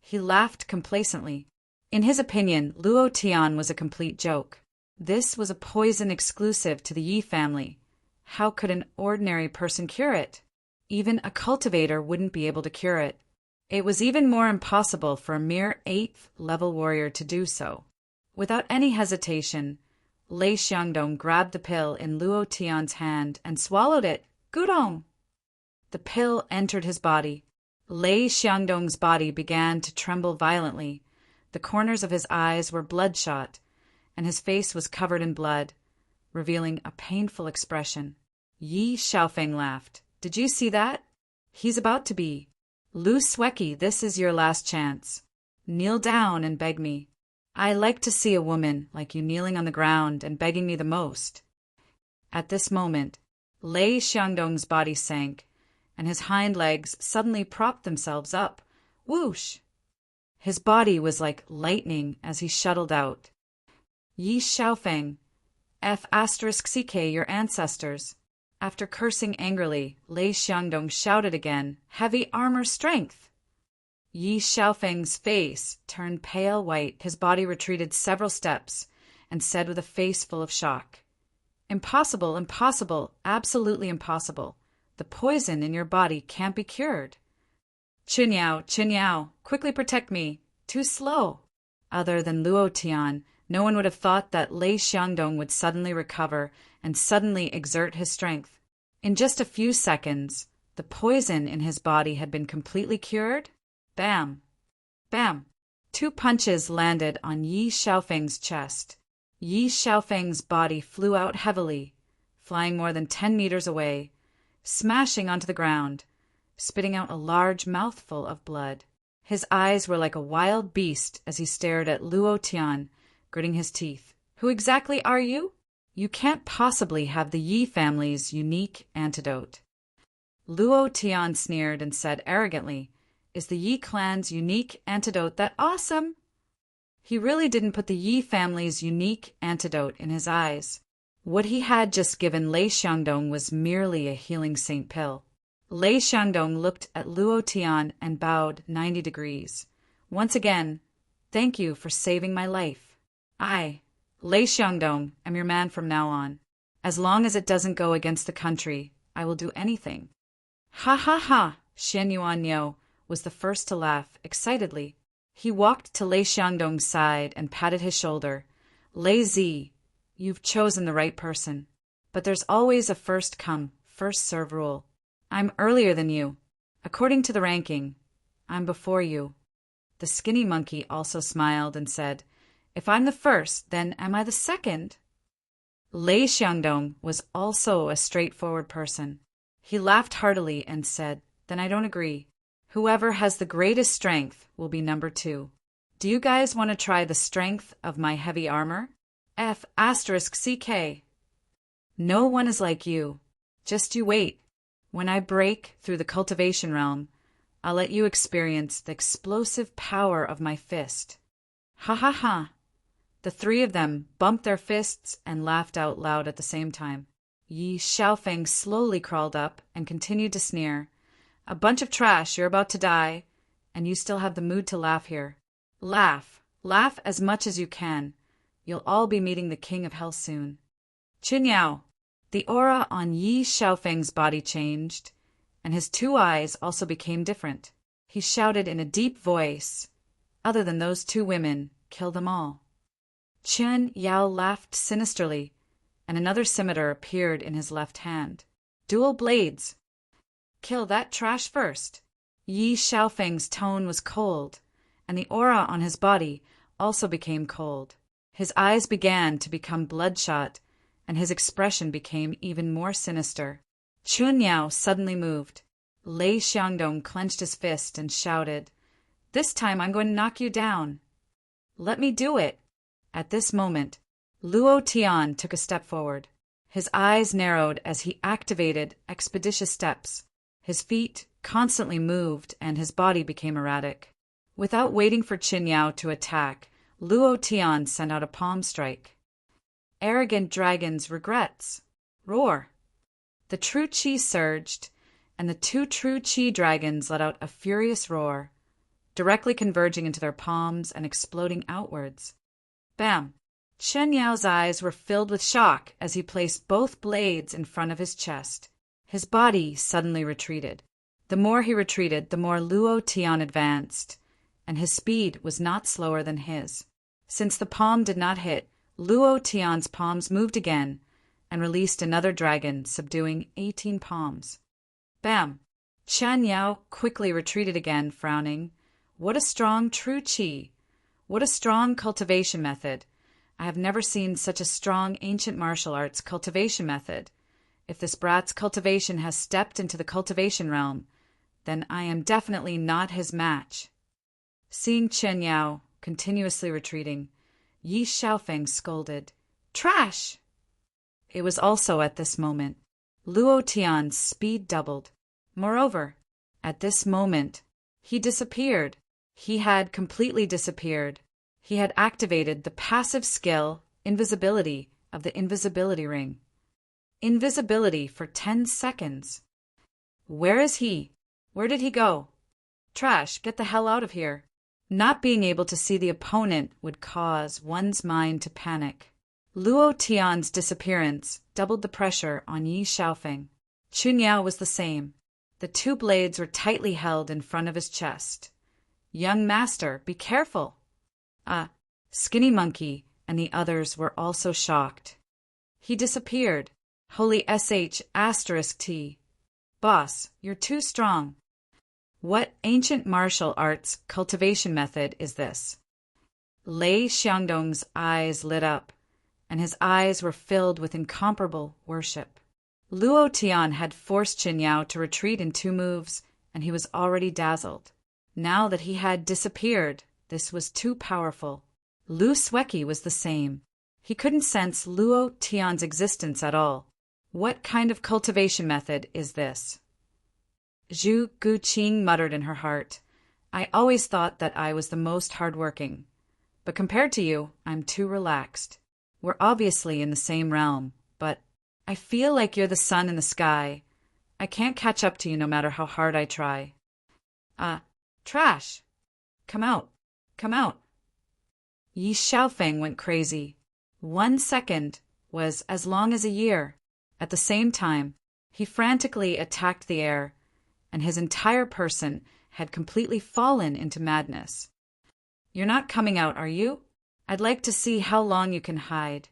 He laughed complacently. In his opinion, Luo Tian was a complete joke. This was a poison exclusive to the Yi family. How could an ordinary person cure it? Even a cultivator wouldn't be able to cure it. It was even more impossible for a mere 8th-level warrior to do so. Without any hesitation, Lei Xiangdong grabbed the pill in Luo Tian's hand and swallowed it. Gudong! The pill entered his body. Lei Xiangdong's body began to tremble violently. The corners of his eyes were bloodshot, and his face was covered in blood, revealing a painful expression. Yi Xiaofeng laughed. "Did you see that? He's about to be. Lu Sueki, this is your last chance. Kneel down and beg me. I like to see a woman like you kneeling on the ground and begging me the most." At this moment, Lei Xiangdong's body sank, and his hind legs suddenly propped themselves up. Whoosh! His body was like lightning as he shuttled out. Yi Xiaofeng, F***CK your ancestors. After cursing angrily, Lei Xiangdong shouted again, "Heavy armor strength!" Yi Xiaofeng's face turned pale white. His body retreated several steps and said with a face full of shock, "Impossible, impossible, absolutely impossible. The poison in your body can't be cured. Chun Yao, quickly protect me. Too slow." Other than Luo Tian, no one would have thought that Lei Xiangdong would suddenly recover and suddenly exert his strength. In just a few seconds, the poison in his body had been completely cured. Bam! Bam! 2 punches landed on Yi Xiaofeng's chest. Yi Xiaofeng's body flew out heavily, flying more than 10 meters away, smashing onto the ground, spitting out a large mouthful of blood. His eyes were like a wild beast as he stared at Luo Tian, gritting his teeth. "Who exactly are you? You can't possibly have the Yi family's unique antidote." Luo Tian sneered and said arrogantly, "Is the Yi clan's unique antidote that awesome?" He really didn't put the Yi family's unique antidote in his eyes. What he had just given Lei Xiangdong was merely a healing saint pill. Lei Xiangdong looked at Luo Tian and bowed 90 degrees. Once again, thank you for saving my life. I, Lei Xiangdong, am your man from now on. As long as it doesn't go against the country, I will do anything. Ha ha ha! Shen Yuanyo was the first to laugh excitedly. He walked to Lei Xiangdong's side and patted his shoulder. Lei Zi, you've chosen the right person. But there's always a first come, first serve rule. I'm earlier than you. According to the ranking, I'm before you. The skinny monkey also smiled and said, "If I'm the first, then am I the second?" Lei Xiangdong was also a straightforward person. He laughed heartily and said, "Then I don't agree. Whoever has the greatest strength will be number 2. Do you guys want to try the strength of my heavy armor? F***CK. No one is like you. Just you wait. When I break through the cultivation realm, I'll let you experience the explosive power of my fist." Ha ha ha! The 3 of them bumped their fists and laughed out loud at the same time. Yi Xiaofeng slowly crawled up and continued to sneer. "A bunch of trash, you're about to die, and you still have the mood to laugh here. Laugh. Laugh as much as you can. You'll all be meeting the king of hell soon." Qin Yao. The aura on Yi Xiaofeng's body changed, and his 2 eyes also became different. He shouted in a deep voice, "Other than those 2 women, kill them all." Qin Yao laughed sinisterly, and another scimitar appeared in his left hand. Dual blades. "Kill that trash first." Yi Xiaofeng's tone was cold, and the aura on his body also became cold. His eyes began to become bloodshot, and his expression became even more sinister. Chun Yao suddenly moved. Lei Xiangdong clenched his fist and shouted, "This time I'm going to knock you down." "Let me do it." At this moment, Luo Tian took a step forward. His eyes narrowed as he activated expeditious steps. His feet constantly moved and his body became erratic. Without waiting for Qin Yao to attack, Luo Tian sent out a palm strike. Arrogant dragons regrets. Roar. The true chi surged, and the 2 true chi dragons let out a furious roar, directly converging into their palms and exploding outwards. Bam! Chen Yao's eyes were filled with shock as he placed both blades in front of his chest. His body suddenly retreated. The more he retreated, the more Luo Tian advanced, and his speed was not slower than his. Since the palm did not hit, Luo Tian's palms moved again and released another dragon, subduing 18 palms. Bam! Chen Yao quickly retreated again, frowning. What a strong true chi! What a strong cultivation method! I have never seen such a strong ancient martial arts cultivation method. If this brat's cultivation has stepped into the cultivation realm, then I am definitely not his match. Seeing Chen Yao continuously retreating, Yi Xiaofeng scolded, "Trash!" It was also at this moment Luo Tian's speed doubled. Moreover, at this moment, he disappeared. He had completely disappeared. He had activated the passive skill, invisibility, of the invisibility ring. Invisibility for 10 seconds. Where is he? Where did he go? Trash, get the hell out of here. Not being able to see the opponent would cause one's mind to panic. Luo Tian's disappearance doubled the pressure on Yi Xiaofeng. Chun Yao was the same. The 2 blades were tightly held in front of his chest. "Young master, be careful." Skinny Monkey and the others were also shocked. He disappeared. Holy **T. Boss, you're too strong. What ancient martial arts cultivation method is this? Lei Xiangdong's eyes lit up, and his eyes were filled with incomparable worship. Luo Tian had forced Qin Yao to retreat in 2 moves, and he was already dazzled. Now that he had disappeared, this was too powerful. Lu Sueki was the same. He couldn't sense Luo Tian's existence at all. What kind of cultivation method is this? Zhu Guqing muttered in her heart. I always thought that I was the most hardworking. But compared to you, I'm too relaxed. We're obviously in the same realm, but I feel like you're the sun in the sky. I can't catch up to you no matter how hard I try. Trash! Come out! Come out! Yi Xiaofeng went crazy. 1 second was as long as a year. At the same time, he frantically attacked the air, and his entire person had completely fallen into madness. You're not coming out, are you? I'd like to see how long you can hide.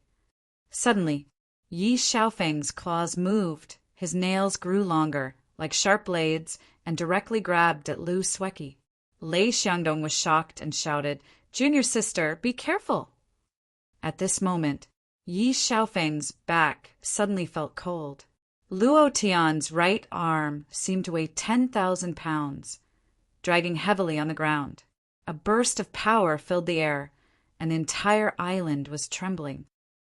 Suddenly, Yi Xiaofeng's claws moved. His nails grew longer, like sharp blades, and directly grabbed at Lu Sueki. Lei Xiangdong was shocked and shouted, Junior sister, be careful! At this moment, Yi Xiaofeng's back suddenly felt cold. Luo Tian's right arm seemed to weigh 10,000 pounds, dragging heavily on the ground. A burst of power filled the air, and the entire island was trembling.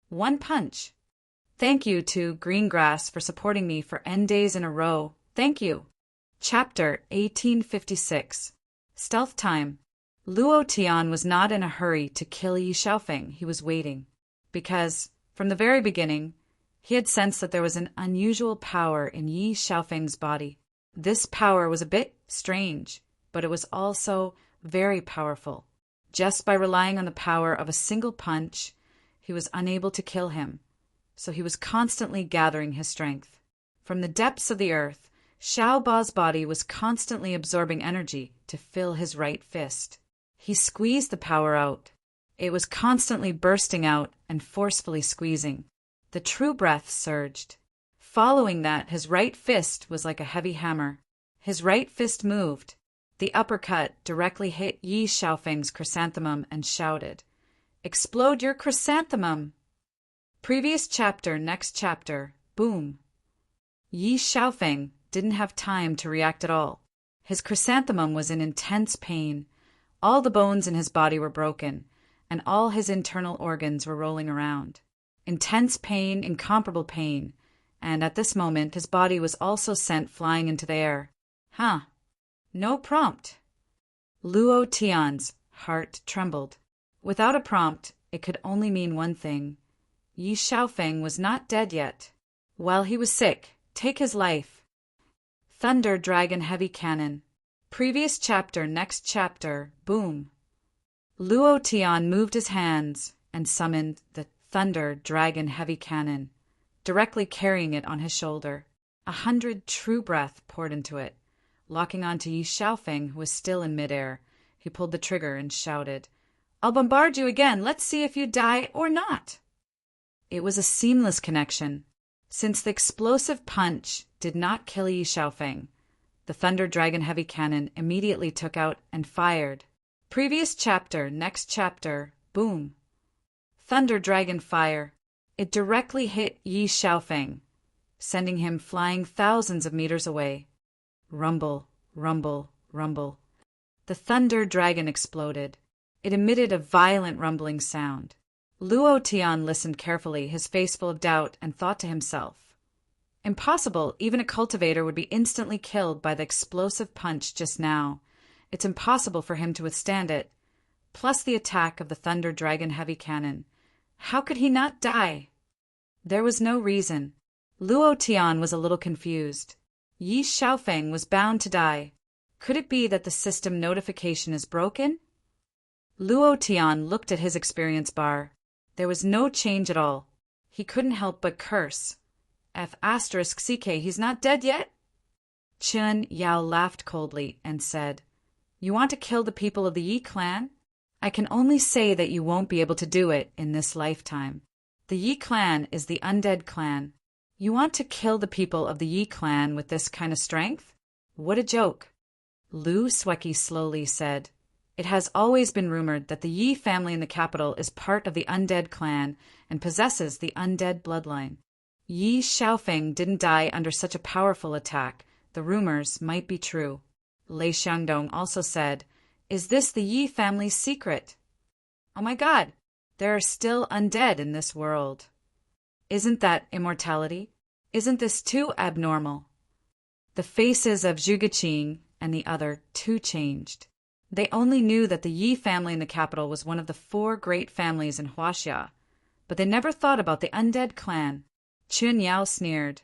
One punch. Thank you to Greengrass for supporting me for N days in a row. Thank you. Chapter 1856. Stealth Time. Luo Tian was not in a hurry to kill Yi Xiaofeng. He was waiting, because, from the very beginning, he had sensed that there was an unusual power in Yi Xiaofeng's body. This power was a bit strange, but it was also very powerful. Just by relying on the power of a single punch, he was unable to kill him, so he was constantly gathering his strength. From the depths of the earth, Xiao Ba's body was constantly absorbing energy to fill his right fist. He squeezed the power out. It was constantly bursting out and forcefully squeezing. The true breath surged. Following that, his right fist was like a heavy hammer. His right fist moved. The uppercut directly hit Yi Xiaofeng's chrysanthemum and shouted, Explode your chrysanthemum! Previous chapter, next chapter, boom. Yi Xiaofeng didn't have time to react at all. His chrysanthemum was in intense pain. All the bones in his body were broken, and all his internal organs were rolling around. Intense pain, incomparable pain, and at this moment his body was also sent flying into the air. No prompt. Luo Tian's heart trembled. Without a prompt, it could only mean one thing. Yi Xiaofeng was not dead yet. While he was sick, take his life. Thunder Dragon Heavy Cannon. Previous chapter, next chapter, boom. Luo Tian moved his hands and summoned the Thunder Dragon Heavy Cannon, directly carrying it on his shoulder. 100 true breath poured into it. Locking onto Yi Xiaofeng, who was still in midair, he pulled the trigger and shouted, I'll bombard you again. Let's see if you die or not. It was a seamless connection. Since the explosive punch did not kill Yi Xiaofeng, the Thunder Dragon Heavy Cannon immediately took out and fired. Previous chapter, next chapter, boom. Thunder Dragon Fire. It directly hit Yi Xiaofeng, sending him flying thousands of meters away. Rumble, rumble, rumble. The Thunder Dragon exploded. It emitted a violent rumbling sound. Luo Tian listened carefully, his face full of doubt, and thought to himself, Impossible, even a cultivator would be instantly killed by the explosive punch just now. It's impossible for him to withstand it. Plus the attack of the Thunder Dragon Heavy Cannon. How could he not die? There was no reason. Luo Tian was a little confused. Yi Xiaofeng was bound to die. Could it be that the system notification is broken? Luo Tian looked at his experience bar. There was no change at all. He couldn't help but curse. F***ck, he's not dead yet? Chen Yao laughed coldly and said, You want to kill the people of the Yi clan? I can only say that you won't be able to do it in this lifetime. The Yi clan is the undead clan. You want to kill the people of the Yi clan with this kind of strength? What a joke. Lu Sueki slowly said, It has always been rumored that the Yi family in the capital is part of the undead clan and possesses the undead bloodline. Yi Xiaofeng didn't die under such a powerful attack. The rumors might be true. Lei Xiangdong also said, Is this the Yi family's secret? Oh my God, there are still undead in this world. Isn't that immortality? Isn't this too abnormal? The faces of Zhuge and the other two changed. They only knew that the Yi family in the capital was one of the 4 great families in Huaxia, but they never thought about the undead clan. Chun Yao sneered.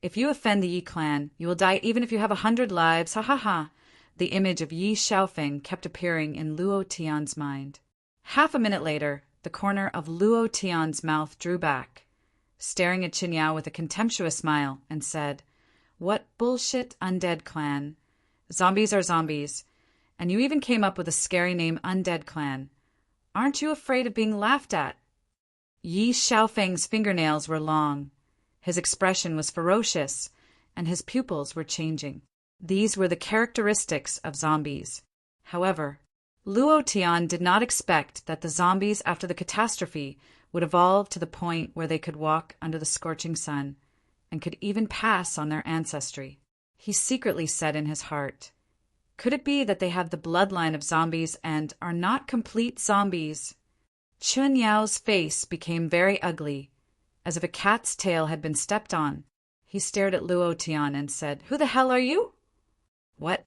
If you offend the Yi clan, you will die even if you have 100 lives, ha ha ha. The image of Yi Xiaofeng kept appearing in Luo Tian's mind. Half a minute later, the corner of Luo Tian's mouth drew back, staring at Chun Yao with a contemptuous smile, and said, "What bullshit, undead clan. Zombies are zombies, and you even came up with a scary name, Undead Clan. Aren't you afraid of being laughed at?" Yi Xiaofeng's fingernails were long. His expression was ferocious, and his pupils were changing. These were the characteristics of zombies. However, Luo Tian did not expect that the zombies after the catastrophe would evolve to the point where they could walk under the scorching sun and could even pass on their ancestry. He secretly said in his heart, "Could it be that they have the bloodline of zombies and are not complete zombies?" Chun Yao's face became very ugly, as if a cat's tail had been stepped on. He stared at Luo Tian and said, "Who the hell are you?" "What?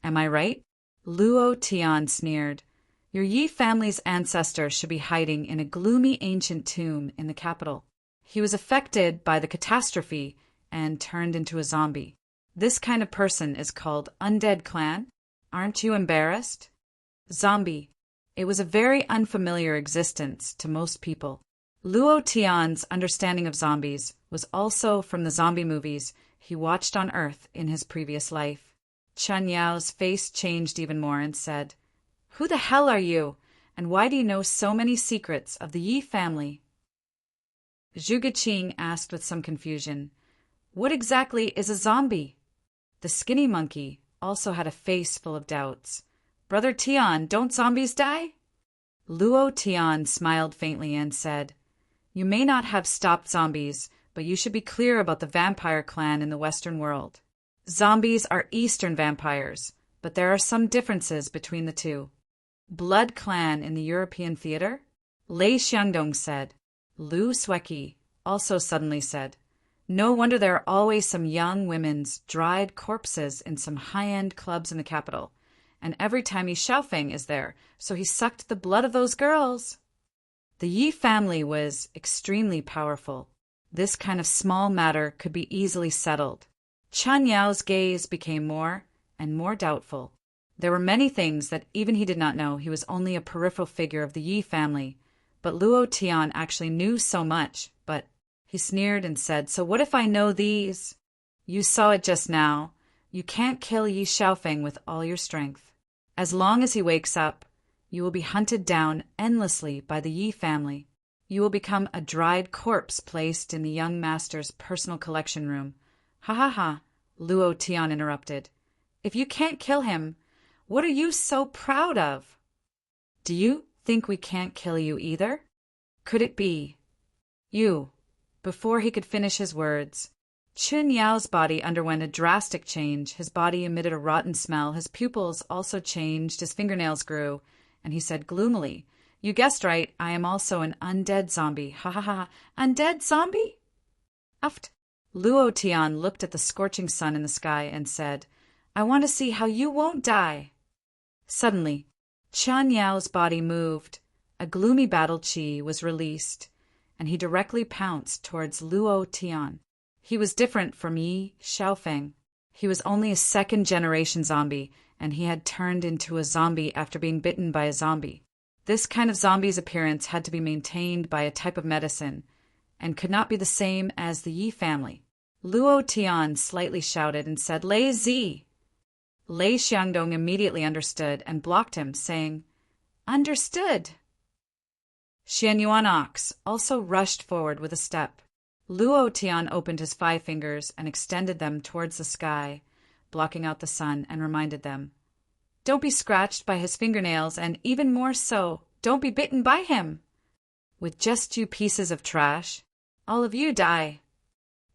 Am I right?" Luo Tian sneered. "Your Yi family's ancestors should be hiding in a gloomy ancient tomb in the capital. He was affected by the catastrophe and turned into a zombie. This kind of person is called Undead Clan. Aren't you embarrassed?" Zombie. It was a very unfamiliar existence to most people. Luo Tian's understanding of zombies was also from the zombie movies he watched on Earth in his previous life. Chun Yao's face changed even more and said, "Who the hell are you, and why do you know so many secrets of the Yi family?" Zhuge asked with some confusion, "What exactly is a zombie?" The skinny monkey also had a face full of doubts. "Brother Tian, don't zombies die?" Luo Tian smiled faintly and said, "You may not have stopped zombies, but you should be clear about the vampire clan in the Western world. Zombies are Eastern vampires, but there are some differences between the two." "Blood clan in the European theater?" Lei Xiangdong said. Lu Sueki also suddenly said, "No wonder there are always some young women's dried corpses in some high-end clubs in the capital. And every time Yi Xiaofeng is there, so he sucked the blood of those girls." The Yi family was extremely powerful. This kind of small matter could be easily settled. Chun Yao's gaze became more and more doubtful. There were many things that even he did not know. He was only a peripheral figure of the Yi family. But Luo Tian actually knew so much. But he sneered and said, "So what if I know these?" "You saw it just now. You can't kill Yi Xiaofeng with all your strength. As long as he wakes up, you will be hunted down endlessly by the Yi family. You will become a dried corpse placed in the young master's personal collection room." "Ha ha ha," Luo Tian interrupted. "If you can't kill him, what are you so proud of?" "Do you think we can't kill you either? Could it be you?" Before he could finish his words, Chun Yao's body underwent a drastic change. His body emitted a rotten smell. His pupils also changed. His fingernails grew. And he said gloomily, "You guessed right. I am also an undead zombie. Ha ha ha. Undead zombie?" Uft. Luo Tian looked at the scorching sun in the sky and said, "I want to see how you won't die." Suddenly, Chun Yao's body moved. A gloomy battle chi was released, and he directly pounced towards Luo Tian. He was different from Yi Xiaofeng. He was only a second-generation zombie, and he had turned into a zombie after being bitten by a zombie. This kind of zombie's appearance had to be maintained by a type of medicine, and could not be the same as the Yi family. Luo Tian slightly shouted and said, "Lei Zi!" Lei Xiangdong immediately understood and blocked him, saying, "Understood." Xian Yuan Ox also rushed forward with a step. Luo Tian opened his 5 fingers and extended them towards the sky, blocking out the sun, and reminded them, "Don't be scratched by his fingernails, and even more so, don't be bitten by him. With just you pieces of trash, all of you die."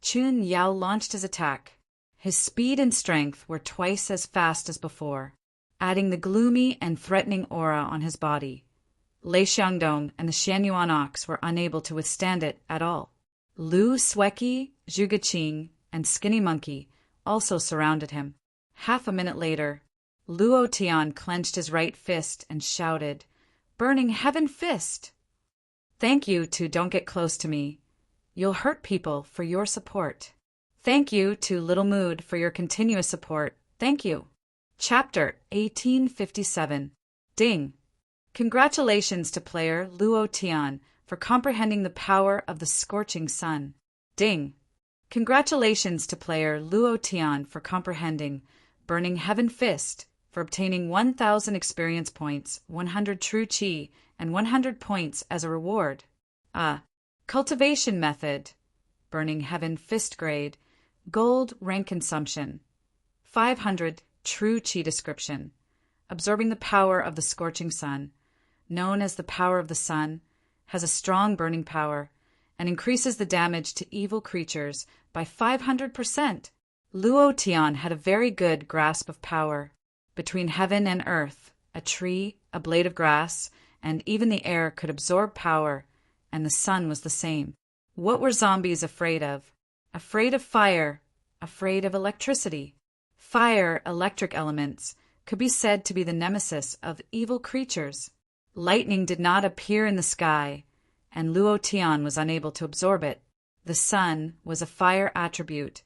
Chun Yao launched his attack. His speed and strength were twice as fast as before, adding the gloomy and threatening aura on his body. Lei Xiangdong and the Xianyuan ox were unable to withstand it at all. Lu Sueki, Zhuge and Skinny Monkey also surrounded him. Half a minute later, Luo Tian clenched his right fist and shouted, "Burning Heaven Fist! Thank you to Don't Get Close to Me. You'll hurt people for your support. Thank you to Little Mood for your continuous support. Thank you." Chapter 1857. Ding! Congratulations to player Luo Tian for comprehending the power of the scorching sun. Ding! Congratulations to player Luo Tian for comprehending Burning Heaven Fist, for obtaining 1,000 experience points, 100 true chi, and 100 points as a reward. Cultivation method. Burning Heaven Fist grade. Gold rank consumption. 500 true chi description. Absorbing the power of the scorching sun, known as the power of the sun, has a strong burning power and increases the damage to evil creatures by 500%. Luo Tian had a very good grasp of power. Between heaven and earth, a tree, a blade of grass, and even the air could absorb power, and the sun was the same. What were zombies afraid of? Afraid of fire, afraid of electricity. Fire, electric elements, could be said to be the nemesis of evil creatures. Lightning did not appear in the sky, and Luo Tian was unable to absorb it. The sun was a fire attribute,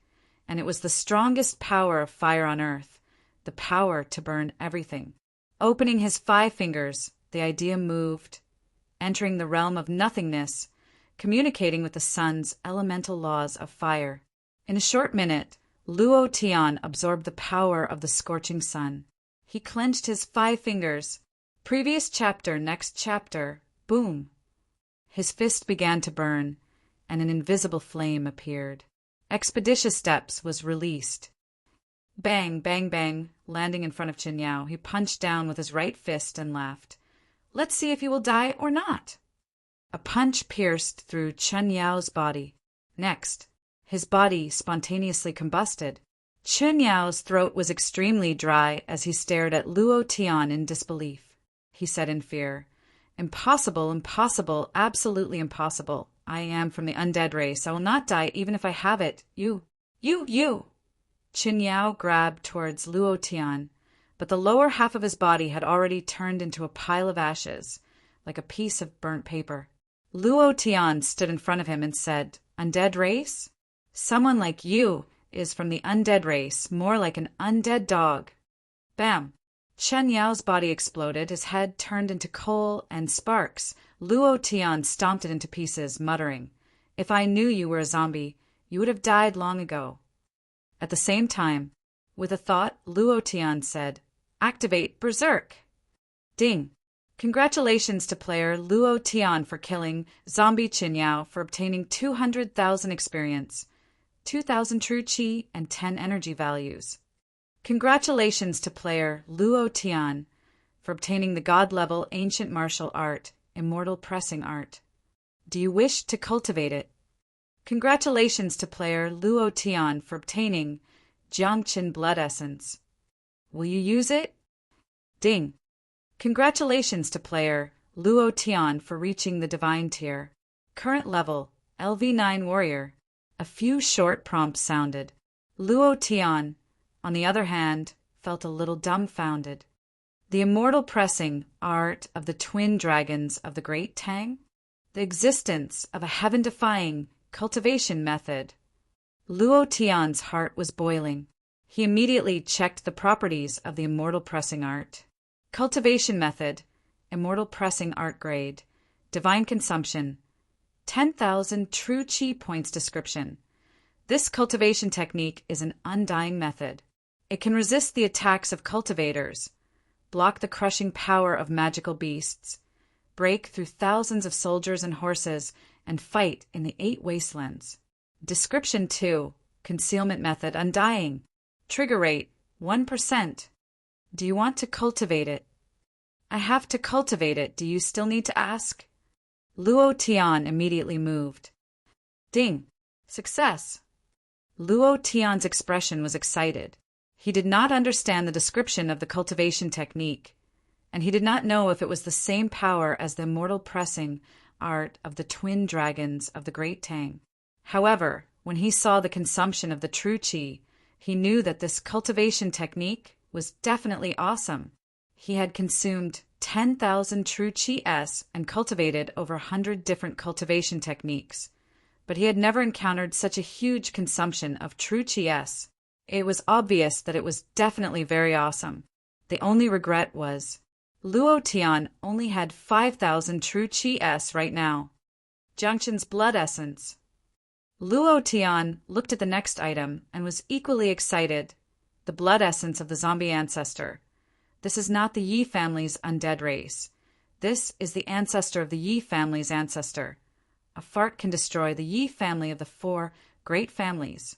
and it was the strongest power of fire on earth, the power to burn everything. Opening his 5 fingers, the idea moved, entering the realm of nothingness, communicating with the sun's elemental laws of fire. In a short minute, Luo Tian absorbed the power of the scorching sun. He clenched his 5 fingers. Previous chapter, next chapter, boom! His fist began to burn, and an invisible flame appeared. Expeditious Steps was released. Bang, bang, bang, landing in front of Chen Yao, he punched down with his right fist and laughed. "Let's see if you will die or not." A punch pierced through Chen Yao's body. Next, his body spontaneously combusted. Chen Yao's throat was extremely dry as he stared at Luo Tian in disbelief. He said in fear, "Impossible, impossible, absolutely impossible. I am from the undead race. I will not die even if I have it. You. Chen Yao grabbed towards Luo Tian, but the lower half of his body had already turned into a pile of ashes, like a piece of burnt paper. Luo Tian stood in front of him and said, "Undead race? Someone like you is from the undead race, more like an undead dog." Bam! Chen Yao's body exploded, his head turned into coal and sparks. Luo Tian stomped it into pieces, muttering, "If I knew you were a zombie, you would have died long ago." At the same time, with a thought, Luo Tian said, "Activate Berserk." Ding! Congratulations to player Luo Tian for killing Zombie Chen Yao for obtaining 200,000 experience, 2,000 true chi, and 10 energy values. Congratulations to player Luo Tian for obtaining the God-level Ancient Martial Art, Immortal Pressing Art. Do you wish to cultivate it? Congratulations to player Luo Tian for obtaining Jiangqin Blood Essence. Will you use it? Ding! Congratulations to player Luo Tian for reaching the Divine tier. Current level, LV9 Warrior. A few short prompts sounded. Luo Tian, on the other hand, felt a little dumbfounded. The immortal pressing art of the twin dragons of the Great Tang? The existence of a heaven-defying cultivation method. Luo Tian's heart was boiling. He immediately checked the properties of the immortal pressing art. Cultivation method, immortal pressing art grade, divine consumption, 10,000 true chi points description. This cultivation technique is an undying method. It can resist the attacks of cultivators, block the crushing power of magical beasts, break through thousands of soldiers and horses, and fight in the 8 wastelands. Description 2. Concealment method undying. Trigger rate 1%. Do you want to cultivate it? I have to cultivate it. Do you still need to ask? Luo Tian immediately moved. Ding! Success! Luo Tian's expression was excited. He did not understand the description of the cultivation technique, and he did not know if it was the same power as the immortal pressing art of the twin dragons of the Great Tang. However, when he saw the consumption of the true chi, He knew that this cultivation technique was definitely awesome. He had consumed 10,000 true Qi and cultivated over 100 different cultivation techniques, but he had never encountered such a huge consumption of true Qi. It was obvious that it was definitely very awesome. The only regret was Luo Tian only had 5,000 true Qi right now. Jiangchen's blood essence. Luo Tian looked at the next item and was equally excited. The blood essence of the zombie ancestor. This is not the Yi family's undead race. This is the ancestor of the Yi family's ancestor. A fart can destroy the Yi family of the 4 great families.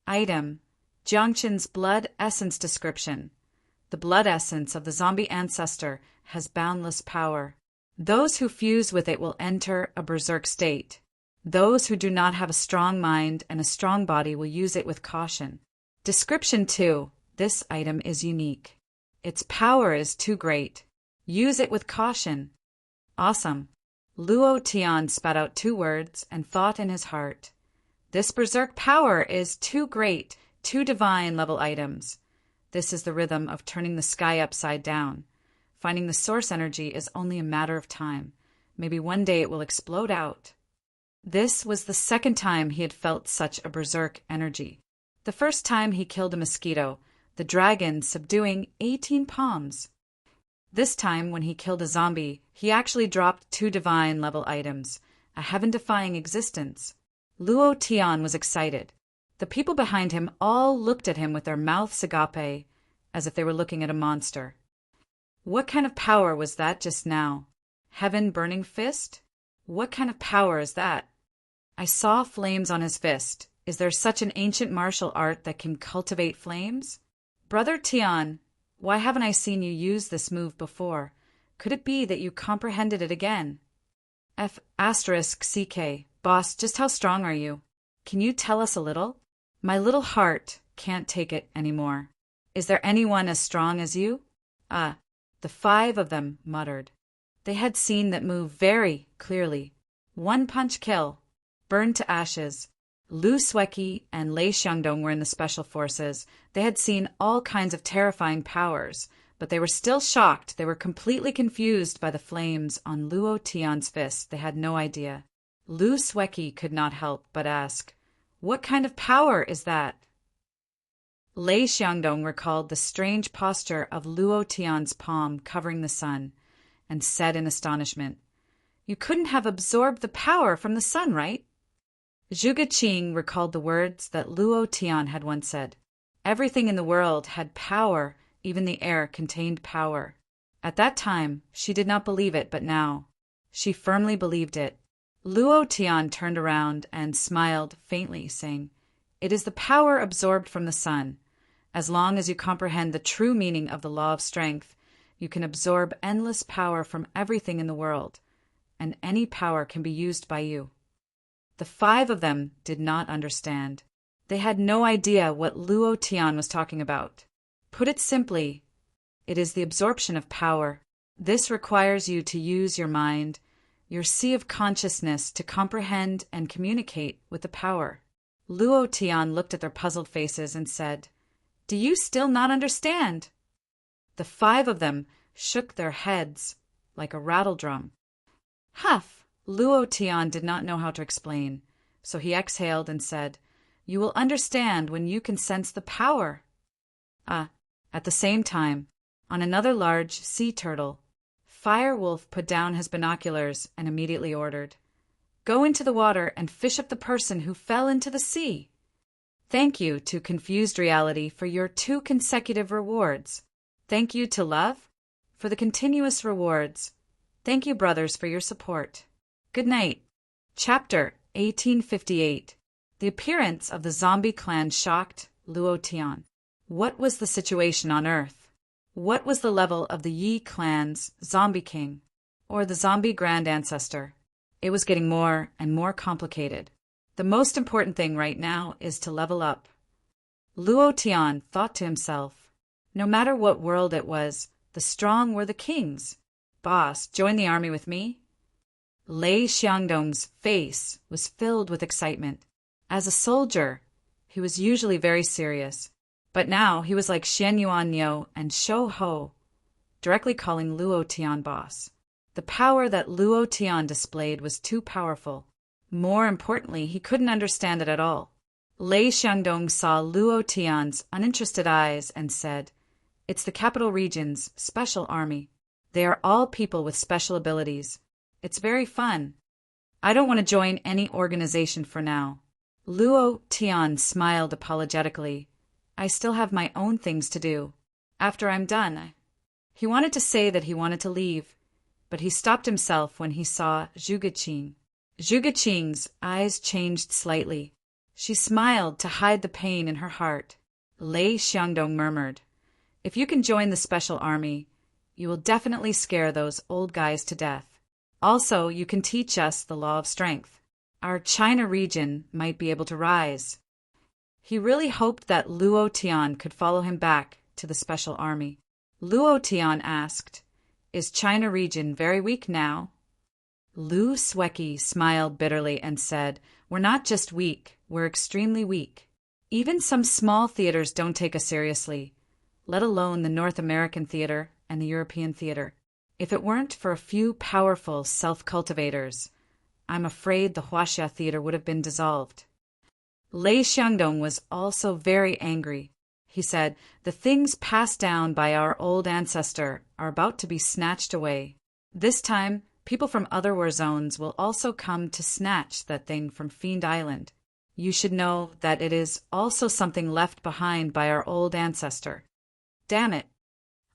Item: Jiangchen's blood essence description. The blood essence of the zombie ancestor has boundless power. Those who fuse with it will enter a berserk state. Those who do not have a strong mind and a strong body will use it with caution. Description 2. This item is unique. Its power is too great. Use it with caution. Awesome. Luo Tian spat out 2 words and thought in his heart. This berserk power is too great, 2 divine level items. This is the rhythm of turning the sky upside down. Finding the source energy is only a matter of time. Maybe one day it will explode out. This was the second time he had felt such a berserk energy. The first time he killed a mosquito, the dragon subduing 18 palms. This time, when he killed a zombie, he actually dropped 2 divine level items, a heaven-defying existence. Luo Tian was excited. The people behind him all looked at him with their mouths agape, as if they were looking at a monster. What kind of power was that just now? Heaven burning fist? What kind of power is that? I saw flames on his fist. Is there such an ancient martial art that can cultivate flames? Brother Tian, why haven't I seen you use this move before? Could it be that you comprehended it again? *CK. Boss, just how strong are you? Can you tell us a little? My little heart can't take it anymore. Is there anyone as strong as you? The 5 of them muttered. They had seen that move very clearly. 1 punch kill. Burned to ashes. Lu Sueki and Lei Xiangdong were in the special forces. They had seen all kinds of terrifying powers, but they were still shocked. They were completely confused by the flames on Luo Tian's fist. They had no idea. Lu Sueki could not help but ask, "What kind of power is that?" Lei Xiangdong recalled the strange posture of Luo Tian's palm covering the sun, and said in astonishment, "You couldn't have absorbed the power from the sun, right?" Zhuge Qing recalled the words that Luo Tian had once said. Everything in the world had power, even the air contained power. At that time, she did not believe it, but now, she firmly believed it. Luo Tian turned around and smiled faintly, saying, "It is the power absorbed from the sun. As long as you comprehend the true meaning of the law of strength, you can absorb endless power from everything in the world, and any power can be used by you." The 5 of them did not understand. They had no idea what Luo Tian was talking about. Put it simply, it is the absorption of power. This requires you to use your mind, your sea of consciousness, to comprehend and communicate with the power. Luo Tian looked at their puzzled faces and said, "Do you still not understand?" The 5 of them shook their heads like a rattledrum. Huff! Luo Tian did not know how to explain, so he exhaled and said, "You will understand when you can sense the power." At the same time, on another large sea turtle, Firewolf put down his binoculars and immediately ordered, "Go into the water and fish up the person who fell into the sea." Thank you to Confused Reality for your 2 consecutive rewards. Thank you to Love for the continuous rewards. Thank you, brothers, for your support. Good night. Chapter 1858. The appearance of the zombie clan shocked Luo Tian. What was the situation on Earth? What was the level of the Yi clan's zombie king, or the zombie grand ancestor? It was getting more and more complicated. The most important thing right now is to level up. Luo Tian thought to himself, no matter what world it was, the strong were the kings. Boss, join the army with me? Lei Xiangdong's face was filled with excitement. As a soldier, He was usually very serious, but now he was like Xian Yuan Niu and Shou Ho, directly calling Luo Tian boss. The power that Luo Tian displayed was too powerful. More importantly, he couldn't understand it at all. Lei Xiangdong saw Luo Tian's uninterested eyes and said, "It's the capital region's special army. They are all people with special abilities. It's very fun. I don't want to join any organization for now." Luo Tian smiled apologetically. "I still have my own things to do. After I'm done." He wanted to say that he wanted to leave, but he stopped himself when he saw Zhuge Qing. Zhuge Qing's eyes changed slightly. She smiled to hide the pain in her heart. Lei Xiangdong murmured, "If you can join the special army, you will definitely scare those old guys to death. Also, you can teach us the law of strength. Our China region might be able to rise." He really hoped that Luo Tian could follow him back to the special army. Luo Tian asked, "Is China region very weak now?" Lu Sueki smiled bitterly and said, "We're not just weak, we're extremely weak. Even some small theaters don't take us seriously, let alone the North American theater and the European theater. If it weren't for a few powerful self-cultivators, I'm afraid the Huaxia theater would have been dissolved." Lei Xiangdong was also very angry. He said, "The things passed down by our old ancestor are about to be snatched away. This time, people from other war zones will also come to snatch that thing from Fiend Island. You should know that it is also something left behind by our old ancestor. Damn it.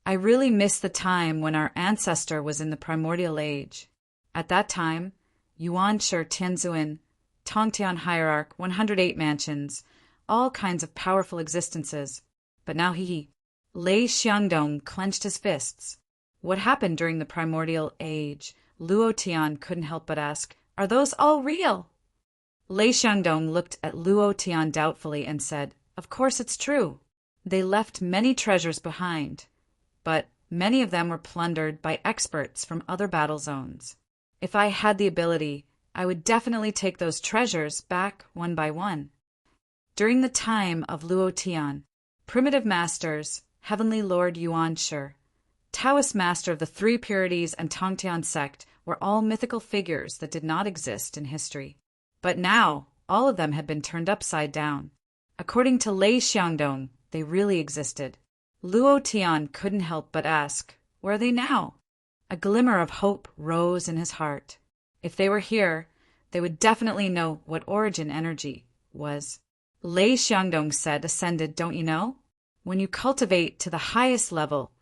I really miss the time when our ancestor was in the primordial age. At that time, Yuanshi Tianzuan, Tongtian Hierarch, 108 mansions, all kinds of powerful existences. But now Lei Xiangdong clenched his fists. What happened during the primordial age? Luo Tian couldn't help but ask, "Are those all real?" Lei Xiangdong looked at Luo Tian doubtfully and said, "Of course it's true. They left many treasures behind, but many of them were plundered by experts from other battle zones. If I had the ability, I would definitely take those treasures back one by one." During the time of Luo Tian, primitive masters, Heavenly Lord Yuanshi, Taoist master of the Three Purities and Tongtian sect were all mythical figures that did not exist in history. But now, all of them had been turned upside down. According to Lei Xiangdong, they really existed. Luo Tian couldn't help but ask, "Where are they now?" A glimmer of hope rose in his heart. If they were here, they would definitely know what origin energy was. Lei Xiangdong said, "Ascended, don't you know? When you cultivate to the highest level,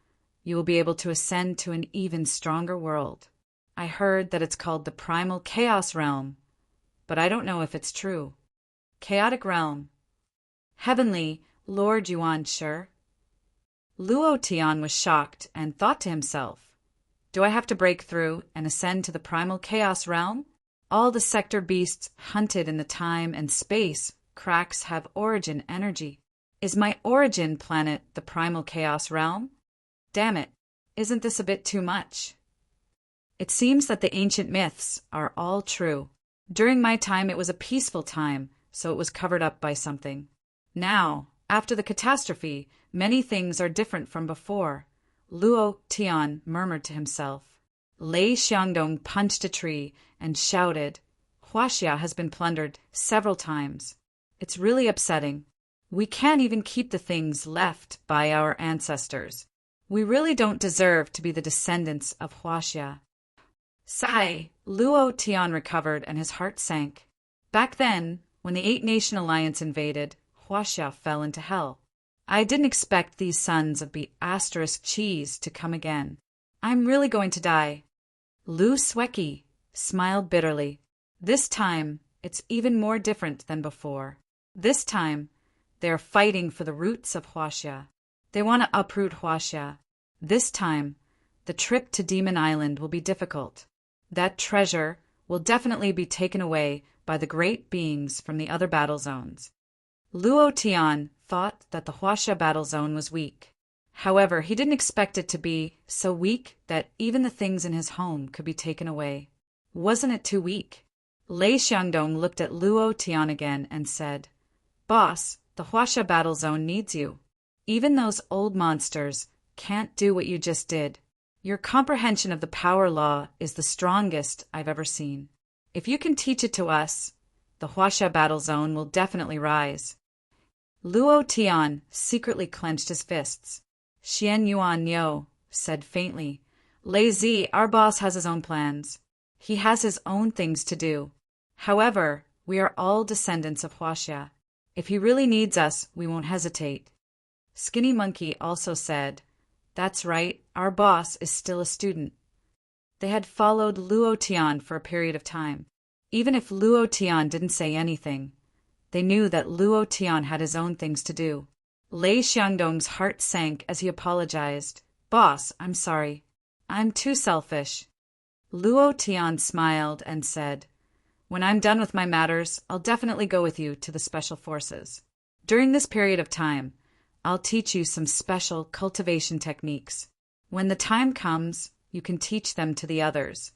you will be able to ascend to an even stronger world. I heard that it's called the Primal Chaos Realm, but I don't know if it's true. Chaotic Realm. Heavenly Lord Yuanshi." Luo Tian was shocked and thought to himself, "Do I have to break through and ascend to the Primal Chaos Realm? All the sector beasts hunted in the time and space cracks have origin energy. Is my origin planet the Primal Chaos Realm? Damn it, isn't this a bit too much?" It seems that the ancient myths are all true. During my time it was a peaceful time, so it was covered up by something. Now, after the catastrophe, many things are different from before. Luo Tian murmured to himself. Lei Xiangdong punched a tree and shouted, "Huaxia has been plundered several times. It's really upsetting. We can't even keep the things left by our ancestors. We really don't deserve to be the descendants of Huaxia." Sigh. Luo Tian recovered and his heart sank. Back then, when the Eight-Nation Alliance invaded, Huaxia fell into hell. I didn't expect these sons of ** cheese to come again. I'm really going to die. Lu Sueki smiled bitterly. This time, it's even more different than before. This time, they are fighting for the roots of Huaxia. They want to uproot Huaxia. This time, the trip to Demon Island will be difficult. That treasure will definitely be taken away by the great beings from the other battle zones. Luo Tian thought that the Huaxia battle zone was weak. However, he didn't expect it to be so weak that even the things in his home could be taken away. Wasn't it too weak? Lei Xiangdong looked at Luo Tian again and said, "Boss, The Huasha battle zone needs you. Even those old monsters can't do what you just did. Your comprehension of the power law is the strongest I've ever seen. If you can teach it to us, the Huasha battle zone will definitely rise. Luo Tian secretly clenched his fists. Xian Yuan Yo said faintly, Lei Zi, our boss has his own plans. He has his own things to do. However, we are all descendants of Huasha. If he really needs us, we won't hesitate. Skinny Monkey also said, That's right, our boss is still a student. They had followed Luo Tian for a period of time. Even if Luo Tian didn't say anything, they knew that Luo Tian had his own things to do. Lei Xiangdong's heart sank as he apologized. Boss, I'm sorry. I'm too selfish. Luo Tian smiled and said, When I'm done with my matters, I'll definitely go with you to the special forces. During this period of time, I'll teach you some special cultivation techniques. When the time comes, you can teach them to the others.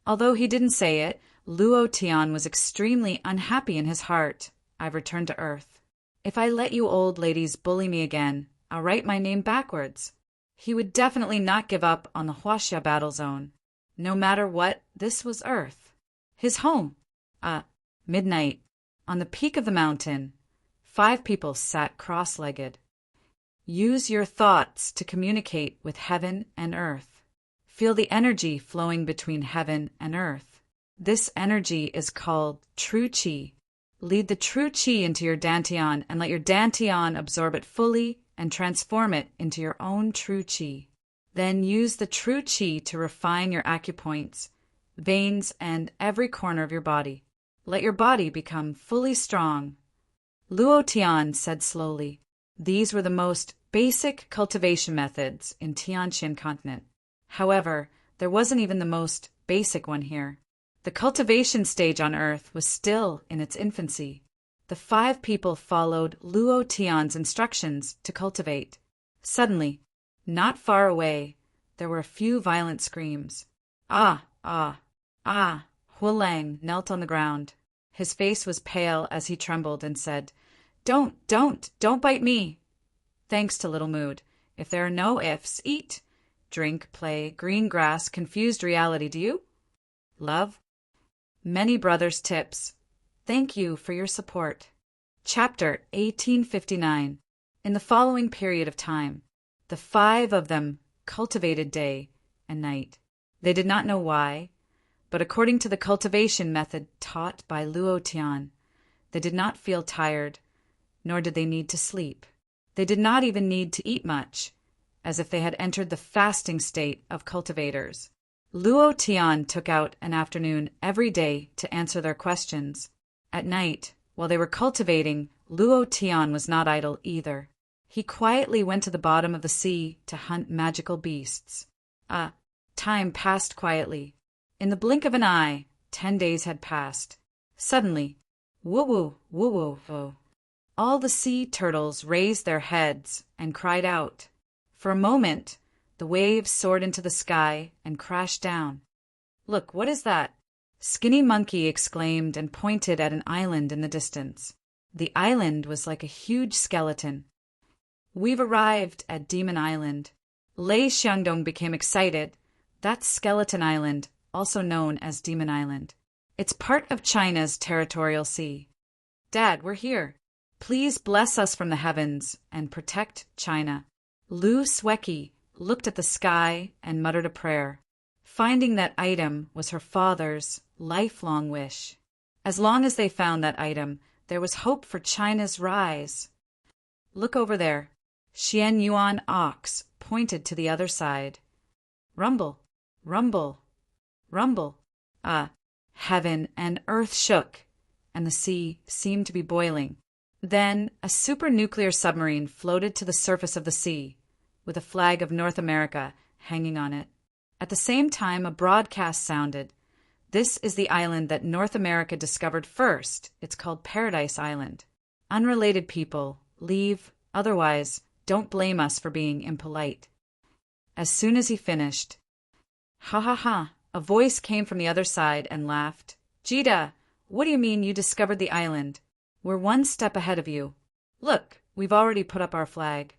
Although he didn't say it, Luo Tian was extremely unhappy in his heart. I've returned to Earth. If I let you old ladies bully me again, I'll write my name backwards. He would definitely not give up on the Huasha battle zone. No matter what, this was Earth. His home. Midnight. On the peak of the mountain, 5 people sat cross-legged. Use your thoughts to communicate with heaven and earth. Feel the energy flowing between heaven and earth. This energy is called true qi. Lead the true qi into your dantian and let your dantian absorb it fully and transform it into your own true qi. Then use the true qi to refine your acupoints, veins, and every corner of your body. Let your body become fully strong. Luo Tian said slowly, These were the most basic cultivation methods in Tianqian continent. However, there wasn't even the most basic one here. The cultivation stage on Earth was still in its infancy. The 5 people followed Luo Tian's instructions to cultivate. Suddenly, not far away, there were a few violent screams. Ah, ah, ah! Hulang knelt on the ground. His face was pale as he trembled and said, Don't bite me! Thanks to Little Mood. If there are no ifs, eat, drink, play, green grass, confused reality, do you? Love? Many brothers' tips. Thank you for your support. Chapter 1859. In the following period of time, the 5 of them cultivated day and night. They did not know why, but according to the cultivation method taught by Luo Tian, they did not feel tired, nor did they need to sleep. They did not even need to eat much, as if they had entered the fasting state of cultivators. Luo Tian took out an afternoon every day to answer their questions. At night, while they were cultivating, Luo Tian was not idle either. He quietly went to the bottom of the sea to hunt magical beasts. Time passed quietly. In the blink of an eye, 10 days had passed. Suddenly, woo-woo, woo-woo-woo. All the sea turtles raised their heads and cried out. For a moment, the waves soared into the sky and crashed down. Look, what is that? Skinny Monkey exclaimed and pointed at an island in the distance. The island was like a huge skeleton. We've arrived at Demon Island. Lei Xiangdong became excited. That's Skeleton Island, also known as Demon Island. It's part of China's territorial sea. Dad, we're here. Please bless us from the heavens and protect China. Lu Sweki looked at the sky and muttered a prayer. Finding that item was her father's lifelong wish. As long as they found that item, there was hope for China's rise. Look over there. Xian Yuan Ox pointed to the other side. Rumble, rumble, rumble. Heaven and earth shook, and the sea seemed to be boiling. Then a supernuclear submarine floated to the surface of the sea, with a flag of North America hanging on it. At the same time, a broadcast sounded. This is the island that North America discovered first. It's called Paradise Island. Unrelated people, leave. Otherwise, don't blame us for being impolite. As soon as he finished, ha ha ha, a voice came from the other side and laughed. Jida, what do you mean you discovered the island? We're one step ahead of you. Look, we've already put up our flag.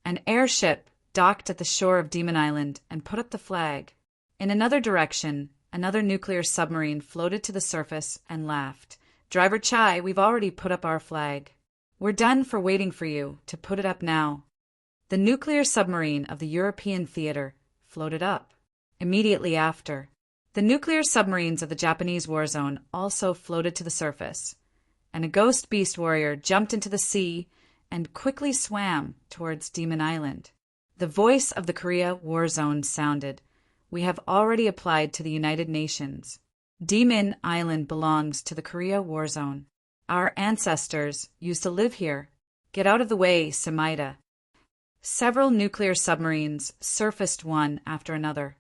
An airship docked at the shore of Demon Island and put up the flag. In another direction, another nuclear submarine floated to the surface and laughed. Driver Chai, we've already put up our flag. We're done for waiting for you to put it up now. The nuclear submarine of the European theater floated up. Immediately after, the nuclear submarines of the Japanese war zone also floated to the surface, and a ghost beast warrior jumped into the sea and quickly swam towards Demon Island. The voice of the Korea war zone sounded. We have already applied to the United Nations. Demon Island belongs to the Korea war zone. Our ancestors used to live here. Get out of the way, Semaida. Several nuclear submarines surfaced one after another,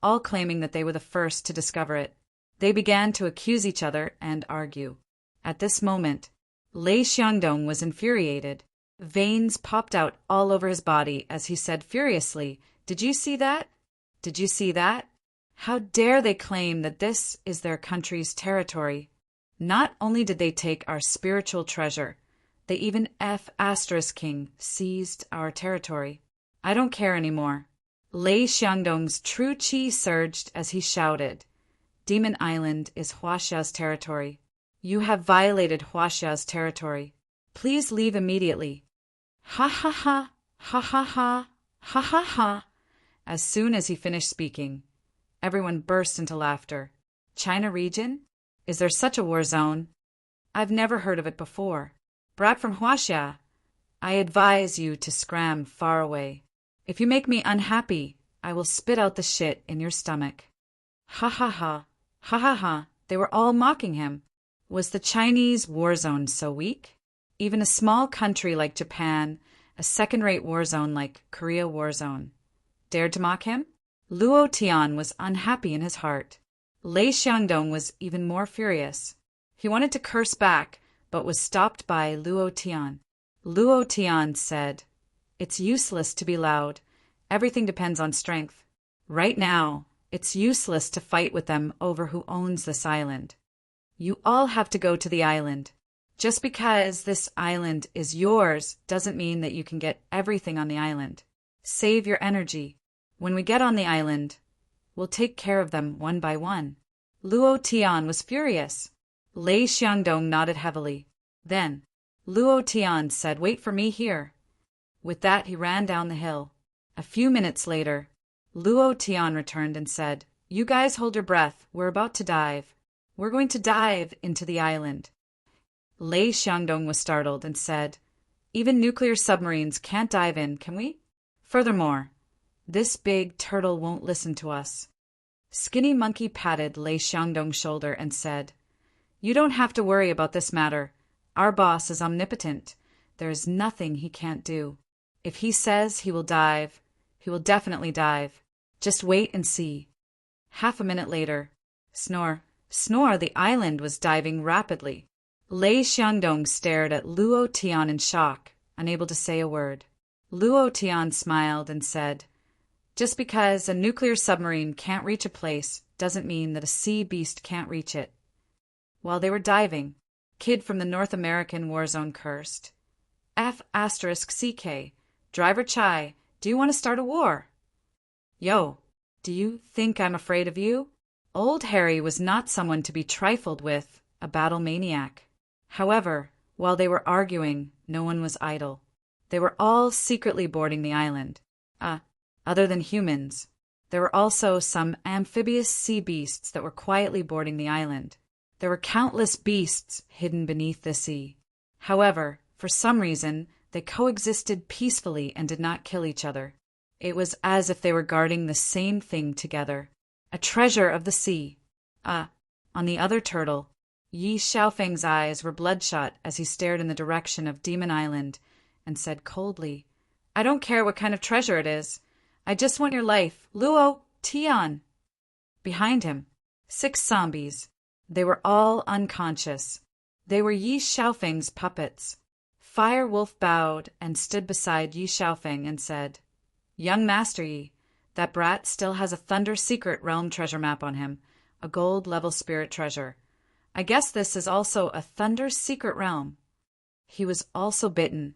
all claiming that they were the first to discover it. They began to accuse each other and argue. At this moment, Lei Xiangdong was infuriated. Veins popped out all over his body as he said furiously, "Did you see that? Did you see that? How dare they claim that this is their country's territory? Not only did they take our spiritual treasure, they even King seized our territory. I don't care anymore." Lei Xiangdong's true chi surged as he shouted, "Demon Island is Huaxia's territory. You have violated Huaxia's territory. Please leave immediately." Ha ha ha, ha ha ha, ha ha ha. As soon as he finished speaking, everyone burst into laughter. China region? Is there such a war zone? I've never heard of it before. Brat from Huaxia, I advise you to scram far away. If you make me unhappy, I will spit out the shit in your stomach. Ha ha ha, ha ha ha. They were all mocking him. Was the Chinese war zone so weak? Even a small country like Japan, a second-rate war zone like Korea war zone, dared to mock him? Luo Tian was unhappy in his heart. Lei Xiangdong was even more furious. He wanted to curse back, but was stopped by Luo Tian. Luo Tian said, "It's useless to be loud. Everything depends on strength. Right now, it's useless to fight with them over who owns this island. You all have to go to the island. Just because this island is yours doesn't mean that you can get everything on the island. Save your energy. When we get on the island, we'll take care of them one by one." Luo Tian was furious. Lei Xiangdong nodded heavily. Then, Luo Tian said, "Wait for me here." With that, he ran down the hill. A few minutes later, Luo Tian returned and said, "You guys hold your breath. We're about to dive. We're going to dive into the island." Lei Xiangdong was startled and said, "Even nuclear submarines can't dive in, can we? Furthermore, this big turtle won't listen to us." Skinny Monkey patted Lei Xiangdong's shoulder and said, "You don't have to worry about this matter. Our boss is omnipotent. There is nothing he can't do. If he says he will dive, he will definitely dive. Just wait and see." Half a minute later, snore, the island was diving rapidly. Lei Xiangdong stared at Luo Tian in shock, unable to say a word. Luo Tian smiled and said, "Just because a nuclear submarine can't reach a place doesn't mean that a sea beast can't reach it." While they were diving, Kid from the North American war zone cursed, "CK, Driver Chai, do you want to start a war?" "Yo, do you think I'm afraid of you?" Old Harry was not someone to be trifled with, a battle maniac. However, while they were arguing, no one was idle. They were all secretly boarding the island. Other than humans, there were also some amphibious sea beasts that were quietly boarding the island. There were countless beasts hidden beneath the sea. However, for some reason, they coexisted peacefully and did not kill each other. It was as if they were guarding the same thing together. A treasure of the sea. On the other turtle, Yi Xiaofeng's eyes were bloodshot as he stared in the direction of Demon Island and said coldly, "I don't care what kind of treasure it is. I just want your life, Luo Tian." Behind him, 6 zombies. They were all unconscious. They were Yi Xiaofeng's puppets. Fire Wolf bowed and stood beside Yi Xiaofeng and said, "Young Master Yi, that brat still has a Thunder Secret Realm treasure map on him, a gold-level spirit treasure. I guess this is also a Thunder Secret Realm." He was also bitten.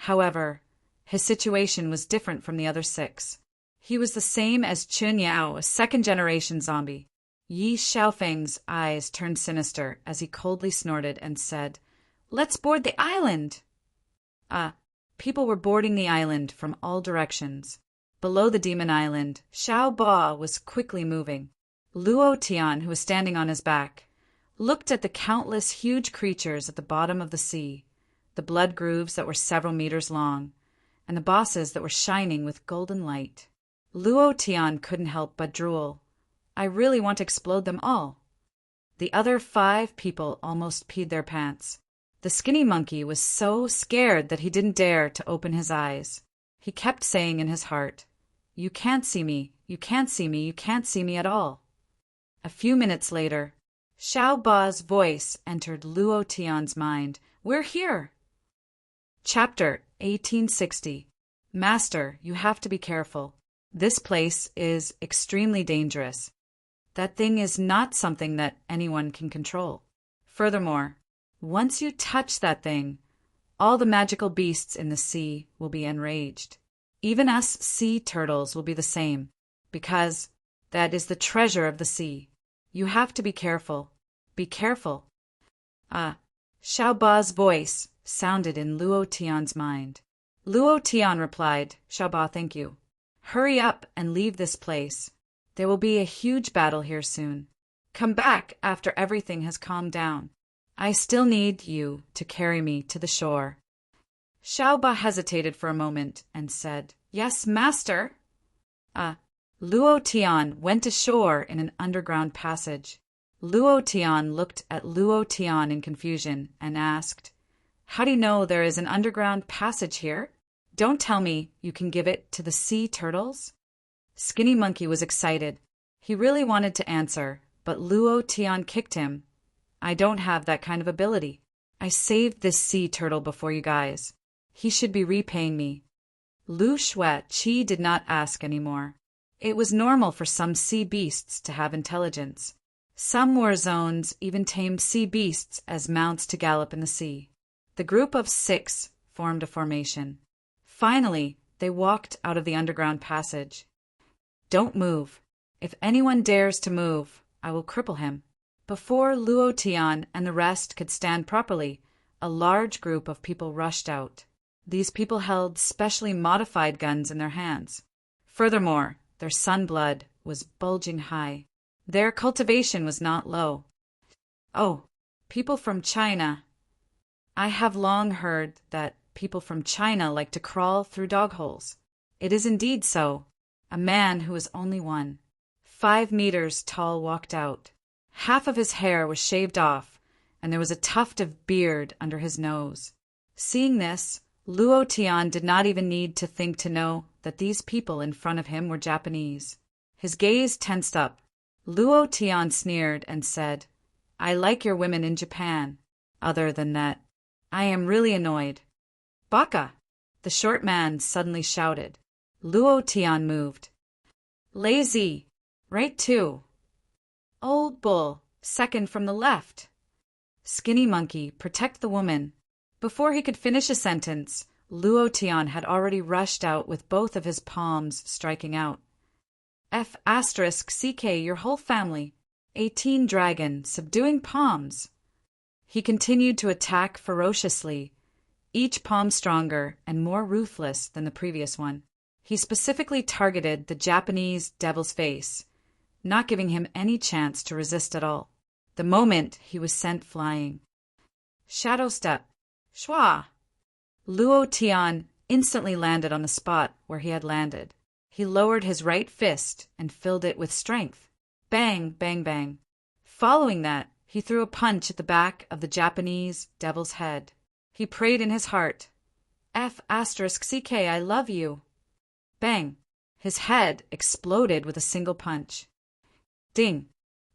However, his situation was different from the other 6. He was the same as Chun Yao, a second-generation zombie. Yi Xiaofeng's eyes turned sinister as he coldly snorted and said, "Let's board the island!" People were boarding the island from all directions. Below the demon island, Xiao Ba was quickly moving. Luo Tian, who was standing on his back, looked at the countless huge creatures at the bottom of the sea, the blood grooves that were several meters long, and the bosses that were shining with golden light. Luo Tian couldn't help but drool. I really want to explode them all. The other 5 people almost peed their pants. The skinny monkey was so scared that he didn't dare to open his eyes. He kept saying in his heart, "You can't see me, you can't see me, you can't see me at all." A few minutes later, Xiao Ba's voice entered Luo Tian's mind. "We're here." Chapter 1860. Master, you have to be careful. This place is extremely dangerous. That thing is not something that anyone can control. Furthermore, once you touch that thing, all the magical beasts in the sea will be enraged. Even us sea turtles will be the same, because that is the treasure of the sea. You have to be careful. Be careful. Xiao Ba's voice sounded in Luo Tian's mind. Luo Tian replied, "Xiao Ba, thank you. Hurry up and leave this place. There will be a huge battle here soon. Come back after everything has calmed down. I still need you to carry me to the shore." Xiao Ba hesitated for a moment and said, "Yes, master." Luo Tian went ashore in an underground passage. Luo Tian looked at Luo Tian in confusion and asked, "How do you know there is an underground passage here? Don't tell me you can give it to the sea turtles?" Skinny Monkey was excited. He really wanted to answer, but Luo Tian kicked him. "I don't have that kind of ability. I saved this sea turtle before you guys. He should be repaying me." Lu Shui did not ask anymore. It was normal for some sea beasts to have intelligence. Some war zones even tamed sea beasts as mounts to gallop in the sea. The group of 6 formed a formation. Finally, they walked out of the underground passage. "Don't move. If anyone dares to move, I will cripple him." Before Luo Tian and the rest could stand properly, a large group of people rushed out. These people held specially modified guns in their hands. Furthermore, their sun blood was bulging high. Their cultivation was not low. "Oh, people from China. I have long heard that people from China like to crawl through dog holes. It is indeed so." A man who was only 5 meters tall walked out. Half of his hair was shaved off, and there was a tuft of beard under his nose. Seeing this, Luo Tian did not even need to think to know that these people in front of him were Japanese. His gaze tensed up. Luo Tian sneered and said, "I like your women in Japan. Other than that, I am really annoyed." "Baka!" the short man suddenly shouted. Luo Tian moved. "Lazy! Right two!" "Old bull, second from the left." "Skinny monkey, protect the woman." Before he could finish a sentence, Luo Tian had already rushed out with both of his palms striking out. F***CK, your whole family. 18 dragon, subduing palms. He continued to attack ferociously, each palm stronger and more ruthless than the previous one. He specifically targeted the Japanese devil's face, not giving him any chance to resist at all. The moment he was sent flying. Shadow step. Shwa! Luo Tian instantly landed on the spot where he had landed. He lowered his right fist and filled it with strength. Bang, bang, bang. Following that, he threw a punch at the back of the Japanese devil's head. He prayed in his heart, F***CK, I love you. Bang! His head exploded with a single punch. Ding!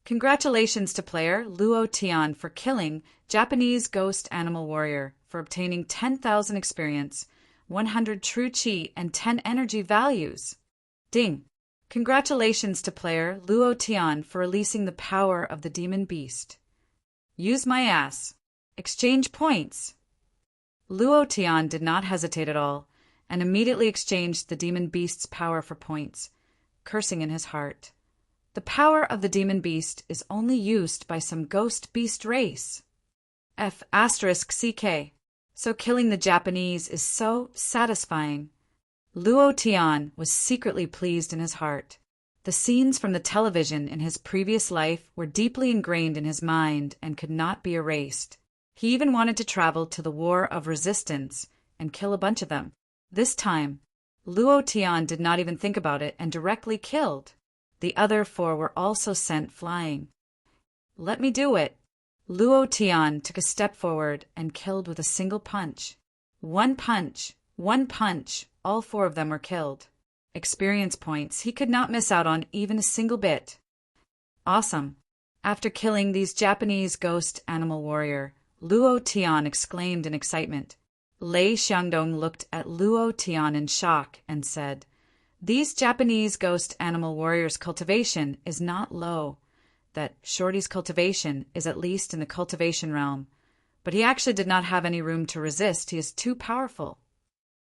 Congratulations to player Luo Tian for killing Japanese Ghost Animal Warrior for obtaining 10,000 experience, 100 true chi, and 10 energy values. Ding! Congratulations to player Luo Tian for releasing the power of the demon beast. Use my ass. Exchange points. Luo Tian did not hesitate at all, and immediately exchanged the demon beast's power for points, cursing in his heart. The power of the demon beast is only used by some ghost beast race. F***CK. So killing the Japanese is so satisfying. Luo Tian was secretly pleased in his heart. The scenes from the television in his previous life were deeply ingrained in his mind and could not be erased. He even wanted to travel to the War of Resistance and kill a bunch of them. This time, Luo Tian did not even think about it and directly killed. The other 4 were also sent flying. Let me do it. Luo Tian took a step forward and killed with a single punch. One punch, all 4 of them were killed. Experience points, he could not miss out on even a single bit. Awesome. After killing these Japanese ghost animal warrior, Luo Tian exclaimed in excitement. Lei Xiangdong looked at Luo Tian in shock and said, "These Japanese ghost animal warriors' cultivation is not low. That Shorty's cultivation is at least in the cultivation realm. But he actually did not have any room to resist. He is too powerful."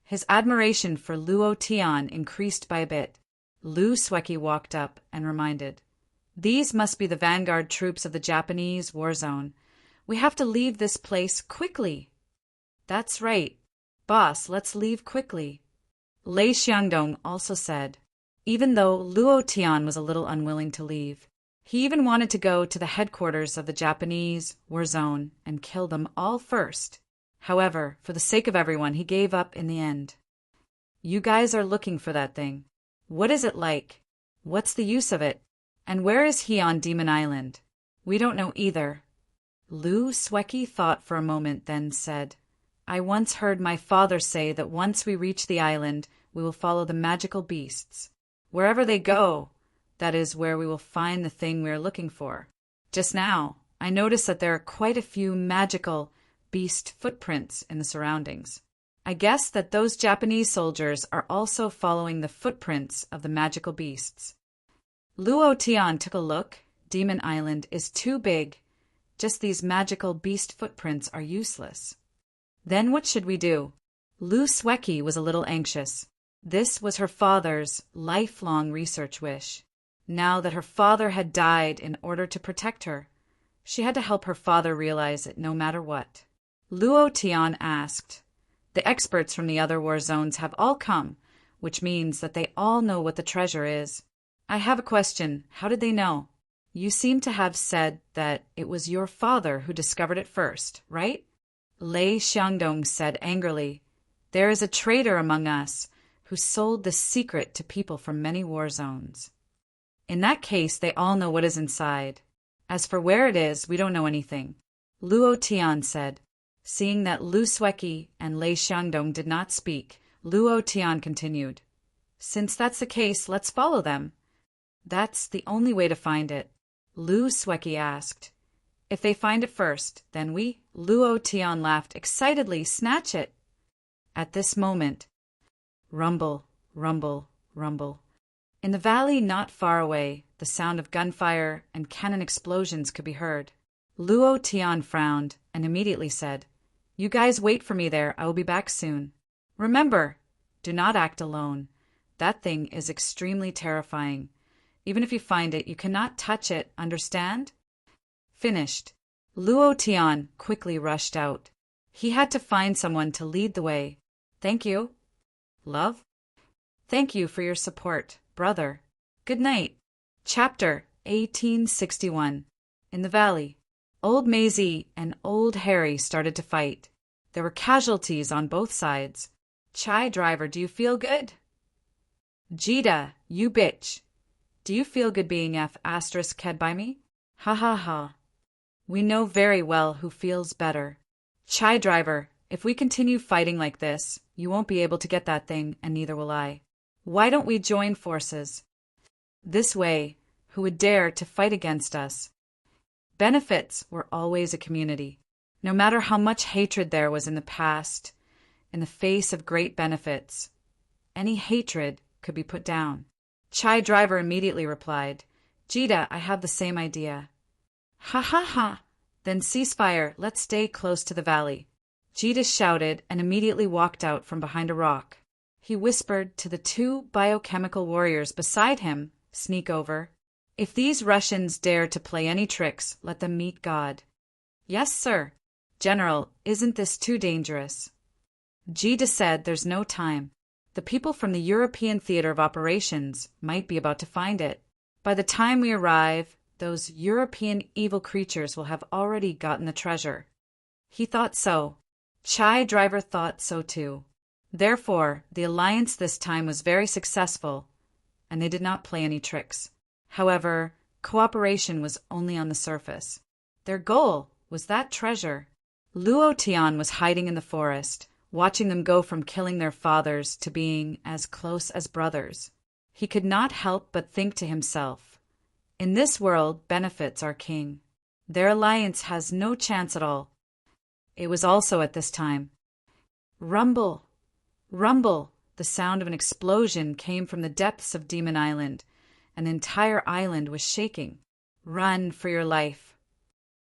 His admiration for Luo Tian increased by a bit. Lu Sueki walked up and reminded, "These must be the vanguard troops of the Japanese war zone. We have to leave this place quickly." "That's right. Boss, let's leave quickly." Lei Xiangdong also said, even though Luo Tian was a little unwilling to leave. He even wanted to go to the headquarters of the Japanese war zone and kill them all first. However, for the sake of everyone, he gave up in the end. "You guys are looking for that thing. What is it like? What's the use of it? And where is he on Demon Island?" "We don't know either." Lu Sueki thought for a moment, then said, "I once heard my father say that once we reach the island, we will follow the magical beasts. Wherever they go, that is where we will find the thing we are looking for. Just now, I noticed that there are quite a few magical beast footprints in the surroundings. I guess that those Japanese soldiers are also following the footprints of the magical beasts." Luo Tian took a look. Demon Island is too big. Just these magical beast footprints are useless. Then what should we do? Lu Sueki was a little anxious. This was her father's lifelong research wish. Now that her father had died in order to protect her, she had to help her father realize it no matter what. Luo Tian asked, "The experts from the other war zones have all come, which means that they all know what the treasure is. I have a question. How did they know? You seem to have said that it was your father who discovered it first, right?" Lei Xiangdong said angrily, "There is a traitor among us who sold the secret to people from many war zones. In that case, they all know what is inside. As for where it is, we don't know anything," Luo Tian said. Seeing that Lu Sueki and Lei Xiangdong did not speak, Luo Tian continued, "Since that's the case, let's follow them." "That's the only way to find it?" Lu Sueki asked. "If they find it first, then we—" Luo Tian laughed excitedly. "Snatch it." At this moment, rumble, rumble, rumble. In the valley not far away, the sound of gunfire and cannon explosions could be heard. Luo Tian frowned and immediately said, "You guys wait for me there. I will be back soon. Remember, do not act alone. That thing is extremely terrifying. Even if you find it, you cannot touch it, understand?" Finished. Luo Tian quickly rushed out. He had to find someone to lead the way. "Thank you." "Love?" "Thank you for your support, brother. Good night." Chapter 1861. In the valley, Old Maisie and Old Harry started to fight. There were casualties on both sides. "Chai driver, do you feel good?" "Jita, you bitch. Do you feel good being F***ed by me?" "Ha ha ha. We know very well who feels better." "Chai driver, if we continue fighting like this, you won't be able to get that thing, and neither will I. Why don't we join forces? This way, who would dare to fight against us?" Benefits were always a community. No matter how much hatred there was in the past, in the face of great benefits, any hatred could be put down. Chai driver immediately replied, "Jita, I have the same idea." "Ha ha ha. Then ceasefire, let's stay close to the valley." Jita shouted and immediately walked out from behind a rock. He whispered to the two biochemical warriors beside him, "Sneak over. If these Russians dare to play any tricks, let them meet God." "Yes, sir. General, isn't this too dangerous?" Jita said, "There's no time. The people from the European Theater of Operations might be about to find it. By the time we arrive, those European evil creatures will have already gotten the treasure." He thought so. Chai Driver thought so too. Therefore, the alliance this time was very successful, and they did not play any tricks. However, cooperation was only on the surface. Their goal was that treasure. Luo Tian was hiding in the forest, watching them go from killing their fathers to being as close as brothers. He could not help but think to himself, "In this world, benefits are king. Their alliance has no chance at all." It was also at this time. Rumble! Rumble! The sound of an explosion came from the depths of Demon Island. An entire island was shaking. "Run for your life.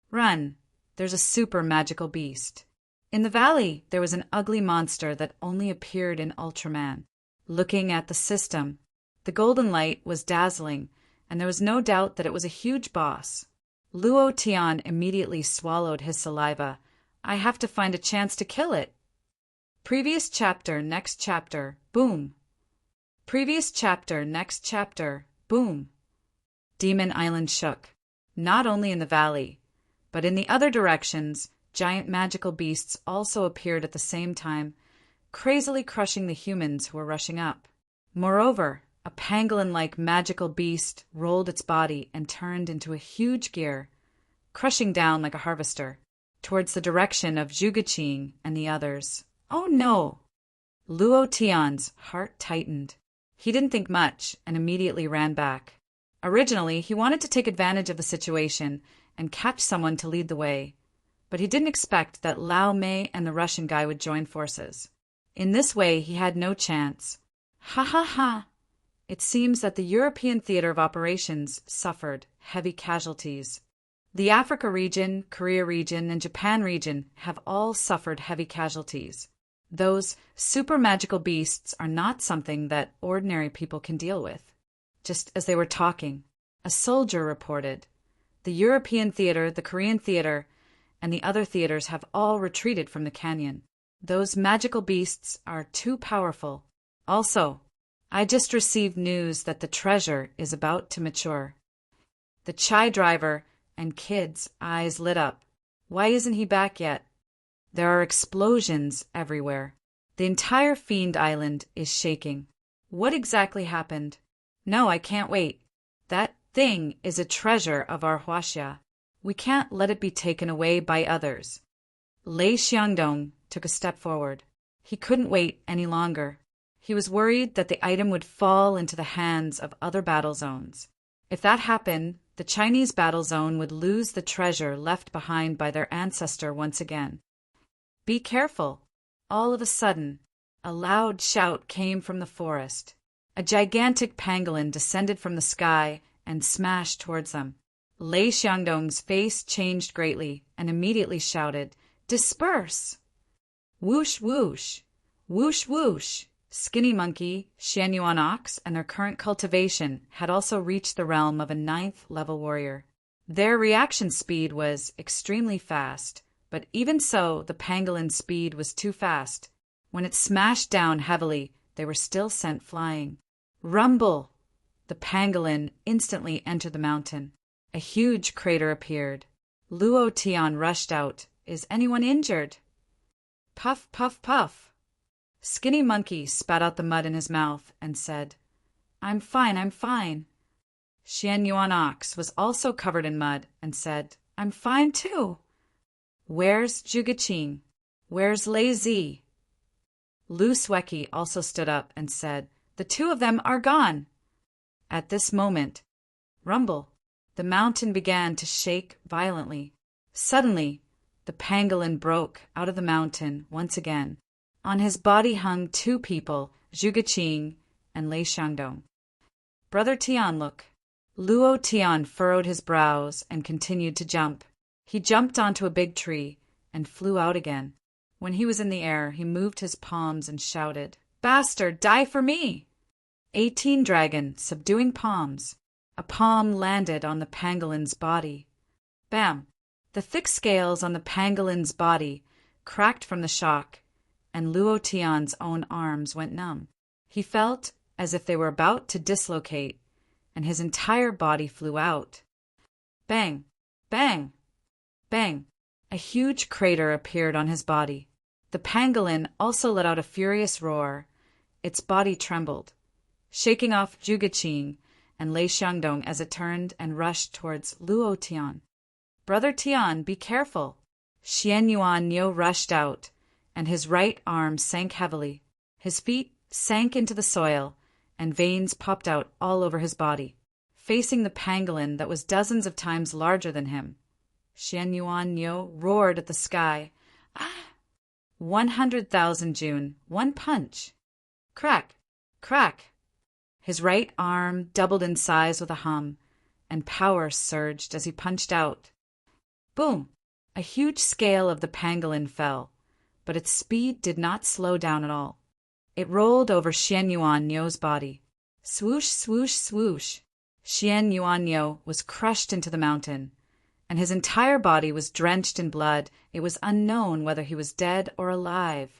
Run! There's a super magical beast." In the valley, there was an ugly monster that only appeared in Ultraman. Looking at the system, the golden light was dazzling, and there was no doubt that it was a huge boss. Luo Tian immediately swallowed his saliva. "I have to find a chance to kill it." Previous chapter, next chapter, boom. Previous chapter, next chapter, boom. Demon Island shook. Not only in the valley, but in the other directions, giant magical beasts also appeared at the same time, crazily crushing the humans who were rushing up. Moreover, a pangolin-like magical beast rolled its body and turned into a huge gear, crushing down like a harvester, towards the direction of Zhugeqing and the others. Oh no! Luo Tian's heart tightened. He didn't think much and immediately ran back. Originally, he wanted to take advantage of the situation and catch someone to lead the way, but he didn't expect that Lao Mei and the Russian guy would join forces. In this way, he had no chance. Ha ha ha! It seems that the European Theater of Operations suffered heavy casualties. The Africa region, Korea region, and Japan region have all suffered heavy casualties. Those super magical beasts are not something that ordinary people can deal with. Just as they were talking, a soldier reported, "The European theater, the Korean theater, and the other theaters have all retreated from the canyon. Those magical beasts are too powerful. Also, I just received news that the treasure is about to mature." The Chai Driver and Kid's eyes lit up. Why isn't he back yet? There are explosions everywhere. The entire Fiend Island is shaking. What exactly happened? No, I can't wait. That thing is a treasure of our Huaxia. We can't let it be taken away by others. Lei Xiangdong took a step forward. He couldn't wait any longer. He was worried that the item would fall into the hands of other battle zones. If that happened, the Chinese battle zone would lose the treasure left behind by their ancestor once again. Be careful! All of a sudden, a loud shout came from the forest. A gigantic pangolin descended from the sky and smashed towards them. Lei Xiangdong's face changed greatly and immediately shouted, "Disperse!" Whoosh whoosh! Whoosh whoosh! Skinny Monkey, Xianyuan Ox, and their current cultivation had also reached the realm of a 9th level warrior. Their reaction speed was extremely fast, but even so, the pangolin's speed was too fast. When it smashed down heavily, they were still sent flying. Rumble! The pangolin instantly entered the mountain. A huge crater appeared. Luo Tian rushed out. "Is anyone injured?" Puff, puff, puff. Skinny Monkey spat out the mud in his mouth and said, "I'm fine, I'm fine." Xianyuan Ox was also covered in mud and said, "I'm fine too." Where's Zhugeqing? Where's Lei Zi? Lu Sweki also stood up and said, "The two of them are gone." At this moment, rumble, the mountain began to shake violently. Suddenly, the pangolin broke out of the mountain once again. On his body hung two people, Zhugeqing and Lei Xiangdong. "Brother Tian, look." Luo Tian furrowed his brows and continued to jump. He jumped onto a big tree and flew out again. When he was in the air, he moved his palms and shouted, "Bastard, die for me!" 18 Dragon, subduing palms. A palm landed on the pangolin's body. Bam! The thick scales on the pangolin's body cracked from the shock, and Luo Tian's own arms went numb. He felt as if they were about to dislocate, and his entire body flew out. Bang! Bang! Bang! A huge crater appeared on his body. The pangolin also let out a furious roar. Its body trembled, shaking off Zhuge Qing and Lei Xiangdong as it turned and rushed towards Luo Tian. "Brother Tian, be careful!" Xian Yuan Niu rushed out, and his right arm sank heavily. His feet sank into the soil, and veins popped out all over his body. Facing the pangolin that was dozens of times larger than him, Xian Yuan Niu roared at the sky. "Ah! 100,000 June, one punch!" Crack! Crack! His right arm doubled in size with a hum, and power surged as he punched out. Boom! A huge scale of the pangolin fell, but its speed did not slow down at all. It rolled over Xian Yuan Niu's body. Swoosh, swoosh, swoosh! Xian Yuan Niu was crushed into the mountain, and his entire body was drenched in blood. It was unknown whether he was dead or alive.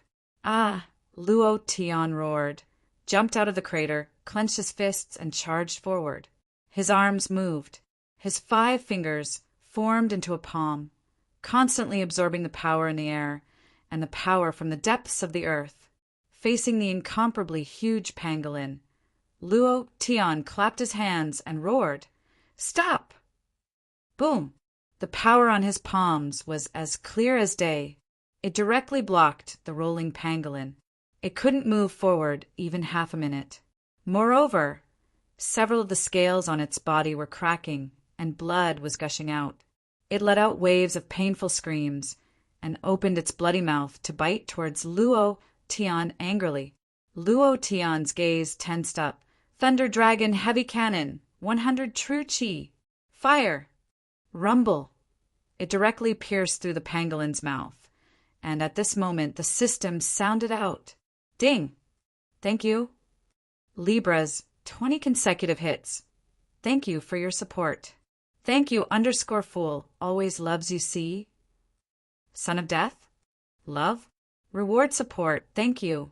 "Ah!" Luo Tian roared, jumped out of the crater, clenched his fists, and charged forward. His arms moved. His 5 fingers formed into a palm, constantly absorbing the power in the air and the power from the depths of the earth. Facing the incomparably huge pangolin, Luo Tian clapped his hands and roared, "Stop!" Boom! The power on his palms was as clear as day. It directly blocked the rolling pangolin. It couldn't move forward even half a minute. Moreover, several of the scales on its body were cracking, and blood was gushing out. It let out waves of painful screams, and opened its bloody mouth to bite towards Luo Tian angrily. Luo Tian's gaze tensed up. "Thunder Dragon Heavy Cannon, 100 True Qi. Fire!" Rumble! It directly pierced through the pangolin's mouth, and at this moment the system sounded out. Ding! Thank you. Libras, 20 consecutive hits. Thank you for your support. Thank you _fool, always loves you see. Son of Death? Love? Reward support, thank you.